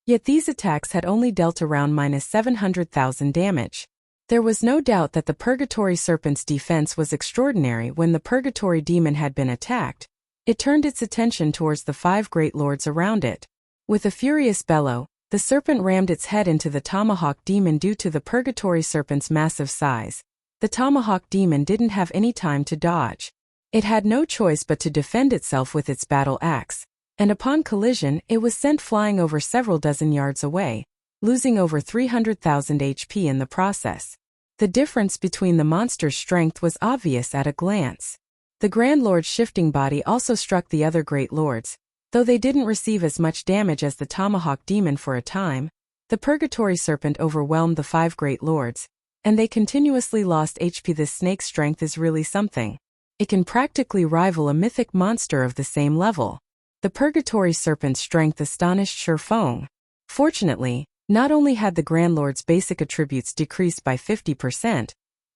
Yet these attacks had only dealt around -700,000 damage. There was no doubt that the Purgatory Serpent's defense was extraordinary. When the Purgatory Demon had been attacked, it turned its attention towards the 5 Great Lords around it. With a furious bellow, the serpent rammed its head into the Tomahawk Demon. Due to the Purgatory Serpent's massive size, the Tomahawk Demon didn't have any time to dodge. It had no choice but to defend itself with its battle axe, and upon collision, it was sent flying over several dozen yards away, losing over 300,000 HP in the process. The difference between the monster's strength was obvious at a glance. The Grand Lord's shifting body also struck the other Great Lords. Though they didn't receive as much damage as the Tomahawk Demon for a time, the Purgatory Serpent overwhelmed the 5 Great Lords, and they continuously lost HP. This snake's strength is really something. It can practically rival a mythic monster of the same level. The Purgatory Serpent's strength astonished Shi Feng. Fortunately, not only had the Grand Lord's basic attributes decreased by 50%,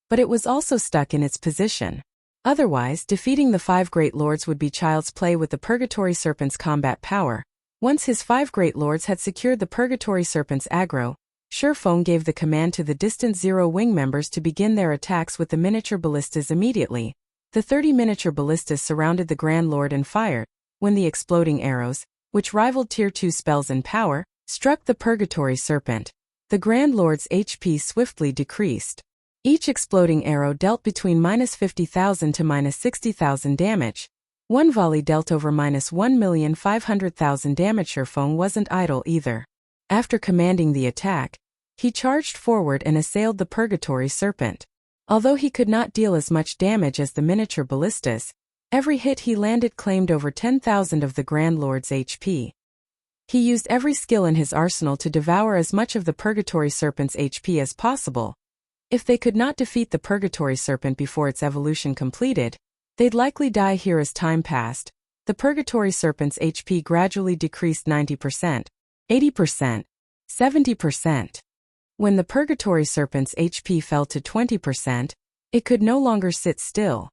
but it was also stuck in its position. Otherwise, defeating the 5 Great Lords would be child's play with the Purgatory Serpent's combat power. Once his 5 Great Lords had secured the Purgatory Serpent's aggro, Shi Feng gave the command to the distant Zero-Wing members to begin their attacks with the miniature ballistas immediately. The 30 miniature ballistas surrounded the Grand Lord and fired. When the exploding arrows, which rivaled Tier 2 spells in power, struck the Purgatory Serpent, The Grand Lord's HP swiftly decreased. Each exploding arrow dealt between -50,000 to -60,000 damage. One volley dealt over -1,500,000 damage. Sherfong wasn't idle either. After commanding the attack, he charged forward and assailed the Purgatory Serpent. Although he could not deal as much damage as the miniature ballistas, every hit he landed claimed over 10,000 of the Grand Lord's HP. He used every skill in his arsenal to devour as much of the Purgatory Serpent's HP as possible. If they could not defeat the Purgatory Serpent before its evolution completed, they'd likely die here. As time passed, the Purgatory Serpent's HP gradually decreased 90%, 80%, 70%. When the Purgatory Serpent's HP fell to 20%, it could no longer sit still.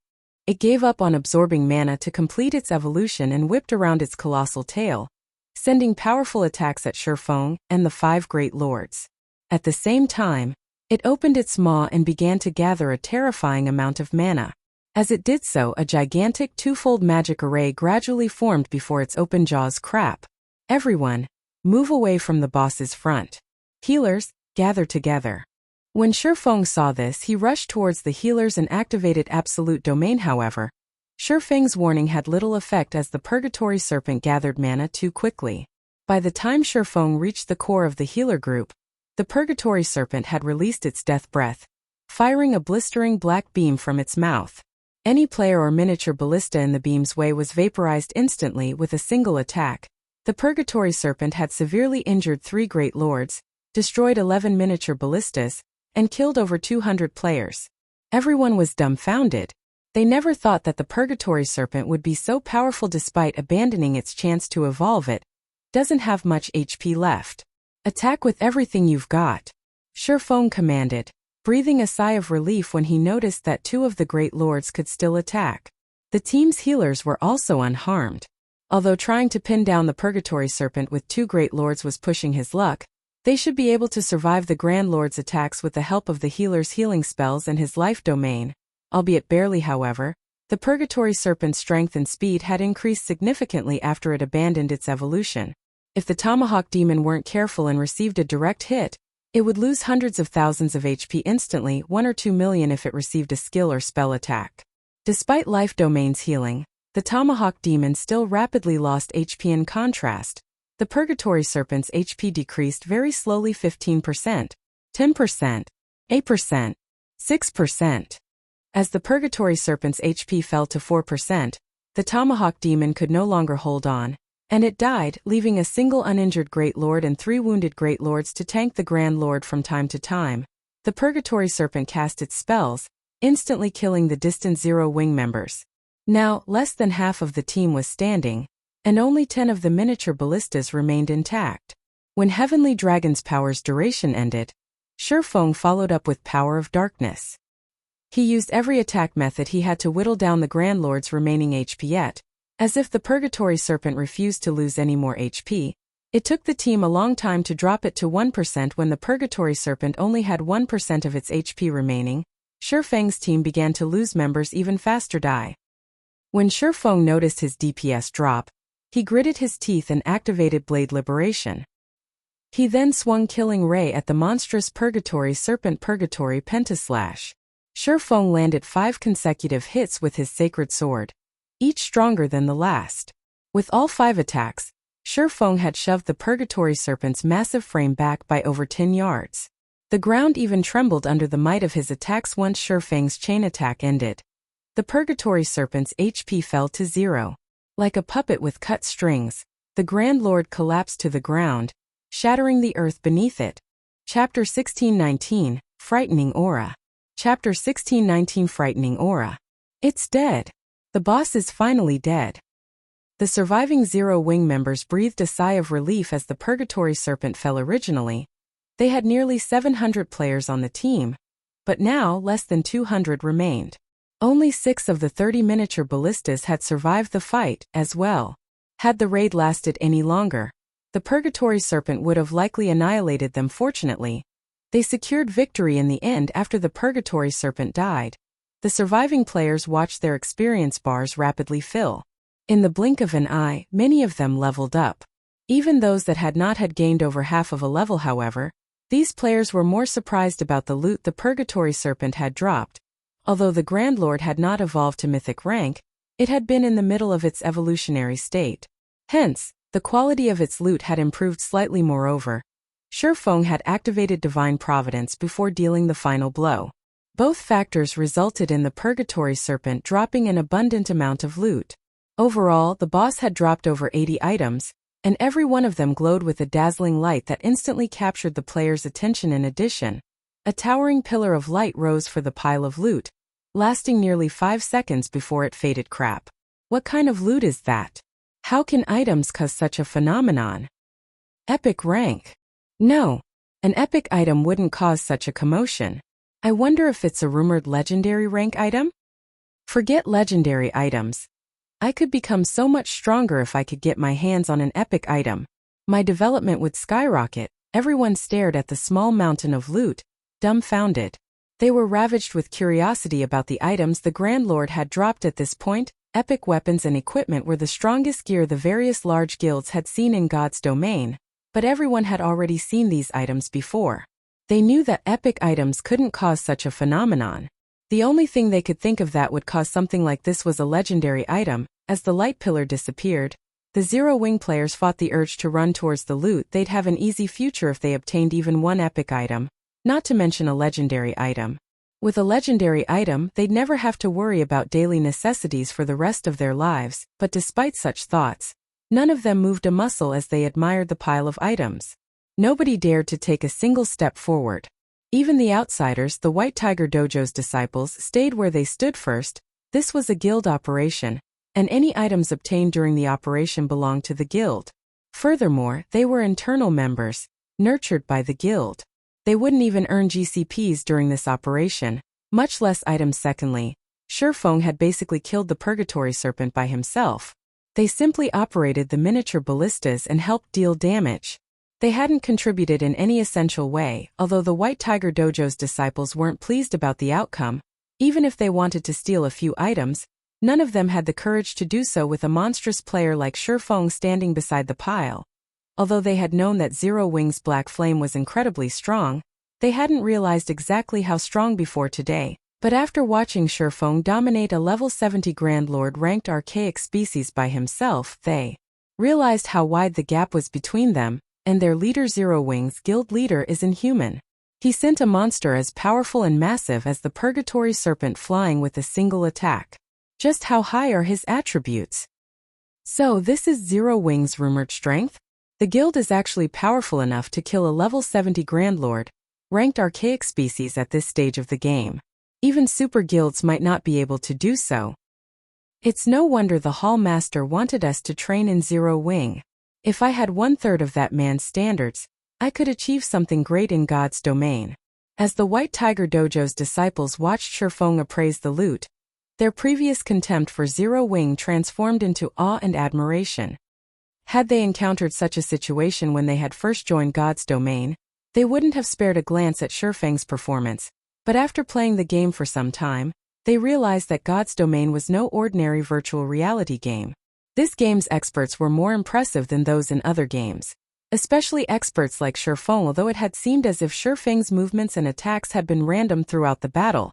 It gave up on absorbing mana to complete its evolution and whipped around its colossal tail, sending powerful attacks at Sherfong and the 5 Great Lords. At the same time, it opened its maw and began to gather a terrifying amount of mana. As it did so, a gigantic twofold magic array gradually formed before its open jaws. Crap. Everyone, move away from the boss's front. Healers, gather together. When Sherfong saw this, he rushed towards the healers and activated Absolute Domain. However, Sherfang's warning had little effect as the Purgatory Serpent gathered mana too quickly. By the time Sherfong reached the core of the healer group, the Purgatory Serpent had released its death breath, firing a blistering black beam from its mouth. Any player or miniature ballista in the beam's way was vaporized instantly with a single attack. The Purgatory Serpent had severely injured 3 Great Lords, destroyed 11 miniature ballistas, and killed over 200 players. Everyone was dumbfounded. They never thought that the Purgatory Serpent would be so powerful despite abandoning its chance to evolve. It doesn't have much HP left. Attack with everything you've got, Sherfong commanded, breathing a sigh of relief when he noticed that 2 of the Great Lords could still attack. The team's healers were also unharmed. Although trying to pin down the Purgatory Serpent with 2 Great Lords was pushing his luck, they should be able to survive the Grand Lord's attacks with the help of the healer's healing spells and his life domain, albeit barely. However, the Purgatory Serpent's strength and speed had increased significantly after it abandoned its evolution. If the Tomahawk Demon weren't careful and received a direct hit, it would lose hundreds of thousands of HP instantly, 1 or 2 million if it received a skill or spell attack. Despite life domain's healing, the Tomahawk Demon still rapidly lost HP. In contrast, the Purgatory Serpent's HP decreased very slowly: 15%, 10%, 8%, 6%. As the Purgatory Serpent's HP fell to 4%, the Tomahawk Demon could no longer hold on, and it died, leaving a single uninjured Great Lord and 3 wounded Great Lords to tank the Grand Lord from time to time. The Purgatory Serpent cast its spells, instantly killing the distant Zero Wing members. Now, less than half of the team was standing, and only 10 of the miniature ballistas remained intact. When Heavenly Dragon's power's duration ended, Sherfong followed up with Power of Darkness. He used every attack method he had to whittle down the Grand Lord's remaining HP. Yet, as if the Purgatory Serpent refused to lose any more HP, it took the team a long time to drop it to 1%. When the Purgatory Serpent only had 1% of its HP remaining, Sherfang's team began to lose members even faster. When Sherfong noticed his DPS drop, he gritted his teeth and activated Blade Liberation. He then swung Killing Ray at the monstrous Purgatory Serpent. Purgatory Pentaslash. Sherfong landed 5 consecutive hits with his Sacred Sword, each stronger than the last. With all 5 attacks, Sherfong had shoved the Purgatory Serpent's massive frame back by over 10 yards. The ground even trembled under the might of his attacks once Sherfang's chain attack ended. The Purgatory Serpent's HP fell to 0. Like a puppet with cut strings, the Grand Lord collapsed to the ground, shattering the earth beneath it. Chapter 1619, Frightening Aura. Chapter 1619, Frightening Aura. It's dead. The boss is finally dead. The surviving Zero Wing members breathed a sigh of relief as the Purgatory Serpent fell. Originally, they had nearly 700 players on the team, but now less than 200 remained. Only 6 of the 30 miniature ballistas had survived the fight as well. Had the raid lasted any longer, the Purgatory Serpent would have likely annihilated them. Fortunately, they secured victory in the end after the Purgatory Serpent died. The surviving players watched their experience bars rapidly fill. In the blink of an eye, many of them leveled up. Even those that had not had gained over half of a level. However, These players were more surprised about the loot the Purgatory Serpent had dropped. Although the Grand Lord had not evolved to mythic rank, it had been in the middle of its evolutionary state. Hence, the quality of its loot had improved slightly. Moreover, Shifeng had activated Divine Providence before dealing the final blow. Both factors resulted in the Purgatory Serpent dropping an abundant amount of loot. Overall, the boss had dropped over 80 items, and every one of them glowed with a dazzling light that instantly captured the player's attention. In addition, a towering pillar of light rose for the pile of loot, lasting nearly 5 seconds before it faded. Crap. What kind of loot is that? How can items cause such a phenomenon? Epic rank. No. An epic item wouldn't cause such a commotion. I wonder if it's a rumored legendary rank item? Forget legendary items. I could become so much stronger if I could get my hands on an epic item. My development would skyrocket. Everyone stared at the small mountain of loot, dumbfounded. They were ravaged with curiosity about the items the Grand Lord had dropped at this point. Epic weapons and equipment were the strongest gear the various large guilds had seen in God's domain, but everyone had already seen these items before. They knew that epic items couldn't cause such a phenomenon. The only thing they could think of that would cause something like this was a legendary item. As the light pillar disappeared, the Zero-Wing players fought the urge to run towards the loot. They'd have an easy future if they obtained even one epic item, not to mention a legendary item. With a legendary item, they'd never have to worry about daily necessities for the rest of their lives. But despite such thoughts, none of them moved a muscle as they admired the pile of items. Nobody dared to take a single step forward. Even the outsiders, the White Tiger Dojo's disciples, stayed where they stood. First, this was a guild operation, and any items obtained during the operation belonged to the guild. Furthermore, they were internal members, nurtured by the guild. They wouldn't even earn GCPs during this operation, much less items. Secondly, Shifeng had basically killed the Purgatory Serpent by himself. They simply operated the miniature ballistas and helped deal damage. They hadn't contributed in any essential way. Although the White Tiger Dojo's disciples weren't pleased about the outcome, even if they wanted to steal a few items, none of them had the courage to do so with a monstrous player like Shifeng standing beside the pile. Although they had known that Zero-Wing's Black Flame was incredibly strong, they hadn't realized exactly how strong before today. But after watching Shifeng dominate a level 70 Grand Lord ranked archaic species by himself, they realized how wide the gap was between them, and their leader Zero-Wing's guild leader is inhuman. He sent a monster as powerful and massive as the Purgatory Serpent flying with a single attack. Just how high are his attributes? So this is Zero-Wing's rumored strength? The guild is actually powerful enough to kill a level 70 Grand Lord, ranked archaic species at this stage of the game. Even super guilds might not be able to do so. It's no wonder the Hall Master wanted us to train in Zero-Wing. If I had 1/3 of that man's standards, I could achieve something great in God's domain. As the White Tiger Dojo's disciples watched Shifeng appraise the loot, their previous contempt for Zero-Wing transformed into awe and admiration. Had they encountered such a situation when they had first joined God's domain, they wouldn't have spared a glance at Shifeng's performance. But after playing the game for some time, they realized that God's domain was no ordinary virtual reality game. This game's experts were more impressive than those in other games. Especially experts like Shifeng. Although it had seemed as if Shifeng's movements and attacks had been random throughout the battle,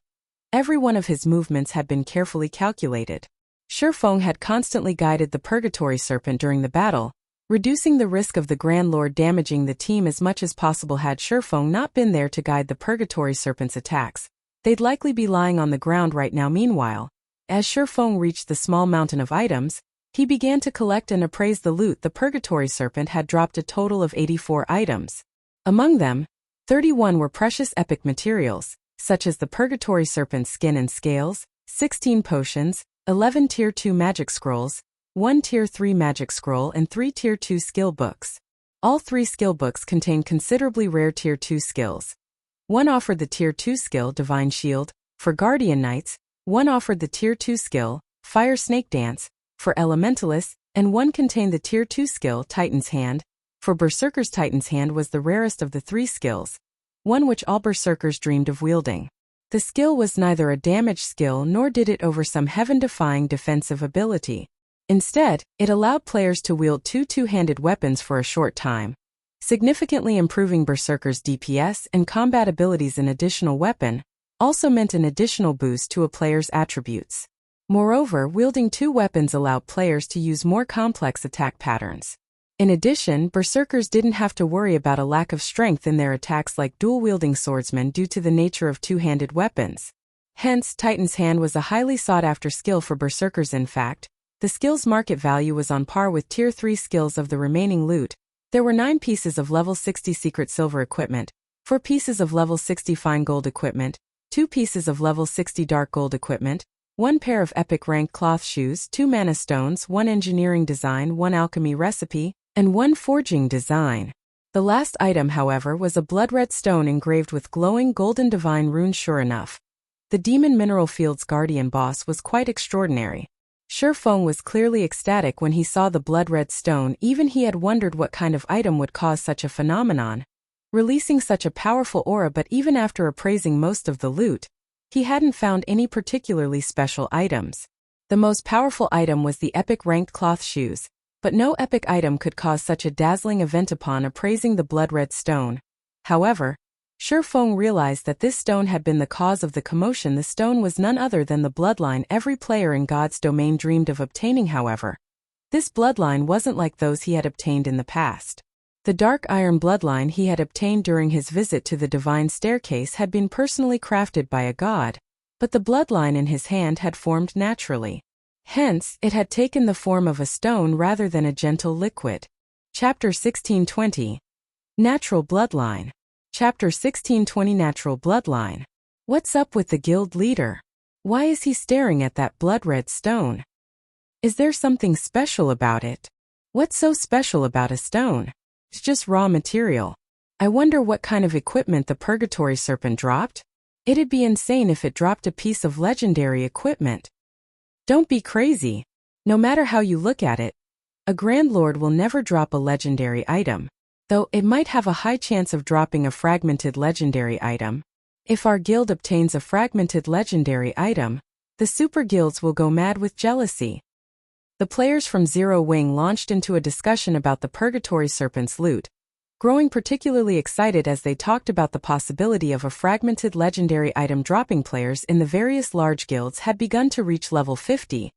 every one of his movements had been carefully calculated. Shifeng had constantly guided the Purgatory Serpent during the battle, reducing the risk of the Grand Lord damaging the team as much as possible. Had Shifeng not been there to guide the Purgatory Serpent's attacks, they'd likely be lying on the ground right now. Meanwhile, as Shifeng reached the small mountain of items, he began to collect and appraise the loot. The Purgatory Serpent had dropped a total of 84 items. Among them, 31 were precious epic materials, such as the Purgatory Serpent's skin and scales, 16 potions, 11 Tier 2 magic scrolls, 1 Tier 3 magic scroll and 3 Tier 2 skill books. All 3 skill books contained considerably rare Tier 2 skills. One offered the Tier 2 skill Divine Shield for Guardian Knights, one offered the Tier 2 skill Fire Snake Dance for Elementalists, and one contained the Tier 2 skill Titan's Hand for Berserkers. Titan's Hand was the rarest of the 3 skills, one which all Berserkers dreamed of wielding. The skill was neither a damage skill nor did it over some heaven-defying defensive ability. Instead, it allowed players to wield 2 two-handed weapons for a short time. Significantly improving Berserker's DPS and combat abilities. An additional weapon also meant an additional boost to a player's attributes. Moreover, wielding two weapons allowed players to use more complex attack patterns. In addition, Berserkers didn't have to worry about a lack of strength in their attacks like dual-wielding swordsmen due to the nature of two-handed weapons. Hence, Titan's Hand was a highly sought-after skill for Berserkers. In fact, the skill's market value was on par with Tier 3 skills of the remaining loot. There were 9 pieces of level 60 secret silver equipment, 4 pieces of level 60 fine gold equipment, 2 pieces of level 60 dark gold equipment, 1 pair of epic ranked cloth shoes, 2 mana stones, 1 engineering design, 1 alchemy recipe, and 1 forging design. The last item, however, was a blood-red stone engraved with glowing golden divine runes. Sure enough, the Demon Mineral Field's guardian boss was quite extraordinary. Shi Feng was clearly ecstatic when he saw the blood-red stone. Even he had wondered what kind of item would cause such a phenomenon, releasing such a powerful aura, but even after appraising most of the loot, he hadn't found any particularly special items. The most powerful item was the epic ranked cloth shoes, but no epic item could cause such a dazzling event upon appraising the blood-red stone. However, Shi Feng realized that this stone had been the cause of the commotion. The stone was none other than the bloodline every player in God's domain dreamed of obtaining. However, this bloodline wasn't like those he had obtained in the past. The dark iron bloodline he had obtained during his visit to the divine staircase had been personally crafted by a god, but the bloodline in his hand had formed naturally. Hence, it had taken the form of a stone rather than a gentle liquid. Chapter 1620. Natural Bloodline. Chapter 1620. Natural Bloodline. What's up with the guild leader? Why is he staring at that blood-red stone? Is there something special about it? What's so special about a stone? It's just raw material. I wonder what kind of equipment the Purgatory Serpent dropped? It'd be insane if it dropped a piece of legendary equipment. Don't be crazy. No matter how you look at it, a Grand Lord will never drop a legendary item, though it might have a high chance of dropping a fragmented legendary item. If our guild obtains a fragmented legendary item, the super guilds will go mad with jealousy. The players from Zero Wing launched into a discussion about the Purgatory Serpent's loot, growing particularly excited as they talked about the possibility of a fragmented legendary item dropping. Players in the various large guilds had begun to reach level 50,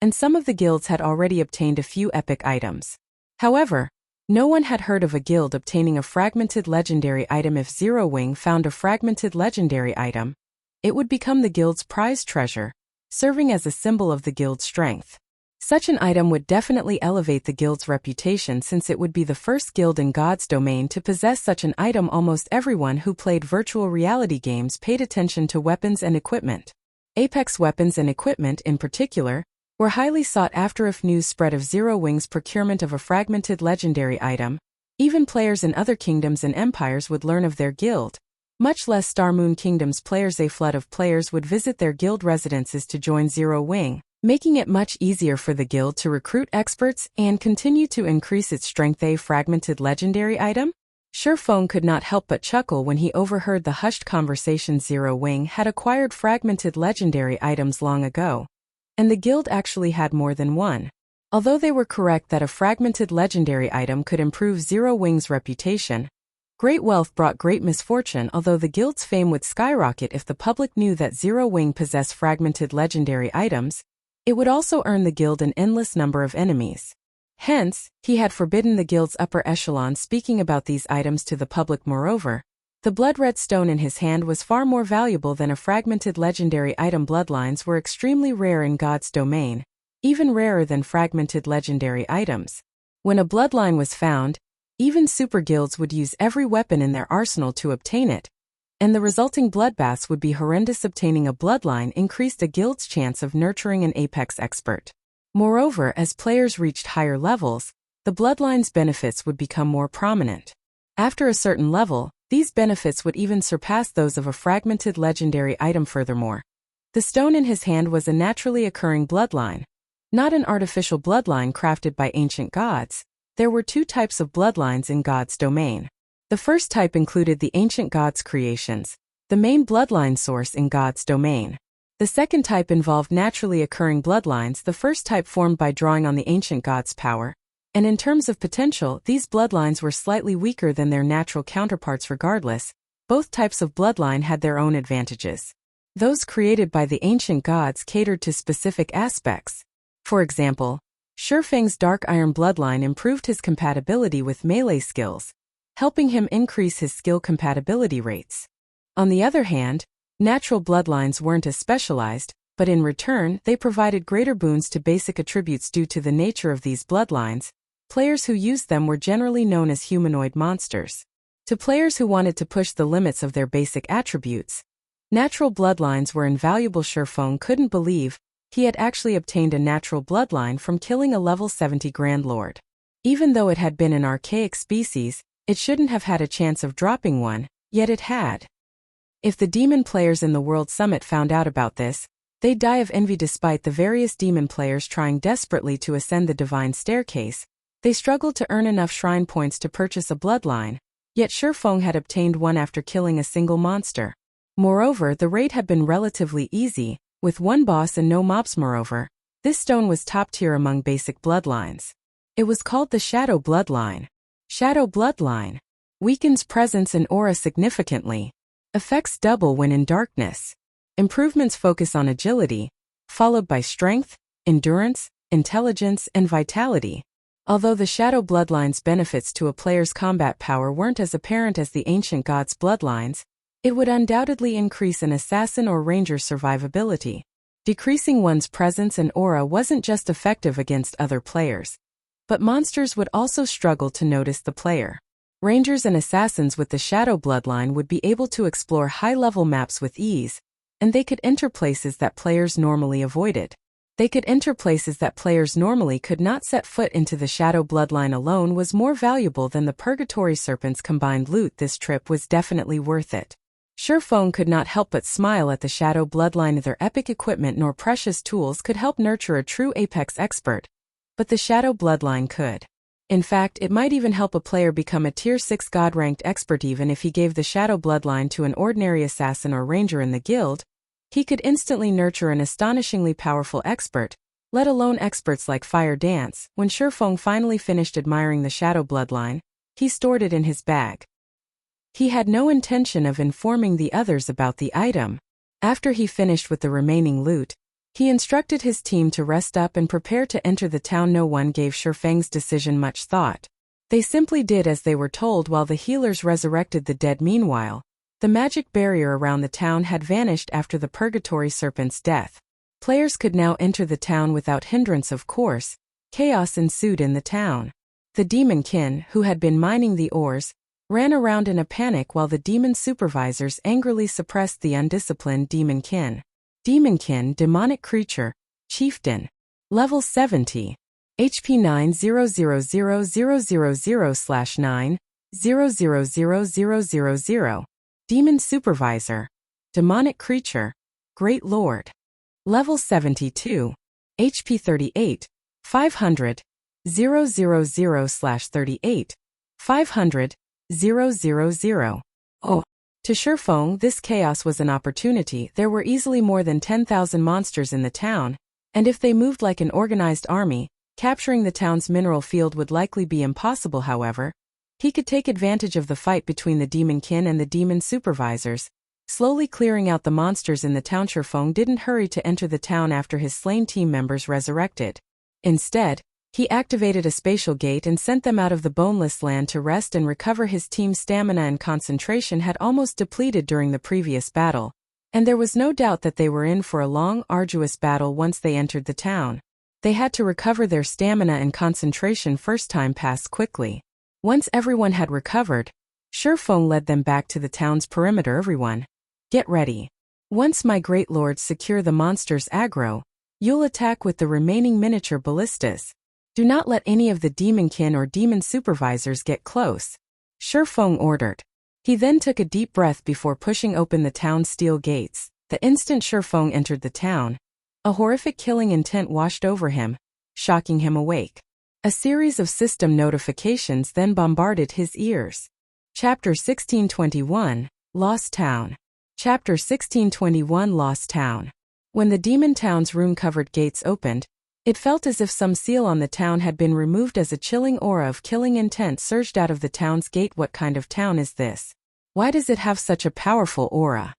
and some of the guilds had already obtained a few epic items. However, no one had heard of a guild obtaining a fragmented legendary item. If Zero Wing found a fragmented legendary item, it would become the guild's prized treasure, serving as a symbol of the guild's strength. Such an item would definitely elevate the guild's reputation, since it would be the first guild in God's domain to possess such an item. Almost everyone who played virtual reality games paid attention to weapons and equipment. Apex weapons and equipment, in particular, were highly sought after. If news spread of Zero Wing's procurement of a fragmented legendary item, even players in other kingdoms and empires would learn of their guild. Much less Star Moon Kingdom's players. A flood of players would visit their guild residences to join Zero Wing, making it much easier for the guild to recruit experts and continue to increase its strength. A fragmented legendary item? Shi Feng could not help but chuckle when he overheard the hushed conversation. Zero Wing had acquired fragmented legendary items long ago, and the guild actually had more than one. Although they were correct that a fragmented legendary item could improve Zero Wing's reputation, great wealth brought great misfortune. Although the guild's fame would skyrocket if the public knew that Zero Wing possessed fragmented legendary items, it would also earn the guild an endless number of enemies. Hence, he had forbidden the guild's upper echelon speaking about these items to the public. Moreover, the blood-red stone in his hand was far more valuable than a fragmented legendary item. Bloodlines were extremely rare in God's domain, even rarer than fragmented legendary items. When a bloodline was found, even super guilds would use every weapon in their arsenal to obtain it, and the resulting bloodbaths would be horrendous. Obtaining a bloodline increased a guild's chance of nurturing an apex expert. Moreover, as players reached higher levels, the bloodline's benefits would become more prominent. After a certain level, these benefits would even surpass those of a fragmented legendary item. Furthermore, the stone in his hand was a naturally occurring bloodline, not an artificial bloodline crafted by ancient gods. There were 2 types of bloodlines in God's domain. The first type included the ancient gods' creations, the main bloodline source in God's domain. The second type involved naturally occurring bloodlines. The first type formed by drawing on the ancient gods' power, And in terms of potential, these bloodlines were slightly weaker than their natural counterparts regardless. Both types of bloodline had their own advantages. Those created by the ancient gods catered to specific aspects. For example, Shurfeng's Dark Iron bloodline improved his compatibility with melee skills, helping him increase his skill compatibility rates. On the other hand, natural bloodlines weren't as specialized, but in return, they provided greater boons to basic attributes due to the nature of these bloodlines. Players who used them were generally known as humanoid monsters. To players who wanted to push the limits of their basic attributes, natural bloodlines were invaluable. Shurfeng couldn't believe he had actually obtained a natural bloodline from killing a level 70 Grand Lord. Even though it had been an archaic species, it shouldn't have had a chance of dropping one, yet it had. If the demon players in the World Summit found out about this, they'd die of envy. Despite the various demon players trying desperately to ascend the divine staircase, they struggled to earn enough shrine points to purchase a bloodline, yet Shurfeng had obtained one after killing a single monster. Moreover, the raid had been relatively easy, with one boss and no mobs. Moreover, this stone was top tier among basic bloodlines. It was called the Shadow Bloodline. Shadow Bloodline weakens presence and aura significantly. Effects double when in darkness. Improvements focus on agility, followed by strength, endurance, intelligence, and vitality. Although the Shadow Bloodline's benefits to a player's combat power weren't as apparent as the ancient gods' bloodlines, it would undoubtedly increase an assassin or ranger's survivability. Decreasing one's presence and aura wasn't just effective against other players, but monsters would also struggle to notice the player. Rangers and assassins with the Shadow Bloodline would be able to explore high-level maps with ease, and they could enter places that players normally avoided. They could enter places that players normally could not set foot into. The Shadow Bloodline alone was more valuable than the Purgatory Serpent's combined loot. This trip was definitely worth it. Shurfeng could not help but smile at the Shadow Bloodline. Neither epic equipment nor precious tools could help nurture a true Apex expert, but the Shadow Bloodline could. In fact, it might even help a player become a Tier 6 God-ranked expert. Even if he gave the Shadow Bloodline to an ordinary assassin or ranger in the guild, he could instantly nurture an astonishingly powerful expert, let alone experts like Fire Dance. When Shurfeng finally finished admiring the Shadow Bloodline, he stored it in his bag. He had no intention of informing the others about the item. After he finished with the remaining loot, he instructed his team to rest up and prepare to enter the town. No one gave Shurfeng's decision much thought. They simply did as they were told while the healers resurrected the dead. Meanwhile, the magic barrier around the town had vanished after the Purgatory Serpent's death. Players could now enter the town without hindrance. Of course, chaos ensued in the town. The demon kin, who had been mining the ores, ran around in a panic while the demon supervisors angrily suppressed the undisciplined demon kin. Demonkin, demonic creature, chieftain. Level 70. HP 9000000/9000000. Demon supervisor. Demonic creature. Great Lord. Level 72. HP 38. 500. 000/38. 500. 000. Oh. To Shurfeng, this chaos was an opportunity. There were easily more than 10,000 monsters in the town, and if they moved like an organized army, capturing the town's mineral field would likely be impossible. However, he could take advantage of the fight between the demon kin and the demon supervisors, slowly clearing out the monsters in the town. Shurfeng didn't hurry to enter the town after his slain team members resurrected. Instead, he activated a spatial gate and sent them out of the Boneless land to rest and recover. His team's stamina and concentration had almost depleted during the previous battle, and there was no doubt that they were in for a long, arduous battle once they entered the town. They had to recover their stamina and concentration first. Time passed quickly. Once everyone had recovered, Shurfeng led them back to the town's perimeter. Everyone, get ready. Once my great lords secure the monster's aggro, you'll attack with the remaining miniature ballistas. Do not let any of the demonkin or demon supervisors get close, Shurfeng ordered. He then took a deep breath before pushing open the town's steel gates. The instant Shurfeng entered the town, a horrific killing intent washed over him, shocking him awake. A series of system notifications then bombarded his ears. Chapter 1621, Lost Town. Chapter 1621, Lost Town. When the demon town's rune-covered gates opened, It felt as if some seal on the town had been removed as a chilling aura of killing intent surged out of the town's gate. What kind of town is this? Why does it have such a powerful aura?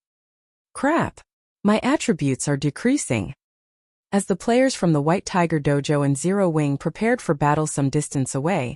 Crap! My attributes are decreasing. As the players from the White Tiger Dojo and Zero Wing prepared for battle some distance away,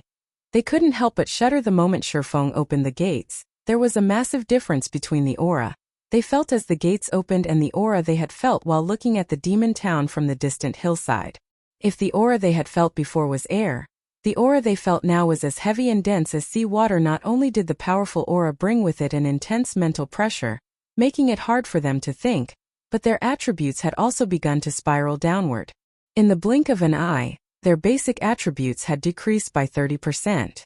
they couldn't help but shudder the moment Shifeng opened the gates. There was a massive difference between the aura they felt as the gates opened and the aura they had felt while looking at the demon town from the distant hillside. If the aura they had felt before was air, the aura they felt now was as heavy and dense as sea water. Not only did the powerful aura bring with it an intense mental pressure, making it hard for them to think, but their attributes had also begun to spiral downward. In the blink of an eye, their basic attributes had decreased by 30%.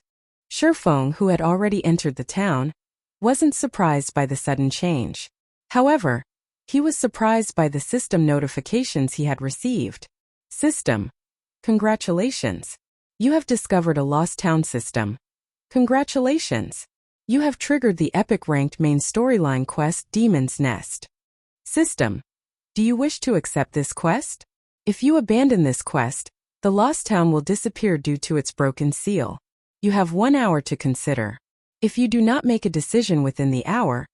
Shifeng, who had already entered the town, wasn't surprised by the sudden change. However, he was surprised by the system notifications he had received. System. Congratulations. You have discovered a lost town system. Congratulations. You have triggered the epic ranked main storyline quest Demon's Nest. System. Do you wish to accept this quest? If you abandon this quest, the lost town will disappear due to its broken seal. You have 1 hour to consider. If you do not make a decision within the hour,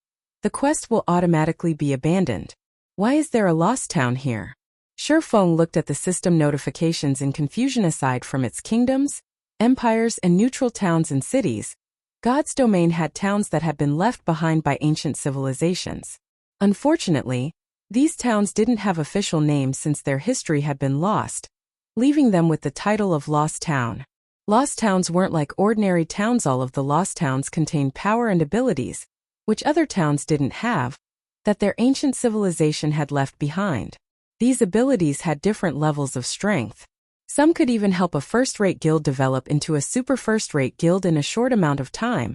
the quest will automatically be abandoned. Why is there a lost town here? Shifeng looked at the system notifications in confusion. Aside from its kingdoms, empires and neutral towns and cities, God's domain had towns that had been left behind by ancient civilizations. Unfortunately, these towns didn't have official names since their history had been lost, leaving them with the title of Lost Town. Lost towns weren't like ordinary towns. All of the lost towns contained power and abilities, which other towns didn't have, that their ancient civilization had left behind. These abilities had different levels of strength. Some could even help a first-rate guild develop into a super first-rate guild in a short amount of time,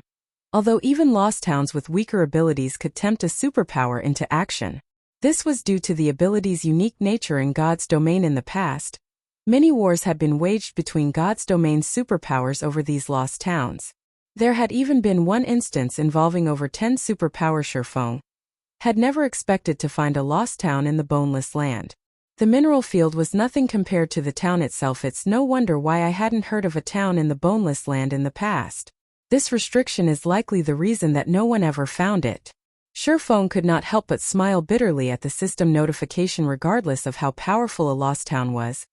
although even lost towns with weaker abilities could tempt a superpower into action. This was due to the ability's unique nature in God's domain. In the past, many wars had been waged between God's domain's superpowers over these lost towns. There had even been one instance involving over 10 superpower. Shifeng had never expected to find a lost town in the Boneless land. The mineral field was nothing compared to the town itself. It's no wonder why I hadn't heard of a town in the Boneless land in the past. This restriction is likely the reason that no one ever found it. Shifeng could not help but smile bitterly at the system notification. Regardless of how powerful a lost town was,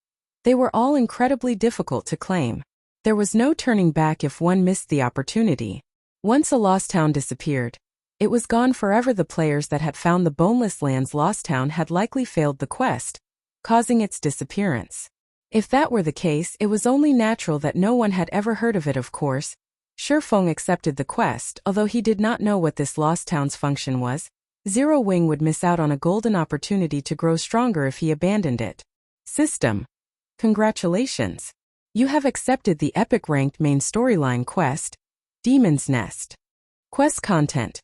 they were all incredibly difficult to claim. There was no turning back if one missed the opportunity. Once a lost town disappeared, it was gone forever. The players that had found the Boneless land's lost town had likely failed the quest, causing its disappearance. If that were the case, it was only natural that no one had ever heard of it. Of course, Shifeng accepted the quest, although he did not know what this lost town's function was. Zero Wing would miss out on a golden opportunity to grow stronger if he abandoned it. System. Congratulations. You have accepted the epic ranked main storyline quest, Demon's Nest. Quest content.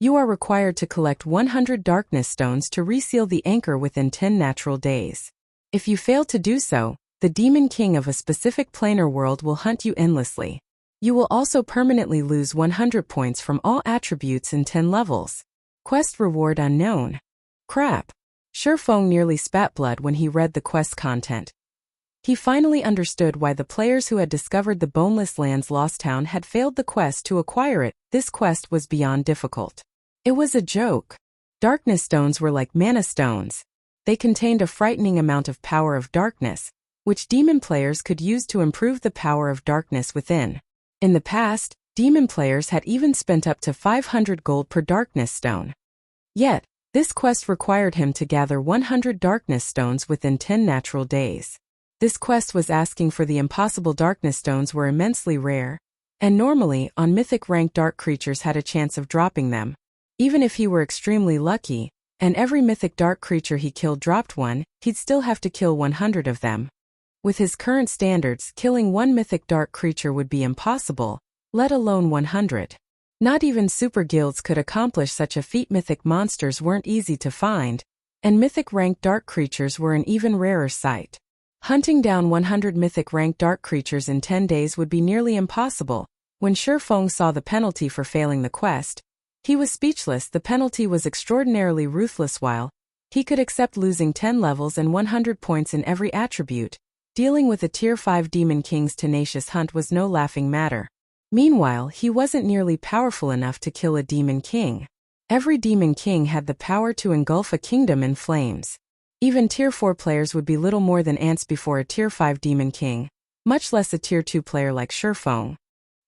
You are required to collect 100 darkness stones to reseal the anchor within 10 natural days. If you fail to do so, the Demon King of a specific planar world will hunt you endlessly. You will also permanently lose 100 points from all attributes in 10 levels. Quest reward unknown. Crap. Shifeng nearly spat blood when he read the quest content. He finally understood why the players who had discovered the Boneless land's lost town had failed the quest to acquire it. This quest was beyond difficult. It was a joke. Darkness stones were like mana stones. They contained a frightening amount of power of darkness, which demon players could use to improve the power of darkness within. In the past, demon players had even spent up to 500 gold per darkness stone. Yet, this quest required him to gather 100 darkness stones within 10 natural days. This quest was asking for the impossible. Darkness stones were immensely rare, and normally, on mythic rank dark creatures had a chance of dropping them. Even if he were extremely lucky, and every mythic dark creature he killed dropped one, he'd still have to kill 100 of them. With his current standards, killing one mythic dark creature would be impossible, let alone 100. Not even super guilds could accomplish such a feat. Mythic monsters weren't easy to find, and mythic rank dark creatures were an even rarer sight. Hunting down 100 mythic rank dark creatures in 10 days would be nearly impossible. When Shifeng saw the penalty for failing the quest, he was speechless. The penalty was extraordinarily ruthless. While he could accept losing 10 levels and 100 points in every attribute, Dealing with a Tier 5 Demon King's tenacious hunt was no laughing matter. Meanwhile, he wasn't nearly powerful enough to kill a Demon King. Every Demon King had the power to engulf a kingdom in flames. Even Tier 4 players would be little more than ants before a Tier 5 Demon King, much less a Tier 2 player like Shifeng.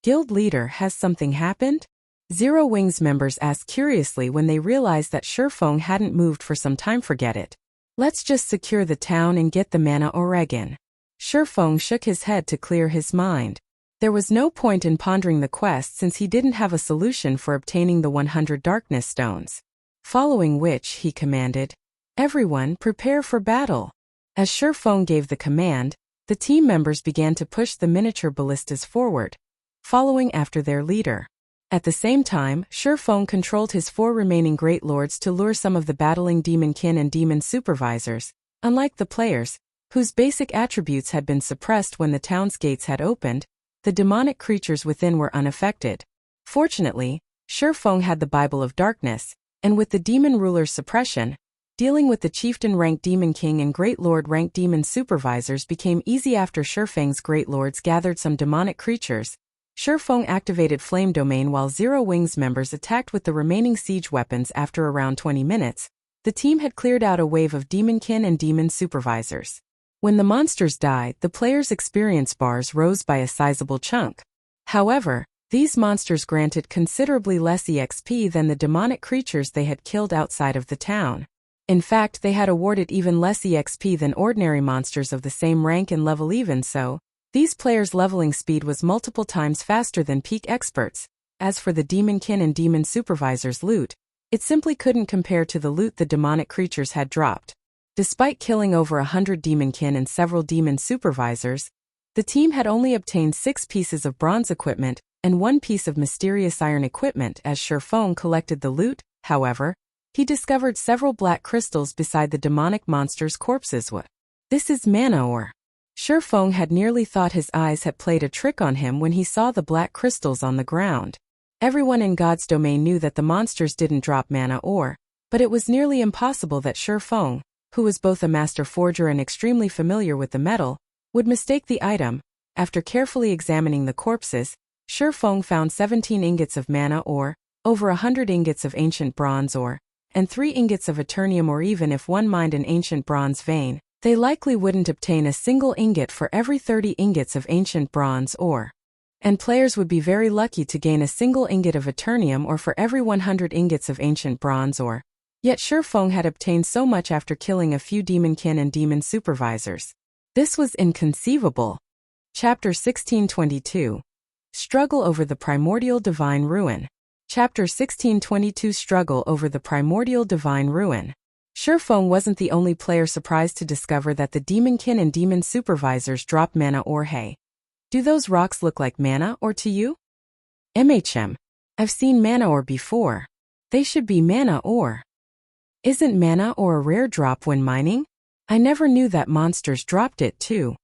Guild leader, has something happened? Zero Wings members asked curiously when they realized that Shifeng hadn't moved for some time. Forget it. Let's just secure the town and get the mana Oregon. Shifeng shook his head to clear his mind. There was no point in pondering the quest since he didn't have a solution for obtaining the 100 darkness stones. Following which, he commanded, "Everyone prepare for battle." As Shifeng gave the command, the team members began to push the miniature ballistas forward, following after their leader. At the same time, Shifeng controlled his 4 remaining Great Lords to lure some of the battling Demonkin and Demon Supervisors, unlike the players, whose basic attributes had been suppressed when the town's gates had opened. The demonic creatures within were unaffected. Fortunately, Shifeng had the Bible of Darkness, and with the Demon Ruler's suppression, dealing with the Chieftain-ranked Demon King and Great Lord-ranked Demon Supervisors became easy. After Shifeng's Great Lords gathered some demonic creatures, Shifeng activated Flame Domain while Zero Wings members attacked with the remaining siege weapons. After around 20 minutes, the team had cleared out a wave of Demonkin and Demon Supervisors. When the monsters died, the players' experience bars rose by a sizable chunk. However, these monsters granted considerably less EXP than the demonic creatures they had killed outside of the town. In fact, they had awarded even less EXP than ordinary monsters of the same rank and level. Even so, these players' leveling speed was multiple times faster than peak experts. As for the Demonkin and Demon Supervisors' loot, it simply couldn't compare to the loot the demonic creatures had dropped. Despite killing over 100 Demonkin and several Demon Supervisors, the team had only obtained 6 pieces of bronze equipment and 1 piece of mysterious iron equipment. As Shifeng collected the loot, however, he discovered several black crystals beside the demonic monsters' corpses. What? This is mana ore. Shifeng had nearly thought his eyes had played a trick on him when he saw the black crystals on the ground. Everyone in God's domain knew that the monsters didn't drop mana ore, but it was nearly impossible that Shifeng, who was both a master forger and extremely familiar with the metal, would mistake the item. After carefully examining the corpses, Shifeng found 17 ingots of mana ore, over 100 ingots of ancient bronze ore, and 3 ingots of eternium ore. Even if one mined an ancient bronze vein, they likely wouldn't obtain a single ingot for every 30 ingots of ancient bronze ore. And players would be very lucky to gain a single ingot of eternium ore for every 100 ingots of ancient bronze ore. Yet Shifeng had obtained so much after killing a few Demonkin and Demon Supervisors. This was inconceivable. Chapter 1622. Struggle over the Primordial Divine Ruin. Chapter 1622. Struggle over the Primordial Divine Ruin. Shifeng wasn't the only player surprised to discover that the Demonkin and Demon Supervisors drop mana ore. Hey, do those rocks look like mana ore to you? I've seen mana ore before. They should be mana ore. Isn't mana ore a rare drop when mining? I never knew that monsters dropped it too.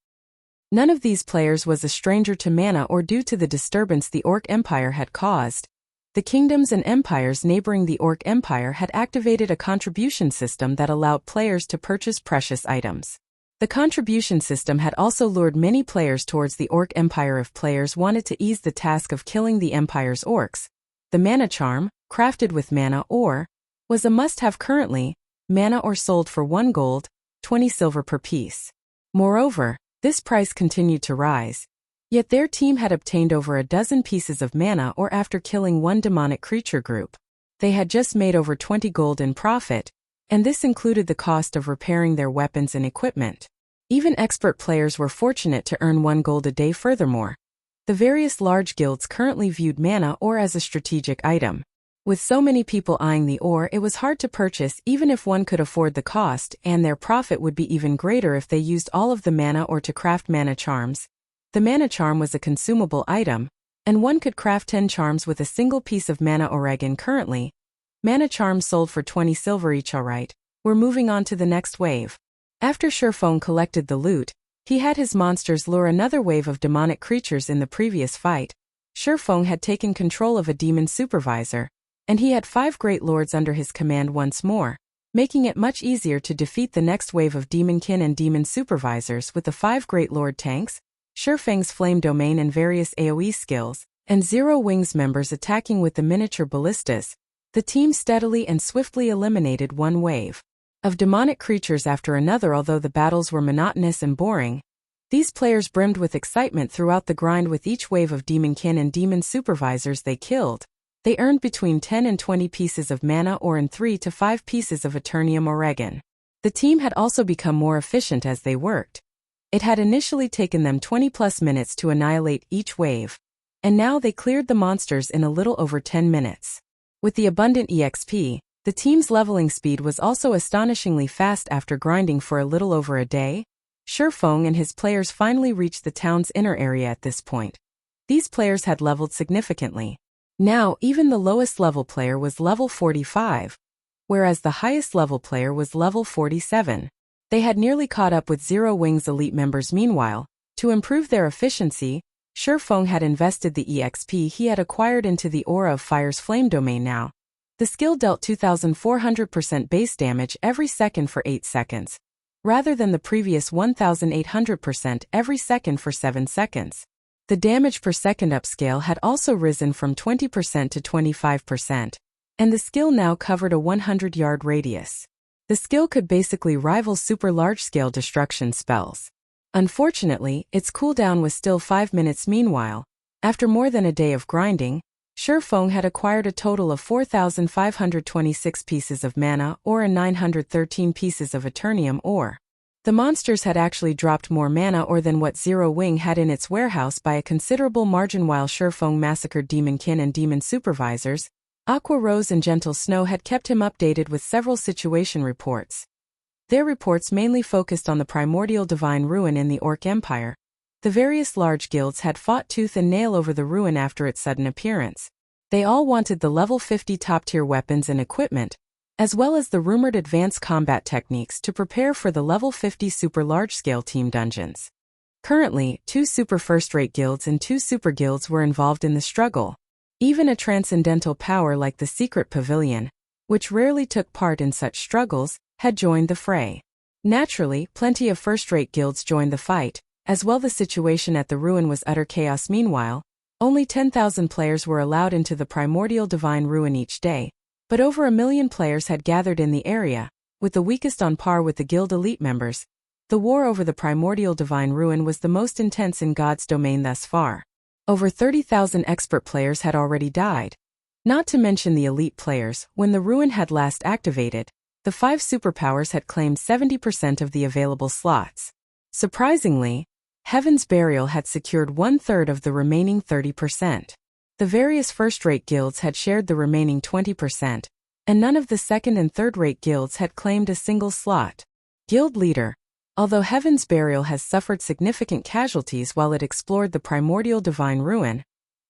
None of these players was a stranger to mana ore due to the disturbance the Orc Empire had caused. The kingdoms and empires neighboring the Orc Empire had activated a contribution system that allowed players to purchase precious items. The contribution system had also lured many players towards the Orc Empire if players wanted to ease the task of killing the Empire's orcs. The mana charm, crafted with mana ore, was a must-have currently. Mana ore sold for 1 gold, 20 silver per piece. Moreover, this price continued to rise. Yet their team had obtained over a dozen pieces of mana ore after killing 1 demonic creature group. They had just made over 20 gold in profit, and this included the cost of repairing their weapons and equipment. Even expert players were fortunate to earn 1 gold a day. Furthermore, the various large guilds currently viewed mana ore as a strategic item. With so many people eyeing the ore, it was hard to purchase even if one could afford the cost, and their profit would be even greater if they used all of the mana ore to craft mana charms. The mana charm was a consumable item, and one could craft 10 charms with a single piece of mana Oregon. Currently, mana charms sold for 20 silver each. Alright, we're moving on to the next wave. After Shifeng collected the loot, he had his monsters lure another wave of demonic creatures. In the previous fight, Shifeng had taken control of a demon supervisor, and he had 5 great lords under his command once more. making it much easier to defeat the next wave of Demonkin and Demon Supervisors with the 5 Great Lord tanks, Shurfeng's Flame Domain and various AoE skills, and Zero Wings members attacking with the miniature ballistas. The team steadily and swiftly eliminated one wave of demonic creatures after another. Although the battles were monotonous and boring, these players brimmed with excitement throughout the grind. With each wave of Demonkin and Demon Supervisors they killed, they earned between 10 and 20 pieces of mana or in 3 to 5 pieces of Eternium or Regen. The team had also become more efficient as they worked. It had initially taken them 20+ minutes to annihilate each wave, and now they cleared the monsters in a little over 10 minutes. With the abundant EXP, the team's leveling speed was also astonishingly fast. After grinding for a little over a day, Shurfeng and his players finally reached the town's inner area. At this point, these players had leveled significantly. Now, even the lowest level player was level 45, whereas the highest level player was level 47. They had nearly caught up with Zero Wings elite members. Meanwhile, to improve their efficiency, Shurfeng had invested the EXP he had acquired into the Aura of Fire's Flame Domain. Now, the skill dealt 2400% base damage every second for 8 seconds, rather than the previous 1800% every second for 7 seconds. The damage per second upscale had also risen from 20% to 25%, and the skill now covered a 100-yard radius. The skill could basically rival super large-scale destruction spells. Unfortunately, its cooldown was still 5 minutes. Meanwhile, after more than a day of grinding, Shurfeng had acquired a total of 4,526 pieces of mana or and 913 pieces of Eternium ore. The monsters had actually dropped more mana ore than what Zero Wing had in its warehouse by a considerable margin. While Shurfeng massacred Demonkin and Demon Supervisors, Aqua Rose and Gentle Snow had kept him updated with several situation reports. Their reports mainly focused on the primordial divine ruin in the Orc Empire. The various large guilds had fought tooth and nail over the ruin after its sudden appearance. They all wanted the level 50 top-tier weapons and equipment, as well as the rumored advanced combat techniques to prepare for the level 50 super large-scale team dungeons. Currently, 2 super first-rate guilds and 2 super guilds were involved in the struggle. Even a transcendental power like the Secret Pavilion, which rarely took part in such struggles, had joined the fray. Naturally, plenty of first-rate guilds joined the fight. As well, the situation at the ruin was utter chaos. Meanwhile, only 10,000 players were allowed into the primordial divine ruin each day, but over 1 million players had gathered in the area, with the weakest on par with the guild elite members. The war over the primordial divine ruin was the most intense in God's domain thus far. Over 30,000 expert players had already died. Not to mention the elite players. When the ruin had last activated, the 5 superpowers had claimed 70% of the available slots. Surprisingly, Heaven's Burial had secured 1/3 of the remaining 30%. The various first-rate guilds had shared the remaining 20%, and none of the second- and third-rate guilds had claimed a single slot. Guild Leader. Although Heaven's Burial has suffered significant casualties while it explored the primordial divine ruin,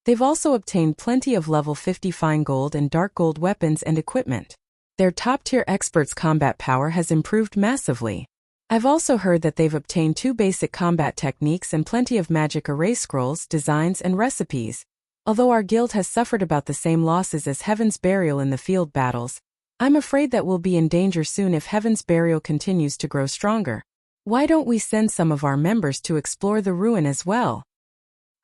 they've also obtained plenty of level 50 fine gold and dark gold weapons and equipment. Their top-tier experts' combat power has improved massively. I've also heard that they've obtained 2 basic combat techniques and plenty of magic array scrolls, designs, and recipes. Although our guild has suffered about the same losses as Heaven's Burial in the field battles, I'm afraid that we'll be in danger soon if Heaven's Burial continues to grow stronger. Why don't we send some of our members to explore the ruin as well?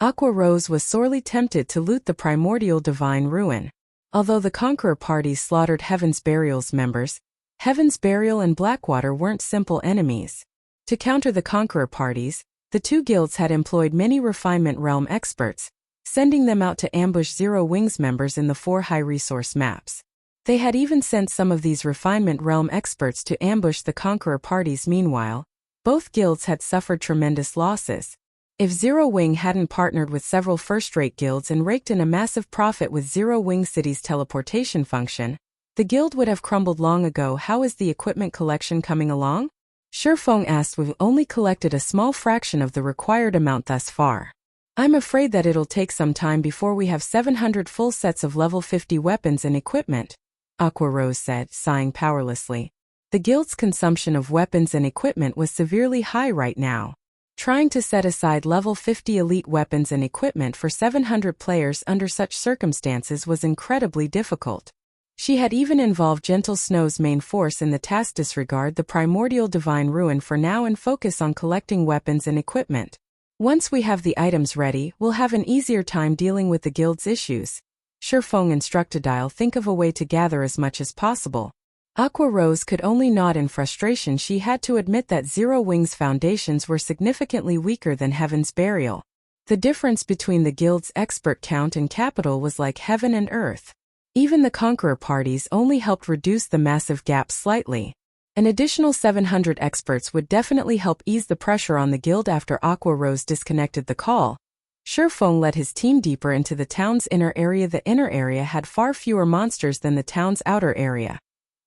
Aqua Rose was sorely tempted to loot the primordial divine ruin. Although the Conqueror parties slaughtered Heaven's Burial's members, Heaven's Burial and Blackwater weren't simple enemies. To counter the Conqueror parties, the 2 guilds had employed many Refinement Realm experts, sending them out to ambush Zero Wings members in the 4 high-resource maps. They had even sent some of these Refinement Realm experts to ambush the Conqueror parties. Meanwhile, both guilds had suffered tremendous losses. If Zero Wing hadn't partnered with several first-rate guilds and raked in a massive profit with Zero Wing City's teleportation function, the guild would have crumbled long ago. How is the equipment collection coming along? Shurfeng asked. We've only collected a small fraction of the required amount thus far. I'm afraid that it'll take some time before we have 700 full sets of level 50 weapons and equipment, Aqua Rose said, sighing powerlessly. The guild's consumption of weapons and equipment was severely high right now. Trying to set aside level 50 elite weapons and equipment for 700 players under such circumstances was incredibly difficult. She had even involved Gentle Snow's main force in the task: disregard the primordial divine ruin for now and focus on collecting weapons and equipment. Once we have the items ready, we'll have an easier time dealing with the guild's issues. Shifeng instructed. I'll think of a way to gather as much as possible. Aqua Rose could only nod in frustration. She had to admit that Zero Wing's foundations were significantly weaker than Heaven's Burial. The difference between the guild's expert count and capital was like heaven and earth. Even the Conqueror parties only helped reduce the massive gap slightly. An additional 700 experts would definitely help ease the pressure on the guild. After Aqua Rose disconnected the call, Shifeng led his team deeper into the town's inner area. The inner area had far fewer monsters than the town's outer area,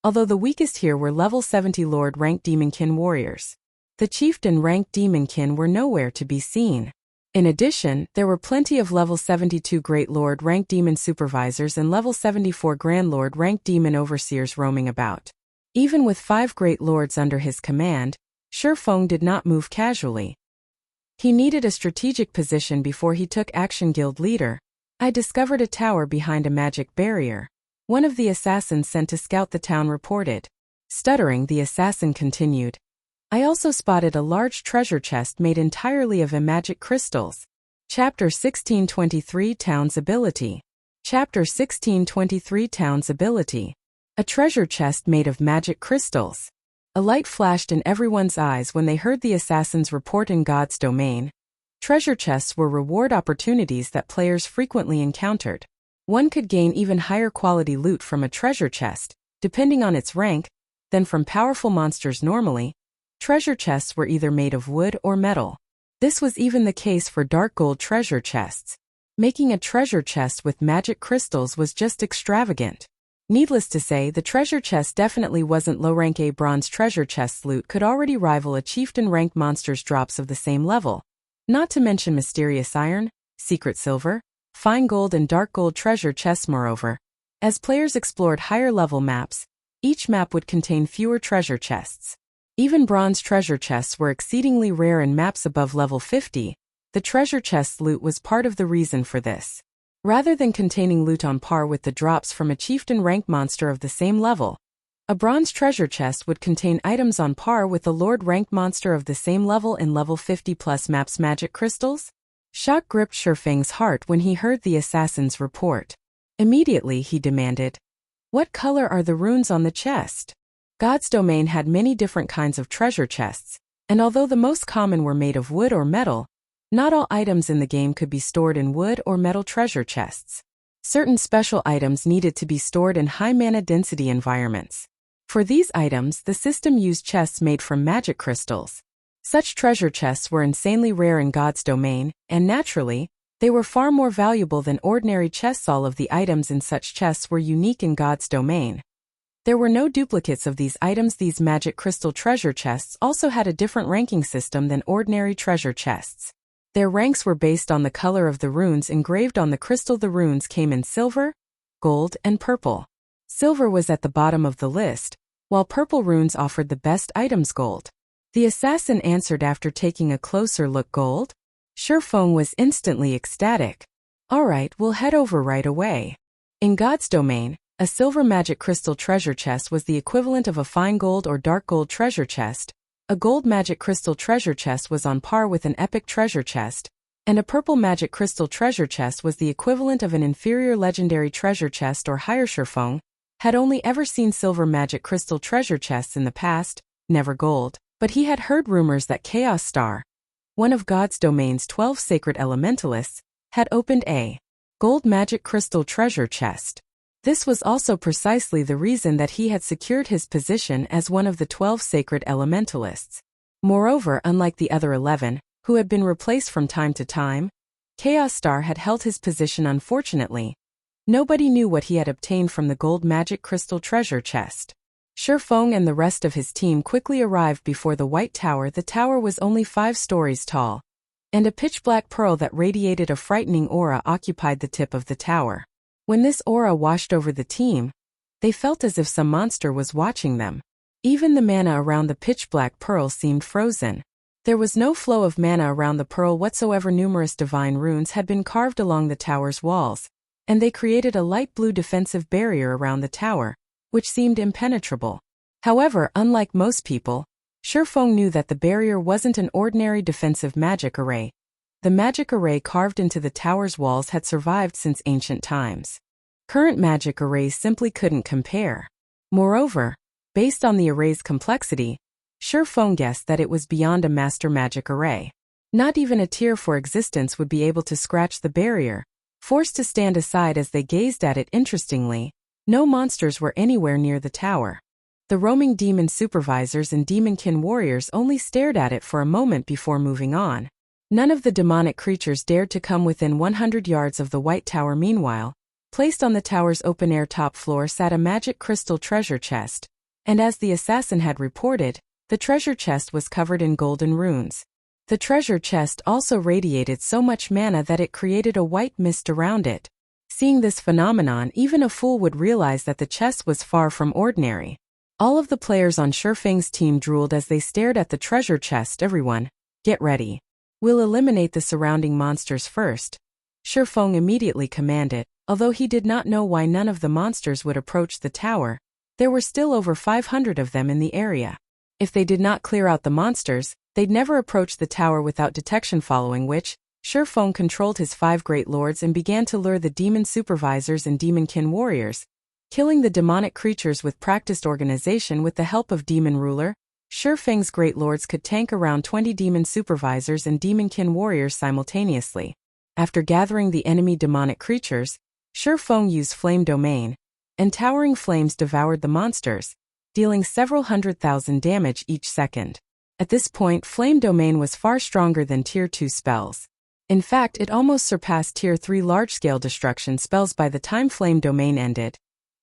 although the weakest here were level 70 Lord-ranked Demonkin warriors. The chieftain-ranked Demonkin were nowhere to be seen. In addition, there were plenty of level 72 Great Lord-ranked demon supervisors and level 74 Grand Lord-ranked demon overseers roaming about. Even with 5 Great Lords under his command, Shifeng did not move casually. He needed a strategic position before he took action. Guild leader, I discovered a tower behind a magic barrier. One of the assassins sent to scout the town reported. Stuttering, the assassin continued. I also spotted a large treasure chest made entirely of magic crystals. Chapter 1623 Town's Ability. Chapter 1623 Town's Ability. A treasure chest made of magic crystals. A light flashed in everyone's eyes when they heard the assassin's report. In God's domain, treasure chests were reward opportunities that players frequently encountered. One could gain even higher quality loot from a treasure chest, depending on its rank, than from powerful monsters. Normally, treasure chests were either made of wood or metal. This was even the case for dark gold treasure chests. Making a treasure chest with magic crystals was just extravagant. Needless to say, the treasure chest definitely wasn't low-rank. A bronze treasure chest's loot could already rival a chieftain-ranked monster's drops of the same level. Not to mention mysterious iron, secret silver, fine gold and dark gold treasure chests. Moreover, as players explored higher-level maps, each map would contain fewer treasure chests. Even bronze treasure chests were exceedingly rare in maps above level 50. The treasure chest's loot was part of the reason for this. Rather than containing loot on par with the drops from a chieftain-ranked monster of the same level, a bronze treasure chest would contain items on par with the lord-ranked monster of the same level in level 50+ maps. Magic crystals? Shock gripped Shifeng's heart when he heard the assassin's report. Immediately he demanded, what color are the runes on the chest? God's domain had many different kinds of treasure chests, and although the most common were made of wood or metal, not all items in the game could be stored in wood or metal treasure chests. Certain special items needed to be stored in high mana density environments. For these items, the system used chests made from magic crystals. Such treasure chests were insanely rare in God's domain, and naturally, they were far more valuable than ordinary chests. All of the items in such chests were unique in God's domain. There were no duplicates of these items. These magic crystal treasure chests also had a different ranking system than ordinary treasure chests. Their ranks were based on the color of the runes engraved on the crystal. The runes came in silver, gold, and purple. Silver was at the bottom of the list, while purple runes offered the best items. Gold. The assassin answered after taking a closer look. Gold? Shifeng was instantly ecstatic. Alright, we'll head over right away. In God's domain, a silver magic crystal treasure chest was the equivalent of a fine gold or dark gold treasure chest. A gold magic crystal treasure chest was on par with an epic treasure chest, and a purple magic crystal treasure chest was the equivalent of an inferior legendary treasure chest or higher. Shifeng had only ever seen silver magic crystal treasure chests in the past, never gold, but he had heard rumors that Chaos Star, one of God's domain's 12 sacred elementalists, had opened a gold magic crystal treasure chest. This was also precisely the reason that he had secured his position as one of the 12 sacred elementalists. Moreover, unlike the other 11, who had been replaced from time to time, Chaos Star had held his position. Unfortunately, nobody knew what he had obtained from the gold magic crystal treasure chest. Shifeng and the rest of his team quickly arrived before the White Tower. The tower was only 5 stories tall, and a pitch-black pearl that radiated a frightening aura occupied the tip of the tower. When this aura washed over the team, they felt as if some monster was watching them. Even the mana around the pitch-black pearl seemed frozen. There was no flow of mana around the pearl whatsoever. Numerous divine runes had been carved along the tower's walls, and they created a light blue defensive barrier around the tower, which seemed impenetrable. However, unlike most people, Shifeng knew that the barrier wasn't an ordinary defensive magic array. The magic array carved into the tower's walls had survived since ancient times. Current magic arrays simply couldn't compare. Moreover, based on the array's complexity, Shifeng guessed that it was beyond a master magic array. Not even a tier for existence would be able to scratch the barrier, forced to stand aside as they gazed at it. Interestingly, no monsters were anywhere near the tower. The roaming demon supervisors and demonkin warriors only stared at it for a moment before moving on. None of the demonic creatures dared to come within 100 yards of the White Tower. Meanwhile, placed on the tower's open-air top floor sat a magic crystal treasure chest, and as the assassin had reported, the treasure chest was covered in golden runes. The treasure chest also radiated so much mana that it created a white mist around it. Seeing this phenomenon, even a fool would realize that the chest was far from ordinary. All of the players on Shifeng's team drooled as they stared at the treasure chest. Everyone, get ready. We'll eliminate the surrounding monsters first, Shifeng immediately commanded. Although he did not know why none of the monsters would approach the tower, there were still over 500 of them in the area. If they did not clear out the monsters, they'd never approach the tower without detection, following which, Shifeng controlled his 5 great lords and began to lure the demon supervisors and demonkin warriors, killing the demonic creatures with practiced organization. With the help of Demon Ruler, Shifeng's great lords could tank around 20 demon supervisors and demonkin warriors simultaneously. After gathering the enemy demonic creatures, Shifeng used Flame Domain, and towering flames devoured the monsters, dealing several 100,000 damage each second. At this point, Flame Domain was far stronger than Tier 2 spells. In fact, it almost surpassed Tier 3 large-scale destruction spells by the time Flame Domain ended.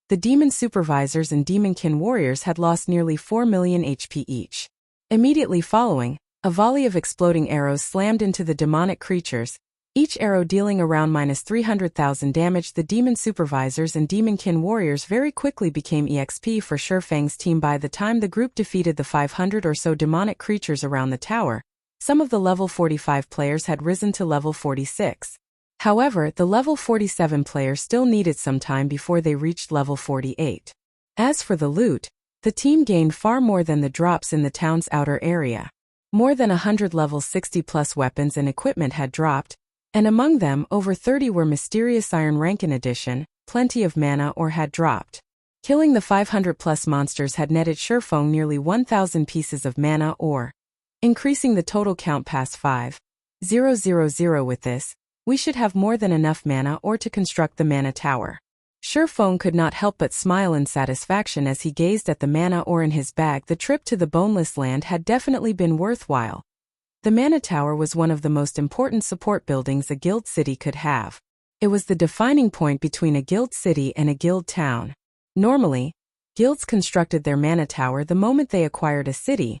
The demon supervisors and demonkin warriors had lost nearly 4 million HP each. Immediately following, a volley of exploding arrows slammed into the demonic creatures, each arrow dealing around -300,000 damage. The demon supervisors and demonkin warriors very quickly became EXP for Shifeng's team. By the time the group defeated the 500 or so demonic creatures around the tower, some of the level 45 players had risen to level 46. However, the level 47 players still needed some time before they reached level 48. As for the loot, the team gained far more than the drops in the town's outer area. More than 100 level 60+ weapons and equipment had dropped, and among them over 30 were mysterious Iron Rankin edition, plenty of mana or had dropped. Killing the 500+ monsters had netted Shifeng nearly 1,000 pieces of mana ore, increasing the total count past 5,000. With this, we should have more than enough mana ore to construct the mana tower. Shifeng could not help but smile in satisfaction as he gazed at the mana ore in his bag. The trip to the Boneless land had definitely been worthwhile. The mana tower was one of the most important support buildings a guild city could have. It was the defining point between a guild city and a guild town. Normally, guilds constructed their mana tower the moment they acquired a city,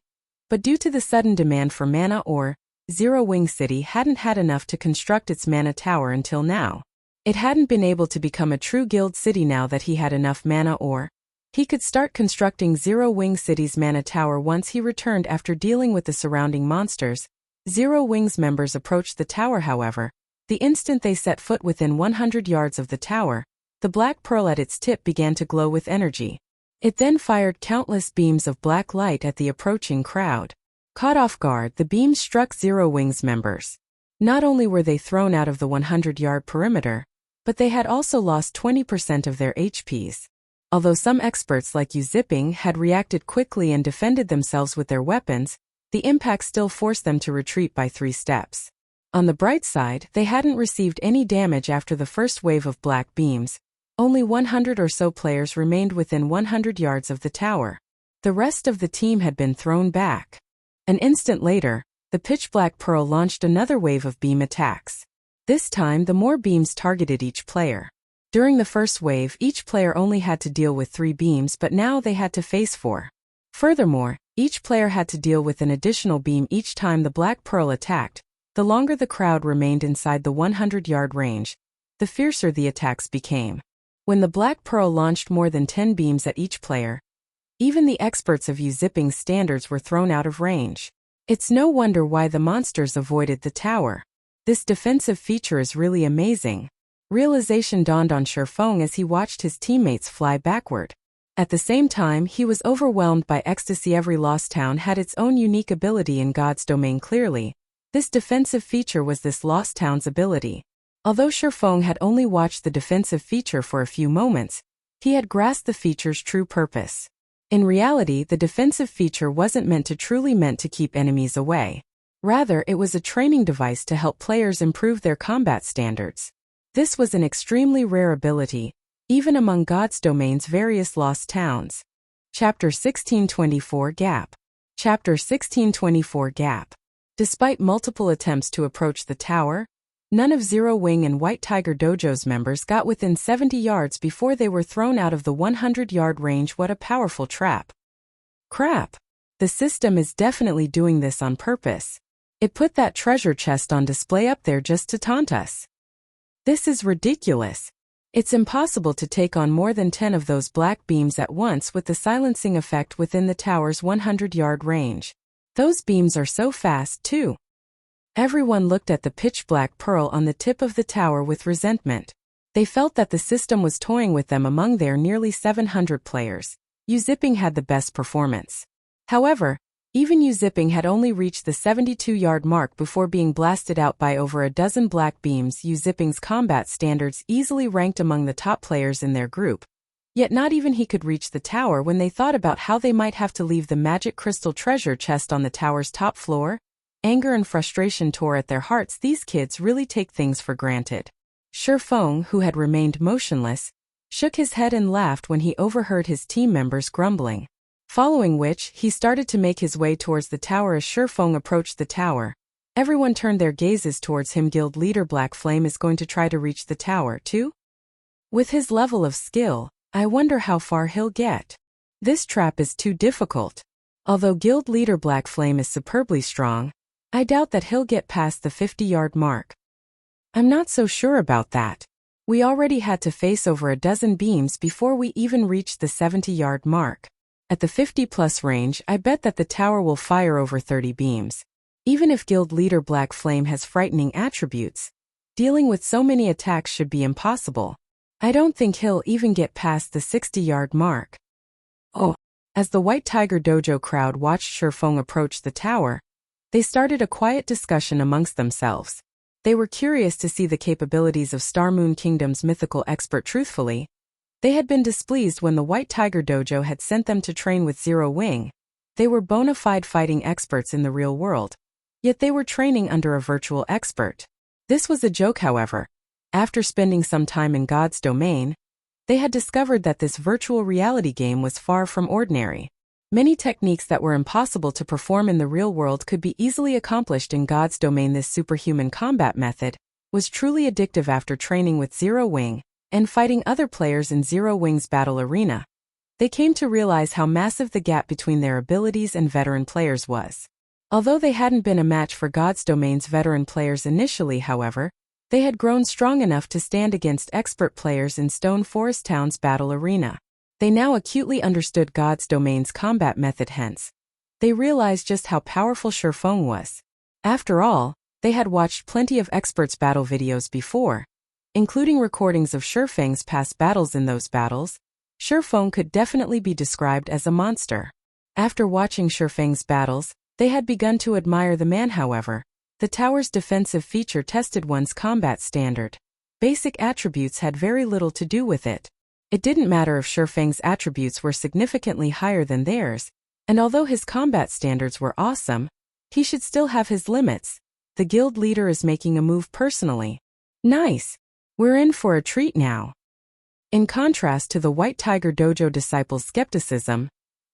but due to the sudden demand for mana ore, Zero Wing City hadn't had enough to construct its mana tower until now. It hadn't been able to become a true guild city. Now that he had enough mana ore, he could start constructing Zero Wing City's mana tower. Once he returned after dealing with the surrounding monsters, Zero Wing's members approached the tower. However, the instant they set foot within 100 yards of the tower, the black pearl at its tip began to glow with energy. It then fired countless beams of black light at the approaching crowd. Caught off guard, the beams struck Zero Wing's members. Not only were they thrown out of the 100-yard perimeter, but they had also lost 20% of their HPs. Although some experts like Zipping had reacted quickly and defended themselves with their weapons, the impact still forced them to retreat by 3 steps. On the bright side, they hadn't received any damage after the first wave of black beams. Only 100 or so players remained within 100 yards of the tower. The rest of the team had been thrown back. An instant later, the pitch-black pearl launched another wave of beam attacks. This time, the more beams targeted each player. During the first wave, each player only had to deal with 3 beams, but now they had to face 4. Furthermore, each player had to deal with an additional beam each time the black pearl attacked. The longer the crowd remained inside the 100-yard range, the fiercer the attacks became. When the black pearl launched more than 10 beams at each player, even the experts of Zipping's standards were thrown out of range. It's no wonder why the monsters avoided the tower. This defensive feature is really amazing. Realization dawned on Shifeng as he watched his teammates fly backward. At the same time, he was overwhelmed by ecstasy. Every lost town had its own unique ability in God's domain. Clearly, this defensive feature was this lost town's ability. Although Shifeng had only watched the defensive feature for a few moments, he had grasped the feature's true purpose. In reality, the defensive feature wasn't meant to keep enemies away. Rather, it was a training device to help players improve their combat standards. This was an extremely rare ability, even among God's domain's various lost towns. Chapter 1624 Gap. Chapter 1624 Gap. Despite multiple attempts to approach the tower, none of Zero Wing and White Tiger Dojo's members got within 70 yards before they were thrown out of the 100-yard range. What a powerful trap. Crap. The system is definitely doing this on purpose. It put that treasure chest on display up there just to taunt us. This is ridiculous. It's impossible to take on more than 10 of those black beams at once with the silencing effect within the tower's 100-yard range. Those beams are so fast, too. Everyone looked at the pitch-black pearl on the tip of the tower with resentment. They felt that the system was toying with them. Among their nearly 700 players, Uzipping had the best performance. However, even Uzipping had only reached the 72-yard mark before being blasted out by over a dozen black beams. Uzipping's combat standards easily ranked among the top players in their group. Yet not even he could reach the tower. When they thought about how they might have to leave the magic crystal treasure chest on the tower's top floor, anger and frustration tore at their hearts. These kids really take things for granted. Shifeng, who had remained motionless, shook his head and laughed when he overheard his team members grumbling. Following which, he started to make his way towards the tower. As Shifeng approached the tower, everyone turned their gazes towards him. Guild leader Black Flame is going to try to reach the tower, too? With his level of skill, I wonder how far he'll get. This trap is too difficult. Although Guild leader Black Flame is superbly strong, I doubt that he'll get past the 50-yard mark. I'm not so sure about that. We already had to face over a dozen beams before we even reached the 70-yard mark. At the 50-plus range, I bet that the tower will fire over 30 beams. Even if Guild leader Black Flame has frightening attributes, dealing with so many attacks should be impossible. I don't think he'll even get past the 60-yard mark. Oh. As the White Tiger Dojo crowd watched Shifeng approach the tower, they started a quiet discussion amongst themselves. They were curious to see the capabilities of Star Moon Kingdom's mythical expert. Truthfully, they had been displeased when the White Tiger Dojo had sent them to train with Zero Wing. They were bona fide fighting experts in the real world, yet they were training under a virtual expert. This was a joke, however. After spending some time in God's domain, they had discovered that this virtual reality game was far from ordinary. Many techniques that were impossible to perform in the real world could be easily accomplished in God's domain. This superhuman combat method was truly addictive. After training with Zero Wing and fighting other players in Zero Wing's battle arena, they came to realize how massive the gap between their abilities and veteran players was. Although they hadn't been a match for God's domain's veteran players initially, however, they had grown strong enough to stand against expert players in Stone Forest Town's battle arena. They now acutely understood God's domain's combat method. Hence, they realized just how powerful Shifeng was. After all, they had watched plenty of experts' battle videos before, including recordings of Shifeng's past battles. In those battles, Shifeng could definitely be described as a monster. After watching Shifeng's battles, they had begun to admire the man. However, the tower's defensive feature tested one's combat standard. Basic attributes had very little to do with it. It didn't matter if Shifeng's attributes were significantly higher than theirs, and although his combat standards were awesome, he should still have his limits. The guild leader is making a move personally. Nice. We're in for a treat now. In contrast to the White Tiger Dojo disciples' skepticism,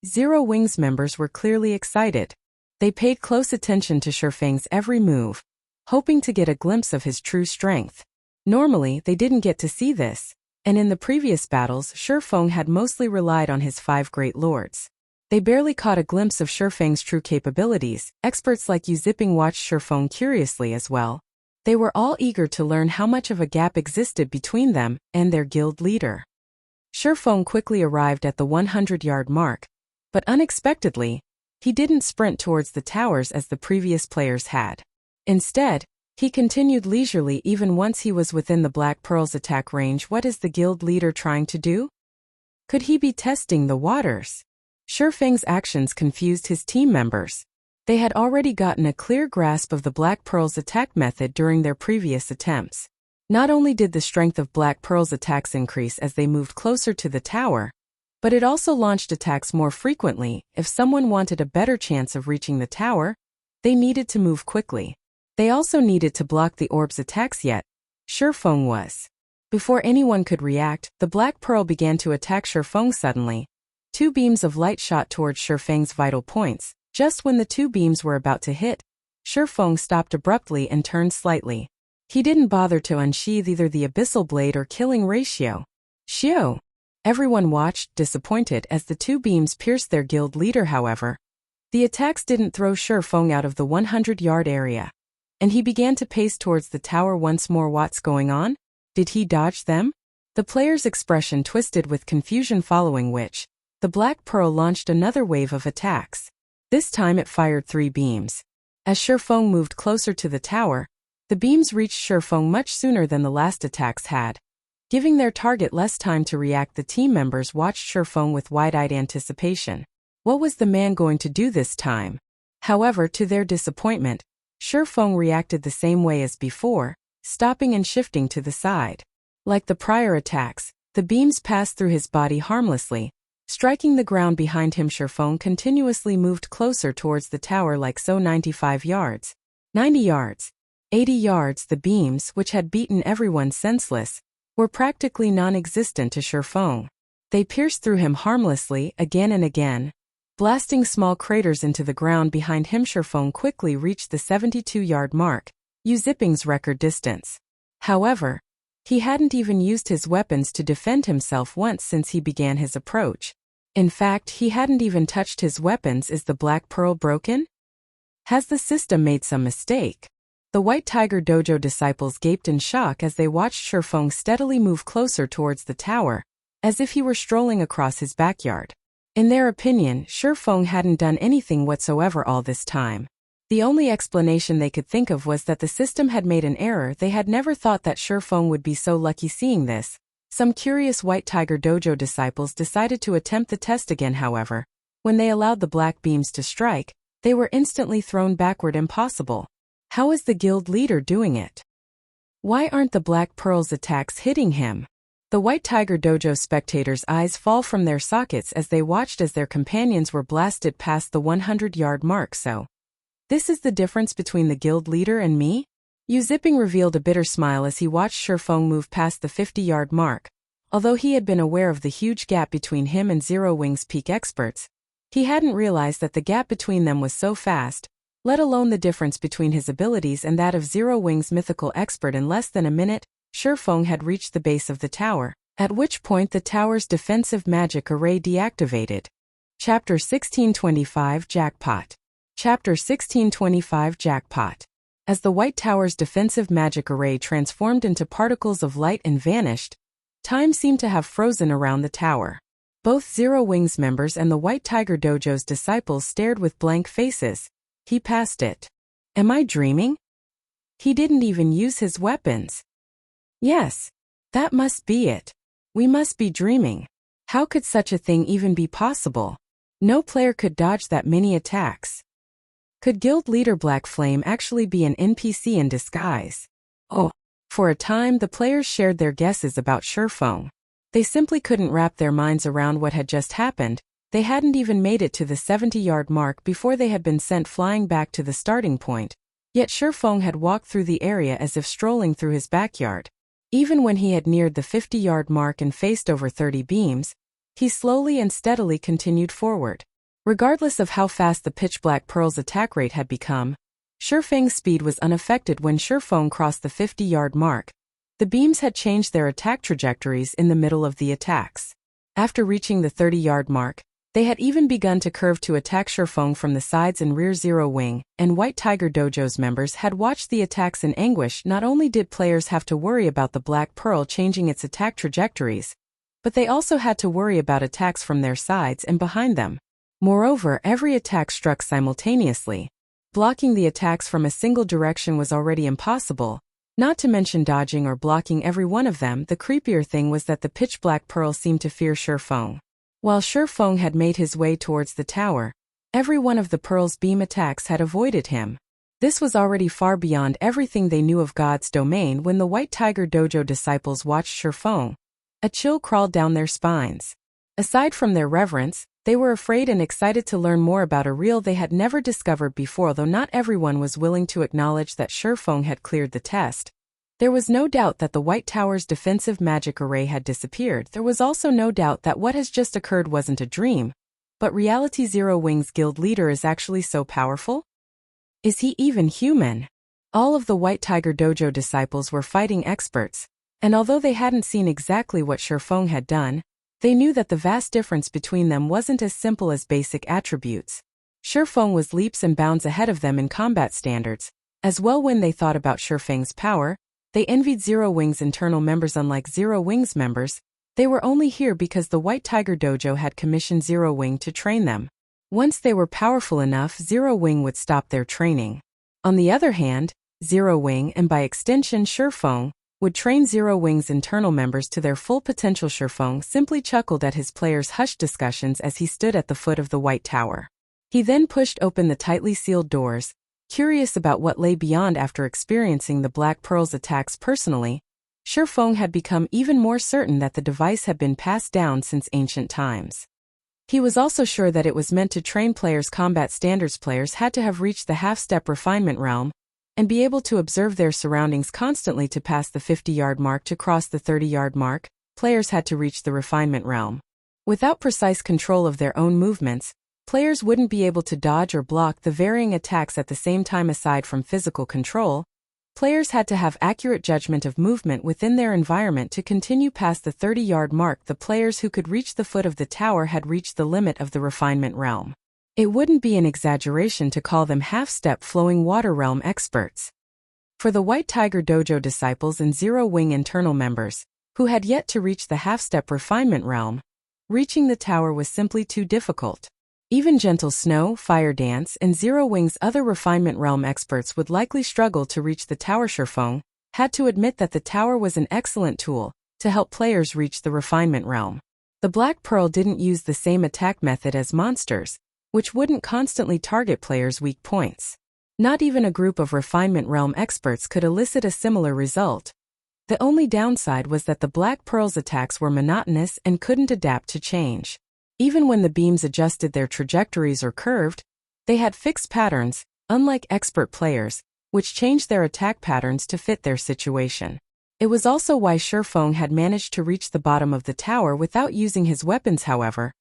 Zero Wing's members were clearly excited. They paid close attention to Shifeng's every move, hoping to get a glimpse of his true strength. Normally, they didn't get to see this, and in the previous battles, Shifeng had mostly relied on his 5 great lords. They barely caught a glimpse of Shifeng's true capabilities. Experts like Uzipping watched Shifeng curiously as well. They were all eager to learn how much of a gap existed between them and their guild leader. Shifeng quickly arrived at the 100-yard mark, but unexpectedly, he didn't sprint towards the towers as the previous players had. Instead, He continued leisurely even once he was within the Black Pearl's attack range. What is the guild leader trying to do? Could he be testing the waters? Shifeng's actions confused his team members. They had already gotten a clear grasp of the Black Pearl's attack method during their previous attempts. Not only did the strength of Black Pearl's attacks increase as they moved closer to the tower, but it also launched attacks more frequently. If someone wanted a better chance of reaching the tower, they needed to move quickly. They also needed to block the orb's attacks, yet Shifeng was. Before anyone could react, the Black Pearl began to attack Shifeng suddenly. Two beams of light shot towards Shifeng's vital points. Just when the two beams were about to hit, Shifeng stopped abruptly and turned slightly. He didn't bother to unsheath either the abyssal blade or killing ratio. Shio! Everyone watched, disappointed, as the two beams pierced their guild leader. However, the attacks didn't throw Shifeng out of the 100-yard area, and he began to pace towards the tower once more. What's going on? Did he dodge them? The player's expression twisted with confusion, following which, the Black Pearl launched another wave of attacks. This time it fired 3 beams. As Shifeng moved closer to the tower, the beams reached Shifeng much sooner than the last attacks had. Giving their target less time to react, the team members watched Shifeng with wide-eyed anticipation. What was the man going to do this time? However, to their disappointment, Shifeng reacted the same way as before, stopping and shifting to the side. Like the prior attacks, the beams passed through his body harmlessly, striking the ground behind him. Shifeng continuously moved closer towards the tower like so. 95 yards, 90 yards, 80 yards. The beams, which had beaten everyone senseless, were practically non-existent to Shifeng. They pierced through him harmlessly again and again, blasting small craters into the ground behind him. Shifeng quickly reached the 72-yard mark, Ziping's record distance. However, he hadn't even used his weapons to defend himself once since he began his approach. In fact, he hadn't even touched his weapons. Is the Black Pearl broken? Has the system made some mistake? The White Tiger Dojo disciples gaped in shock as they watched Shifeng steadily move closer towards the tower, as if he were strolling across his backyard. In their opinion, Shifeng hadn't done anything whatsoever all this time. The only explanation they could think of was that the system had made an error. They had never thought that Shifeng would be so lucky. Seeing this, some curious White Tiger Dojo disciples decided to attempt the test again. However, when they allowed the black beams to strike, they were instantly thrown backward. Impossible. How is the guild leader doing it? Why aren't the Black Pearl's attacks hitting him? The White Tiger Dojo spectators' eyes fall from their sockets as they watched as their companions were blasted past the 100-yard mark. So, this is the difference between the guild leader and me? Ziping revealed a bitter smile as he watched Shifeng move past the 50-yard mark. Although he had been aware of the huge gap between him and Zero Wing's peak experts, he hadn't realized that the gap between them was so fast, let alone the difference between his abilities and that of Zero Wing's mythical expert. In less than a minute, Shifeng had reached the base of the tower, at which point the tower's defensive magic array deactivated. Chapter 1625 Jackpot. Chapter 1625 Jackpot. As the White Tower's defensive magic array transformed into particles of light and vanished, time seemed to have frozen around the tower. Both Zero Wing's members and the White Tiger Dojo's disciples stared with blank faces. He passed it. Am I dreaming? He didn't even use his weapons. Yes, that must be it. We must be dreaming. How could such a thing even be possible? No player could dodge that many attacks. Could Guild Leader Black Flame actually be an NPC in disguise? Oh, for a time the players shared their guesses about Shifeng. They simply couldn't wrap their minds around what had just happened. They hadn't even made it to the 70-yard mark before they had been sent flying back to the starting point. Yet Shifeng had walked through the area as if strolling through his backyard. Even when he had neared the 50-yard mark and faced over 30 beams, he slowly and steadily continued forward. Regardless of how fast the Pitch Black Pearl's attack rate had become, Shifeng's speed was unaffected. When Shifeng crossed the 50-yard mark, the beams had changed their attack trajectories in the middle of the attacks. After reaching the 30-yard mark, they had even begun to curve to attack Shifeng from the sides and rear. Zero Wing and White Tiger Dojo's members had watched the attacks in anguish. Not only did players have to worry about the Black Pearl changing its attack trajectories, but they also had to worry about attacks from their sides and behind them. Moreover, every attack struck simultaneously. Blocking the attacks from a single direction was already impossible, not to mention dodging or blocking every one of them. The creepier thing was that the pitch-black pearl seemed to fear Shifeng. While Shifeng had made his way towards the tower, every one of the pearl's beam attacks had avoided him. This was already far beyond everything they knew of God's domain. When the White Tiger Dojo disciples watched Shifeng, a chill crawled down their spines. Aside from their reverence, they were afraid and excited to learn more about a realm they had never discovered before. Though not everyone was willing to acknowledge that Shifeng had cleared the test, there was no doubt that the White Tower's defensive magic array had disappeared. There was also no doubt that what has just occurred wasn't a dream, but reality. Zero Wings Guild leader is actually so powerful? Is he even human? All of the White Tiger Dojo disciples were fighting experts, and although they hadn't seen exactly what Shifeng had done, they knew that the vast difference between them wasn't as simple as basic attributes. Shifeng was leaps and bounds ahead of them in combat standards. As well, when they thought about Shifeng's power, they envied Zero Wings internal members. Unlike Zero Wings members, they were only here because the White Tiger Dojo had commissioned Zero Wing to train them. Once they were powerful enough, Zero Wing would stop their training. On the other hand, Zero Wing, and by extension Shifeng, would train Zero Wing's internal members to their full potential. Shifeng simply chuckled at his players' hushed discussions as he stood at the foot of the White Tower. He then pushed open the tightly sealed doors, curious about what lay beyond. After experiencing the Black Pearl's attacks personally, Shifeng had become even more certain that the device had been passed down since ancient times. He was also sure that it was meant to train players. Combat standards players had to have reached the half-step refinement realm and be able to observe their surroundings constantly to pass the 50-yard mark. To cross the 30-yard mark, players had to reach the refinement realm. Without precise control of their own movements, players wouldn't be able to dodge or block the varying attacks at the same time. Aside from physical control, players had to have accurate judgment of movement within their environment to continue past the 30-yard mark. The players who could reach the foot of the tower had reached the limit of the refinement realm. It wouldn't be an exaggeration to call them half-step flowing water realm experts. For the White Tiger Dojo disciples and Zero Wing internal members, who had yet to reach the half-step refinement realm, reaching the tower was simply too difficult. Even Gentle Snow, Fire Dance, and Zero Wing's other refinement realm experts would likely struggle to reach the tower. Shifeng had to admit that the tower was an excellent tool to help players reach the refinement realm. The Black Pearl didn't use the same attack method as monsters, which wouldn't constantly target players' weak points. Not even a group of refinement realm experts could elicit a similar result. The only downside was that the Black Pearl's attacks were monotonous and couldn't adapt to change. Even when the beams adjusted their trajectories or curved, they had fixed patterns, unlike expert players, which changed their attack patterns to fit their situation. It was also why Shifeng had managed to reach the bottom of the tower without using his weapons. However,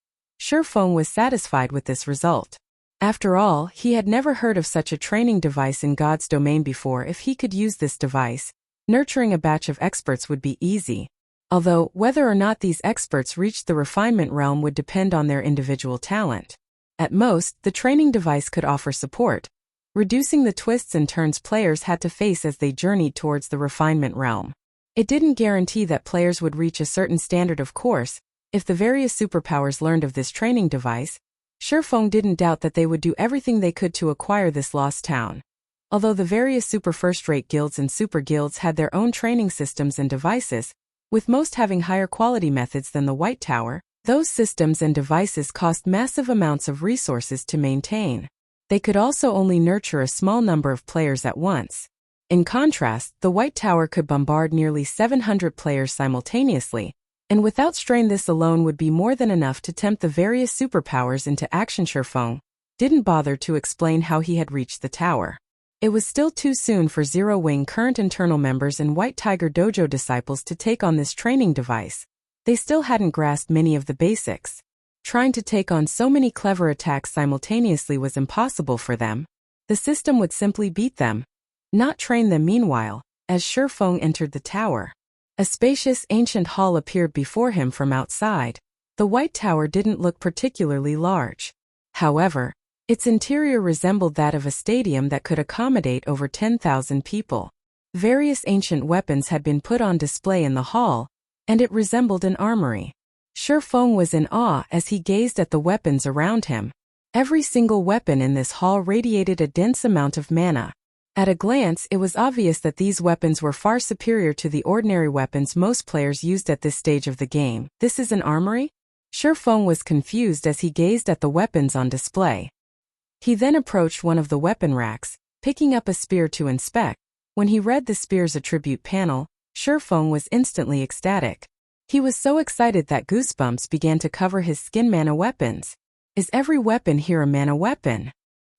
Shifeng was satisfied with this result. After all, he had never heard of such a training device in God's domain before. If he could use this device, nurturing a batch of experts would be easy. Although, whether or not these experts reached the refinement realm would depend on their individual talent. At most, the training device could offer support, reducing the twists and turns players had to face as they journeyed towards the refinement realm. It didn't guarantee that players would reach a certain standard. Of course, if the various superpowers learned of this training device, Shifeng didn't doubt that they would do everything they could to acquire this lost town. Although the various super first-rate guilds and super guilds had their own training systems and devices, with most having higher quality methods than the White Tower, those systems and devices cost massive amounts of resources to maintain. They could also only nurture a small number of players at once. In contrast, the White Tower could bombard nearly 700 players simultaneously, and without strain this alone would be more than enough to tempt the various superpowers into action. Shifeng didn't bother to explain how he had reached the tower. It was still too soon for Zero Wing current internal members and White Tiger Dojo disciples to take on this training device. They still hadn't grasped many of the basics. Trying to take on so many clever attacks simultaneously was impossible for them. The system would simply beat them, not train them. Meanwhile, as Shifeng entered the tower, a spacious ancient hall appeared before him from outside. The White Tower didn't look particularly large. However, its interior resembled that of a stadium that could accommodate over 10,000 people. Various ancient weapons had been put on display in the hall, and it resembled an armory. Shifeng was in awe as he gazed at the weapons around him. Every single weapon in this hall radiated a dense amount of mana. At a glance, it was obvious that these weapons were far superior to the ordinary weapons most players used at this stage of the game. This is an armory? Shifeng was confused as he gazed at the weapons on display. He then approached one of the weapon racks, picking up a spear to inspect. When he read the spear's attribute panel, Shifeng was instantly ecstatic. He was so excited that goosebumps began to cover his skin. Mana weapons. Is every weapon here a mana weapon?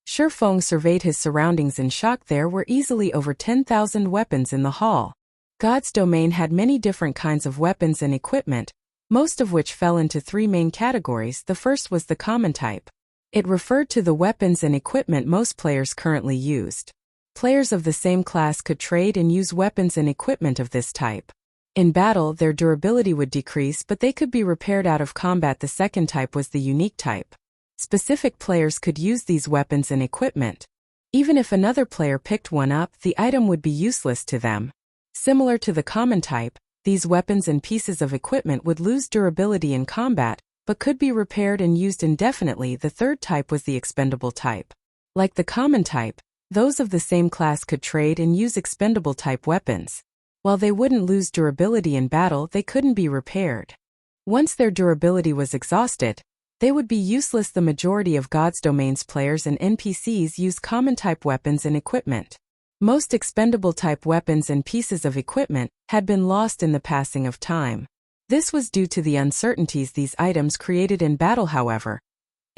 Shifeng surveyed his surroundings in shock. There were easily over 10,000 weapons in the hall. God's domain had many different kinds of weapons and equipment, most of which fell into three main categories. The first was the common type. It referred to the weapons and equipment most players currently used. Players of the same class could trade and use weapons and equipment of this type. In battle, their durability would decrease, but they could be repaired out of combat. The second type was the unique type. Specific players could use these weapons and equipment. Even if another player picked one up, the item would be useless to them. Similar to the common type, these weapons and pieces of equipment would lose durability in combat, but could be repaired and used indefinitely. The third type was the expendable type. Like the common type, those of the same class could trade and use expendable type weapons. While they wouldn't lose durability in battle, they couldn't be repaired. Once their durability was exhausted, they would be useless. The majority of God's Domain's players and NPCs use common type weapons and equipment. Most expendable type weapons and pieces of equipment had been lost in the passing of time. This was due to the uncertainties these items created in battle. However,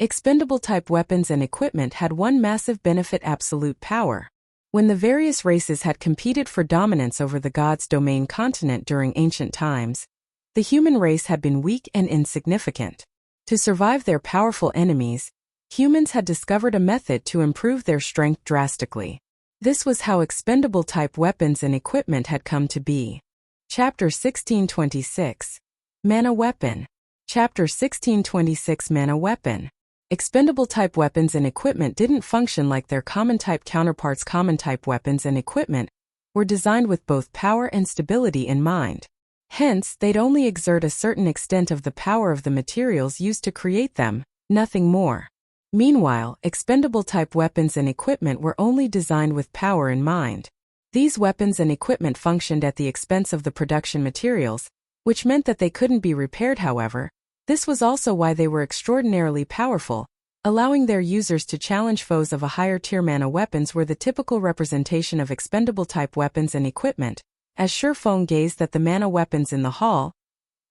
expendable type weapons and equipment had one massive benefit: absolute power. When the various races had competed for dominance over the God's Domain continent during ancient times, the human race had been weak and insignificant. To survive their powerful enemies, humans had discovered a method to improve their strength drastically. This was how expendable type weapons and equipment had come to be. Chapter 1626. Mana Weapon. Chapter 1626. Mana Weapon. Expendable type weapons and equipment didn't function like their common type counterparts. Common type weapons and equipment were designed with both power and stability in mind. Hence, they'd only exert a certain extent of the power of the materials used to create them, nothing more. Meanwhile, expendable type weapons and equipment were only designed with power in mind. These weapons and equipment functioned at the expense of the production materials, which meant that they couldn't be repaired. However, this was also why they were extraordinarily powerful, allowing their users to challenge foes of a higher tier. Mana weapons were the typical representation of expendable type weapons and equipment. As Shifeng gazed at the mana weapons in the hall,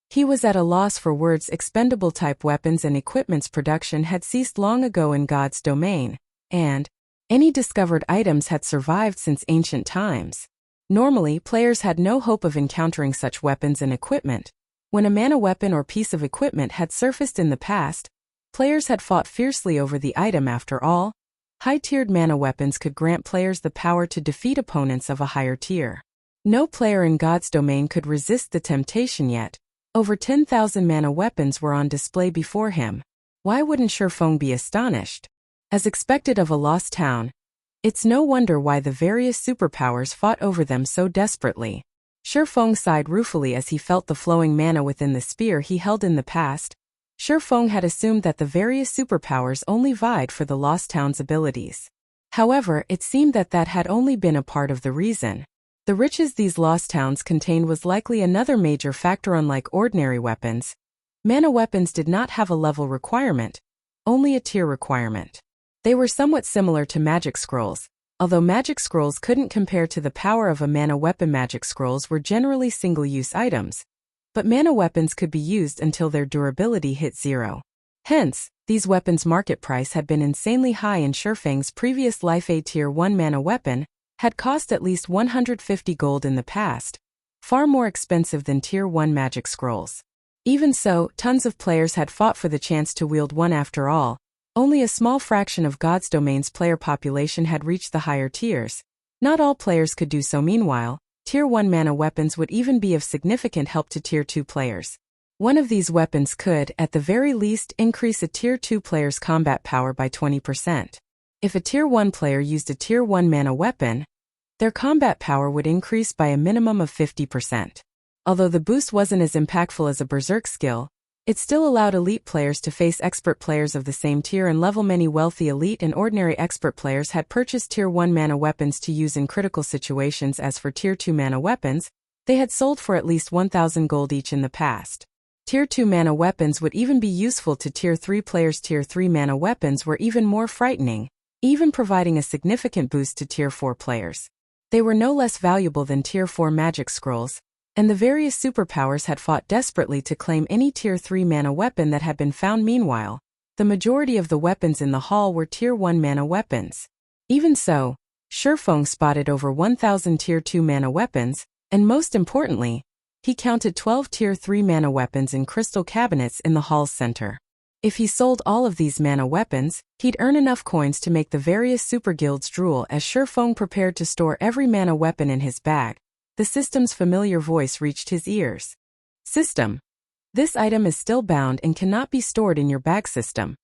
he was at a loss for words. Expendable type weapons and equipment's production had ceased long ago in God's Domain, and any discovered items had survived since ancient times. Normally, players had no hope of encountering such weapons and equipment. When a mana weapon or piece of equipment had surfaced in the past, players had fought fiercely over the item. After all, high-tiered mana weapons could grant players the power to defeat opponents of a higher tier. No player in God's Domain could resist the temptation yet. Over 10,000 mana weapons were on display before him. Why wouldn't Shifeng be astonished? As expected of a lost town, it's no wonder why the various superpowers fought over them so desperately. Shifeng sighed ruefully as he felt the flowing mana within the spear he held. In the past, Shifeng had assumed that the various superpowers only vied for the lost town's abilities. However, it seemed that that had only been a part of the reason. The riches these lost towns contained was likely another major factor. Unlike ordinary weapons, mana weapons did not have a level requirement, only a tier requirement. They were somewhat similar to magic scrolls, although magic scrolls couldn't compare to the power of a mana weapon. Magic scrolls were generally single-use items, but mana weapons could be used until their durability hit 0. Hence, these weapons' market price had been insanely high. In Shifeng's previous life, a tier 1 mana weapon had cost at least 150 gold in the past, far more expensive than tier 1 magic scrolls. Even so, tons of players had fought for the chance to wield one. After all, only a small fraction of God's Domain's player population had reached the higher tiers. Not all players could do so. Meanwhile, tier 1 mana weapons would even be of significant help to tier 2 players. One of these weapons could, at the very least, increase a tier 2 player's combat power by 20%. If a tier 1 player used a tier 1 mana weapon, their combat power would increase by a minimum of 50%. Although the boost wasn't as impactful as a berserk skill, It still allowed elite players to face expert players of the same tier and level. Many wealthy elite and ordinary expert players had purchased tier 1 mana weapons to use in critical situations. As for tier 2 mana weapons, they had sold for at least 1,000 gold each in the past. Tier 2 mana weapons would even be useful to tier 3 players. Tier 3 mana weapons were even more frightening, even providing a significant boost to tier 4 players. They were no less valuable than tier 4 magic scrolls, and the various superpowers had fought desperately to claim any tier 3 mana weapon that had been found. Meanwhile, the majority of the weapons in the hall were tier 1 mana weapons. Even so, Shurfeng spotted over 1,000 tier 2 mana weapons, and most importantly, he counted 12 tier 3 mana weapons in crystal cabinets in the hall's center. If he sold all of these mana weapons, he'd earn enough coins to make the various super guilds drool. As Shurfeng prepared to store every mana weapon in his bag, the system's familiar voice reached his ears. System. This item is still bound and cannot be stored in your bag. System.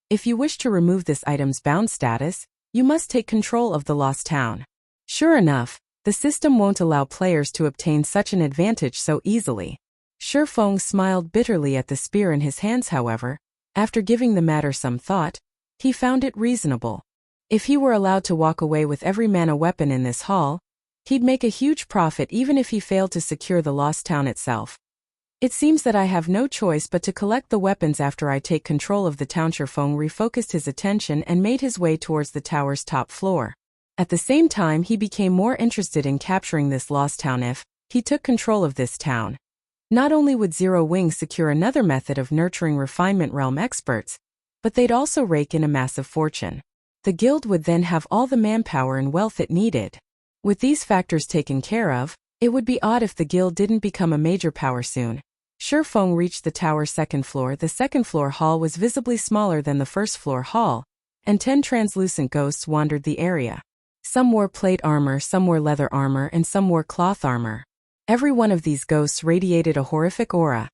If you wish to remove this item's bound status, you must take control of the lost town. Sure enough, the system won't allow players to obtain such an advantage so easily. Shurfeng smiled bitterly at the spear in his hands. However, after giving the matter some thought, he found it reasonable. If he were allowed to walk away with every mana weapon in this hall, he'd make a huge profit even if he failed to secure the lost town itself. It seems that I have no choice but to collect the weapons after I take control of the town. Shurfeng refocused his attention and made his way towards the tower's top floor. At the same time, he became more interested in capturing this lost town. If he took control of this town, not only would Zero Wing secure another method of nurturing refinement realm experts, but they'd also rake in a massive fortune. The guild would then have all the manpower and wealth it needed. With these factors taken care of, it would be odd if the guild didn't become a major power soon. Shurfeng reached the tower's second floor. The second floor hall was visibly smaller than the first floor hall, and 10 translucent ghosts wandered the area. Some wore plate armor, some wore leather armor, and some wore cloth armor. Every one of these ghosts radiated a horrific aura,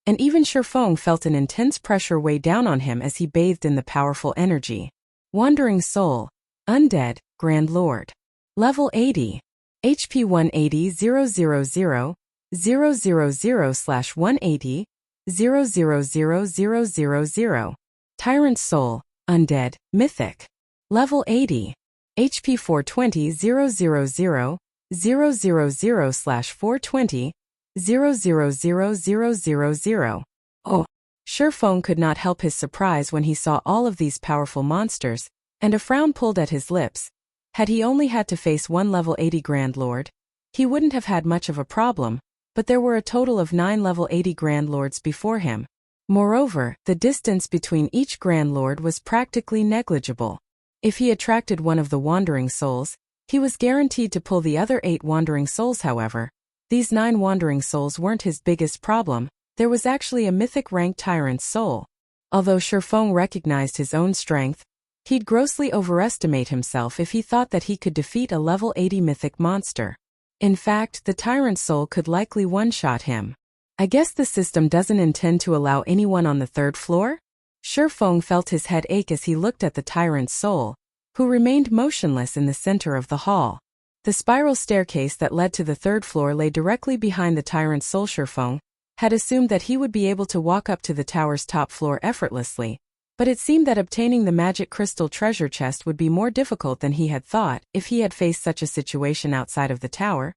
and even Shurfeng felt an intense pressure weigh down on him as he bathed in the powerful energy. Wandering Soul, Undead, Grand Lord. Level 80. HP 180 000 000/180 000 Tyrant Soul, Undead, Mythic. Level 80. HP 420 000 000/420 000 Oh! Shurfeng could not help his surprise when he saw all of these powerful monsters, and a frown pulled at his lips. Had he only had to face one level 80 Grand Lord, he wouldn't have had much of a problem, but there were a total of 9 level 80 Grand Lords before him. Moreover, the distance between each Grand Lord was practically negligible. If he attracted one of the Wandering Souls, he was guaranteed to pull the other 8 Wandering Souls. However, these 9 Wandering Souls weren't his biggest problem. There was actually a mythic-ranked Tyrant Soul. Although Shurfeng recognized his own strength, he'd grossly overestimate himself if he thought that he could defeat a level 80 mythic monster. In fact, the Tyrant Soul could likely one-shot him. I guess the system doesn't intend to allow anyone on the 3rd floor? Shurfeng felt his head ache as he looked at the Tyrant Soul, who remained motionless in the center of the hall. The spiral staircase that led to the 3rd floor lay directly behind the Tyrant Soul. Shurfeng had assumed that he would be able to walk up to the tower's top floor effortlessly, but it seemed that obtaining the magic crystal treasure chest would be more difficult than he had thought. If he had faced such a situation outside of the tower,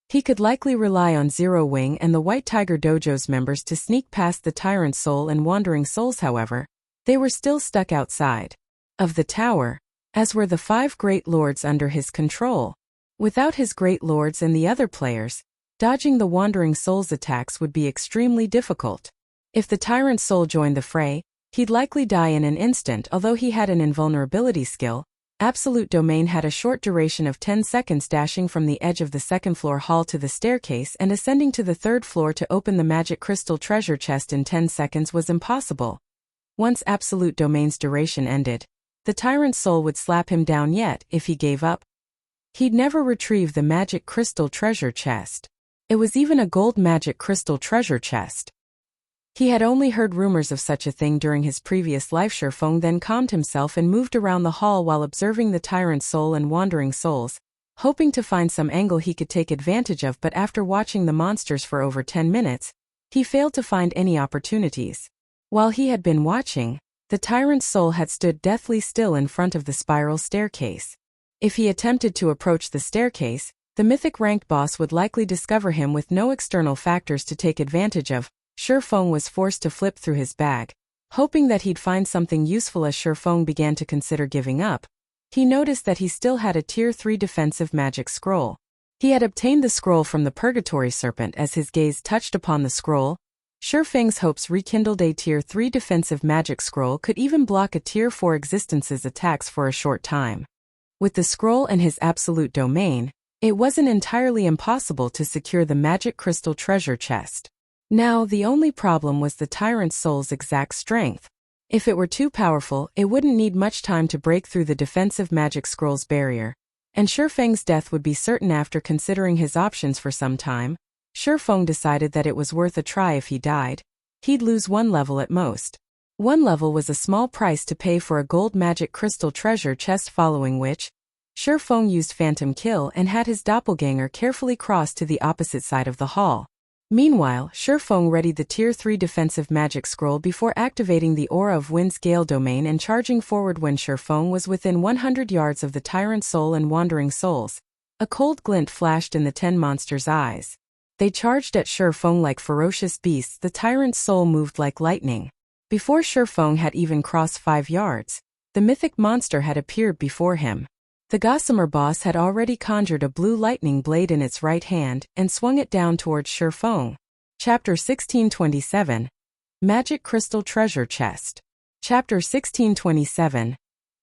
he could likely rely on Zero Wing and the White Tiger Dojo's members to sneak past the Tyrant Soul and Wandering Souls. However, they were still stuck outside of the tower, as were the 5 Great Lords under his control. Without his Great Lords and the other players, dodging the Wandering Souls' attacks would be extremely difficult. If the Tyrant Soul joined the fray, he'd likely die in an instant. Although he had an invulnerability skill, Absolute Domain had a short duration of 10 seconds. Dashing from the edge of the 2nd floor hall to the staircase and ascending to the 3rd floor to open the magic crystal treasure chest in 10 seconds was impossible. Once Absolute Domain's duration ended, the Tyrant Soul would slap him down. Yet, if he gave up, he'd never retrieve the magic crystal treasure chest. It was even a gold magic crystal treasure chest. He had only heard rumors of such a thing during his previous life. Shurfeng then calmed himself and moved around the hall while observing the Tyrant Soul and Wandering Souls, hoping to find some angle he could take advantage of. But after watching the monsters for over 10 minutes, He failed to find any opportunities. While he had been watching, the tyrant's soul had stood deathly still in front of the spiral staircase. If he attempted to approach the staircase, the mythic ranked boss would likely discover him with no external factors to take advantage of. Shifeng was forced to flip through his bag, hoping that he'd find something useful. As Shifeng began to consider giving up, he noticed that he still had a Tier 3 defensive magic scroll. He had obtained the scroll from the Purgatory Serpent. As his gaze touched upon the scroll, Shifeng's hopes rekindled. A Tier 3 defensive magic scroll could even block a Tier 4 existence's attacks for a short time. With the scroll and his absolute domain, it wasn't entirely impossible to secure the magic crystal treasure chest. Now, the only problem was the tyrant's soul's exact strength. If it were too powerful, it wouldn't need much time to break through the defensive magic scroll's barrier, and Shifeng's death would be certain. After considering his options for some time, Shifeng decided that it was worth a try. If he died, he'd lose 1 level at most. 1 level was a small price to pay for a gold magic crystal treasure chest, following which, Shifeng used Phantom Kill and had his doppelganger carefully cross to the opposite side of the hall. Meanwhile, Shifeng readied the Tier 3 defensive magic scroll before activating the Aura of Wind's Gale domain and charging forward. When Shifeng was within 100 yards of the tyrant's soul and wandering souls, a cold glint flashed in the 10 monsters' eyes. They charged at Shifeng like ferocious beasts. The tyrant's soul moved like lightning. Before Shifeng had even crossed 5 yards, the mythic monster had appeared before him. The Gossamer boss had already conjured a blue lightning blade in its right hand and swung it down towards Shifeng. Chapter 1627. Magic Crystal Treasure Chest. Chapter 1627.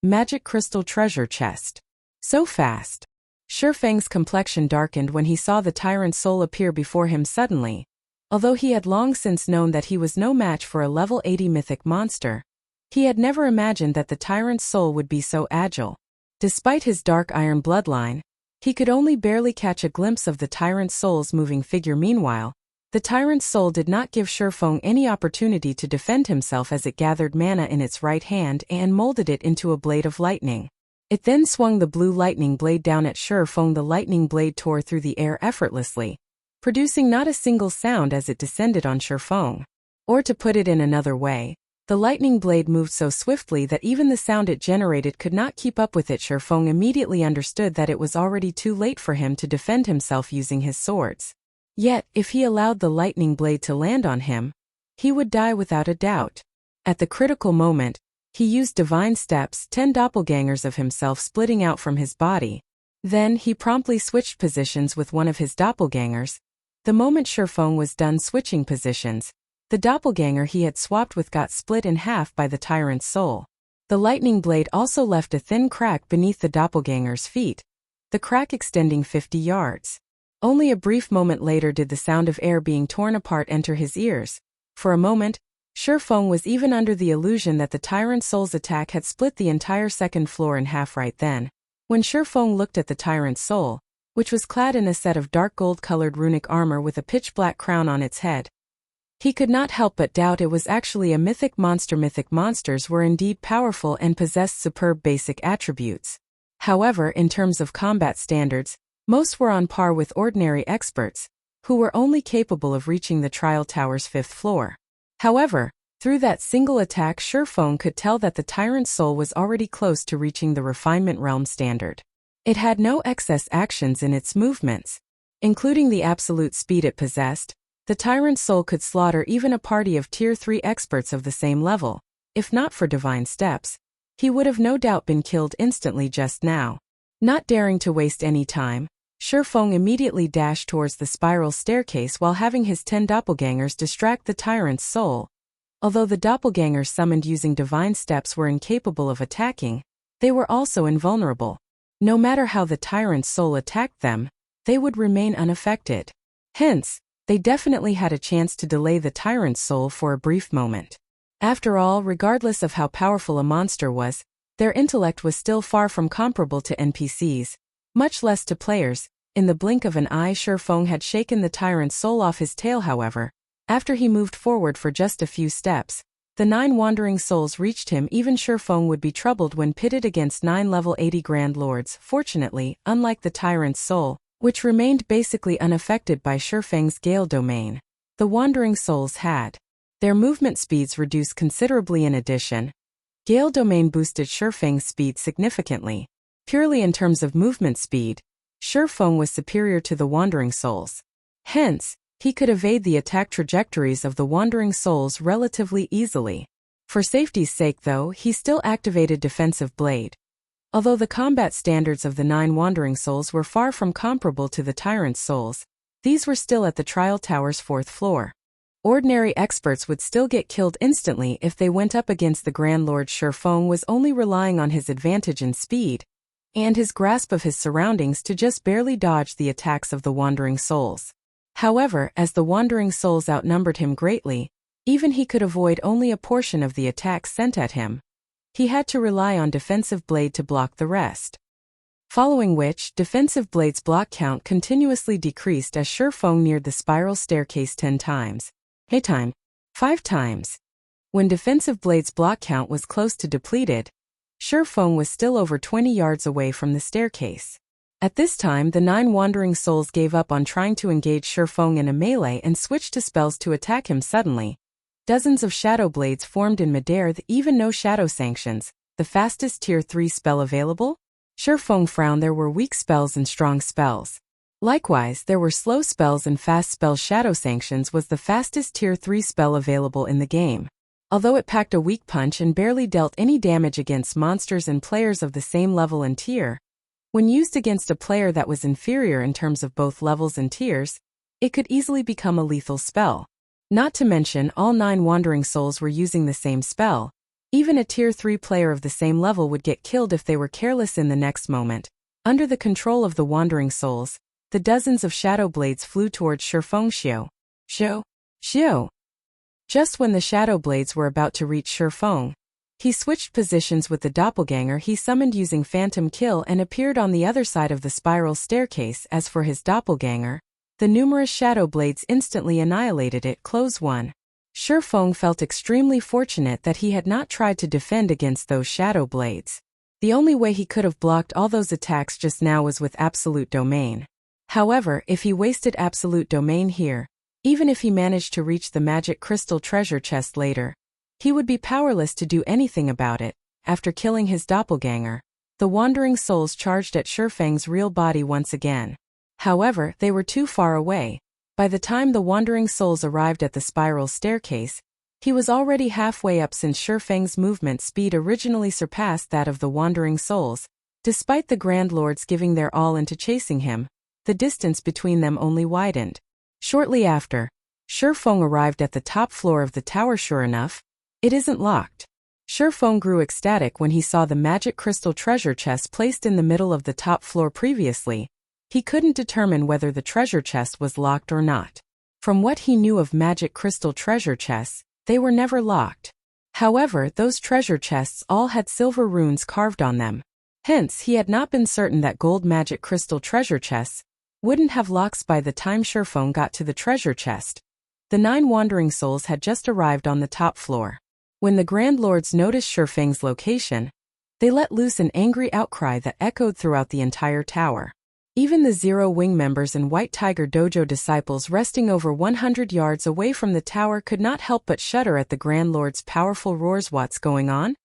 Magic Crystal Treasure Chest. So fast. Shifeng's complexion darkened when he saw the tyrant's soul appear before him suddenly. Although he had long since known that he was no match for a level 80 mythic monster, he had never imagined that the tyrant's soul would be so agile. Despite his dark iron bloodline, he could only barely catch a glimpse of the tyrant's soul's moving figure. Meanwhile, the tyrant's soul did not give Shifeng any opportunity to defend himself as it gathered mana in its right hand and molded it into a blade of lightning. It then swung the blue lightning blade down at Shifeng. The lightning blade tore through the air effortlessly, producing not a single sound as it descended on Shifeng. Or to put it in another way, the lightning blade moved so swiftly that even the sound it generated could not keep up with it. Shifeng immediately understood that it was already too late for him to defend himself using his swords. Yet, if he allowed the lightning blade to land on him, he would die without a doubt. At the critical moment, he used divine steps, 10 doppelgangers of himself splitting out from his body. Then he promptly switched positions with one of his doppelgangers. The moment Shifeng was done switching positions, the doppelganger he had swapped with got split in half by the tyrant's soul. The lightning blade also left a thin crack beneath the doppelganger's feet, the crack extending 50 yards. Only a brief moment later did the sound of air being torn apart enter his ears. For a moment, Shifeng was even under the illusion that the tyrant's soul's attack had split the entire second floor in half. Right then, when Shifeng looked at the tyrant's soul, which was clad in a set of dark gold-colored runic armor with a pitch-black crown on its head, he could not help but doubt it was actually a mythic monster. Mythic monsters were indeed powerful and possessed superb basic attributes. However, in terms of combat standards, most were on par with ordinary experts, who were only capable of reaching the trial tower's 5th floor. However, through that single attack, Shifeng could tell that the tyrant's soul was already close to reaching the refinement realm standard. It had no excess actions in its movements, including the absolute speed it possessed. The tyrant's soul could slaughter even a party of Tier 3 experts of the same level. If not for divine steps, he would have no doubt been killed instantly just now. Not daring to waste any time, Shifeng immediately dashed towards the spiral staircase while having his 10 doppelgangers distract the tyrant's soul. Although the doppelgangers summoned using divine steps were incapable of attacking, they were also invulnerable. No matter how the tyrant's soul attacked them, they would remain unaffected. Hence, they definitely had a chance to delay the tyrant's soul for a brief moment. After all, regardless of how powerful a monster was, their intellect was still far from comparable to NPCs, much less to players. In the blink of an eye, Shifeng had shaken the tyrant's soul off his tail. However, after he moved forward for just a few steps, the 9 wandering souls reached him. Even Shifeng would be troubled when pitted against 9 level 80 Grand Lords. Fortunately, unlike the tyrant's soul, which remained basically unaffected by Shifeng's Gale domain, The Wandering Souls had their movement speeds reduced considerably. In addition, Gale Domain boosted Shifeng's speed significantly. Purely in terms of movement speed, Shifeng was superior to the Wandering Souls. Hence, he could evade the attack trajectories of the Wandering Souls relatively easily. For safety's sake though, he still activated Defensive Blade. Although the combat standards of the 9 Wandering Souls were far from comparable to the Tyrant's souls, these were still at the Trial Tower's 4th floor. Ordinary experts would still get killed instantly if they went up against the Grand Lord. Shifeng was only relying on his advantage in speed and his grasp of his surroundings to just barely dodge the attacks of the Wandering Souls. However, as the Wandering Souls outnumbered him greatly, even he could avoid only a portion of the attacks sent at him. He had to rely on Defensive Blade to block the rest. Following which, Defensive Blade's block count continuously decreased as Shifeng neared the spiral staircase 10 times. 5 times. When Defensive Blade's block count was close to depleted, Shifeng was still over 20 yards away from the staircase. At this time, the 9 Wandering Souls gave up on trying to engage Shifeng in a melee and switched to spells to attack him suddenly. Dozens of Shadow Blades formed in midair with even no shadow sanctions, the fastest Tier 3 spell available? Shifeng frowned. There were weak spells and strong spells. Likewise, there were slow spells and fast spells. Shadow Sanctions was the fastest Tier 3 spell available in the game. Although it packed a weak punch and barely dealt any damage against monsters and players of the same level and tier, when used against a player that was inferior in terms of both levels and tiers, it could easily become a lethal spell. Not to mention, all 9 Wandering Souls were using the same spell. Even a Tier 3 player of the same level would get killed if they were careless in the next moment. Under the control of the Wandering Souls, the dozens of Shadow Blades flew towards Shifeng. Xiao. Just when the Shadow Blades were about to reach Shifeng, he switched positions with the doppelganger he summoned using Phantom Kill and appeared on the other side of the spiral staircase. As for his doppelganger, the numerous Shadow Blades instantly annihilated it. 1. Shifeng felt extremely fortunate that he had not tried to defend against those Shadow Blades. The only way he could have blocked all those attacks just now was with Absolute Domain. However, if he wasted Absolute Domain here, even if he managed to reach the Magic Crystal treasure chest later, he would be powerless to do anything about it. After killing his doppelganger, the Wandering Souls charged at Shifeng's real body once again. However, they were too far away. By the time the Wandering Souls arrived at the spiral staircase, he was already halfway up. Since Shifeng's movement speed originally surpassed that of the Wandering Souls, despite the Grand Lords giving their all into chasing him, the distance between them only widened. Shortly after, Shifeng arrived at the top floor of the tower. Sure enough, it isn't locked. Shifeng grew ecstatic when he saw the Magic Crystal treasure chest placed in the middle of the top floor. Previously, he couldn't determine whether the treasure chest was locked or not. From what he knew of Magic Crystal treasure chests, they were never locked. However, those treasure chests all had silver runes carved on them. Hence, he had not been certain that gold Magic Crystal treasure chests wouldn't have locks. By the time Shifeng got to the treasure chest, the 9 Wandering Souls had just arrived on the top floor. When the Grand Lords noticed Shifeng's location, they let loose an angry outcry that echoed throughout the entire tower. Even the Zero Wing members and White Tiger Dojo disciples resting over 100 yards away from the tower could not help but shudder at the Grand Lord's powerful roars. What's going on?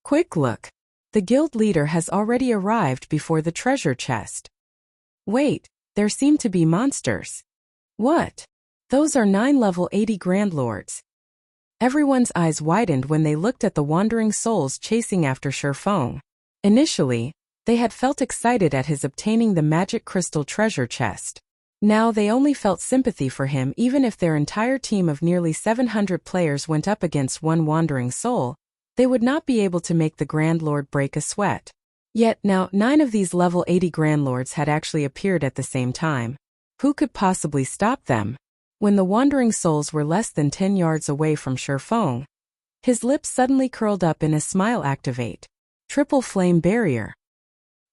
Quick look! The guild leader has already arrived before the treasure chest. Wait, there seem to be monsters. What? Those are 9 level 80 Grand Lords. Everyone's eyes widened when they looked at the Wandering Souls chasing after Shifeng. Initially, they had felt excited at his obtaining the Magic Crystal treasure chest. Now they only felt sympathy for him. Even if their entire team of nearly 700 players went up against one Wandering Soul, they would not be able to make the Grand Lord break a sweat. Yet now 9 of these level 80 Grand Lords had actually appeared at the same time. Who could possibly stop them? When the Wandering Souls were less than 10 yards away from Shifeng, his lips suddenly curled up in a smile. Activate Triple Flame Barrier.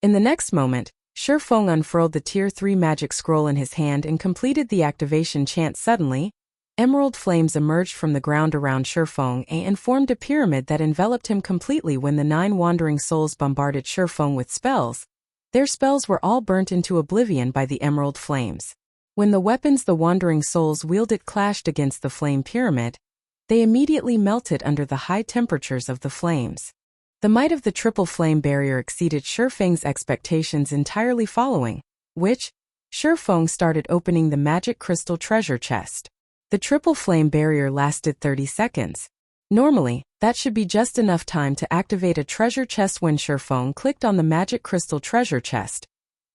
In the next moment, Shifeng unfurled the Tier 3 magic scroll in his hand and completed the activation chant. Suddenly, emerald flames emerged from the ground around Shifeng and formed a pyramid that enveloped him completely. When the 9 Wandering Souls bombarded Shifeng with spells, their spells were all burnt into oblivion by the emerald flames. When the weapons the wandering souls wielded clashed against the flame pyramid, they immediately melted under the high temperatures of the flames. The might of the triple flame barrier exceeded Shifeng's expectations entirely, following which, Shifeng started opening the magic crystal treasure chest. The triple flame barrier lasted 30 seconds. Normally, that should be just enough time to activate a treasure chest. When Shifeng clicked on the magic crystal treasure chest,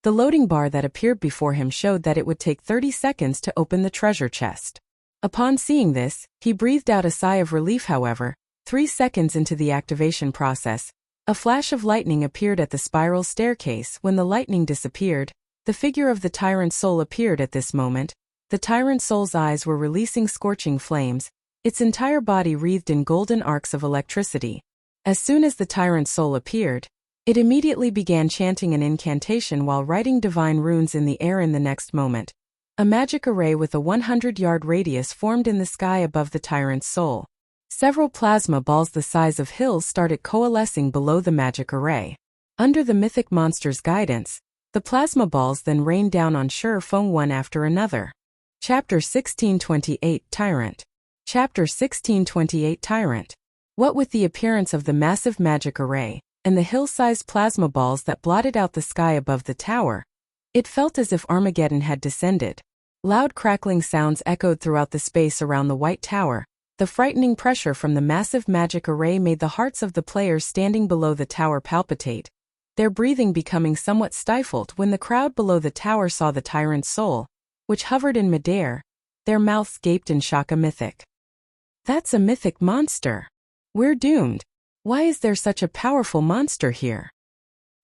the loading bar that appeared before him showed that it would take 30 seconds to open the treasure chest. Upon seeing this, he breathed out a sigh of relief. However, 3 seconds into the activation process, a flash of lightning appeared at the spiral staircase. When the lightning disappeared, the figure of the Tyrant Soul appeared. At this moment, the Tyrant Soul's eyes were releasing scorching flames, its entire body wreathed in golden arcs of electricity. As soon as the Tyrant Soul appeared, it immediately began chanting an incantation while writing divine runes in the air. In the next moment, a magic array with a 100-yard radius formed in the sky above the Tyrant's soul. Several plasma balls the size of hills started coalescing below the magic array. Under the mythic monster's guidance, the plasma balls then rained down on Shifeng one after another. Chapter 1628 Tyrant. Chapter 1628 Tyrant. What with the appearance of the massive magic array and the hill-sized plasma balls that blotted out the sky above the tower, it felt as if Armageddon had descended. Loud crackling sounds echoed throughout the space around the White Tower. The frightening pressure from the massive magic array made the hearts of the players standing below the tower palpitate, their breathing becoming somewhat stifled. When the crowd below the tower saw the Tyrant's soul, which hovered in midair, their mouths gaped in shock. A mythic. That's a mythic monster. We're doomed. Why is there such a powerful monster here?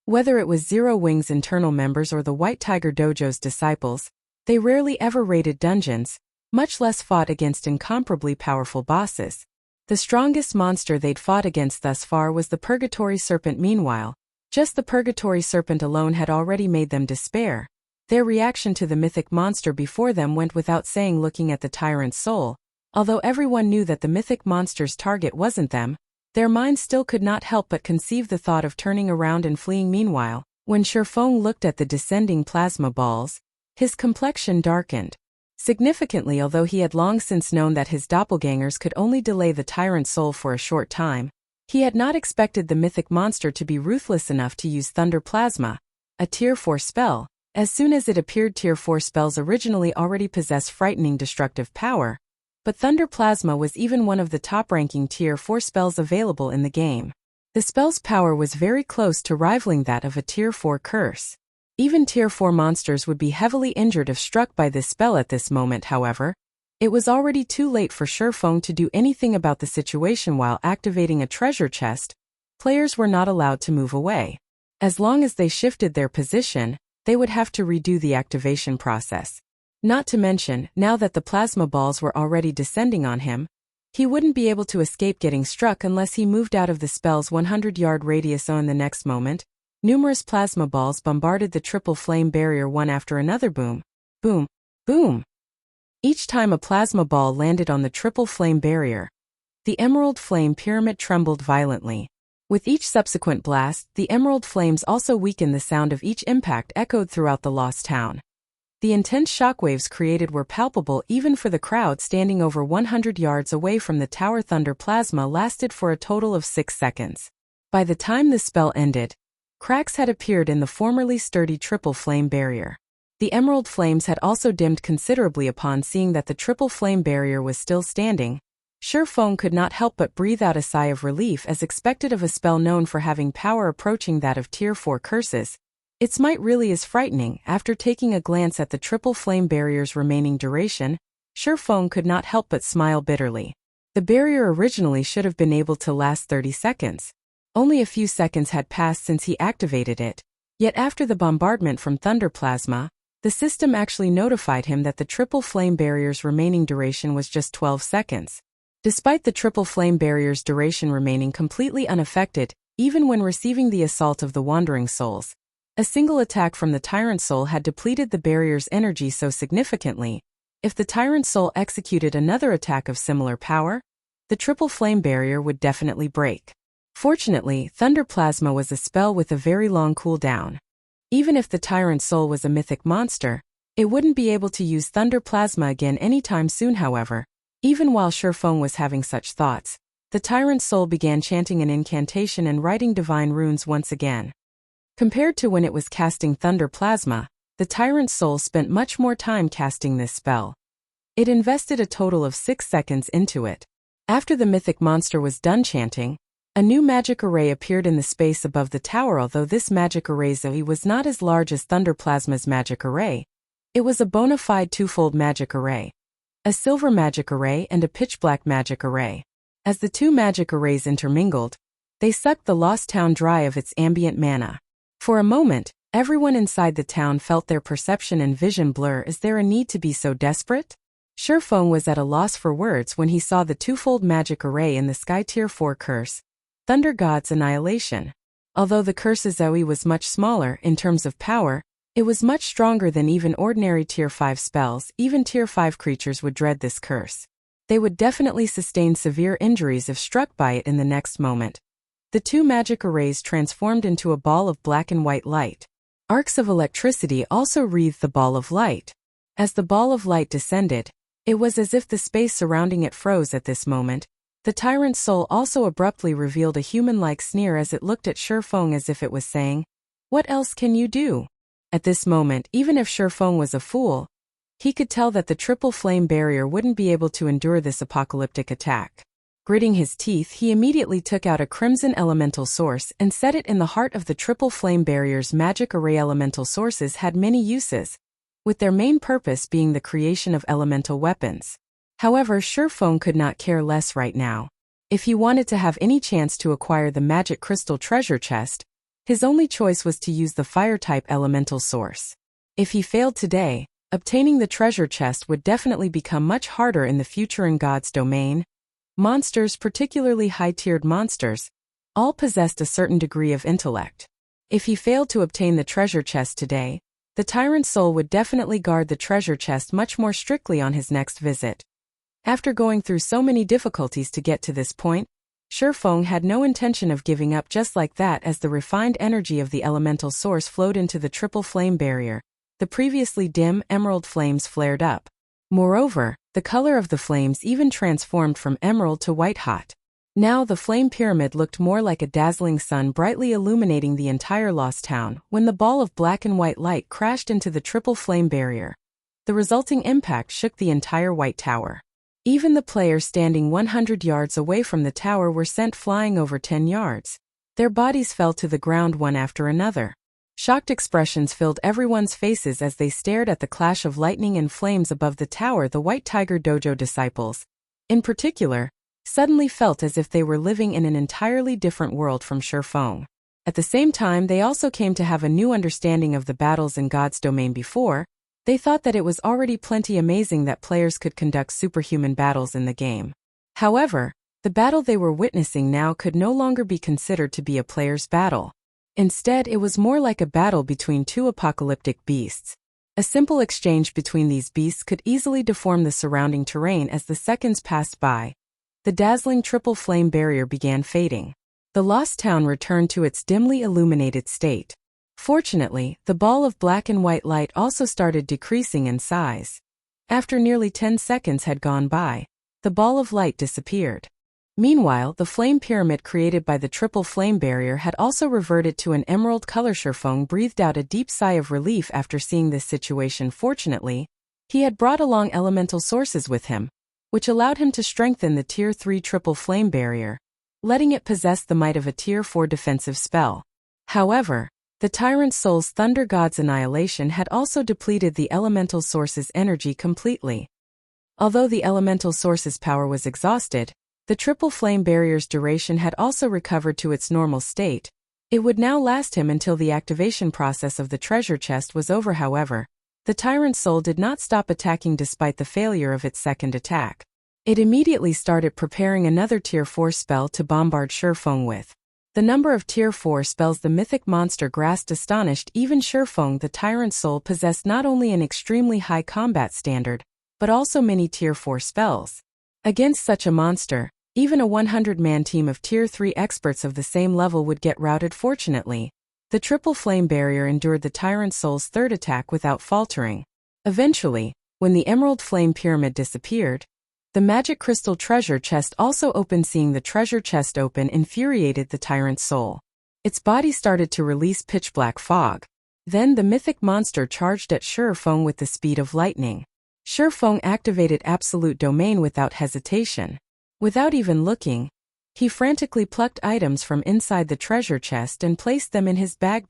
Whether it was Zero Wing's internal members or the White Tiger Dojo's disciples, they rarely ever raided dungeons, much less fought against incomparably powerful bosses. The strongest monster they'd fought against thus far was the Purgatory Serpent. Meanwhile, just the Purgatory Serpent alone had already made them despair. Their reaction to the mythic monster before them went without saying. Looking at the Tyrant's soul, although everyone knew that the mythic monster's target wasn't them, their minds still could not help but conceive the thought of turning around and fleeing. Meanwhile, when Shifeng looked at the descending plasma balls, his complexion darkened significantly. Although he had long since known that his doppelgangers could only delay the Tyrant's soul for a short time, he had not expected the mythic monster to be ruthless enough to use Thunder Plasma, a Tier 4 spell. As soon as it appeared, Tier 4 spells originally already possess frightening destructive power, but Thunder Plasma was even one of the top-ranking Tier 4 spells available in the game. The spell's power was very close to rivaling that of a Tier 4 curse. Even Tier 4 monsters would be heavily injured if struck by this spell. At this moment, however, it was already too late for Shifeng to do anything about the situation. While activating a treasure chest, players were not allowed to move away. As long as they shifted their position, they would have to redo the activation process. Not to mention, now that the plasma balls were already descending on him, he wouldn't be able to escape getting struck unless he moved out of the spell's 100-yard radius. In the next moment, numerous plasma balls bombarded the triple flame barrier one after another. Boom, boom, boom. Each time a plasma ball landed on the triple flame barrier, the emerald flame pyramid trembled violently. With each subsequent blast, the emerald flames also weakened. The sound of each impact echoed throughout the lost town. The intense shockwaves created were palpable even for the crowd standing over 100 yards away from the tower. Thunder Plasma lasted for a total of 6 seconds. By the time the spell ended, cracks had appeared in the formerly sturdy triple flame barrier. The emerald flames had also dimmed considerably. Upon seeing that the triple flame barrier was still standing, Shifeng could not help but breathe out a sigh of relief. As expected of a spell known for having power approaching that of Tier 4 curses, its might really is frightening. After taking a glance at the triple flame barrier's remaining duration, Shifeng could not help but smile bitterly. The barrier originally should have been able to last 30 seconds. Only a few seconds had passed since he activated it, yet after the bombardment from Thunder Plasma, the system actually notified him that the triple flame barrier's remaining duration was just 12 seconds. Despite the triple flame barrier's duration remaining completely unaffected, even when receiving the assault of the Wandering Souls, a single attack from the Tyrant Soul had depleted the barrier's energy so significantly. If the Tyrant Soul executed another attack of similar power, the triple flame barrier would definitely break. Fortunately, Thunder Plasma was a spell with a very long cooldown. Even if the Tyrant Soul was a mythic monster, It wouldn't be able to use Thunder Plasma again anytime soon, however. Even while Shifeng was having such thoughts, the Tyrant's soul began chanting an incantation and writing divine runes once again. Compared to when it was casting Thunder Plasma, the Tyrant's soul spent much more time casting this spell. It invested a total of 6 seconds into it. After the mythic monster was done chanting, a new magic array appeared in the space above the tower. Although this magic array was not as large as Thunder Plasma's magic array, it was a bona fide twofold magic array. A silver magic array and a pitch-black magic array. As the two magic arrays intermingled, they sucked the lost town dry of its ambient mana. For a moment, everyone inside the town felt their perception and vision blur. Is there a need to be so desperate? Shifeng was at a loss for words when he saw the twofold magic array in the sky. Tier 4 curse. Thunder God's Annihilation. Although the curse's Zoe was much smaller in terms of power, it was much stronger than even ordinary Tier 5 spells. Even Tier 5 creatures would dread this curse. They would definitely sustain severe injuries if struck by it in the next moment. The two magic arrays transformed into a ball of black and white light. Arcs of electricity also wreathed the ball of light. As the ball of light descended, it was as if the space surrounding it froze at this moment. The Tyrant's soul also abruptly revealed a human-like sneer as it looked at Shifeng as if it was saying, "What else can you do?" At this moment, even if Shifeng was a fool, he could tell that the triple flame barrier wouldn't be able to endure this apocalyptic attack. Gritting his teeth, he immediately took out a crimson elemental source and set it in the heart of the triple flame barrier's magic array. Elemental sources had many uses, with their main purpose being the creation of elemental weapons. However, Shifeng could not care less right now. If he wanted to have any chance to acquire the magic crystal treasure chest, his only choice was to use the fire-type elemental source. If he failed today, obtaining the treasure chest would definitely become much harder in the future. In God's domain, monsters, particularly high-tiered monsters, all possessed a certain degree of intellect. If he failed to obtain the treasure chest today, the Tyrant's soul would definitely guard the treasure chest much more strictly on his next visit. After going through so many difficulties to get to this point, Shifeng had no intention of giving up just like that. As the refined energy of the elemental source flowed into the triple flame barrier, the previously dim emerald flames flared up. Moreover, the color of the flames even transformed from emerald to white hot. Now the flame pyramid looked more like a dazzling sun brightly illuminating the entire lost town. When the ball of black and white light crashed into the triple flame barrier, the resulting impact shook the entire white tower. Even the players standing 100 yards away from the tower were sent flying over 10 yards. Their bodies fell to the ground one after another. Shocked expressions filled everyone's faces as they stared at the clash of lightning and flames above the tower. The White Tiger Dojo disciples, in particular, suddenly felt as if they were living in an entirely different world from Shifeng. At the same time, they also came to have a new understanding of the battles in God's domain. Before, they thought that it was already plenty amazing that players could conduct superhuman battles in the game. However, the battle they were witnessing now could no longer be considered to be a player's battle. Instead, it was more like a battle between two apocalyptic beasts. A simple exchange between these beasts could easily deform the surrounding terrain. As the seconds passed by, the dazzling triple flame barrier began fading. The lost town returned to its dimly illuminated state. Fortunately, the ball of black and white light also started decreasing in size. After nearly 10 seconds had gone by, the ball of light disappeared. Meanwhile, the flame pyramid created by the triple flame barrier had also reverted to an emerald color. Shifeng breathed out a deep sigh of relief after seeing this situation. Fortunately, he had brought along elemental sources with him, which allowed him to strengthen the Tier 3 triple flame barrier, letting it possess the might of a Tier 4 defensive spell. However, the Tyrant's soul's Thunder God's Annihilation had also depleted the elemental source's energy completely. Although the elemental source's power was exhausted, the triple flame barrier's duration had also recovered to its normal state. It would now last him until the activation process of the treasure chest was over. However, the Tyrant's soul did not stop attacking despite the failure of its second attack. It immediately started preparing another Tier 4 spell to bombard Shifeng with. The number of Tier 4 spells the mythic monster grasped astonished even Shifeng. The Tyrant's soul possessed not only an extremely high combat standard, but also many Tier 4 spells. Against such a monster, even a 100-man team of Tier 3 experts of the same level would get routed. Fortunately, the triple flame barrier endured the Tyrant's soul's third attack without faltering. Eventually, when the emerald flame pyramid disappeared, the magic crystal treasure chest also opened. Seeing the treasure chest open infuriated the tyrant's soul. Its body started to release pitch-black fog. Then the mythic monster charged at Shurfeng with the speed of lightning. Shurfeng activated Absolute Domain without hesitation. Without even looking, he frantically plucked items from inside the treasure chest and placed them in his bag.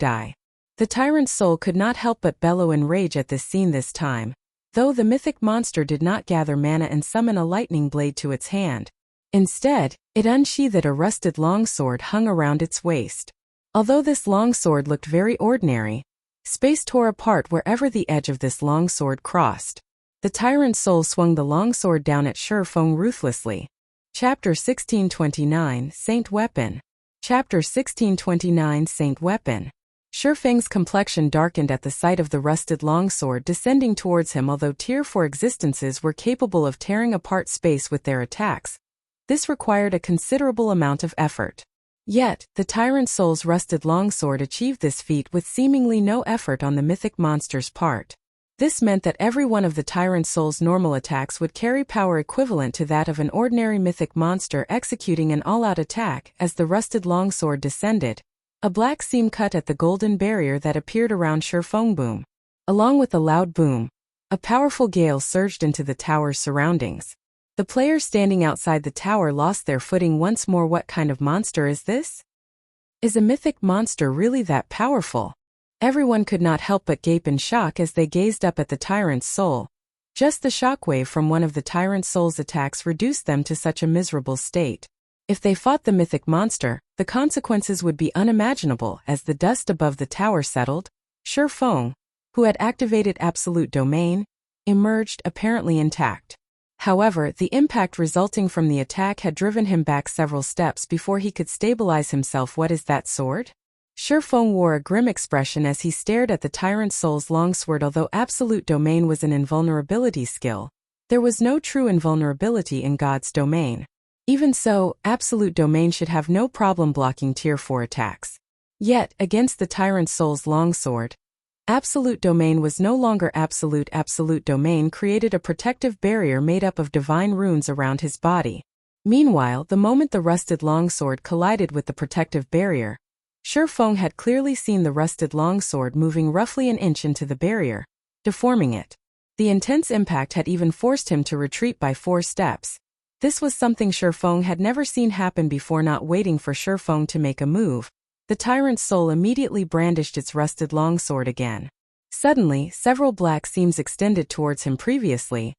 The tyrant's soul could not help but bellow in rage at this scene. This time, though, the mythic monster did not gather mana and summon a lightning blade to its hand. Instead, it unsheathed a rusted longsword hung around its waist. Although this longsword looked very ordinary, space tore apart wherever the edge of this longsword crossed. The tyrant's soul swung the longsword down at Shurfeng ruthlessly. Chapter 1629 Saint Weapon. Chapter 1629 Saint Weapon. Shurfeng's complexion darkened at the sight of the rusted longsword descending towards him. Although Tier 4 existences were capable of tearing apart space with their attacks, this required a considerable amount of effort. Yet, the tyrant soul's rusted longsword achieved this feat with seemingly no effort on the mythic monster's part. This meant that every one of the tyrant soul's normal attacks would carry power equivalent to that of an ordinary mythic monster executing an all-out attack. As the rusted longsword descended, a black seam cut at the golden barrier that appeared around Shurfeng. Boom. Along with a loud boom, a powerful gale surged into the tower's surroundings. The players standing outside the tower lost their footing once more. What kind of monster is this? Is a mythic monster really that powerful? Everyone could not help but gape in shock as they gazed up at the tyrant's soul. Just the shockwave from one of the tyrant soul's attacks reduced them to such a miserable state. If they fought the mythic monster, the consequences would be unimaginable. As the dust above the tower settled, Shurfeng, who had activated Absolute Domain, emerged apparently intact. However, the impact resulting from the attack had driven him back several steps before he could stabilize himself. What is that sword? Shurfeng wore a grim expression as he stared at the tyrant soul's longsword. Although Absolute Domain was an invulnerability skill, there was no true invulnerability in God's domain. Even so, Absolute Domain should have no problem blocking Tier 4 attacks. Yet, against the tyrant soul's longsword, Absolute Domain was no longer absolute. Absolute Domain created a protective barrier made up of divine runes around his body. Meanwhile, the moment the rusted longsword collided with the protective barrier, Shurfeng had clearly seen the rusted longsword moving roughly an inch into the barrier, deforming it. The intense impact had even forced him to retreat by 4 steps. This was something Shurfeng had never seen happen before. Not waiting for Shurfeng to make a move, the tyrant's soul immediately brandished its rusted longsword again. Suddenly, several black seams extended towards him. Previously,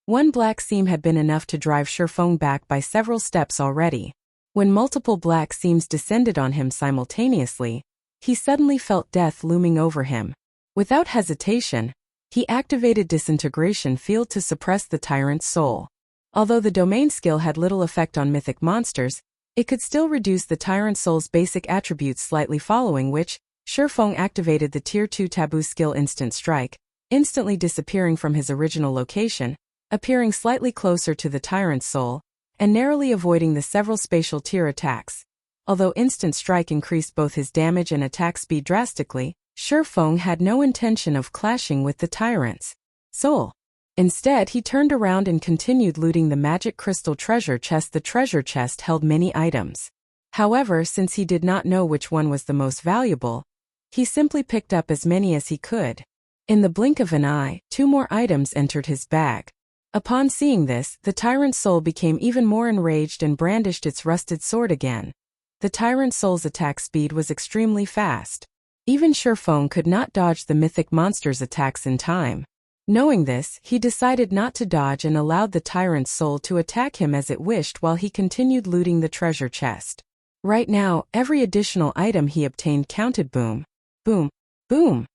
one black seam had been enough to drive Shurfeng back by several steps already. When multiple black seams descended on him simultaneously, he suddenly felt death looming over him. Without hesitation, he activated Disintegration field to suppress the tyrant's soul. Although the domain skill had little effect on mythic monsters, it could still reduce the tyrant soul's basic attributes slightly, following which, Shurfeng activated the Tier 2 taboo skill Instant Strike, instantly disappearing from his original location, appearing slightly closer to the tyrant's soul, and narrowly avoiding the several spatial tier attacks. Although Instant Strike increased both his damage and attack speed drastically, Shurfeng had no intention of clashing with the tyrant's soul. Instead, he turned around and continued looting the magic crystal treasure chest. The treasure chest held many items. However, since he did not know which one was the most valuable, he simply picked up as many as he could. In the blink of an eye, 2 more items entered his bag. Upon seeing this, the tyrant's soul became even more enraged and brandished its rusted sword again. The tyrant soul's attack speed was extremely fast. Even Shurfeng could not dodge the mythic monster's attacks in time. Knowing this, he decided not to dodge and allowed the tyrant's soul to attack him as it wished while he continued looting the treasure chest. Right now, every additional item he obtained counted. Boom, boom, boom.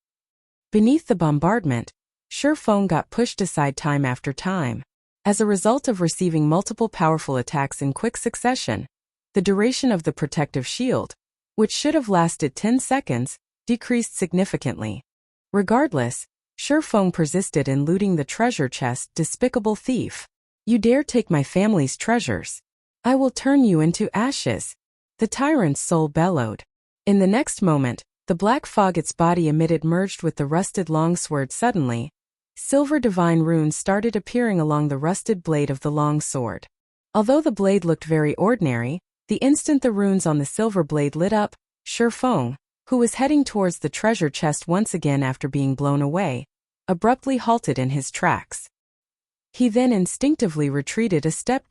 Beneath the bombardment, Shurfeng got pushed aside time after time. As a result of receiving multiple powerful attacks in quick succession, the duration of the protective shield, which should have lasted 10 seconds, decreased significantly. Regardless, Shurfeng persisted in looting the treasure chest. Despicable thief! You dare take my family's treasures? I will turn you into ashes! The tyrant's soul bellowed. In the next moment, the black fog its body emitted merged with the rusted longsword. Suddenly, silver divine runes started appearing along the rusted blade of the long sword. Although the blade looked very ordinary, the instant the runes on the silver blade lit up, Shifeng, who was heading towards the treasure chest once again after being blown away, abruptly halted in his tracks. He then instinctively retreated a step.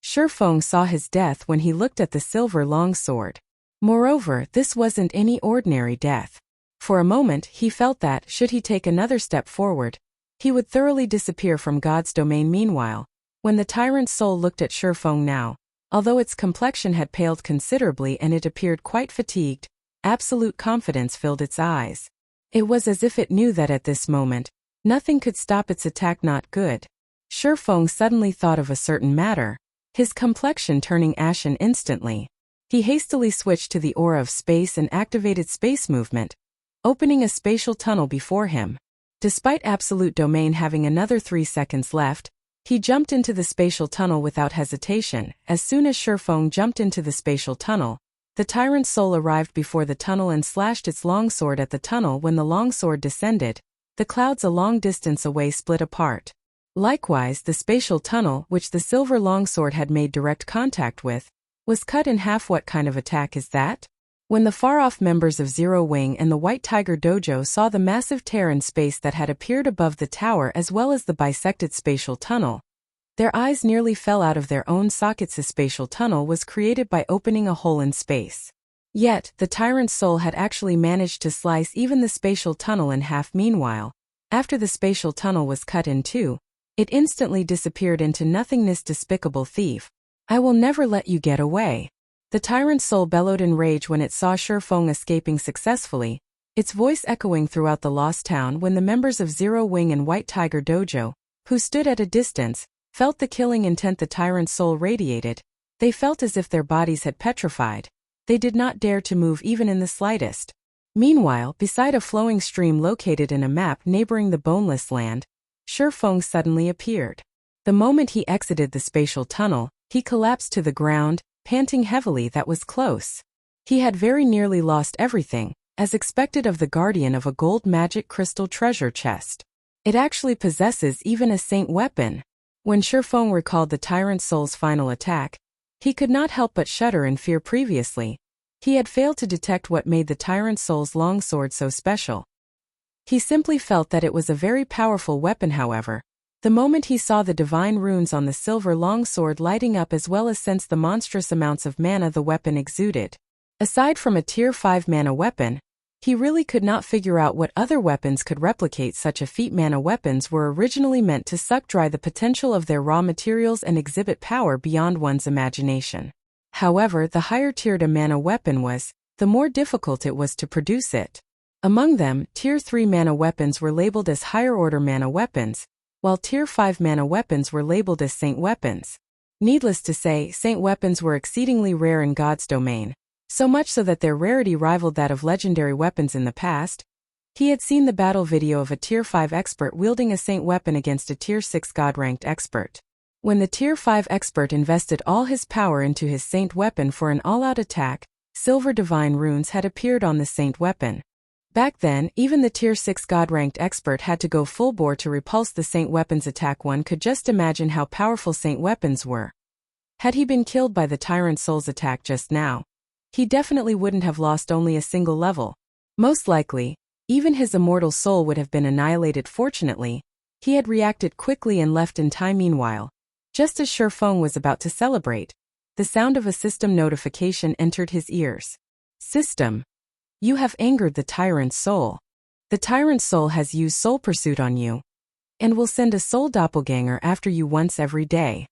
Shifeng saw his death when he looked at the silver longsword. Moreover, this wasn't any ordinary death. For a moment he felt that, should he take another step forward, he would thoroughly disappear from God's domain. Meanwhile, when the tyrant's soul looked at Shifeng now, although its complexion had paled considerably and it appeared quite fatigued, absolute confidence filled its eyes. It was as if it knew that at this moment, nothing could stop its attack. Not good. Shifeng suddenly thought of a certain matter, his complexion turning ashen instantly. He hastily switched to the aura of space and activated space movement, opening a spatial tunnel before him. Despite absolute domain having another 3 seconds left, he jumped into the spatial tunnel without hesitation. As soon as Shifeng jumped into the spatial tunnel, the tyrant's soul arrived before the tunnel and slashed its longsword at the tunnel. When the longsword descended, the clouds a long distance away split apart. Likewise, the spatial tunnel, which the silver longsword had made direct contact with, was cut in half. What kind of attack is that? When the far-off members of Zero Wing and the White Tiger Dojo saw the massive tear in space that had appeared above the tower as well as the bisected spatial tunnel, their eyes nearly fell out of their own sockets. The spatial tunnel was created by opening a hole in space. Yet, the tyrant's soul had actually managed to slice even the spatial tunnel in half. Meanwhile, after the spatial tunnel was cut in two, it instantly disappeared into nothingness. Despicable thief! I will never let you get away. The tyrant's soul bellowed in rage when it saw Shifeng escaping successfully, its voice echoing throughout the lost town. When the members of Zero Wing and White Tiger Dojo, who stood at a distance, felt the killing intent the tyrant's soul radiated, they felt as if their bodies had petrified. They did not dare to move even in the slightest. Meanwhile, beside a flowing stream located in a map neighboring the Boneless land, Shifeng suddenly appeared. The moment he exited the spatial tunnel, he collapsed to the ground, panting heavily. That was close. He had very nearly lost everything, as expected of the guardian of a gold magic crystal treasure chest. It actually possesses even a saint weapon. When Shifeng recalled the tyrant's soul's final attack, he could not help but shudder in fear. Previously, he had failed to detect what made the tyrant's soul's longsword so special. He simply felt that it was a very powerful weapon. However, the moment he saw the divine runes on the silver longsword lighting up as well as sensed the monstrous amounts of mana the weapon exuded, aside from a tier 5 mana weapon, he really could not figure out what other weapons could replicate such a feat. Mana weapons were originally meant to suck dry the potential of their raw materials and exhibit power beyond one's imagination. However, the higher tiered a mana weapon was, the more difficult it was to produce it. Among them, tier 3 mana weapons were labeled as higher order mana weapons, while tier 5 mana weapons were labeled as saint weapons. Needless to say, saint weapons were exceedingly rare in God's domain, so much so that their rarity rivaled that of legendary weapons in the past. He had seen the battle video of a tier 5 expert wielding a saint weapon against a tier 6 god-ranked expert. When the tier 5 expert invested all his power into his saint weapon for an all-out attack, silver divine runes had appeared on the saint weapon. Back then, even the tier 6 god-ranked expert had to go full bore to repulse the saint weapon's attack. One could just imagine how powerful saint weapons were. Had he been killed by the tyrant soul's attack just now, he definitely wouldn't have lost only a single level. Most likely, even his immortal soul would have been annihilated. Fortunately, he had reacted quickly and left in time. Meanwhile, just as Shifeng was about to celebrate, the sound of a system notification entered his ears. System. You have angered the tyrant's soul. The tyrant's soul has used soul pursuit on you, and will send a soul doppelganger after you once every day.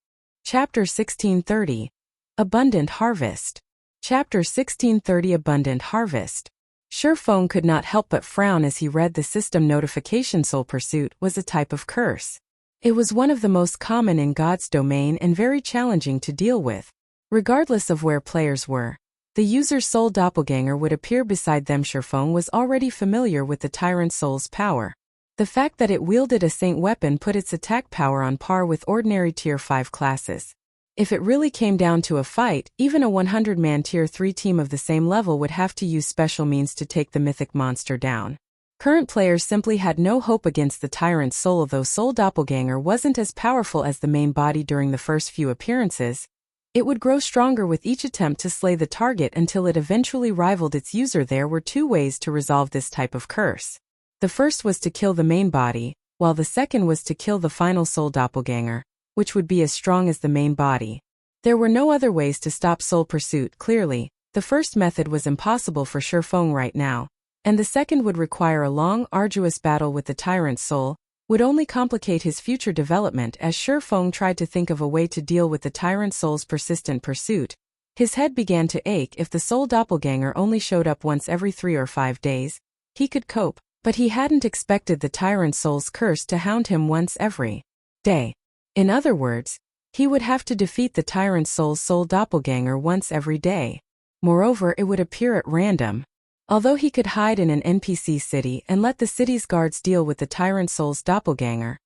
Chapter 1630. Abundant Harvest. Chapter 1630. Abundant Harvest. Shifeng could not help but frown as he read the system notification. Soul pursuit was a type of curse. It was one of the most common in God's domain and very challenging to deal with. Regardless of where players were, the user's soul doppelganger would appear beside them. Shifeng was already familiar with the tyrant's soul's power. The fact that it wielded a saint weapon put its attack power on par with ordinary tier 5 classes. If it really came down to a fight, even a 100-man tier 3 team of the same level would have to use special means to take the mythic monster down. Current players simply had no hope against the Tyrant's soul. Though Soul Doppelganger wasn't as powerful as the main body during the first few appearances, it would grow stronger with each attempt to slay the target until it eventually rivaled its user. There were two ways to resolve this type of curse. The first was to kill the main body, while the second was to kill the final Soul Doppelganger, which would be as strong as the main body. There were no other ways to stop Soul Pursuit. Clearly, the first method was impossible for Shifeng right now, and the second would require a long, arduous battle with the Tyrant's soul, would only complicate his future development. As Shifeng tried to think of a way to deal with the Tyrant's soul's persistent pursuit, his head began to ache. If the Soul Doppelganger only showed up once every 3 or 5 days, he could cope, but he hadn't expected the Tyrant's soul's curse to hound him once every day. In other words, he would have to defeat the Tyrant's soul's Soul Doppelganger once every day. Moreover, it would appear at random. Although he could hide in an NPC city and let the city's guards deal with the Tyrant Soul's doppelganger,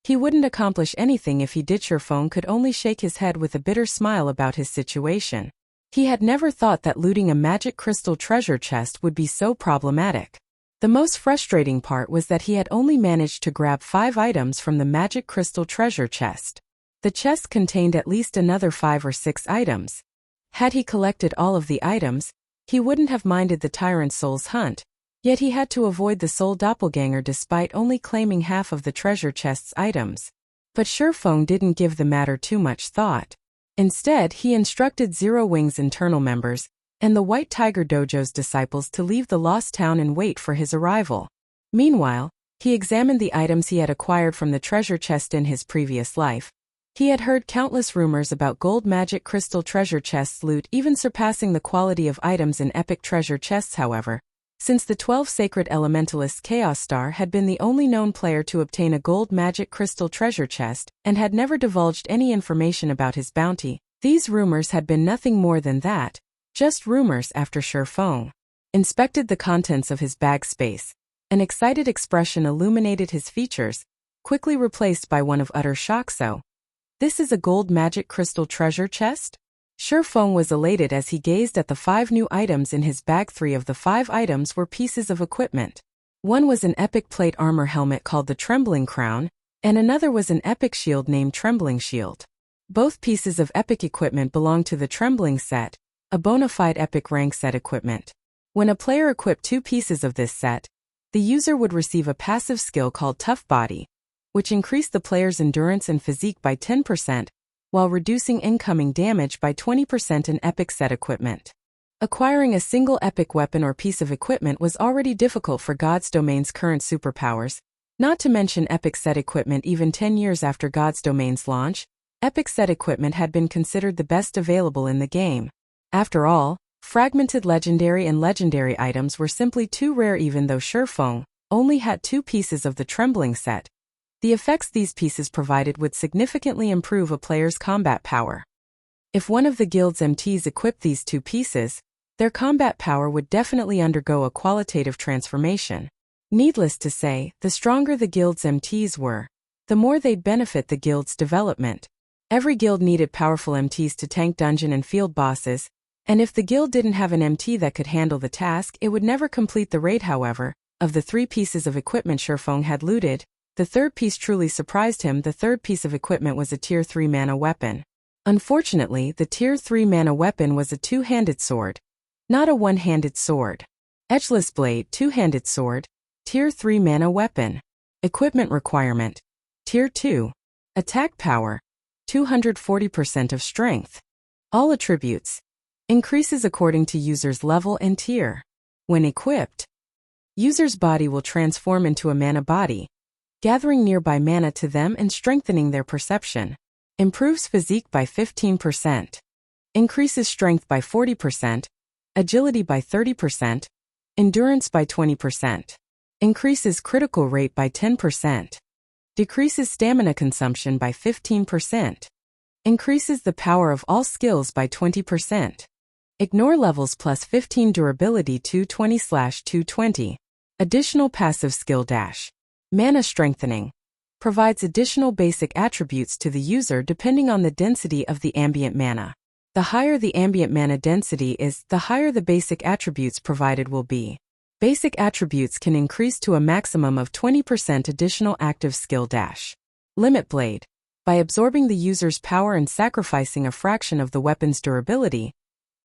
he wouldn't accomplish anything if he did. Shifeng could only shake his head with a bitter smile about his situation. He had never thought that looting a magic crystal treasure chest would be so problematic. The most frustrating part was that he had only managed to grab 5 items from the magic crystal treasure chest. The chest contained at least another 5 or 6 items. Had he collected all of the items, he wouldn't have minded the Tyrant Soul's hunt, yet he had to avoid the Soul Doppelganger despite only claiming half of the treasure chest's items. But Shifeng didn't give the matter too much thought. Instead, he instructed Zero Wing's internal members and the White Tiger Dojo's disciples to leave the lost town and wait for his arrival. Meanwhile, he examined the items he had acquired from the treasure chest in his previous life. He had heard countless rumors about gold magic crystal treasure chests loot even surpassing the quality of items in epic treasure chests. However, since the 12 sacred elementalists, Chaos Star had been the only known player to obtain a gold magic crystal treasure chest and had never divulged any information about his bounty, these rumors had been nothing more than that, just rumors. After Shifeng inspected the contents of his bag space, an excited expression illuminated his features, quickly replaced by one of utter shock. So, this is a gold magic crystal treasure chest? Shifeng was elated as he gazed at the 5 new items in his bag. 3 of the 5 items were pieces of equipment. One was an epic plate armor helmet called the Trembling Crown, and another was an epic shield named Trembling Shield. Both pieces of epic equipment belonged to the Trembling set, a bona fide epic rank set equipment. When a player equipped 2 pieces of this set, the user would receive a passive skill called Tough Body, which increased the player's endurance and physique by 10%, while reducing incoming damage by 20% in epic set equipment. Acquiring a single epic weapon or piece of equipment was already difficult for God's Domain's current superpowers, not to mention epic set equipment. Even 10 years after God's Domain's launch, epic set equipment had been considered the best available in the game. After all, fragmented legendary and legendary items were simply too rare. Even though Shifeng only had 2 pieces of the Trembling set, the effects these pieces provided would significantly improve a player's combat power. If one of the guild's MTs equipped these 2 pieces, their combat power would definitely undergo a qualitative transformation. Needless to say, the stronger the guild's MTs were, the more they'd benefit the guild's development. Every guild needed powerful MTs to tank dungeon and field bosses, and if the guild didn't have an MT that could handle the task, it would never complete the raid. However, of the 3 pieces of equipment Shifeng had looted, the third piece truly surprised him. The third piece of equipment was a Tier 3 mana weapon. Unfortunately, the Tier 3 mana weapon was a 2-handed sword, not a 1-handed sword. Edgeless Blade 2-handed sword, Tier 3 mana weapon. Equipment requirement: Tier 2. Attack power: 240% of strength. All attributes: increases according to user's level and tier. When equipped, user's body will transform into a mana body, gathering nearby mana to them and strengthening their perception. Improves physique by 15%. Increases strength by 40%. Agility by 30%. Endurance by 20%. Increases critical rate by 10%. Decreases stamina consumption by 15%. Increases the power of all skills by 20%. Ignore levels plus 15 durability 220/220. Additional passive skill dash. Mana Strengthening. Provides additional basic attributes to the user depending on the density of the ambient mana. The higher the ambient mana density is, the higher the basic attributes provided will be. Basic attributes can increase to a maximum of 20% additional active skill dash. Limit Blade. By absorbing the user's power and sacrificing a fraction of the weapon's durability,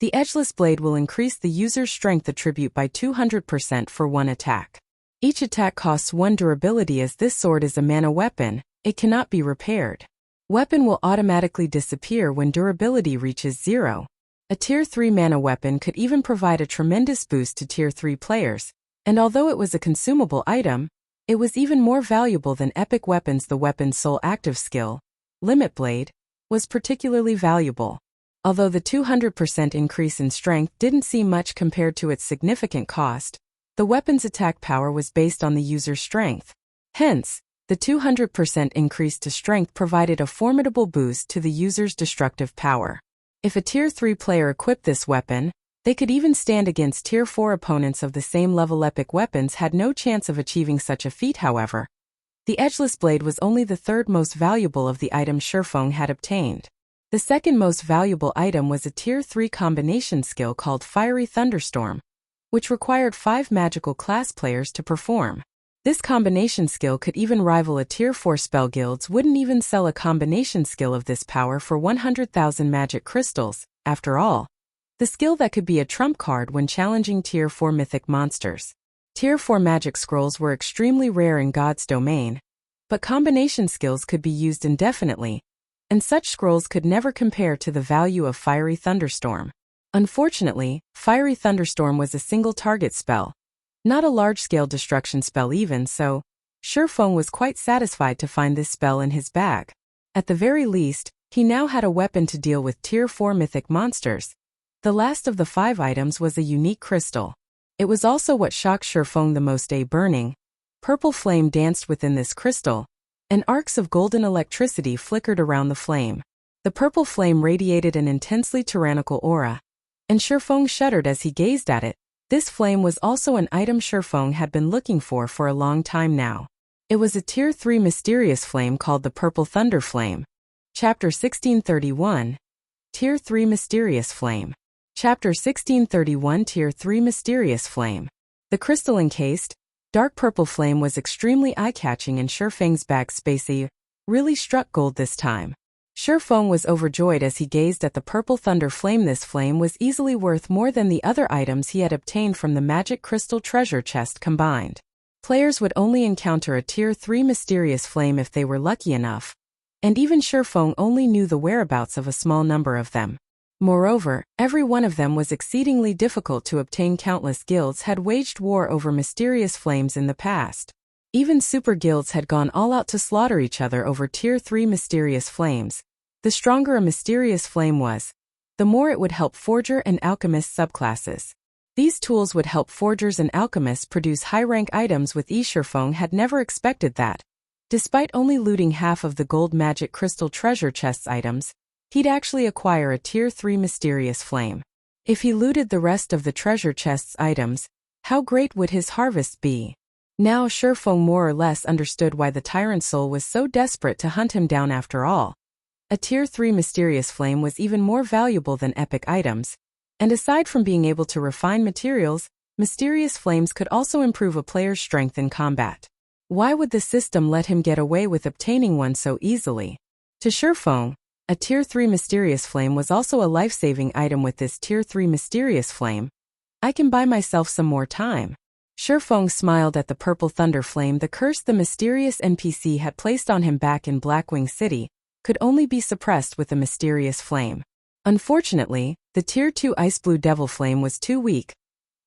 the edgeless blade will increase the user's strength attribute by 200% for one attack. Each attack costs 1 durability. As this sword is a mana weapon, it cannot be repaired. Weapon will automatically disappear when durability reaches 0. A Tier 3 mana weapon could even provide a tremendous boost to Tier 3 players, and although it was a consumable item, it was even more valuable than epic weapons. The weapon's sole active skill, Limit Blade, was particularly valuable. Although the 200% increase in strength didn't seem much compared to its significant cost, the weapon's attack power was based on the user's strength. Hence, the 200% increase to strength provided a formidable boost to the user's destructive power. If a Tier 3 player equipped this weapon, they could even stand against Tier 4 opponents of the same level. Epic weapons had no chance of achieving such a feat. However, the edgeless blade was only the third most valuable of the items Shifeng had obtained. The second most valuable item was a Tier 3 combination skill called Fiery Thunderstorm, which required 5 magical class players to perform. This combination skill could even rival a Tier 4 spell. Guilds wouldn't even sell a combination skill of this power for 100,000 magic crystals. After all, the skill that could be a trump card when challenging Tier 4 mythic monsters. Tier 4 magic scrolls were extremely rare in God's domain, but combination skills could be used indefinitely, and such scrolls could never compare to the value of Fiery Thunderstorm. Unfortunately, Fiery Thunderstorm was a single target spell, not a large-scale destruction spell. Even so, Shifeng was quite satisfied to find this spell in his bag. At the very least, he now had a weapon to deal with Tier 4 mythic monsters. The last of the 5 items was a unique crystal. It was also what shocked Shifeng the most. A burning, purple flame danced within this crystal, and arcs of golden electricity flickered around the flame. The purple flame radiated an intensely tyrannical aura, and Shifeng shuddered as he gazed at it. This flame was also an item Shifeng had been looking for a long time now. It was a Tier 3 mysterious flame called the Purple Thunder Flame. Chapter 1631. Tier 3 Mysterious Flame. Chapter 1631. Tier 3 Mysterious Flame. The crystal encased, dark purple flame was extremely eye-catching in Shifeng's bag. Spacey really struck gold this time. Shifeng was overjoyed as he gazed at the Purple Thunder Flame. This flame was easily worth more than the other items he had obtained from the Magic Crystal treasure chest combined. Players would only encounter a Tier 3 mysterious flame if they were lucky enough, and even Shifeng only knew the whereabouts of a small number of them. Moreover, every one of them was exceedingly difficult to obtain. Countless guilds had waged war over mysterious flames in the past. Even super guilds had gone all out to slaughter each other over Tier 3 mysterious flames. The stronger a mysterious flame was, the more it would help forger and alchemist subclasses. These tools would help forgers and alchemists produce high-rank items with ease. Shifeng had never expected that. Despite only looting half of the gold magic crystal treasure chest's items, he'd actually acquire a Tier 3 mysterious flame. If he looted the rest of the treasure chest's items, how great would his harvest be? Now Shifeng more or less understood why the Tyrant soul was so desperate to hunt him down. After all, a Tier 3 mysterious flame was even more valuable than epic items, and aside from being able to refine materials, mysterious flames could also improve a player's strength in combat. Why would the system let him get away with obtaining one so easily? To Shifeng, a Tier 3 mysterious flame was also a life-saving item. With this Tier 3 mysterious flame, I can buy myself some more time. Shifeng smiled at the Purple Thunder Flame. The curse the mysterious NPC had placed on him back in Blackwing City could only be suppressed with a mysterious flame. Unfortunately, the Tier 2 Ice Blue Devil Flame was too weak,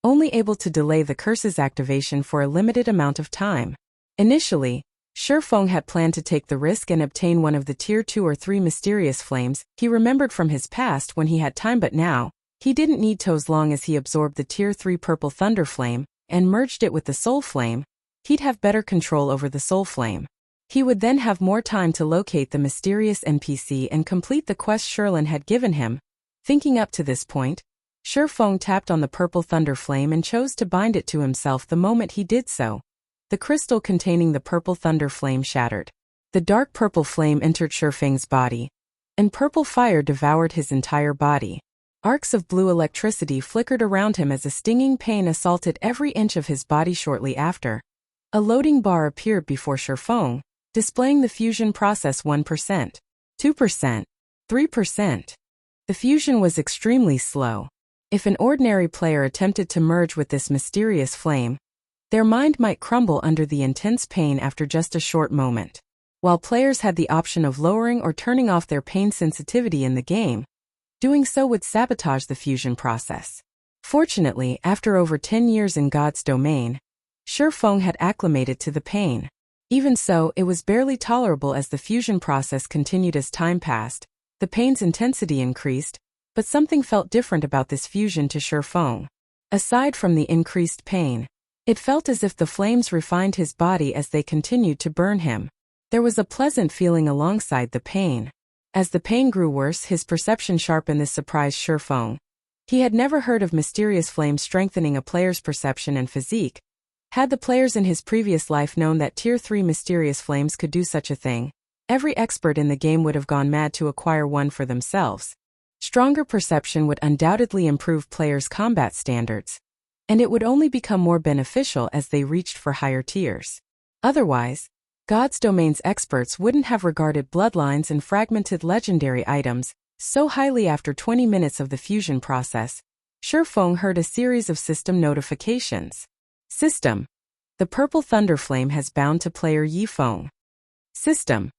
only able to delay the curse's activation for a limited amount of time. Initially, Shifeng had planned to take the risk and obtain one of the Tier 2 or 3 mysterious flames he remembered from his past when he had time, but now, he didn't need to. As long as he absorbed the Tier 3 Purple Thunder Flame and merged it with the Soul Flame, he'd have better control over the Soul Flame. He would then have more time to locate the mysterious NPC and complete the quest Shirlin had given him. Thinking up to this point, Shifeng tapped on the Purple Thunder Flame and chose to bind it to himself. The moment he did so, the crystal containing the Purple Thunder Flame shattered. The dark purple flame entered Shifeng's body, and purple fire devoured his entire body. Arcs of blue electricity flickered around him as a stinging pain assaulted every inch of his body shortly after. A loading bar appeared before Shifeng, displaying the fusion process 1%, 2%, 3%. The fusion was extremely slow. If an ordinary player attempted to merge with this mysterious flame, their mind might crumble under the intense pain after just a short moment. While players had the option of lowering or turning off their pain sensitivity in the game, doing so would sabotage the fusion process. Fortunately, after over 10 years in God's domain, Shifeng had acclimated to the pain. Even so, it was barely tolerable as the fusion process continued as time passed. The pain's intensity increased, but something felt different about this fusion to Shifeng. Aside from the increased pain, it felt as if the flames refined his body as they continued to burn him. There was a pleasant feeling alongside the pain. As the pain grew worse, his perception sharpened. This surprised Shifeng. He had never heard of mysterious flames strengthening a player's perception and physique. Had the players in his previous life known that Tier 3 mysterious flames could do such a thing, every expert in the game would have gone mad to acquire one for themselves. Stronger perception would undoubtedly improve players' combat standards, and it would only become more beneficial as they reached for higher tiers. Otherwise, God's Domain's experts wouldn't have regarded bloodlines and fragmented legendary items so highly. After 20 minutes of the fusion process, Shifeng heard a series of system notifications. System: the Purple Thunderflame has bound to player Yifeng. System: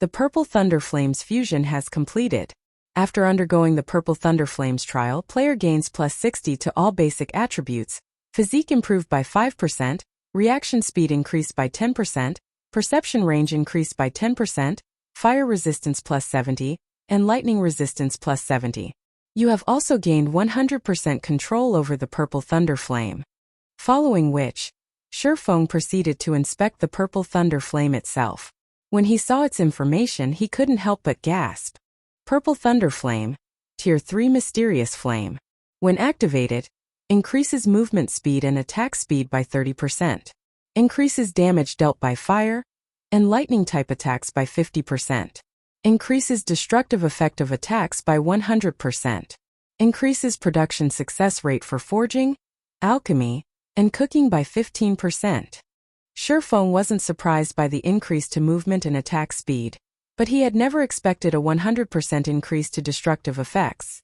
the Purple Thunderflame's fusion has completed. After undergoing the Purple Thunderflame's trial, player gains plus 60 to all basic attributes, physique improved by 5%, reaction speed increased by 10%, perception range increased by 10%, fire resistance plus 70, and lightning resistance plus 70. You have also gained 100% control over the Purple Thunderflame. Following which, Shifeng proceeded to inspect the Purple Thunderflame itself. When he saw its information, he couldn't help but gasp. Purple Thunderflame, Tier 3 Mysterious Flame. When activated, increases movement speed and attack speed by 30%. Increases damage dealt by fire and lightning-type attacks by 50%. Increases destructive effect of attacks by 100%. Increases production success rate for forging, alchemy, and cooking by 15%. Shifeng wasn't surprised by the increase to movement and attack speed, but he had never expected a 100% increase to destructive effects.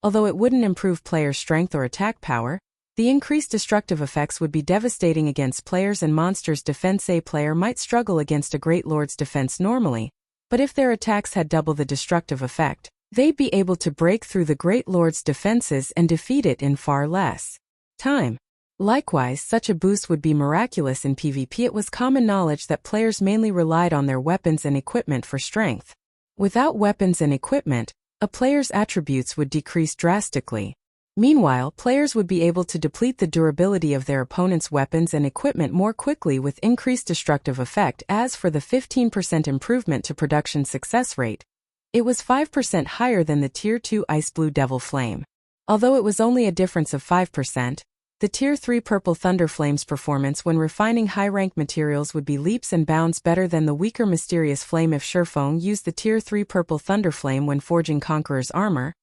Although it wouldn't improve players' strength or attack power, the increased destructive effects would be devastating against players and monsters' defense. A player might struggle against a Great Lord's defense normally, but if their attacks had double the destructive effect, they'd be able to break through the Great Lord's defenses and defeat it in far less time. Likewise, such a boost would be miraculous in PvP. It was common knowledge that players mainly relied on their weapons and equipment for strength. Without weapons and equipment, a player's attributes would decrease drastically. Meanwhile, players would be able to deplete the durability of their opponent's weapons and equipment more quickly with increased destructive effect. As for the 15% improvement to production success rate, it was 5% higher than the Tier 2 Ice Blue Devil Flame. Although it was only a difference of 5%, the Tier 3 Purple Thunderflame's performance when refining high-rank materials would be leaps and bounds better than the weaker Mysterious Flame. If Shifeng used the Tier 3 Purple Thunderflame when forging Conqueror's armor,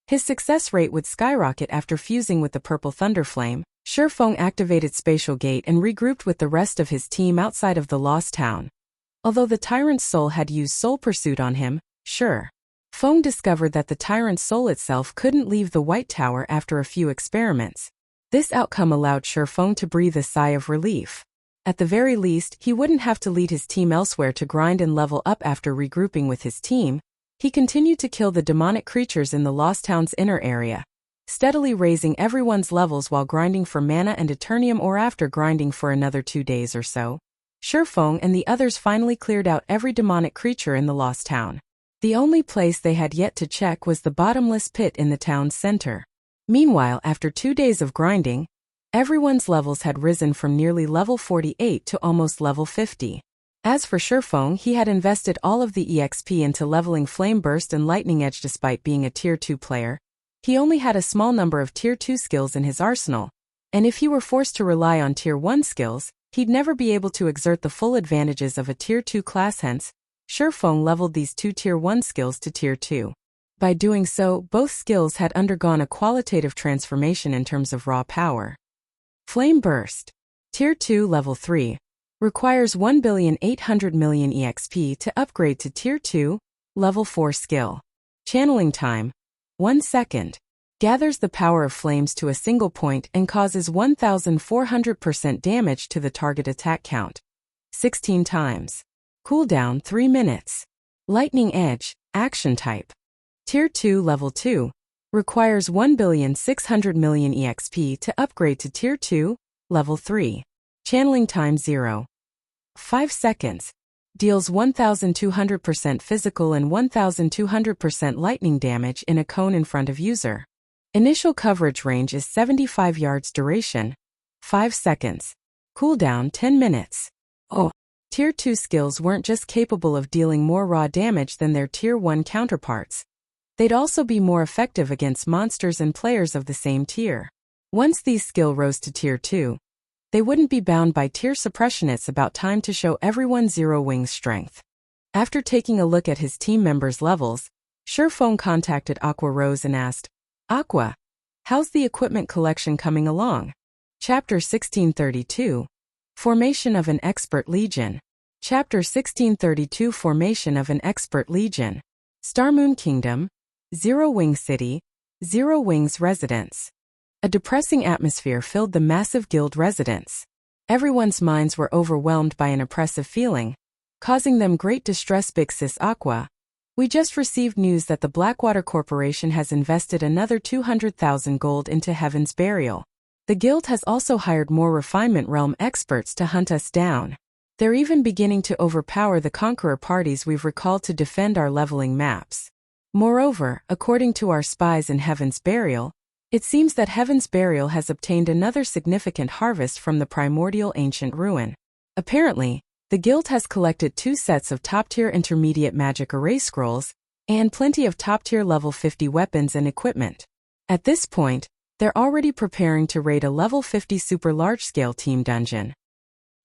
his success rate would skyrocket. After fusing with the Purple Thunderflame, Shifeng activated Spatial Gate and regrouped with the rest of his team outside of the Lost Town. Although the Tyrant's soul had used Soul Pursuit on him, Shifeng discovered that the Tyrant's soul itself couldn't leave the White Tower after a few experiments. This outcome allowed Shifeng to breathe a sigh of relief. At the very least, he wouldn't have to lead his team elsewhere to grind and level up. After regrouping with his team, he continued to kill the demonic creatures in the Lost Town's inner area, steadily raising everyone's levels while grinding for mana and Eternium ore. After grinding for another 2 days or so, Shifeng and the others finally cleared out every demonic creature in the Lost Town. The only place they had yet to check was the bottomless pit in the town's center. Meanwhile, after 2 days of grinding, everyone's levels had risen from nearly level 48 to almost level 50. As for Shifeng, he had invested all of the EXP into leveling Flame Burst and Lightning Edge. Despite being a Tier 2 player, he only had a small number of Tier 2 skills in his arsenal, and if he were forced to rely on Tier 1 skills, he'd never be able to exert the full advantages of a Tier 2 class. Hence, Shifeng leveled these 2 Tier 1 skills to Tier 2. By doing so, both skills had undergone a qualitative transformation in terms of raw power. Flame Burst. Tier 2 Level 3. Requires 1,800,000,000 EXP to upgrade to Tier 2, Level 4 skill. Channeling time. 1 second. Gathers the power of flames to a single point and causes 1,400% damage to the target attack count. 16 times. Cooldown 3 minutes. Lightning Edge, Action Type. Tier 2 Level 2. Requires 1,600,000,000 EXP to upgrade to Tier 2, Level 3. Channeling time 0. 5 seconds. Deals 1,200% physical and 1,200% lightning damage in a cone in front of user. Initial coverage range is 75 yards. Duration 5 seconds. Cooldown 10 minutes. Oh. Tier 2 skills weren't just capable of dealing more raw damage than their Tier 1 counterparts. They'd also be more effective against monsters and players of the same tier. Once these skills rose to Tier 2, they wouldn't be bound by tier suppression. It's about time to show everyone Zero Wing's strength. After taking a look at his team members' levels, Surephone contacted Aqua Rose and asked, Aqua, how's the equipment collection coming along? Chapter 1632. Formation of an Expert Legion. Chapter 1632. Formation of an Expert Legion. Starmoon Kingdom, Zero Wing City, Zero Wing's residence. A depressing atmosphere filled the massive guild residence. Everyone's minds were overwhelmed by an oppressive feeling, causing them great distress. Big Sis Aqua, we just received news that the Blackwater Corporation has invested another 200,000 gold into Heaven's Burial. The guild has also hired more Refinement Realm experts to hunt us down. They're even beginning to overpower the Conqueror parties we've recalled to defend our leveling maps. Moreover, according to our spies in Heaven's Burial, it seems that Heaven's Burial has obtained another significant harvest from the Primordial Ancient Ruin. Apparently, the guild has collected 2 sets of top-tier intermediate magic array scrolls, and plenty of top-tier level 50 weapons and equipment. At this point, they're already preparing to raid a level 50 super large-scale team dungeon.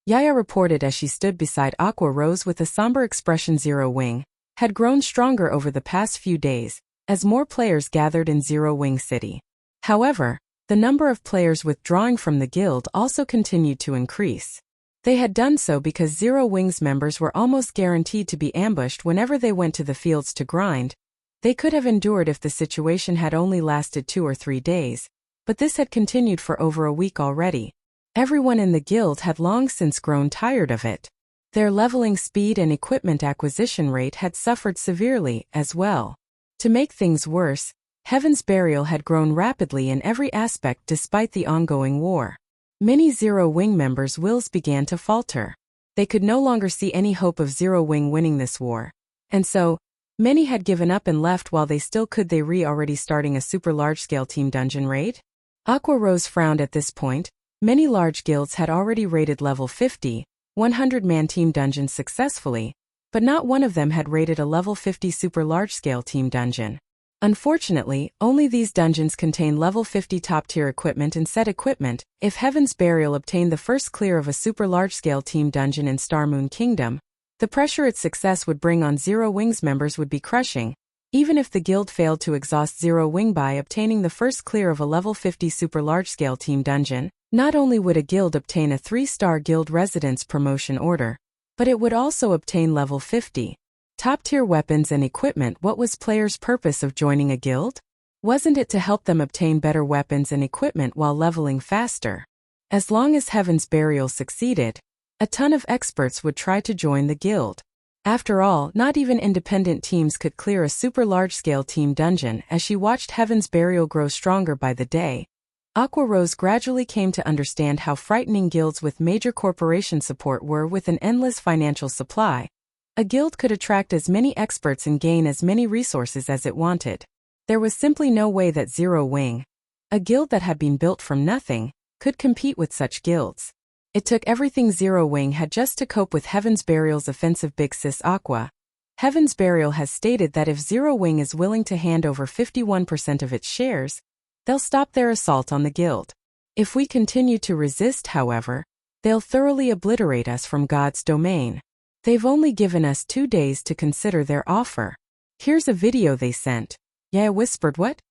Yaya reported as she stood beside Aqua Rose with a somber expression. Zero Wing had grown stronger over the past few days, as more players gathered in Zero Wing City. However, the number of players withdrawing from the guild also continued to increase. They had done so because Zero Wing's members were almost guaranteed to be ambushed whenever they went to the fields to grind. They could have endured if the situation had only lasted 2 or 3 days, but this had continued for over a week already. Everyone in the guild had long since grown tired of it. Their leveling speed and equipment acquisition rate had suffered severely as well. To make things worse, Heaven's Burial had grown rapidly in every aspect despite the ongoing war. Many Zero Wing members' wills began to falter. They could no longer see any hope of Zero Wing winning this war. And so, many had given up and left while they still could. They already starting a super large-scale team dungeon raid? Aqua Rose frowned at this point. Many large guilds had already raided level 50, 100-man team dungeons successfully, but not one of them had raided a level 50 super large-scale team dungeon. Unfortunately, only these dungeons contain level 50 top-tier equipment and set equipment. If Heaven's Burial obtained the first clear of a super large-scale team dungeon in Starmoon Kingdom, the pressure its success would bring on Zero Wing's members would be crushing. Even if the guild failed to exhaust Zero Wing by obtaining the first clear of a level 50 super large-scale team dungeon, not only would a guild obtain a 3-star guild residence promotion order, but it would also obtain level 50. Top-tier weapons and equipment. What was players' purpose of joining a guild? Wasn't it to help them obtain better weapons and equipment while leveling faster? As long as Heaven's Burial succeeded, a ton of experts would try to join the guild. After all, not even independent teams could clear a super large-scale team dungeon. As she watched Heaven's Burial grow stronger by the day, Aqua Rose gradually came to understand how frightening guilds with major corporation support were. With an endless financial supply, a guild could attract as many experts and gain as many resources as it wanted. There was simply no way that Zero Wing, a guild that had been built from nothing, could compete with such guilds. It took everything Zero Wing had just to cope with Heaven's Burial's offensive. Big Sis Aqua, Heaven's Burial has stated that if Zero Wing is willing to hand over 51% of its shares, they'll stop their assault on the guild. If we continue to resist, however, they'll thoroughly obliterate us from God's domain. They've only given us 2 days to consider their offer. Here's a video they sent. Yaya whispered. What?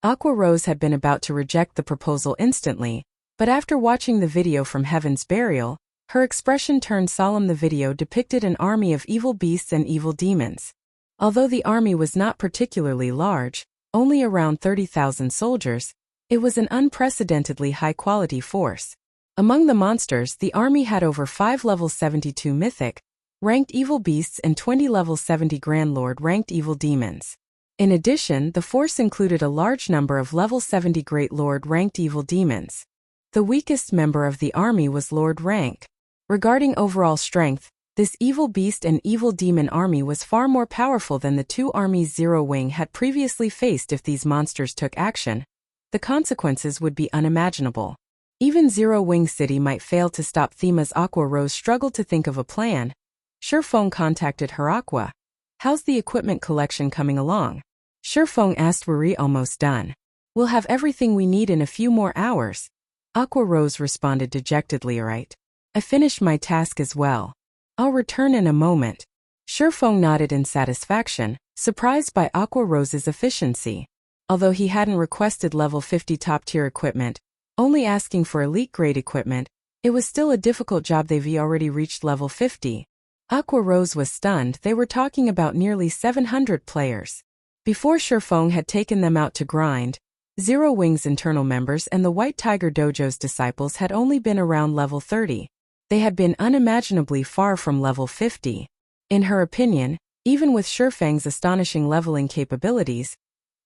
Aqua Rose had been about to reject the proposal instantly, but after watching the video from Heaven's Burial, her expression turned solemn. The video depicted an army of evil beasts and evil demons. Although the army was not particularly large, only around 30,000 soldiers, it was an unprecedentedly high-quality force. Among the monsters, the army had over 5 level 72 mythic ranked evil beasts and 20 level 70 Grand Lord ranked evil demons. In addition, the force included a large number of level 70 Great Lord ranked evil demons. The weakest member of the army was Lord rank. Regarding overall strength, this evil beast and evil demon army was far more powerful than the two armies Zero Wing had previously faced. If these monsters took action, the consequences would be unimaginable. Even Zero Wing City might fail to stop them. As Aqua Rose struggled to think of a plan, Shurfeng contacted her. Aqua, how's the equipment collection coming along? Shurfeng asked. We're almost done. We'll have everything we need in a few more hours. Aqua Rose responded dejectedly. Alright. I finished my task as well. I'll return in a moment. Shurfeng nodded in satisfaction, surprised by Aqua Rose's efficiency. Although he hadn't requested level 50 top-tier equipment, only asking for elite-grade equipment, it was still a difficult job. They've already reached level 50. Aqua Rose was stunned. They were talking about nearly 700 players. Before Shurfeng had taken them out to grind, Zero Wing's internal members and the White Tiger Dojo's disciples had only been around level 30. They had been unimaginably far from level 50. In her opinion, even with Shurfeng's astonishing leveling capabilities,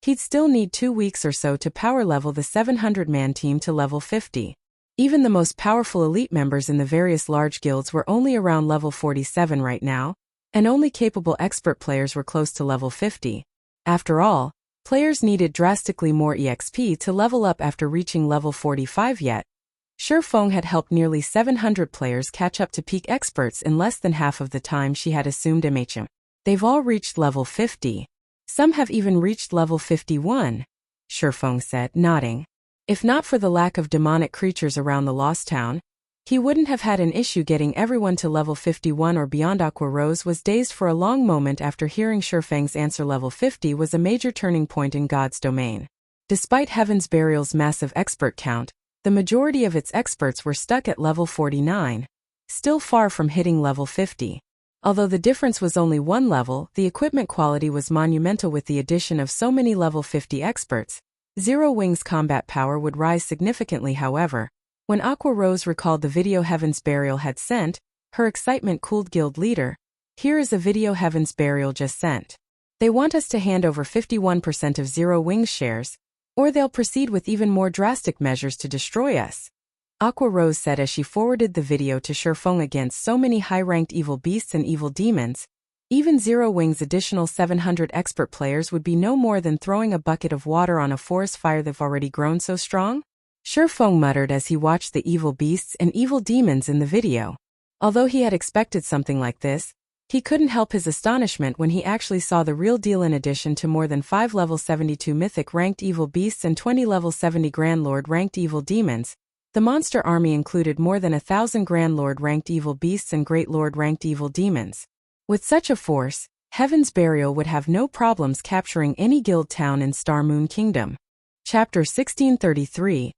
he'd still need 2 weeks or so to power level the 700-man team to level 50. Even the most powerful elite members in the various large guilds were only around level 47 right now, and only capable expert players were close to level 50. After all, players needed drastically more EXP to level up after reaching level 45 yet. Shurfeng had helped nearly 700 players catch up to peak experts in less than half of the time she had assumed. They've all reached level 50. Some have even reached level 51, Shurfeng said, nodding. If not for the lack of demonic creatures around the Lost Town, he wouldn't have had an issue getting everyone to level 51 or beyond. Aqua Rose was dazed for a long moment after hearing Shurfeng's answer. Level 50 was a major turning point in God's domain. Despite Heaven's Burial's massive expert count, the majority of its experts were stuck at level 49, still far from hitting level 50. Although the difference was only 1 level, the equipment quality was monumental. With the addition of so many level 50 experts, Zero Wing's combat power would rise significantly. However, when Aqua Rose recalled the video Heaven's Burial had sent, her excitement cooled. Guild leader, here is a video Heaven's Burial just sent. They want us to hand over 51% of Zero Wing's shares, or they'll proceed with even more drastic measures to destroy us. Aqua Rose said as she forwarded the video to Shurfeng. Against so many high-ranked evil beasts and evil demons, even Zero Wing's additional 700 expert players would be no more than throwing a bucket of water on a forest fire. They've already grown so strong? Shurfeng muttered as he watched the evil beasts and evil demons in the video. Although he had expected something like this, he couldn't help his astonishment when he actually saw the real deal. In addition to more than 5 level 72 mythic ranked evil beasts and 20 level 70 Grand Lord ranked evil demons, the monster army included more than 1,000 Grand Lord ranked evil beasts and Great Lord ranked evil demons. With such a force, Heaven's Burial would have no problems capturing any guild town in Star Moon Kingdom. Chapter 1633,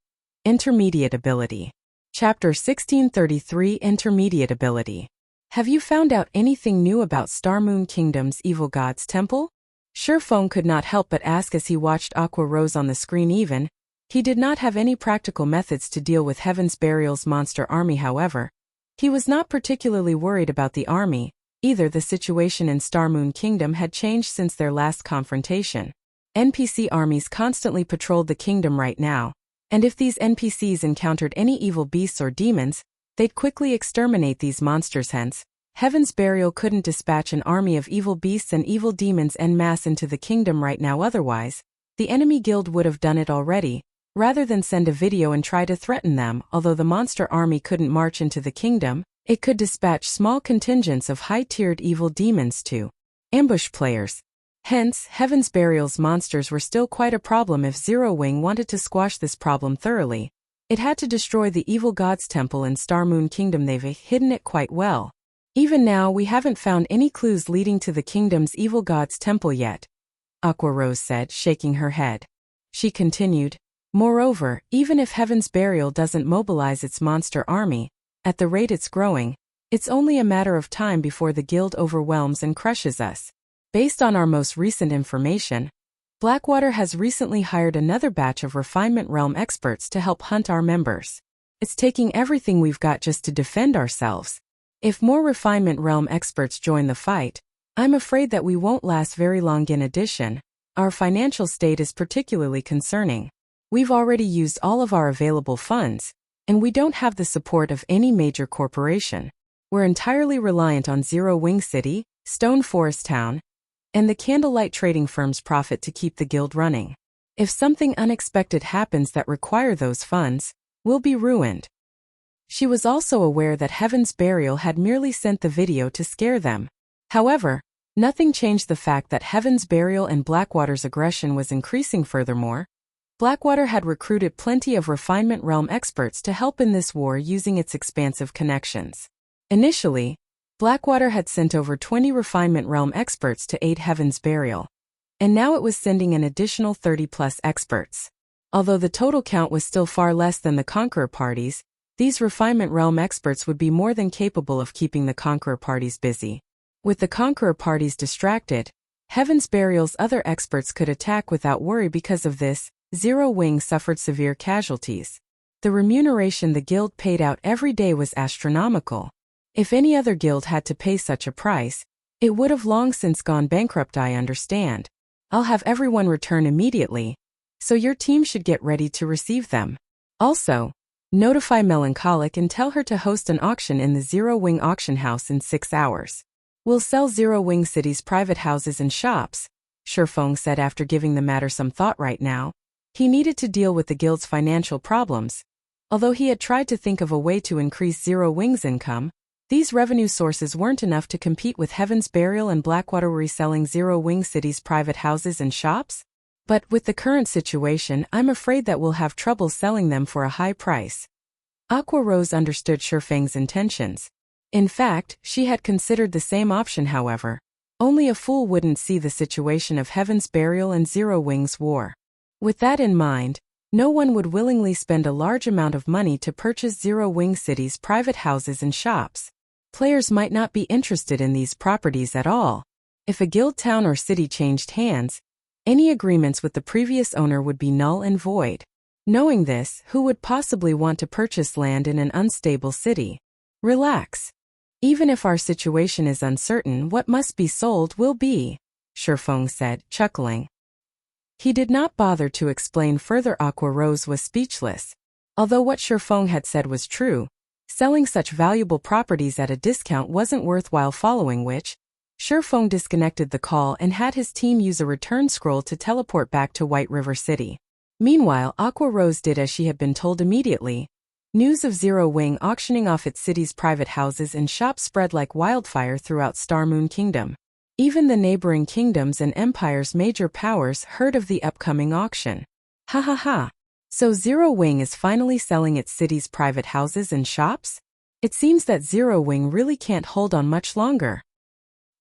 Intermediate Ability. Chapter 1633, Intermediate Ability. Have you found out anything new about Star Moon Kingdom's Evil Gods Temple? Shurfeng could not help but ask as he watched Aqua Rose on the screen. Even he did not have any practical methods to deal with Heaven's Burial's monster army. However, he was not particularly worried about the army. Either the situation in Star Moon Kingdom had changed since their last confrontation. NPC armies constantly patrolled the kingdom right now, and if these NPCs encountered any evil beasts or demons, they'd quickly exterminate these monsters. Hence, Heaven's Burial couldn't dispatch an army of evil beasts and evil demons en masse into the kingdom right now. Otherwise, the enemy guild would have done it already, rather than send a video and try to threaten them. Although the monster army couldn't march into the kingdom, it could dispatch small contingents of high-tiered evil demons to ambush players. Hence, Heaven's Burial's monsters were still quite a problem. If Zero Wing wanted to squash this problem thoroughly, it had to destroy the Evil Gods Temple in Star Moon Kingdom. They've hidden it quite well. Even now we haven't found any clues leading to the kingdom's Evil Gods Temple yet. Aqua Rose said, shaking her head. She continued, moreover, even if Heaven's Burial doesn't mobilize its monster army, at the rate it's growing, it's only a matter of time before the guild overwhelms and crushes us. Based on our most recent information, Blackwater has recently hired another batch of Refinement Realm experts to help hunt our members. It's taking everything we've got just to defend ourselves. If more Refinement Realm experts join the fight, I'm afraid that we won't last very long. In addition, our financial state is particularly concerning. We've already used all of our available funds, and we don't have the support of any major corporation. We're entirely reliant on Zero Wing City, Stone Forest Town, and the Candlelight trading firm's profit to keep the guild running. If something unexpected happens that require those funds, we'll be ruined. She was also aware that Heaven's Burial had merely sent the video to scare them. However, nothing changed the fact that Heaven's Burial and Blackwater's aggression was increasing. Furthermore, Blackwater had recruited plenty of Refinement Realm experts to help in this war using its expansive connections. Initially, Blackwater had sent over 20 Refinement Realm experts to aid Heaven's Burial, and now it was sending an additional 30+ experts. Although the total count was still far less than the Conqueror parties, these Refinement Realm experts would be more than capable of keeping the Conqueror parties busy. With the Conqueror parties distracted, Heaven's Burial's other experts could attack without worry. Because of this, Zero Wing suffered severe casualties. The remuneration the guild paid out every day was astronomical. If any other guild had to pay such a price, it would have long since gone bankrupt. I understand. I'll have everyone return immediately, so your team should get ready to receive them. Also, notify Melancholic and tell her to host an auction in the Zero Wing auction house in 6 hours. We'll sell Zero Wing City's private houses and shops, Shifeng said after giving the matter some thought. Right now, he needed to deal with the guild's financial problems. Although he had tried to think of a way to increase Zero Wing's income, these revenue sources weren't enough to compete with Heaven's Burial and Blackwater reselling Zero Wing City's private houses and shops. But with the current situation, I'm afraid that we'll have trouble selling them for a high price. Aqua Rose understood Shifeng's intentions. In fact, she had considered the same option. However, only a fool wouldn't see the situation of Heaven's Burial and Zero Wing's war. With that in mind, no one would willingly spend a large amount of money to purchase Zero Wing City's private houses and shops. Players might not be interested in these properties at all. If a guild town or city changed hands, any agreements with the previous owner would be null and void. Knowing this, who would possibly want to purchase land in an unstable city? Relax. Even if our situation is uncertain, what must be sold will be, Shifeng said, chuckling. He did not bother to explain further. Aqua Rose was speechless. Although what Shifeng had said was true, selling such valuable properties at a discount wasn't worthwhile. Following which, Shifeng disconnected the call and had his team use a return scroll to teleport back to White River City. Meanwhile, Aqua Rose did as she had been told immediately. News of Zero Wing auctioning off its city's private houses and shops spread like wildfire throughout Star Moon Kingdom. Even the neighboring kingdoms and empires' major powers heard of the upcoming auction. Ha ha ha. So Zero Wing is finally selling its city's private houses and shops? It seems that Zero Wing really can't hold on much longer.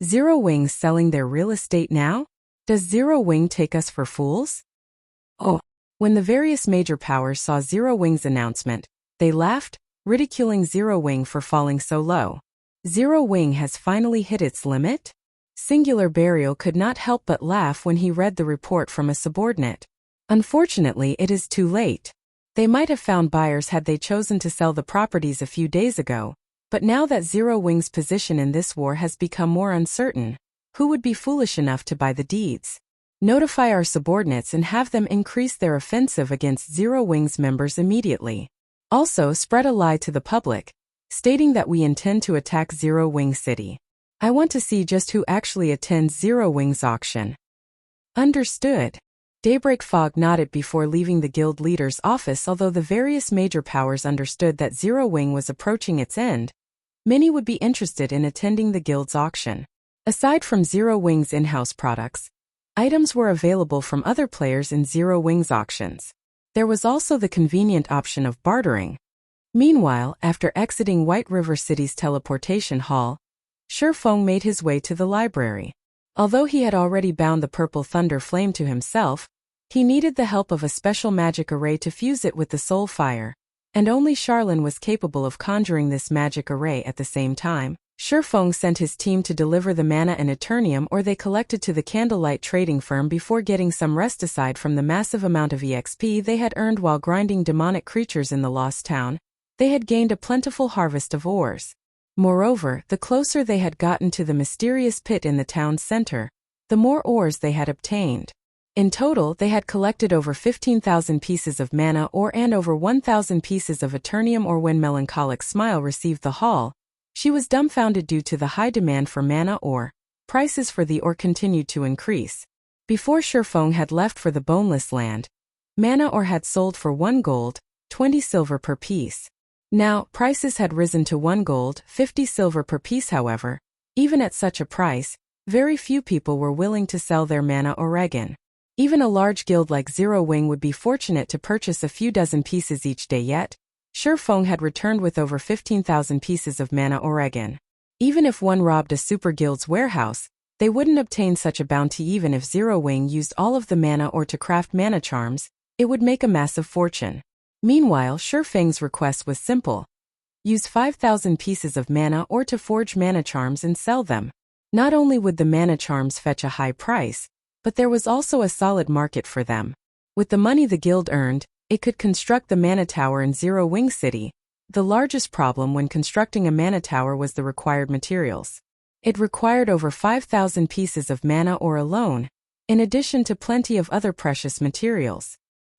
Zero Wing's selling their real estate now? Does Zero Wing take us for fools? Oh. When the various major powers saw Zero Wing's announcement, they laughed, ridiculing Zero Wing for falling so low. Zero Wing has finally hit its limit? Singular Burial could not help but laugh when he read the report from a subordinate. Unfortunately, it is too late. They might have found buyers had they chosen to sell the properties a few days ago, but now that Zero Wing's position in this war has become more uncertain, who would be foolish enough to buy the deeds? Notify our subordinates and have them increase their offensive against Zero Wing's members immediately. Also, spread a lie to the public, stating that we intend to attack Zero Wing City. I want to see just who actually attends Zero Wing's auction. Understood. Daybreak Fog nodded before leaving the guild leader's office. Although the various major powers understood that Zero Wing was approaching its end, many would be interested in attending the guild's auction. Aside from Zero Wing's in-house products, items were available from other players in Zero Wing's auctions. There was also the convenient option of bartering. Meanwhile, after exiting White River City's teleportation hall, Shifeng made his way to the library. Although he had already bound the purple thunder flame to himself, he needed the help of a special magic array to fuse it with the soul fire, and only Charlene was capable of conjuring this magic array at the same time. Shifeng sent his team to deliver the mana and Eternium, or they collected to the Candlelight trading firm before getting some rest aside from the massive amount of EXP they had earned while grinding demonic creatures in the Lost Town. They had gained a plentiful harvest of ores. Moreover, the closer they had gotten to the mysterious pit in the town's center, the more ores they had obtained. In total, they had collected over 15,000 pieces of mana ore and over 1,000 pieces of Eternium ore. When Melancholic Smile received the haul, she was dumbfounded due to the high demand for mana ore. Prices for the ore continued to increase. Before Shifeng had left for the Boneless land, mana ore had sold for 1 gold, 20 silver per piece. Now, prices had risen to 1 gold, 50 silver per piece. However, even at such a price, very few people were willing to sell their mana ore again. Even a large guild like Zero Wing would be fortunate to purchase a few dozen pieces each day. Yet Shifeng had returned with over 15,000 pieces of mana ore again. Even if one robbed a super guild's warehouse, they wouldn't obtain such a bounty. Even if Zero Wing used all of the mana ore to craft mana charms, it would make a massive fortune. Meanwhile, Shifeng's request was simple. Use 5,000 pieces of mana ore to forge mana charms and sell them. Not only would the mana charms fetch a high price, but there was also a solid market for them. With the money the guild earned, it could construct the mana tower in Zero Wing City. The largest problem when constructing a mana tower was the required materials. It required over 5,000 pieces of mana ore alone, in addition to plenty of other precious materials.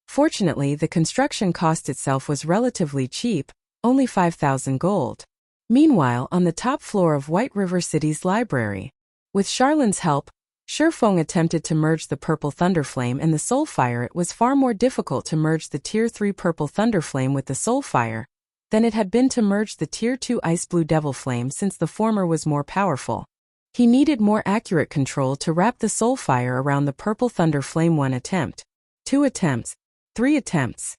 Fortunately, the construction cost itself was relatively cheap, only 5,000 gold. Meanwhile, on the top floor of White River City's library, with Charlene's help, Shifeng attempted to merge the Purple Thunderflame and the Soulfire. It was far more difficult to merge the Tier 3 Purple Thunderflame with the Soulfire than it had been to merge the Tier 2 Ice Blue Devil Flame, since the former was more powerful. He needed more accurate control to wrap the Soulfire around the Purple Thunderflame. 1 attempt, 2 attempts, 3 attempts.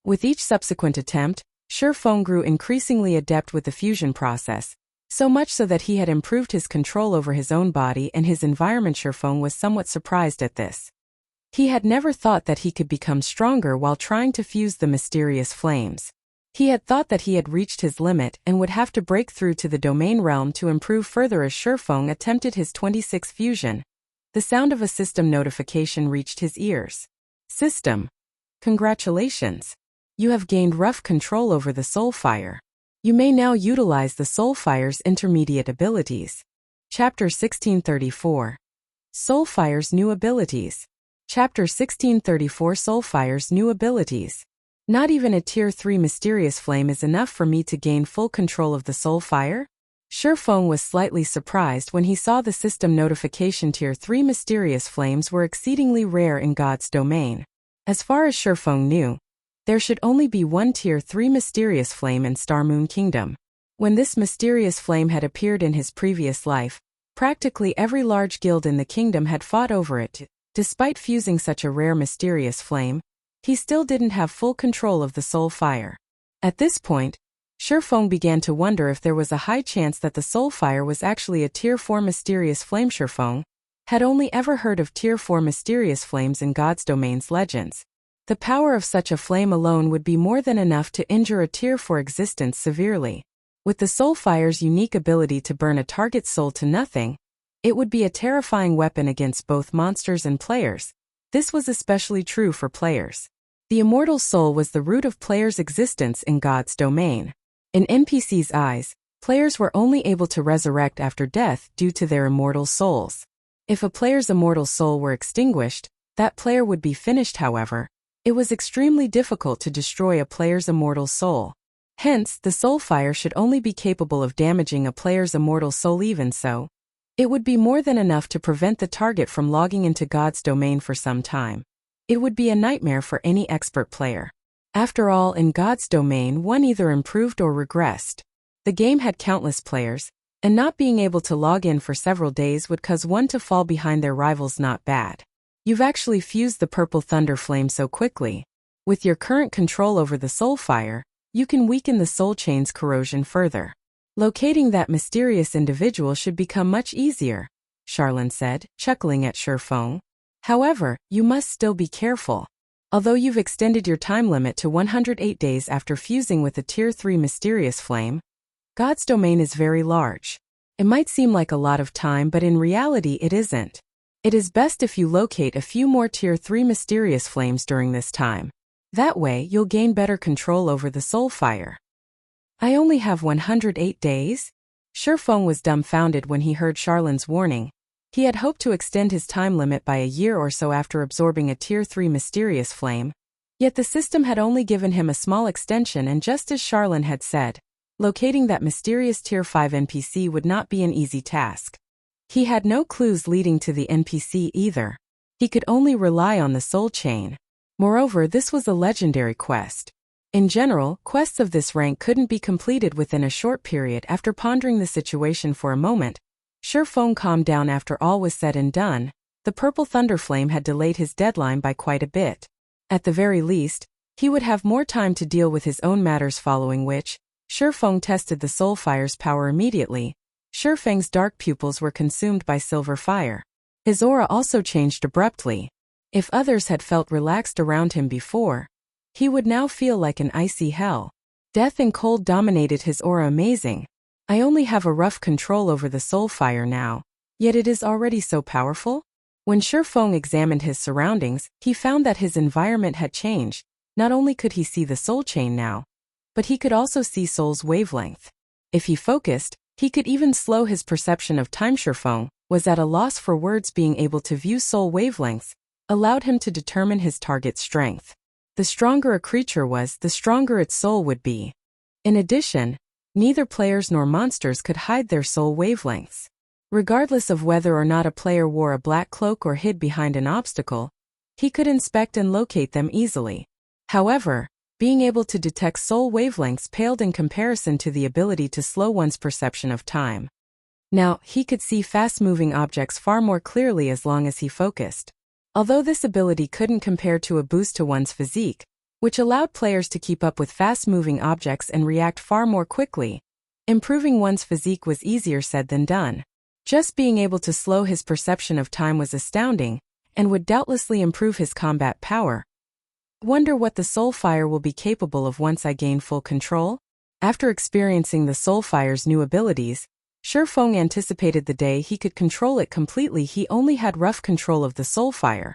With each subsequent attempt, Shifeng grew increasingly adept with the fusion process, so much so that he had improved his control over his own body and his environment. Shifeng was somewhat surprised at this. He had never thought that he could become stronger while trying to fuse the mysterious flames. He had thought that he had reached his limit and would have to break through to the domain realm to improve further. As Shifeng attempted his 26th fusion, the sound of a system notification reached his ears. System. Congratulations. You have gained rough control over the Soulfire. You may now utilize the Soulfire's intermediate abilities. Chapter 1634. Soulfire's new abilities. Chapter 1634. Soulfire's new abilities. Not even a Tier 3 Mysterious Flame is enough for me to gain full control of the Soulfire? Shifeng was slightly surprised when he saw the system notification. Tier 3 Mysterious Flames were exceedingly rare in God's domain. As far as Shifeng knew, there should only be one Tier 3 Mysterious Flame in Star Moon Kingdom. When this mysterious flame had appeared in his previous life, practically every large guild in the kingdom had fought over it. Despite fusing such a rare mysterious flame, he still didn't have full control of the Soulfire. At this point, Shifeng began to wonder if there was a high chance that the Soulfire was actually a Tier 4 Mysterious Flame. Shifeng had only ever heard of Tier 4 Mysterious Flames in God's domain's legends. The power of such a flame alone would be more than enough to injure a Tier 4 existence severely. With the Soulfire's unique ability to burn a target's soul to nothing, it would be a terrifying weapon against both monsters and players. This was especially true for players. The immortal soul was the root of players' existence in God's domain. In NPC's eyes, players were only able to resurrect after death due to their immortal souls. If a player's immortal soul were extinguished, that player would be finished. However, it was extremely difficult to destroy a player's immortal soul. Hence, the Soulfire should only be capable of damaging a player's immortal soul. Even so, it would be more than enough to prevent the target from logging into God's domain for some time. It would be a nightmare for any expert player. After all, in God's domain, one either improved or regressed. The game had countless players, and not being able to log in for several days would cause one to fall behind their rivals. Not bad. You've actually fused the Purple Thunder Flame so quickly. With your current control over the Soulfire, you can weaken the Soul Chain's corrosion further. Locating that mysterious individual should become much easier. Charlene said, chuckling at Shifeng. However, you must still be careful. Although you've extended your time limit to 108 days after fusing with a Tier 3 mysterious flame, God's domain is very large. It might seem like a lot of time, but in reality it isn't. It is best if you locate a few more Tier 3 mysterious flames during this time. That way, you'll gain better control over the soul fire. I only have 108 days? Shifeng was dumbfounded when he heard Charlene's warning. He had hoped to extend his time limit by a year or so after absorbing a Tier 3 mysterious flame. Yet the system had only given him a small extension, and just as Charlene had said, locating that mysterious Tier 5 NPC would not be an easy task. He had no clues leading to the NPC either. He could only rely on the soul chain. Moreover, this was a legendary quest. In general, quests of this rank couldn't be completed within a short period. After pondering the situation for a moment, Shifeng calmed down. After all was said and done, the purple thunderflame had delayed his deadline by quite a bit. At the very least, he would have more time to deal with his own matters, following which, Shifeng tested the soul fire's power immediately. Shifeng's dark pupils were consumed by silver fire. His aura also changed abruptly. If others had felt relaxed around him before, he would now feel like an icy hell. Death and cold dominated his aura. Amazing. I only have a rough control over the soul fire now, yet it is already so powerful? When Shifeng examined his surroundings, he found that his environment had changed. Not only could he see the soul chain now, but he could also see soul's wavelength. If he focused, he could even slow his perception of time. Shifeng was at a loss for words. Being able to view soul wavelengths allowed him to determine his target's strength. The stronger a creature was, the stronger its soul would be. In addition, neither players nor monsters could hide their soul wavelengths. Regardless of whether or not a player wore a black cloak or hid behind an obstacle, he could inspect and locate them easily. However, being able to detect soul wavelengths paled in comparison to the ability to slow one's perception of time. Now, he could see fast-moving objects far more clearly as long as he focused. Although this ability couldn't compare to a boost to one's physique, which allowed players to keep up with fast-moving objects and react far more quickly, improving one's physique was easier said than done. Just being able to slow his perception of time was astounding, and would doubtlessly improve his combat power. Wonder what the soul fire will be capable of once I gain full control? After experiencing the soul fire's new abilities, Shifeng anticipated the day he could control it completely. He only had rough control of the soul fire,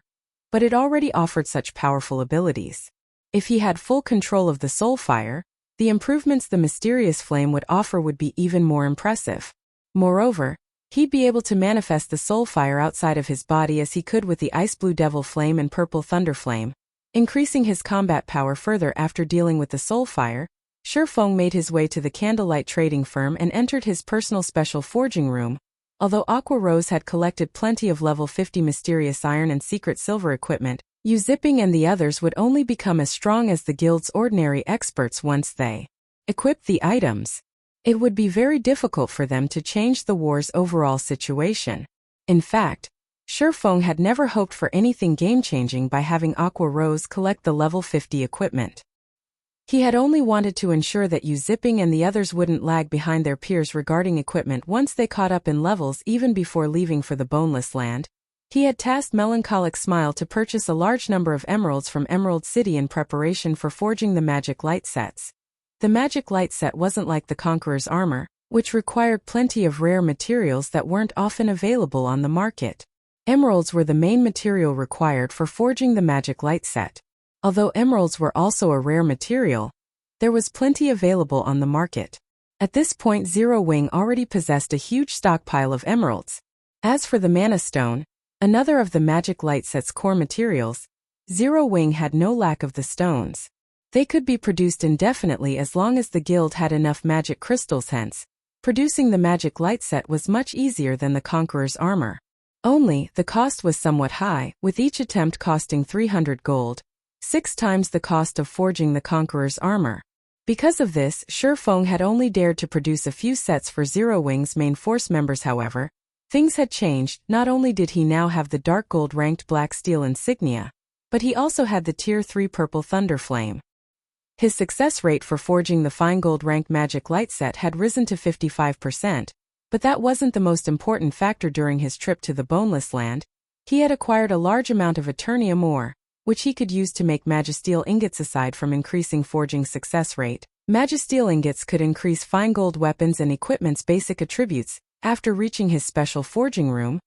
but it already offered such powerful abilities. If he had full control of the soul fire, the improvements the mysterious flame would offer would be even more impressive. Moreover, he'd be able to manifest the soul fire outside of his body as he could with the ice blue devil flame and purple thunder flame, increasing his combat power further. After dealing with the soul fire, Shifeng made his way to the candlelight trading firm and entered his personal special forging room. Although Aqua Rose had collected plenty of level 50 mysterious iron and secret silver equipment, Zipping and the others would only become as strong as the guild's ordinary experts once they equipped the items. It would be very difficult for them to change the war's overall situation. In fact, Shifeng had never hoped for anything game-changing by having Aqua Rose collect the level 50 equipment. He had only wanted to ensure that Zipping and the others wouldn't lag behind their peers regarding equipment once they caught up in levels. Even before leaving for the Boneless land, he had tasked Melancholic Smile to purchase a large number of emeralds from Emerald City in preparation for forging the magic light sets. The magic light set wasn't like the Conqueror's armor, which required plenty of rare materials that weren't often available on the market. Emeralds were the main material required for forging the magic light set. Although emeralds were also a rare material, there was plenty available on the market. At this point, Zero Wing already possessed a huge stockpile of emeralds. As for the Mana Stone, another of the magic light set's core materials, Zero Wing had no lack of the stones. They could be produced indefinitely as long as the guild had enough magic crystals. Hence, producing the magic light set was much easier than the Conqueror's armor. Only, the cost was somewhat high, with each attempt costing 300 gold, 6 times the cost of forging the Conqueror's armor. Because of this, Shifeng had only dared to produce a few sets for Zero Wing's main force members. However, things had changed. Not only did he now have the dark gold ranked Blacksteel Insignia, but he also had the tier 3 purple thunder flame. His success rate for forging the fine gold ranked magic light set had risen to 55%, But that wasn't the most important factor during his trip to the Boneless land. He had acquired a large amount of Eternium ore, which he could use to make Magisteel ingots. Aside from increasing forging success rate, Magisteel ingots could increase fine gold weapons and equipment's basic attributes. After reaching his special forging room,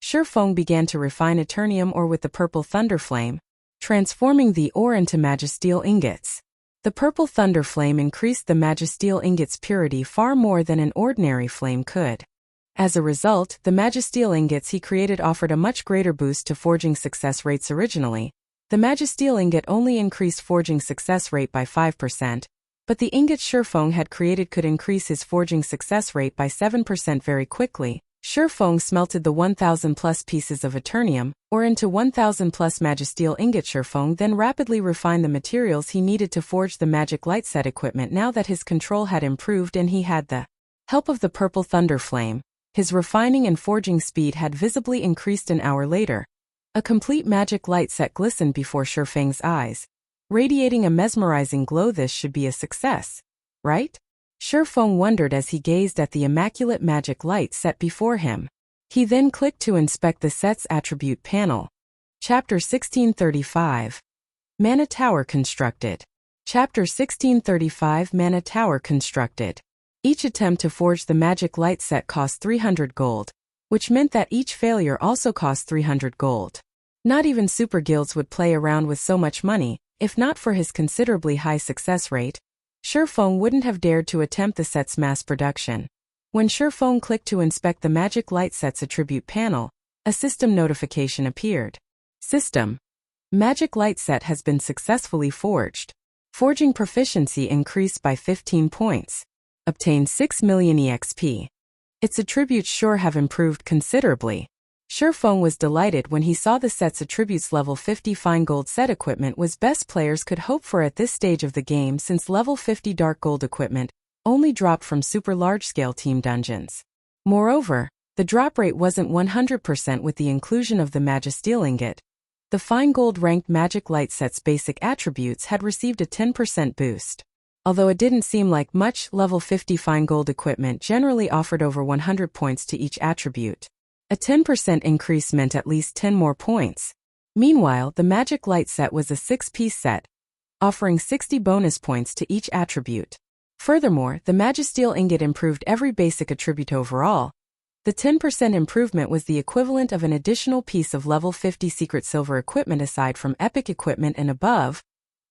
Shifeng began to refine Eternium ore with the purple thunder flame, transforming the ore into Magisteel ingots. The purple thunder flame increased the Magisteel ingots' purity far more than an ordinary flame could. As a result, the Magisteel ingots he created offered a much greater boost to forging success rates. Originally, the Magisteel ingot only increased forging success rate by 5%, but the ingot Shifeng had created could increase his forging success rate by 7% very quickly. Shifeng smelted the 1,000 plus pieces of Eternium ore into 1,000 plus Magisteel ingot. Shifeng then rapidly refined the materials he needed to forge the magic light set equipment. Now that his control had improved and he had the help of the purple thunder flame, his refining and forging speed had visibly increased. An hour later, a complete magic light set glistened before Shifeng's eyes, radiating a mesmerizing glow. This should be a success, right? Shifeng wondered as he gazed at the immaculate magic light set before him. He then clicked to inspect the set's attribute panel. Chapter 1635. Mana Tower constructed. Chapter 1635. Mana Tower constructed. Each attempt to forge the magic light set cost 300 gold, which meant that each failure also cost 300 gold. Not even super guilds would play around with so much money. If not for his considerably high success rate, Shifeng wouldn't have dared to attempt the set's mass production. When Shifeng clicked to inspect the magic light set's attribute panel, a system notification appeared. System: Magic light set has been successfully forged. Forging proficiency increased by 15 points. Obtained 6 million EXP. Its attributes sure have improved considerably. Shifeng was delighted when he saw the set's attributes. Level 50 fine gold set equipment was best players could hope for at this stage of the game, since level 50 dark gold equipment only dropped from super large-scale team dungeons. Moreover, the drop rate wasn't 100% with the inclusion of the Magisteel ingot. The fine gold ranked magic light set's basic attributes had received a 10% boost. Although it didn't seem like much, level 50 fine gold equipment generally offered over 100 points to each attribute. A 10% increase meant at least 10 more points. Meanwhile, the magic light set was a 6-piece set, offering 60 bonus points to each attribute. Furthermore, the Magisteel ingot improved every basic attribute overall. The 10% improvement was the equivalent of an additional piece of level 50 secret silver equipment. Aside from epic equipment and above,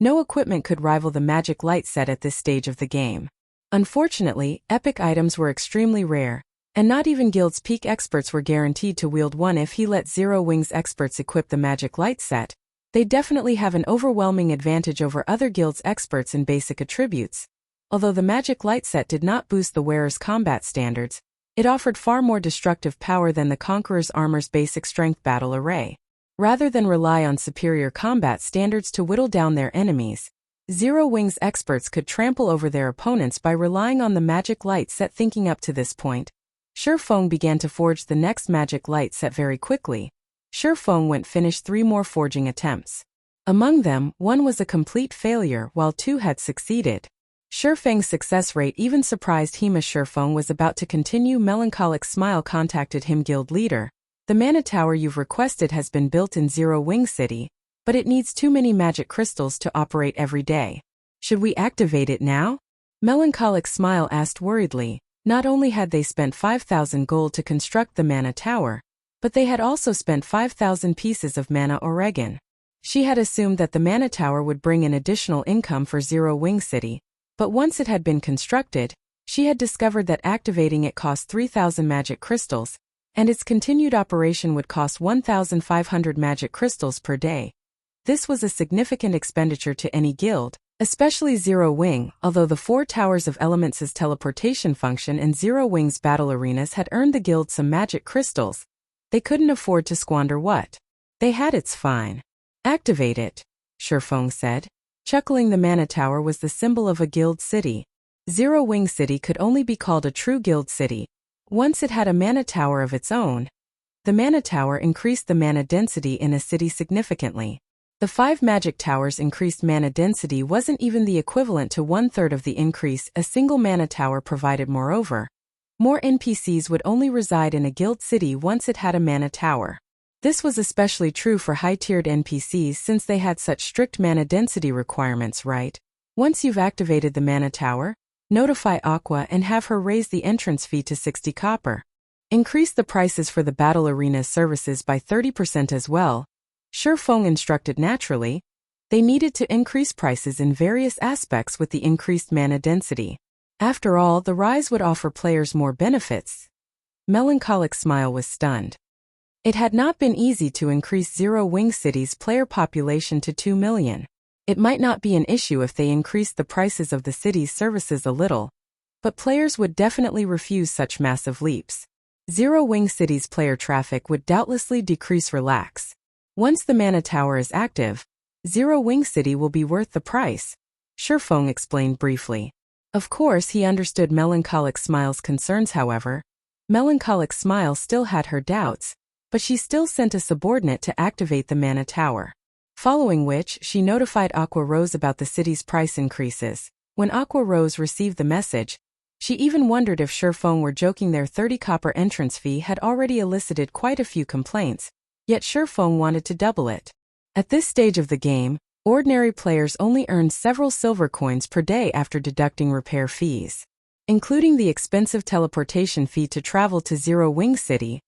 no equipment could rival the magic light set at this stage of the game. Unfortunately, epic items were extremely rare, and not even Guild's peak experts were guaranteed to wield one. If he let Zero Wings experts equip the magic light set, they definitely have an overwhelming advantage over other guilds' experts in basic attributes. Although the magic light set did not boost the wearer's combat standards, it offered far more destructive power than the Conqueror's armor's basic strength battle array. Rather than rely on superior combat standards to whittle down their enemies, Zero Wings experts could trample over their opponents by relying on the magic light set. Thinking up to this point, Shifeng began to forge the next magic light set very quickly. Shifeng went finish 3 more forging attempts. Among them, 1 was a complete failure while 2 had succeeded. Shifeng's success rate even surprised him. As Shifeng was about to continue, Melancholic Smile contacted him. Guild leader, the mana tower you've requested has been built in Zero Wing City, but it needs too many magic crystals to operate every day. Should we activate it now? Melancholic Smile asked worriedly. Not only had they spent 5,000 gold to construct the mana tower, but they had also spent 5,000 pieces of mana Oregon. She had assumed that the mana tower would bring in additional income for Zero Wing City, but once it had been constructed, she had discovered that activating it cost 3,000 magic crystals, and its continued operation would cost 1,500 magic crystals per day. This was a significant expenditure to any guild, especially Zero Wing. Although the 4 Towers of Elements' teleportation function and Zero Wing's battle arenas had earned the guild some magic crystals, they couldn't afford to squander what they had. It's fine. Activate it, Shifeng said. Chuckling, the mana tower was the symbol of a guild city. Zero Wing City could only be called a true guild city once it had a mana tower of its own. The mana tower increased the mana density in a city significantly. The 5 magic towers increased mana density wasn't even the equivalent to 1/3 of the increase a single mana tower provided. Moreover, More NPCs would only reside in a guild city once it had a mana tower. This was especially true for high-tiered NPCs since they had such strict mana density requirements, right? Once you've activated the mana tower, notify Aqua and have her raise the entrance fee to 60 copper. Increase the prices for the Battle Arena services by 30% as well. Shifeng instructed naturally. They needed to increase prices in various aspects with the increased mana density. After all, the rise would offer players more benefits. Melancholic Smile was stunned. It had not been easy to increase Zero Wing City's player population to 2 million. It might not be an issue if they increased the prices of the city's services a little, but players would definitely refuse such massive leaps. Zero Wing City's player traffic would doubtlessly decrease. Relax. Once the mana tower is active, Zero Wing City will be worth the price, Shifeng explained briefly. Of course, he understood Melancholic Smile's concerns. However, Melancholic Smile still had her doubts, but she still sent a subordinate to activate the mana tower. Following which, she notified Aqua Rose about the city's price increases. When Aqua Rose received the message, she even wondered if Shifeng were joking. Their 30 copper entrance fee had already elicited quite a few complaints, yet Shifeng wanted to double it. At this stage of the game, ordinary players only earned several silver coins per day after deducting repair fees. Including the expensive teleportation fee to travel to Zero Wing City,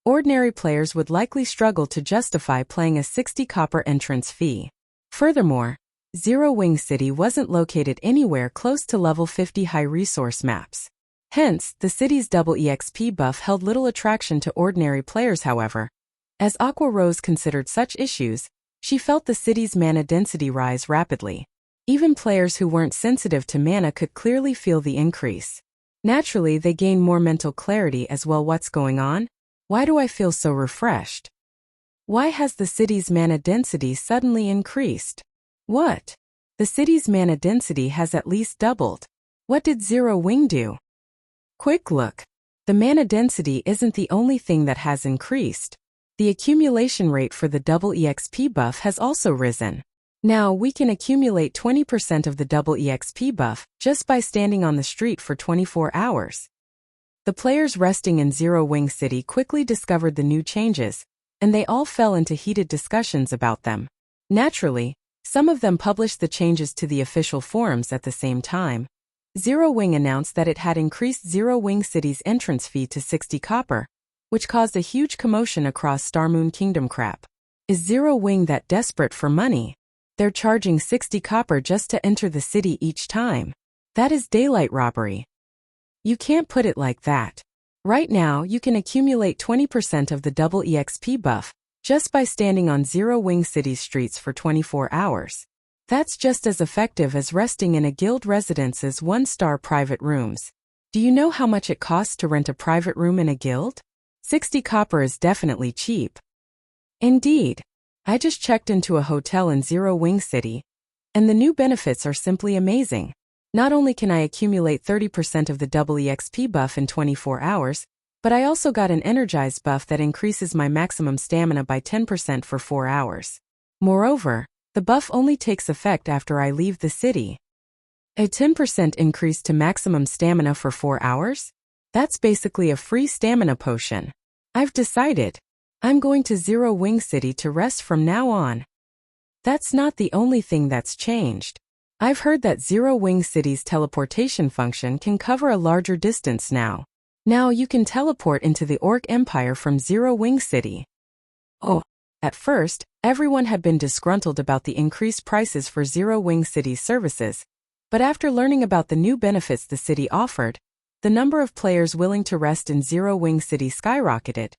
ordinary players would likely struggle to justify paying a 60 copper entrance fee. Furthermore, Zero Wing City wasn't located anywhere close to level 50 high-resource maps. Hence, the city's double EXP buff held little attraction to ordinary players. However, as Aqua Rose considered such issues, she felt the city's mana density rise rapidly. Even players who weren't sensitive to mana could clearly feel the increase. Naturally, they gained more mental clarity as well. What's going on? Why do I feel so refreshed? Why has the city's mana density suddenly increased? What? The city's mana density has at least doubled. What did Zero Wing do? Quick look. The mana density isn't the only thing that has increased. The accumulation rate for the double EXP buff has also risen. Now we can accumulate 20% of the double EXP buff just by standing on the street for 24 hours. The players resting in Zero Wing City quickly discovered the new changes, and they all fell into heated discussions about them. Naturally, some of them published the changes to the official forums at the same time. Zero Wing announced that it had increased Zero Wing City's entrance fee to 60 copper, which caused a huge commotion across Starmoon Kingdom. Crap. Is Zero Wing that desperate for money? They're charging 60 copper just to enter the city each time. That is daylight robbery. You can't put it like that. Right now, you can accumulate 20% of the double EXP buff just by standing on Zero Wing City's streets for 24 hours. That's just as effective as resting in a guild residence's 1-star private rooms. Do you know how much it costs to rent a private room in a guild? 60 copper is definitely cheap. Indeed. I just checked into a hotel in Zero Wing City, and the new benefits are simply amazing. Not only can I accumulate 30% of the double EXP buff in 24 hours, but I also got an energized buff that increases my maximum stamina by 10% for 4 hours. Moreover, the buff only takes effect after I leave the city. A 10% increase to maximum stamina for 4 hours? That's basically a free stamina potion. I've decided. I'm going to Zero Wing City to rest from now on. That's not the only thing that's changed. I've heard that Zero Wing City's teleportation function can cover a larger distance now. Now you can teleport into the Orc Empire from Zero Wing City. Oh, at first, everyone had been disgruntled about the increased prices for Zero Wing City's services, but after learning about the new benefits the city offered, the number of players willing to rest in Zero Wing City skyrocketed.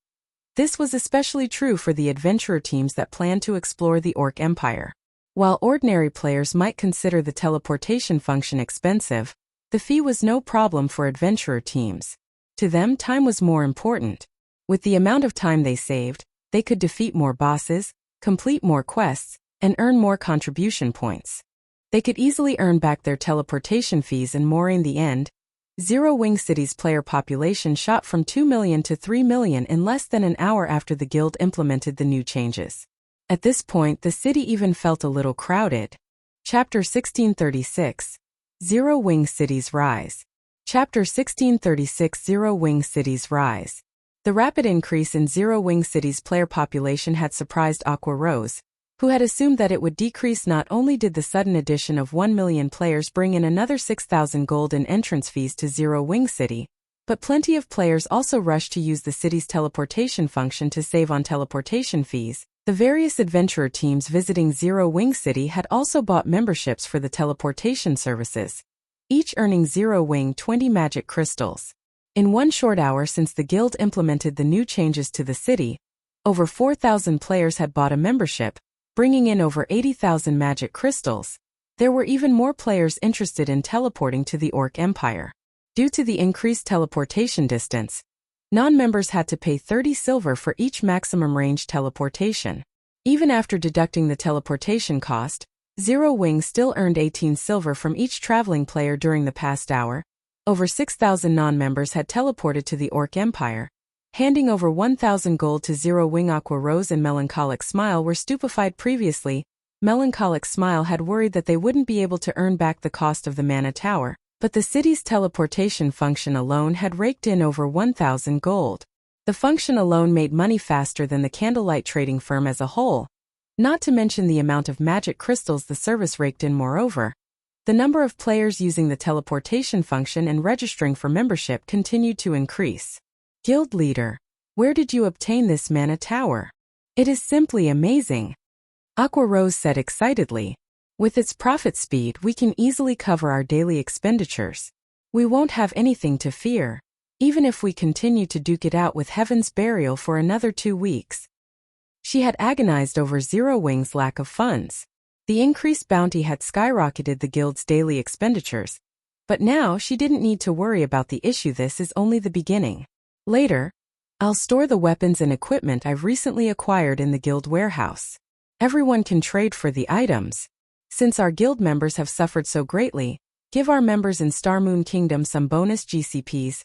This was especially true for the adventurer teams that planned to explore the Orc Empire. While ordinary players might consider the teleportation function expensive, the fee was no problem for adventurer teams. To them, time was more important. With the amount of time they saved, they could defeat more bosses, complete more quests, and earn more contribution points. They could easily earn back their teleportation fees and more. In the end, Zero Wing City's player population shot from 2 million to 3 million in less than an hour after the guild implemented the new changes. At this point, the city even felt a little crowded. Chapter 1636. Zero Wing City's Rise. Chapter 1636 Zero-Wing Cities Rise. The rapid increase in Zero-Wing Cities player population had surprised Aqua Rose, who had assumed that it would decrease. Not only did the sudden addition of 1 million players bring in another 6,000 gold in entrance fees to Zero-Wing City, but plenty of players also rushed to use the city's teleportation function to save on teleportation fees. The various adventurer teams visiting Zero-Wing City had also bought memberships for the teleportation services, each earning Zero-Wing 20 magic crystals. In one short hour since the guild implemented the new changes to the city, over 4,000 players had bought a membership, bringing in over 80,000 magic crystals. There were even more players interested in teleporting to the Orc Empire. Due to the increased teleportation distance, non-members had to pay 30 silver for each maximum range teleportation. Even after deducting the teleportation cost, Zero-Wing still earned 18 silver from each traveling player during the past hour. Over 6,000 non-members had teleported to the Orc Empire, handing over 1,000 gold to Zero-Wing. Aqua Rose and Melancholic Smile were stupefied. Previously, Melancholic Smile had worried that they wouldn't be able to earn back the cost of the Mana Tower, but the city's teleportation function alone had raked in over 1,000 gold. The function alone made money faster than the Candlelight trading firm as a whole, not to mention the amount of magic crystals the service raked in. Moreover, the number of players using the teleportation function and registering for membership continued to increase. Guild Leader, where did you obtain this Mana Tower? It is simply amazing, Aqua Rose said excitedly. With its profit speed, we can easily cover our daily expenditures. We won't have anything to fear, even if we continue to duke it out with Heaven's Burial for another 2 weeks. She had agonized over Zero-Wing's lack of funds. The increased bounty had skyrocketed the guild's daily expenditures, but now she didn't need to worry about the issue. This is only the beginning. Later, I'll store the weapons and equipment I've recently acquired in the guild warehouse. Everyone can trade for the items. Since our guild members have suffered so greatly, give our members in Star Moon Kingdom some bonus GCPs.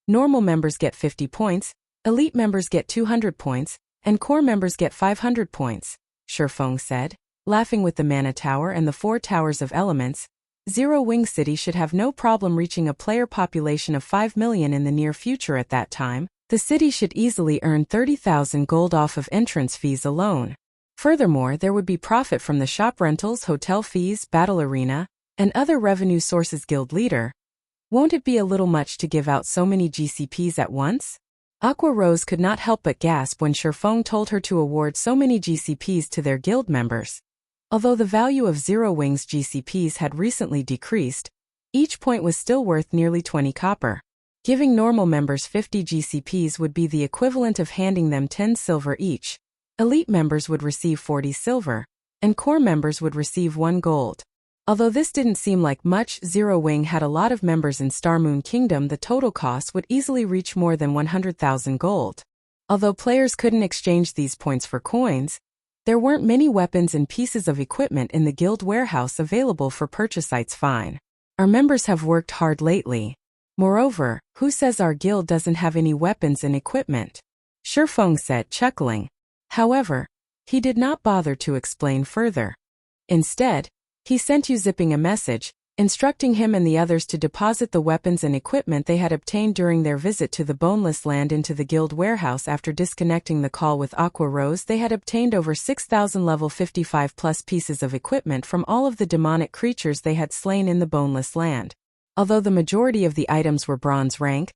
Normal members get 50 points, elite members get 200 points, and core members get 500 points, Shifeng said. Laughing with the Mana Tower and the 4 Towers of Elements, Zero-Wing City should have no problem reaching a player population of 5 million in the near future. At that time, the city should easily earn 30,000 gold off of entrance fees alone. Furthermore, there would be profit from the shop rentals, hotel fees, battle arena, and other revenue sources. Guild Leader, won't it be a little much to give out so many GCPs at once? Aqua Rose could not help but gasp when Shifeng told her to award so many GCPs to their guild members. Although the value of Zero-Wing's GCPs had recently decreased, each point was still worth nearly 20 copper. Giving normal members 50 GCPs would be the equivalent of handing them 10 silver each. Elite members would receive 40 silver, and core members would receive 1 gold. Although this didn't seem like much, Zero-Wing had a lot of members in Star Moon Kingdom. The total cost would easily reach more than 100,000 gold. Although players couldn't exchange these points for coins, there weren't many weapons and pieces of equipment in the guild warehouse available for purchase. It's fine. Our members have worked hard lately. Moreover, who says our guild doesn't have any weapons and equipment? Shifeng said, chuckling. However, he did not bother to explain further. Instead, he sent Yu Zipping a message, instructing him and the others to deposit the weapons and equipment they had obtained during their visit to the Boneless land into the guild warehouse. After disconnecting the call with Aqua Rose, they had obtained over 6,000 level 55 plus pieces of equipment from all of the demonic creatures they had slain in the Boneless land. Although the majority of the items were bronze rank,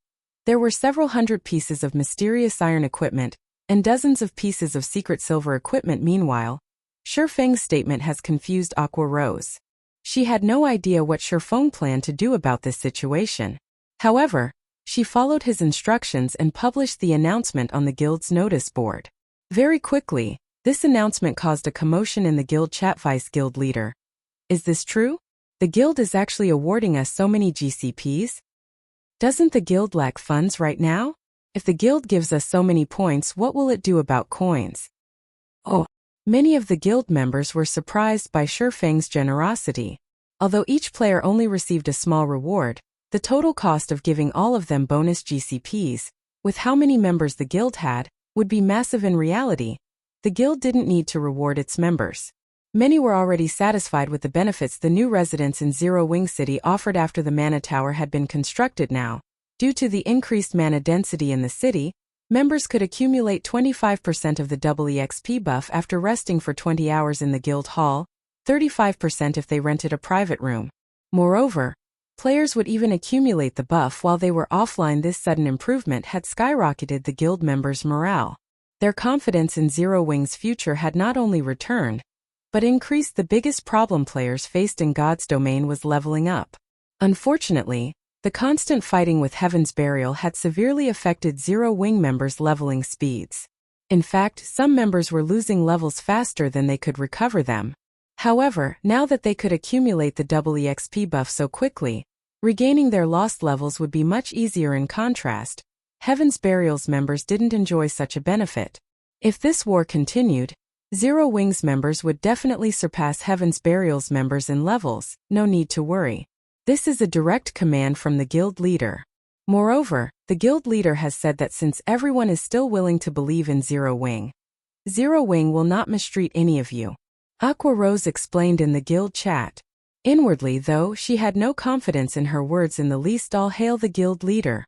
there were several hundred pieces of mysterious iron equipment, and dozens of pieces of secret silver equipment. Meanwhile, Shifeng's statement has confused Aqua Rose. She had no idea what Shifeng planned to do about this situation. However, she followed his instructions and published the announcement on the guild's notice board. Very quickly, this announcement caused a commotion in the guild chat. Vice Guild Leader, is this true? The guild is actually awarding us so many GCPs? Doesn't the guild lack funds right now? If the guild gives us so many points, what will it do about coins? Oh, many of the guild members were surprised by Shifeng's generosity. Although each player only received a small reward, the total cost of giving all of them bonus GCPs, with how many members the guild had, would be massive. In reality, the guild didn't need to reward its members. Many were already satisfied with the benefits the new residents in Zero Wing City offered after the mana tower had been constructed now. Due to the increased mana density in the city, members could accumulate 25% of the double EXP buff after resting for 20 hours in the guild hall, 35% if they rented a private room. Moreover, players would even accumulate the buff while they were offline. This sudden improvement had skyrocketed the guild members' morale. Their confidence in Zero Wing's future had not only returned, but increased. The biggest problem players faced in God's domain was leveling up. Unfortunately, the constant fighting with Heaven's Burial had severely affected Zero Wing members' leveling speeds. In fact, some members were losing levels faster than they could recover them. However, now that they could accumulate the double EXP buff so quickly, regaining their lost levels would be much easier. In contrast, Heaven's Burial's members didn't enjoy such a benefit. If this war continued, Zero Wing's members would definitely surpass Heaven's Burial's members in levels. No need to worry. This is a direct command from the guild leader. Moreover, the guild leader has said that since everyone is still willing to believe in Zero Wing will not mistreat any of you. Aqua Rose explained in the guild chat. Inwardly, though, she had no confidence in her words in the least. All hail the guild leader.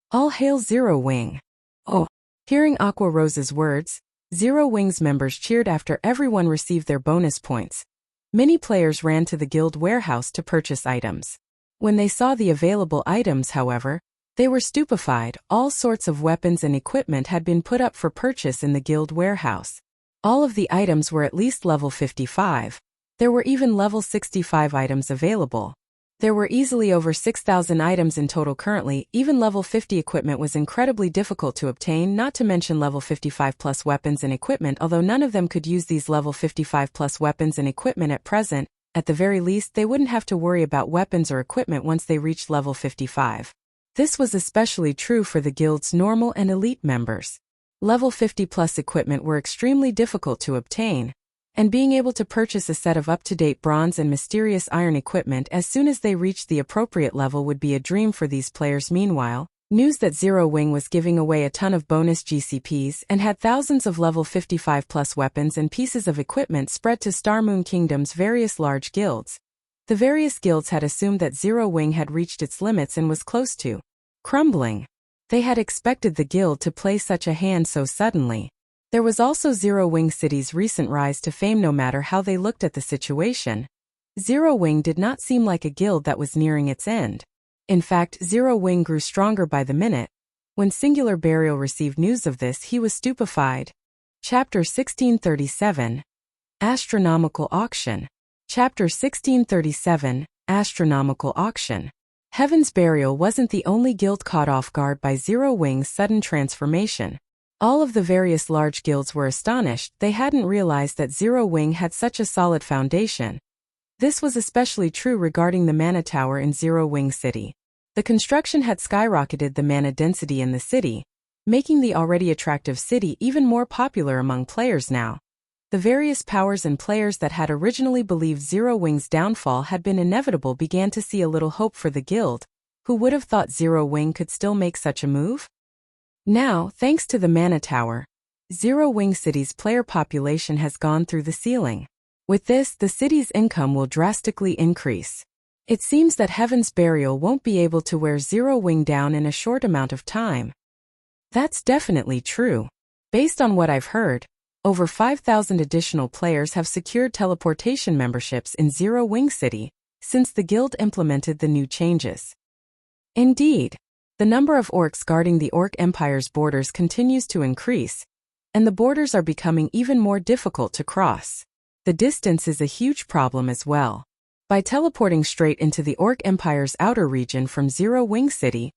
All hail Zero Wing. Oh. Hearing Aqua Rose's words, Zero Wing's members cheered after everyone received their bonus points. Many players ran to the guild warehouse to purchase items. When they saw the available items, however, they were stupefied. All sorts of weapons and equipment had been put up for purchase in the guild warehouse. All of the items were at least level 55. There were even level 65 items available. There were easily over 6,000 items in total currently. Even level 50 equipment was incredibly difficult to obtain, not to mention level 55 plus weapons and equipment, although none of them could use these level 55 plus weapons and equipment at present. At the very least, they wouldn't have to worry about weapons or equipment once they reached level 55. This was especially true for the guild's normal and elite members. Level 50 plus equipment were extremely difficult to obtain, and being able to purchase a set of up-to-date bronze and mysterious iron equipment as soon as they reached the appropriate level would be a dream for these players. Meanwhile, news that Zero Wing was giving away a ton of bonus GCPs and had thousands of level 55 plus weapons and pieces of equipment spread to Star Moon Kingdom's various large guilds. The various guilds had assumed that Zero Wing had reached its limits and was close to crumbling. They had expected the guild to play such a hand so suddenly. There was also Zero Wing City's recent rise to fame. No matter how they looked at the situation, Zero Wing did not seem like a guild that was nearing its end. In fact, Zero Wing grew stronger by the minute. When Singular Burial received news of this, he was stupefied. Chapter 1637, Astronomical Auction. Chapter 1637, Astronomical Auction. Heaven's Burial wasn't the only guild caught off guard by Zero Wing's sudden transformation. All of the various large guilds were astonished. They hadn't realized that Zero Wing had such a solid foundation. This was especially true regarding the mana tower in Zero Wing City. The construction had skyrocketed the mana density in the city, making the already attractive city even more popular among players now. The various powers and players that had originally believed Zero Wing's downfall had been inevitable began to see a little hope for the guild. Who would have thought Zero Wing could still make such a move? Now, thanks to the mana tower, Zero Wing City's player population has gone through the ceiling. With this, the city's income will drastically increase. It seems that Heaven's Burial won't be able to wear Zero Wing down in a short amount of time. That's definitely true. Based on what I've heard, over 5,000 additional players have secured teleportation memberships in Zero Wing City since the guild implemented the new changes. Indeed, the number of orcs guarding the Orc Empire's borders continues to increase, and the borders are becoming even more difficult to cross. The distance is a huge problem as well. By teleporting straight into the Orc Empire's outer region from Zero Wing City,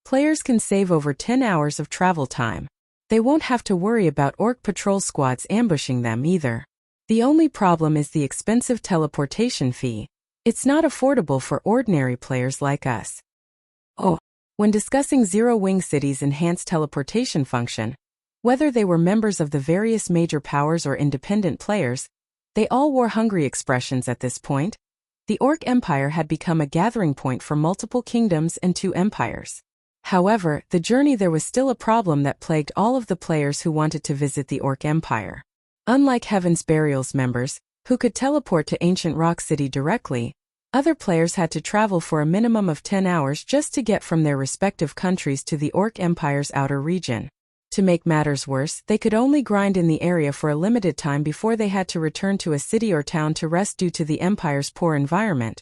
players can save over 10 hours of travel time. They won't have to worry about orc patrol squads ambushing them either. The only problem is the expensive teleportation fee. It's not affordable for ordinary players like us. Oh. When discussing Zero Wing City's enhanced teleportation function, whether they were members of the various major powers or independent players, they all wore hungry expressions at this point. The Orc Empire had become a gathering point for multiple kingdoms and 2 empires. However, the journey there was still a problem that plagued all of the players who wanted to visit the Orc Empire. Unlike Heaven's Burial's members, who could teleport to Ancient Rock City directly. Other players had to travel for a minimum of 10 hours just to get from their respective countries to the Orc Empire's outer region. To make matters worse, they could only grind in the area for a limited time before they had to return to a city or town to rest due to the Empire's poor environment.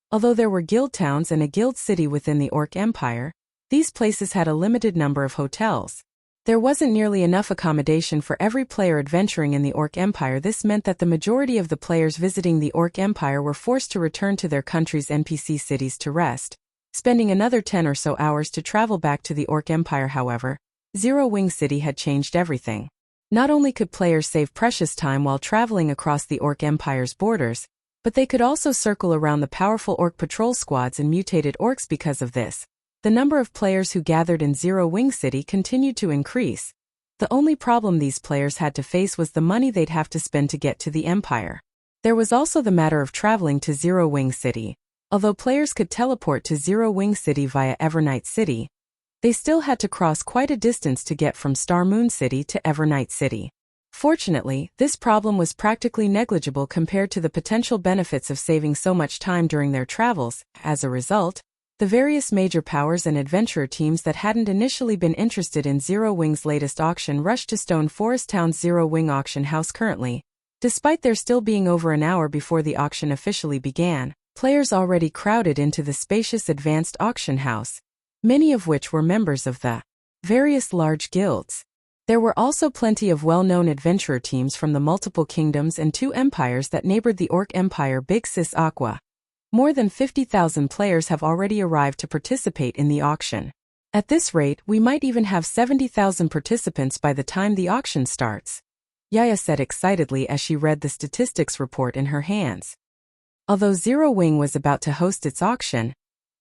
Although there were guild towns and a guild city within the Orc Empire, these places had a limited number of hotels. There wasn't nearly enough accommodation for every player adventuring in the Orc Empire. This meant that the majority of the players visiting the Orc Empire were forced to return to their country's NPC cities to rest, spending another 10 or so hours to travel back to the Orc Empire. However, Zero Wing City had changed everything. Not only could players save precious time while traveling across the Orc Empire's borders, but they could also circle around the powerful Orc patrol squads and mutated Orcs. Because of this, the number of players who gathered in Zero Wing City continued to increase. The only problem these players had to face was the money they'd have to spend to get to the Empire. There was also the matter of traveling to Zero Wing City. Although players could teleport to Zero Wing City via Evernight City, they still had to cross quite a distance to get from Star Moon City to Evernight City. Fortunately, this problem was practically negligible compared to the potential benefits of saving so much time during their travels. As a result, the various major powers and adventurer teams that hadn't initially been interested in Zero Wing's latest auction rushed to Stone Forest Town's Zero Wing auction house. Currently, despite there still being over an hour before the auction officially began, players already crowded into the spacious advanced auction house, many of which were members of the various large guilds. There were also plenty of well-known adventurer teams from the multiple kingdoms and 2 empires that neighbored the Orc Empire. Big Sis Aqua. More than 50,000 players have already arrived to participate in the auction. At this rate, we might even have 70,000 participants by the time the auction starts, Yaya said excitedly as she read the statistics report in her hands. Although Zero Wing was about to host its auction,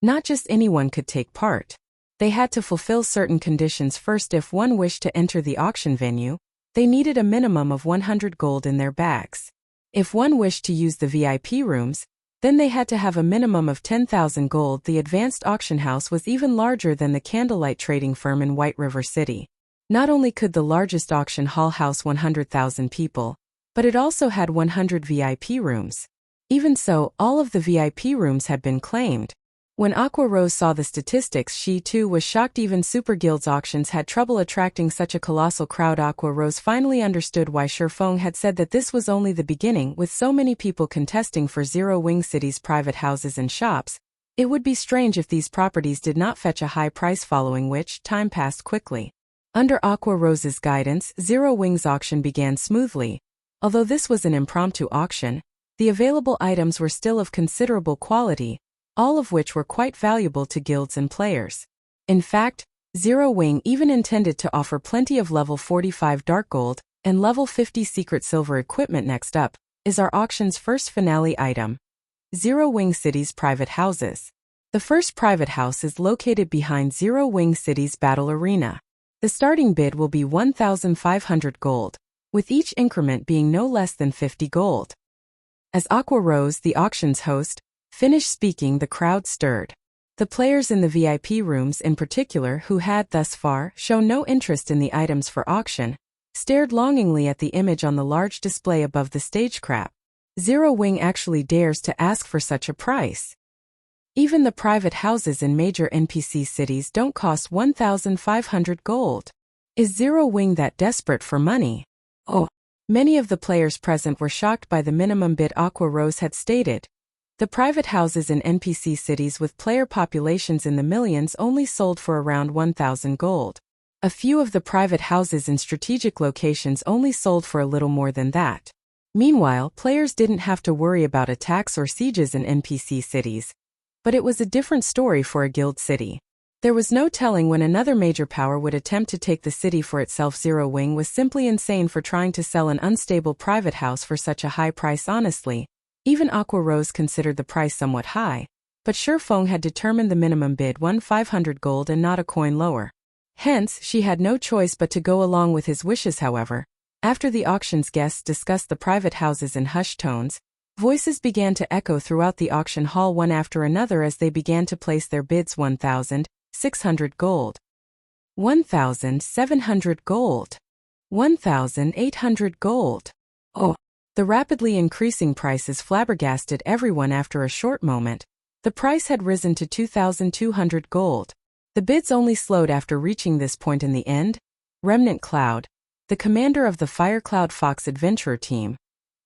not just anyone could take part. They had to fulfill certain conditions first. If one wished to enter the auction venue, they needed a minimum of 100 gold in their bags. If one wished to use the VIP rooms, then they had to have a minimum of 10,000 gold. The advanced auction house was even larger than the Candlelight trading firm in White River City. Not only could the largest auction hall house 100,000 people, but it also had 100 VIP rooms. Even so, all of the VIP rooms had been claimed. When Aqua Rose saw the statistics, she too was shocked. Even Super Guild's auctions had trouble attracting such a colossal crowd. Aqua Rose finally understood why Shifeng had said that this was only the beginning. With so many people contesting for Zero Wing City's private houses and shops, it would be strange if these properties did not fetch a high price, following which time passed quickly. Under Aqua Rose's guidance, Zero Wing's auction began smoothly. Although this was an impromptu auction, the available items were still of considerable quality, all of which were quite valuable to guilds and players. In fact, Zero Wing even intended to offer plenty of level 45 dark gold and level 50 secret silver equipment. Next up is our auction's first finale item: Zero Wing City's private houses. The first private house is located behind Zero Wing City's battle arena. The starting bid will be 1,500 gold, with each increment being no less than 50 gold. As Aqua Rose, the auction's host, finished speaking, the crowd stirred. The players in the VIP rooms in particular, who had thus far shown no interest in the items for auction, stared longingly at the image on the large display above the stage. Crap. Zero Wing actually dares to ask for such a price. Even the private houses in major NPC cities don't cost 1,500 gold. Is Zero Wing that desperate for money? Oh. Many of the players present were shocked by the minimum bid Aqua Rose had stated. The private houses in NPC cities with player populations in the millions only sold for around 1,000 gold. A few of the private houses in strategic locations only sold for a little more than that. Meanwhile, players didn't have to worry about attacks or sieges in NPC cities. But it was a different story for a guild city. There was no telling when another major power would attempt to take the city for itself. Zero Wing was simply insane for trying to sell an unstable private house for such a high price. Honestly, even Aqua Rose considered the price somewhat high, but Shifeng had determined the minimum bid 1,500 gold and not a coin lower. Hence, she had no choice but to go along with his wishes. However, after the auction's guests discussed the private houses in hushed tones, voices began to echo throughout the auction hall one after another as they began to place their bids. 1,600 gold. 1,700 gold. 1,800 gold. Oh. The rapidly increasing prices flabbergasted everyone after a short moment. The price had risen to 2,200 gold. The bids only slowed after reaching this point in the end. Remnant Cloud, the commander of the Firecloud Fox adventurer team,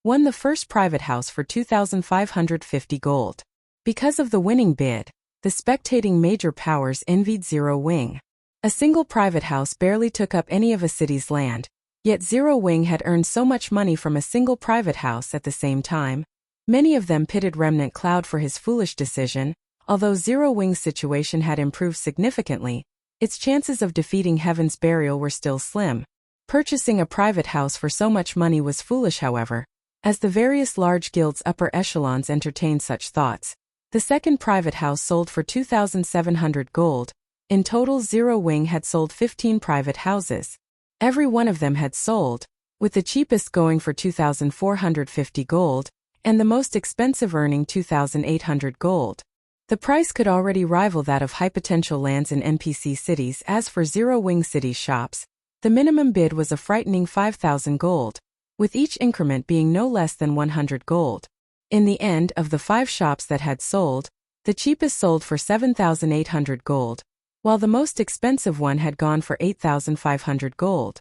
won the first private house for 2,550 gold. Because of the winning bid, the spectating major powers envied Zero Wing. A single private house barely took up any of a city's land, yet Zero Wing had earned so much money from a single private house at the same time. Many of them pitted Remnant Cloud for his foolish decision. Although Zero Wing's situation had improved significantly, its chances of defeating Heaven's Burial were still slim. Purchasing a private house for so much money was foolish, however, as the various large guilds' upper echelons entertained such thoughts. The second private house sold for 2,700 gold. In total, Zero Wing had sold 15 private houses. Every one of them had sold, with the cheapest going for 2,450 gold, and the most expensive earning 2,800 gold. The price could already rival that of high-potential lands in NPC cities. As for Zero Wing City's shops, the minimum bid was a frightening 5,000 gold, with each increment being no less than 100 gold. In the end, of the 5 shops that had sold, the cheapest sold for 7,800 gold, while the most expensive one had gone for 8,500 gold.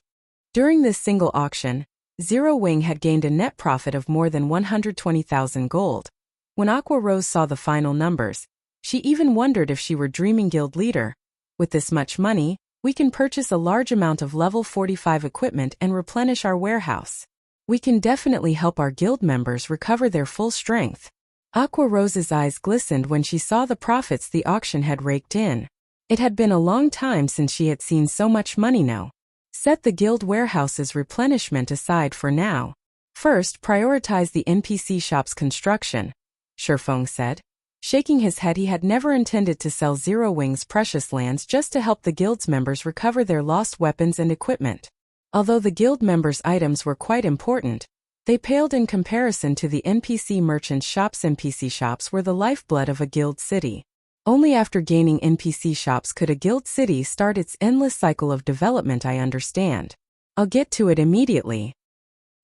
During this single auction, Zero Wing had gained a net profit of more than 120,000 gold. When Aqua Rose saw the final numbers, she even wondered if she were dreaming. Guild leader, with this much money, we can purchase a large amount of level 45 equipment and replenish our warehouse. We can definitely help our guild members recover their full strength. Aqua Rose's eyes glistened when she saw the profits the auction had raked in. It had been a long time since she had seen so much money. Now, set the guild warehouse's replenishment aside for now. First, prioritize the NPC shop's construction, Shifeng said. Shaking his head, he had never intended to sell Zero Wing's precious lands just to help the guild's members recover their lost weapons and equipment. Although the guild members' items were quite important, they paled in comparison to the NPC merchants' shops. NPC shops were the lifeblood of a guild city. Only after gaining NPC shops could a guild city start its endless cycle of development. I understand. I'll get to it immediately.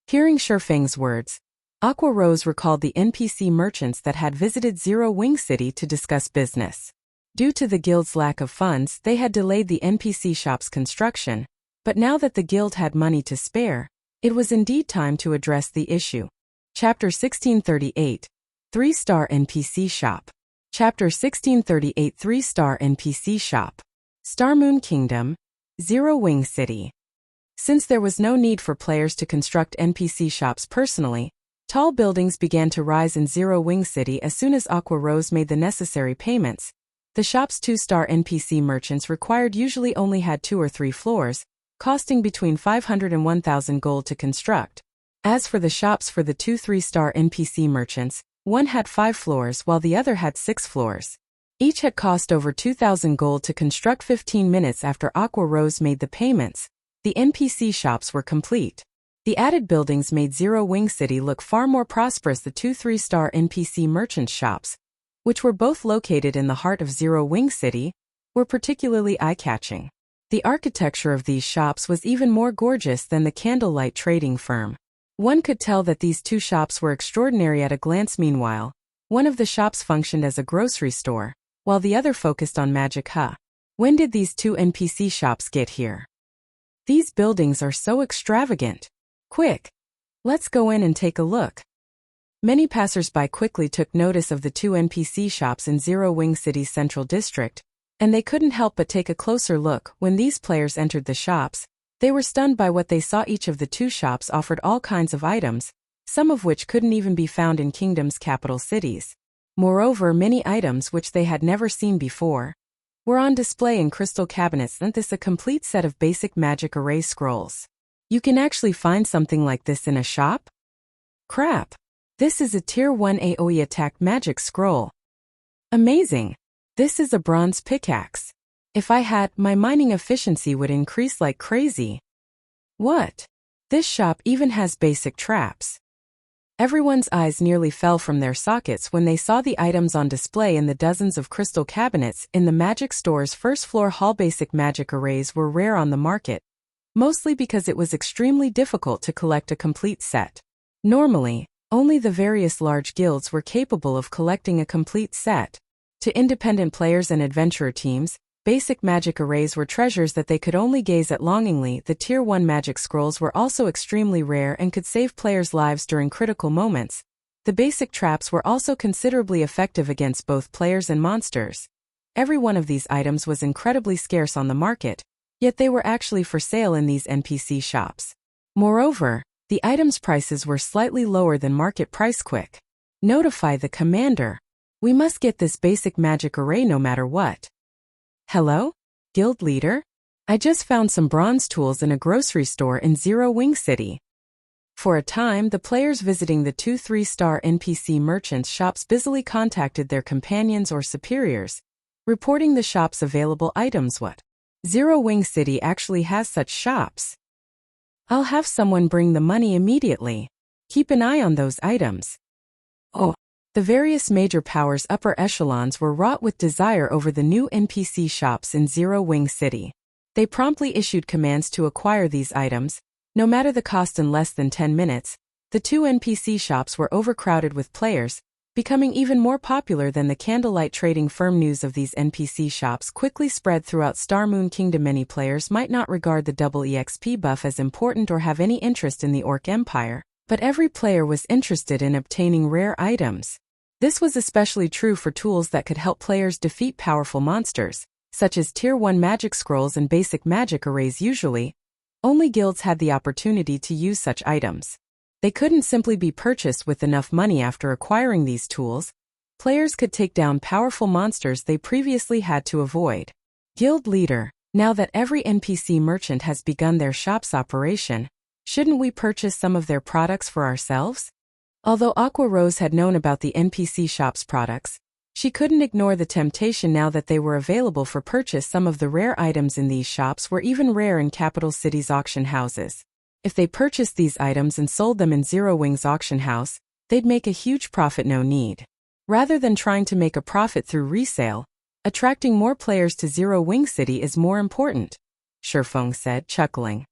Hearing Shifeng's words, Aqua Rose recalled the NPC merchants that had visited Zero Wing City to discuss business. Due to the guild's lack of funds, they had delayed the NPC shop's construction, but now that the guild had money to spare, it was indeed time to address the issue. Chapter 1638, 3-star NPC Shop. Chapter 1638, 3-star NPC Shop. Starmoon Kingdom, Zero Wing City. Since there was no need for players to construct NPC shops personally, tall buildings began to rise in Zero Wing City as soon as Aqua Rose made the necessary payments. The shop's 2-star NPC merchants required usually only had 2 or 3 floors, costing between 500 and 1,000 gold to construct. As for the shops for the 2 3-star NPC merchants, one had 5 floors while the other had 6 floors. Each had cost over 2,000 gold to construct. 15 minutes after Aqua Rose made the payments, the NPC shops were complete. The added buildings made Zero Wing City look far more prosperous. The 2 3-star NPC merchant shops, which were both located in the heart of Zero Wing City, were particularly eye-catching. The architecture of these shops was even more gorgeous than the candlelight trading firm. One could tell that these 2 shops were extraordinary at a glance. Meanwhile, one of the shops functioned as a grocery store, while the other focused on magic. When did these 2 NPC shops get here? These buildings are so extravagant. Quick! Let's go in and take a look. Many passers-by quickly took notice of the 2 NPC shops in Zero Wing City's central district, and they couldn't help but take a closer look. When these players entered the shops, they were stunned by what they saw. Each of the 2 shops offered all kinds of items, some of which couldn't even be found in Kingdom's capital cities. Moreover, many items which they had never seen before were on display in crystal cabinets. And this a complete set of basic magic array scrolls. You can actually find something like this in a shop? Crap! This is a Tier 1 AoE attack magic scroll. Amazing! This is a bronze pickaxe. If I had, my mining efficiency would increase like crazy. What? This shop even has basic traps. Everyone's eyes nearly fell from their sockets when they saw the items on display in the dozens of crystal cabinets in the magic store's first-floor hall. Basic magic arrays were rare on the market, mostly because it was extremely difficult to collect a complete set. Normally, only the various large guilds were capable of collecting a complete set. To independent players and adventurer teams, basic magic arrays were treasures that they could only gaze at longingly. The Tier 1 magic scrolls were also extremely rare and could save players' lives during critical moments. The basic traps were also considerably effective against both players and monsters. Every one of these items was incredibly scarce on the market, yet they were actually for sale in these NPC shops. Moreover, the items' prices were slightly lower than market price. Quick. Notify the commander. We must get this basic magic array no matter what. Hello? Guild leader? I just found some bronze tools in a grocery store in Zero Wing City. For a time, the players visiting the 2-3-star NPC merchants' shops busily contacted their companions or superiors, reporting the shop's available items. What? Zero Wing City actually has such shops. I'll have someone bring the money immediately. Keep an eye on those items. Oh. The various major powers' upper echelons were wrought with desire over the new NPC shops in Zero Wing City. They promptly issued commands to acquire these items, no matter the cost. In less than 10 minutes, the two NPC shops were overcrowded with players, becoming even more popular than the candlelight trading firm. News of these NPC shops quickly spread throughout Star Moon Kingdom. Many players might not regard the double EXP buff as important or have any interest in the Orc Empire, but every player was interested in obtaining rare items. This was especially true for tools that could help players defeat powerful monsters, such as Tier 1 magic scrolls and basic magic arrays. Usually, only guilds had the opportunity to use such items. They couldn't simply be purchased with enough money. After acquiring these tools, players could take down powerful monsters they previously had to avoid. Guild leader, now that every NPC merchant has begun their shop's operation, shouldn't we purchase some of their products for ourselves? Although Aqua Rose had known about the NPC shop's products, she couldn't ignore the temptation now that they were available for purchase. Some of the rare items in these shops were even rare in capital cities' auction houses. If they purchased these items and sold them in Zero Wing's auction house, they'd make a huge profit. No need. Rather than trying to make a profit through resale, attracting more players to Zero Wing City is more important, Shifeng said, chuckling.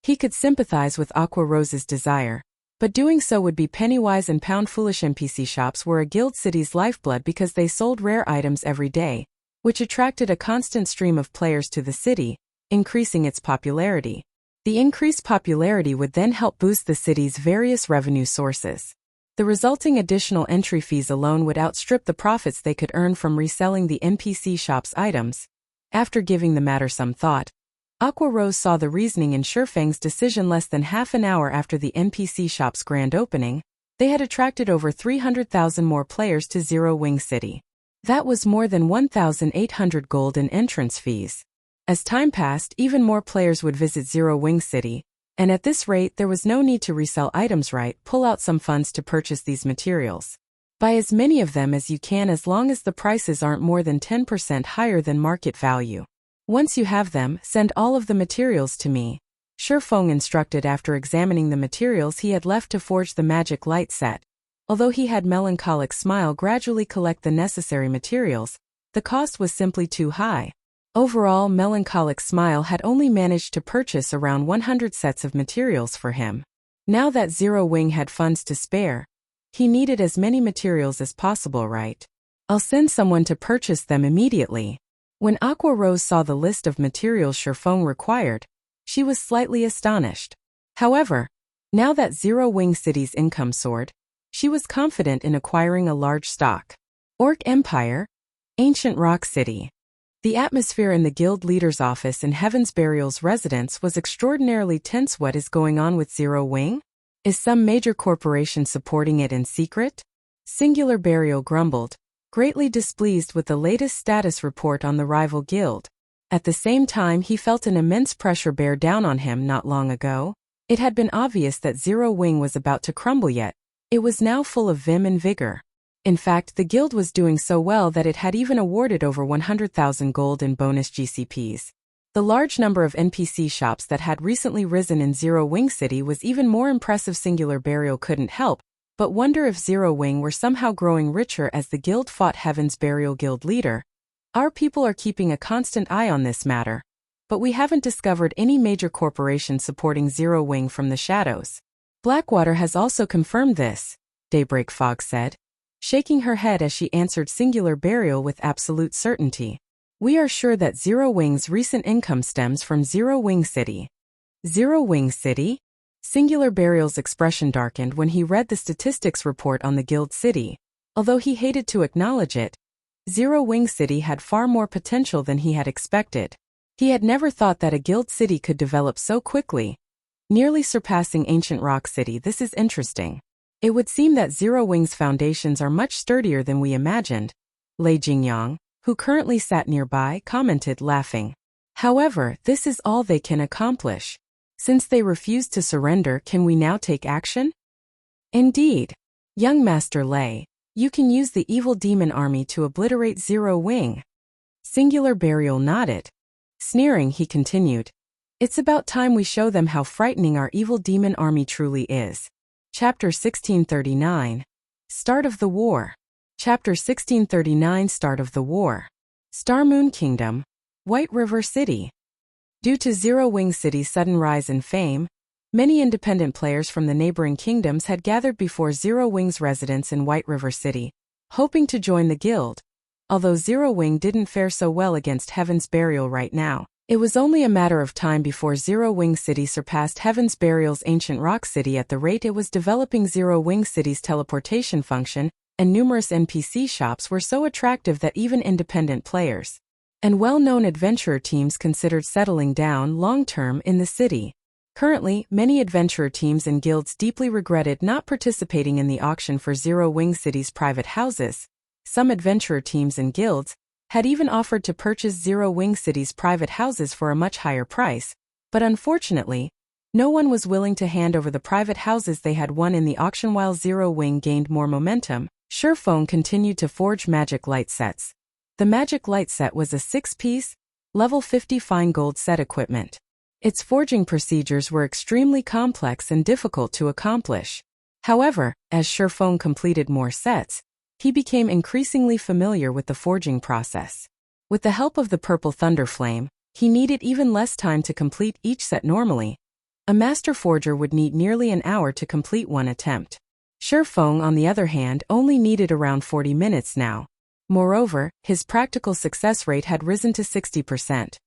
He could sympathize with Aqua Rose's desire, but doing so would be penny-wise and pound-foolish. NPC shops were a guild city's lifeblood because they sold rare items every day, which attracted a constant stream of players to the city, increasing its popularity. The increased popularity would then help boost the city's various revenue sources. The resulting additional entry fees alone would outstrip the profits they could earn from reselling the NPC shop's items. After giving the matter some thought, Aqua Rose saw the reasoning in Shifeng's decision. Less than half an hour after the NPC shop's grand opening, they had attracted over 300,000 more players to Zero Wing City. That was more than 1,800 gold in entrance fees. As time passed, even more players would visit Zero Wing City, and at this rate there was no need to resell items. Pull out some funds to purchase these materials. Buy as many of them as you can as long as the prices aren't more than 10% higher than market value. Once you have them, send all of the materials to me, Shifeng instructed. After examining the materials he had left to forge the magic light set, although he had Melancholic Smile gradually collect the necessary materials, the cost was simply too high. Overall, Melancholic Smile had only managed to purchase around 100 sets of materials for him. Now that Zero Wing had funds to spare, he needed as many materials as possible. I'll send someone to purchase them immediately. When Aqua Rose saw the list of materials Shifeng required, she was slightly astonished. However, now that Zero Wing City's income soared, she was confident in acquiring a large stock. Orc Empire, Ancient Rock City. The atmosphere in the guild leader's office in Heaven's Burial's residence was extraordinarily tense. What is going on with Zero Wing? Is some major corporation supporting it in secret? Singular Burial grumbled, greatly displeased with the latest status report on the rival guild. At the same time, he felt an immense pressure bear down on him. Not long ago, it had been obvious that Zero Wing was about to crumble, yet it was now full of vim and vigor. In fact, the guild was doing so well that it had even awarded over 100,000 gold in bonus GCPs. The large number of NPC shops that had recently risen in Zero Wing City was even more impressive. Singular Burial couldn't help but wonder if Zero Wing were somehow growing richer as the guild fought Heaven's Burial guild leader. Our people are keeping a constant eye on this matter, but we haven't discovered any major corporation supporting Zero Wing from the shadows. Blackwater has also confirmed this, Daybreak Fog said, shaking her head as she answered Singular Burial with absolute certainty. We are sure that Zero Wing's recent income stems from Zero Wing City. Zero Wing City? Singular Burial's expression darkened when he read the statistics report on the Guild City. Although he hated to acknowledge it, Zero Wing City had far more potential than he had expected. He had never thought that a Guild City could develop so quickly, nearly surpassing Ancient Rock City. This is interesting. It would seem that Zero Wing's foundations are much sturdier than we imagined, Lei Jingyang, who currently sat nearby, commented, laughing. However, this is all they can accomplish. Since they refused to surrender, can we now take action? Indeed. Young Master Lei, you can use the evil demon army to obliterate Zero Wing. Singular Burial nodded. Sneering, he continued. It's about time we show them how frightening our evil demon army truly is. Chapter 1639. Start of the War. Chapter 1639. Start of the War. Star Moon Kingdom, White River City. Due to Zero Wing City's sudden rise in fame, many independent players from the neighboring kingdoms had gathered before Zero Wing's residence in White River City, hoping to join the guild. Although Zero Wing didn't fare so well against Heaven's Burial right now, it was only a matter of time before Zero Wing City surpassed Heaven's Burial's Ancient Rock City at the rate it was developing. Zero Wing City's teleportation function and numerous NPC shops were so attractive that even independent players and well-known adventurer teams considered settling down long-term in the city. Currently, many adventurer teams and guilds deeply regretted not participating in the auction for Zero Wing City's private houses. Some adventurer teams and guilds had even offered to purchase Zero Wing City's private houses for a much higher price, but unfortunately, no one was willing to hand over the private houses they had won in the auction. While Zero Wing gained more momentum, Shurfeng continued to forge magic light sets. The magic light set was a 6-piece, level 50 fine gold set equipment. Its forging procedures were extremely complex and difficult to accomplish. However, as Shurfeng completed more sets, he became increasingly familiar with the forging process. With the help of the Purple Thunder Flame, he needed even less time to complete each set. Normally, a master forger would need nearly an hour to complete one attempt. Shurfeng, on the other hand, only needed around 40 minutes now. Moreover, his practical success rate had risen to 60%.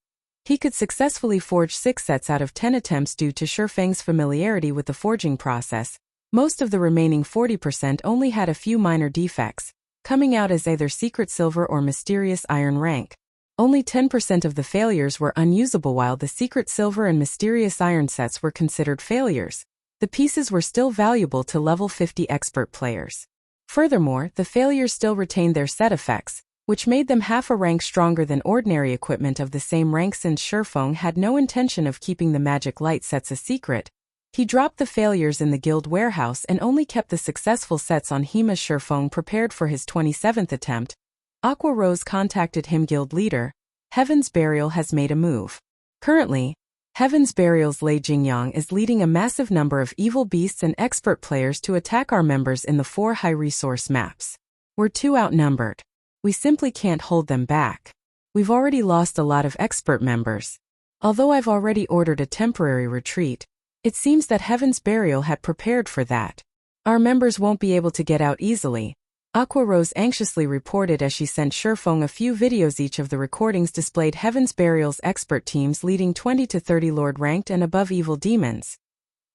He could successfully forge 6 sets out of 10 attempts due to Shurfeng's familiarity with the forging process. Most of the remaining 40% only had a few minor defects, coming out as either secret silver or mysterious iron rank. Only 10% of the failures were unusable, while the secret silver and mysterious iron sets were considered failures. The pieces were still valuable to level 50 expert players. Furthermore, the failures still retained their set effects, which made them half a rank stronger than ordinary equipment of the same rank. Since Shurfeng had no intention of keeping the magic light sets a secret, he dropped the failures in the guild warehouse and only kept the successful sets on him. As Shurfeng prepared for his 27th attempt, Aqua Rose contacted him. Guild leader, Heaven's Burial has made a move. Currently, Heaven's Burial's Lei Jingyang is leading a massive number of evil beasts and expert players to attack our members in the 4 high-resource maps. We're too outnumbered. We simply can't hold them back. We've already lost a lot of expert members. Although I've already ordered a temporary retreat, it seems that Heaven's Burial had prepared for that. Our members won't be able to get out easily, Aqua Rose anxiously reported as she sent Shurfeng a few videos. Each of the recordings displayed Heaven's Burial's expert teams leading 20 to 30 Lord-ranked and above evil demons.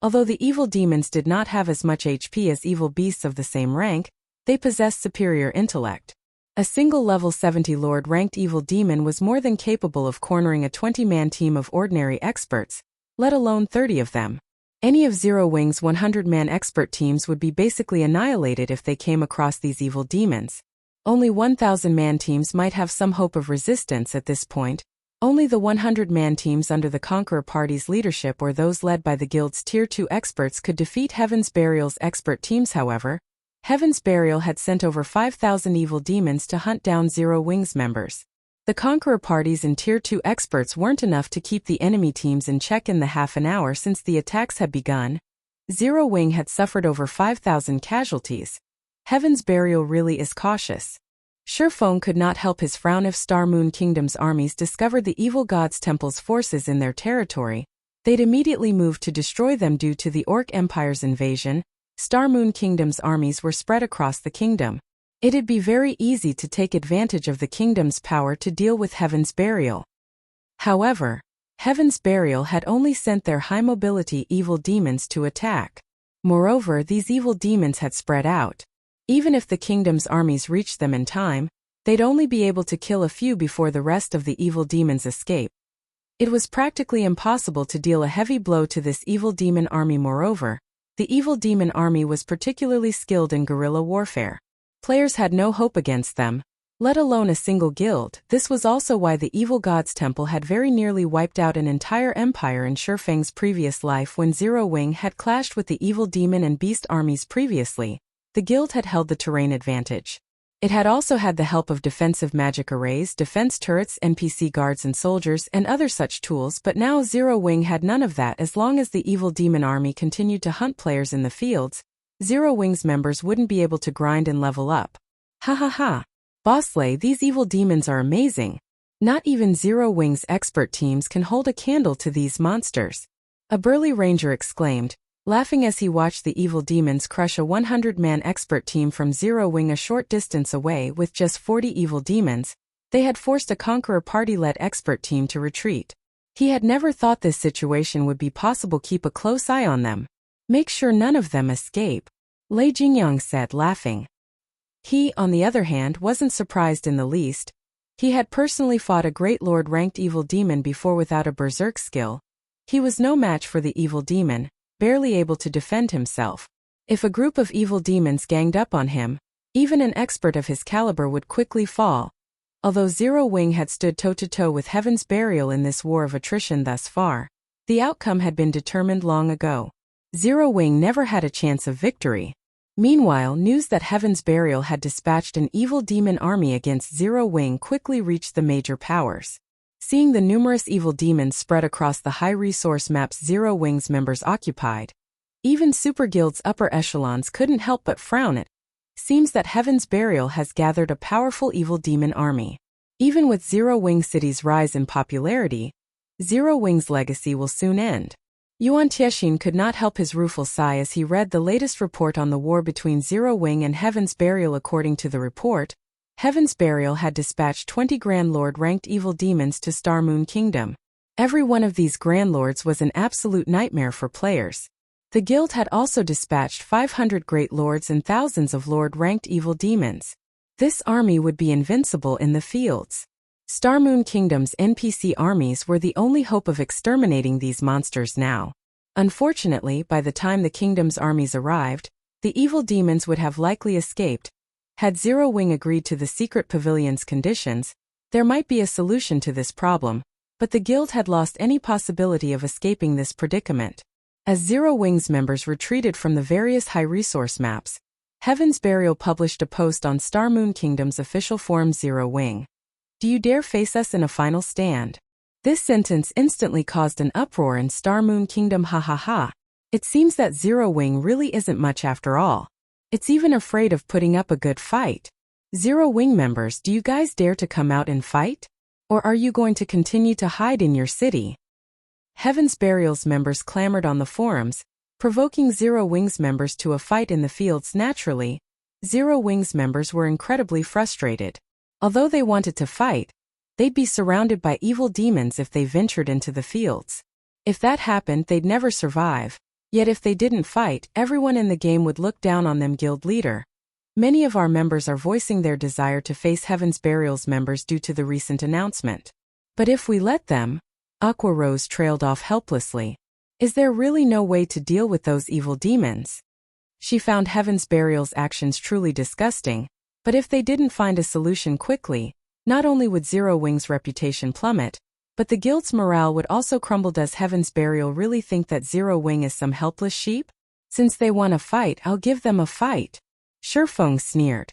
Although the evil demons did not have as much HP as evil beasts of the same rank, they possessed superior intellect. A single level 70 Lord-ranked evil demon was more than capable of cornering a 20-man team of ordinary experts, let alone 30 of them. Any of Zero Wing's 100-man expert teams would be basically annihilated if they came across these evil demons. Only 1,000-man teams might have some hope of resistance at this point. Only the 100-man teams under the Conqueror party's leadership or those led by the guild's Tier 2 experts could defeat Heaven's Burial's expert teams. However, Heaven's Burial had sent over 5,000 evil demons to hunt down Zero Wing's members. The Conqueror parties and Tier 2 experts weren't enough to keep the enemy teams in check in the half an hour since the attacks had begun. Zero Wing had suffered over 5,000 casualties. Heaven's Burial really is cautious. Shurfeng could not help his frown if Star Moon Kingdom's armies discovered the evil god's temple's forces in their territory. they'd immediately move to destroy them. Due to the Orc Empire's invasion, Star Moon Kingdom's armies were spread across the kingdom. It'd be very easy to take advantage of the kingdom's power to deal with Heaven's Burial. However, Heaven's Burial had only sent their high-mobility evil demons to attack. Moreover, these evil demons had spread out. Even if the kingdom's armies reached them in time, they'd only be able to kill a few before the rest of the evil demons escape. It was practically impossible to deal a heavy blow to this evil demon army. Moreover, the evil demon army was particularly skilled in guerrilla warfare. Players had no hope against them, let alone a single guild. This was also why the Evil God's Temple had very nearly wiped out an entire empire in Shurfeng's previous life. When Zero Wing had clashed with the evil demon and beast armies previously, the guild had held the terrain advantage. It had also had the help of defensive magic arrays, defense turrets, NPC guards and soldiers, and other such tools, but now Zero Wing had none of that. As long as the evil demon army continued to hunt players in the fields, Zero Wing's members wouldn't be able to grind and level up. Ha ha ha. Bossley, these evil demons are amazing. Not even Zero Wing's expert teams can hold a candle to these monsters. A burly ranger exclaimed, laughing as he watched the evil demons crush a 100-man expert team from Zero Wing. A short distance away, with just 40 evil demons, they had forced a Conqueror party-led expert team to retreat. He had never thought this situation would be possible. Keep a close eye on them. Make sure none of them escape, Lei Jingyang said, laughing. He, on the other hand, wasn't surprised in the least. He had personally fought a Great Lord-ranked evil demon before without a berserk skill. He was no match for the evil demon, barely able to defend himself. If a group of evil demons ganged up on him, even an expert of his caliber would quickly fall. Although Zero Wing had stood toe-to-toe with Heaven's Burial in this war of attrition thus far, the outcome had been determined long ago. Zero Wing never had a chance of victory. Meanwhile, news that Heaven's Burial had dispatched an evil demon army against Zero Wing quickly reached the major powers. Seeing the numerous evil demons spread across the high-resource maps Zero Wing's members occupied, even Super Guild's upper echelons couldn't help but frown. It seems that Heaven's Burial has gathered a powerful evil demon army. Even with Zero Wing City's rise in popularity, Zero Wing's legacy will soon end. Yuan Tiexin could not help his rueful sigh as he read the latest report on the war between Zero Wing and Heaven's Burial. According to the report, Heaven's Burial had dispatched 20 Grand Lord-ranked evil demons to Star Moon Kingdom. Every one of these Grand Lords was an absolute nightmare for players. The guild had also dispatched 500 Great Lords and thousands of Lord-ranked evil demons. This army would be invincible in the fields. Star Moon Kingdom's NPC armies were the only hope of exterminating these monsters now. Unfortunately, by the time the kingdom's armies arrived, the evil demons would have likely escaped. Had Zero Wing agreed to the secret pavilion's conditions, there might be a solution to this problem, but the guild had lost any possibility of escaping this predicament. As Zero Wing's members retreated from the various high-resource maps, Heaven's Burial published a post on Star Moon Kingdom's official forum. Zero Wing, do you dare face us in a final stand? This sentence instantly caused an uproar in Star Moon Kingdom. Ha ha ha. It seems that Zero Wing really isn't much after all. It's even afraid of putting up a good fight. Zero Wing members, do you guys dare to come out and fight? Or are you going to continue to hide in your city? Heaven's Burial's members clamored on the forums, provoking Zero Wing's members to a fight in the fields. Naturally, Zero Wing's members were incredibly frustrated. Although they wanted to fight, they'd be surrounded by evil demons if they ventured into the fields. If that happened, they'd never survive. Yet if they didn't fight, everyone in the game would look down on them. Guild leader, many of our members are voicing their desire to face Heaven's Burial's members due to the recent announcement. But if we let them, Aqua Rose trailed off helplessly. Is there really no way to deal with those evil demons? She found Heaven's Burial's actions truly disgusting, but if they didn't find a solution quickly, not only would Zero Wing's reputation plummet, but the guild's morale would also crumble. Does Heaven's Burial really think that Zero Wing is some helpless sheep? Since they want a fight, I'll give them a fight. Shurfeng sneered.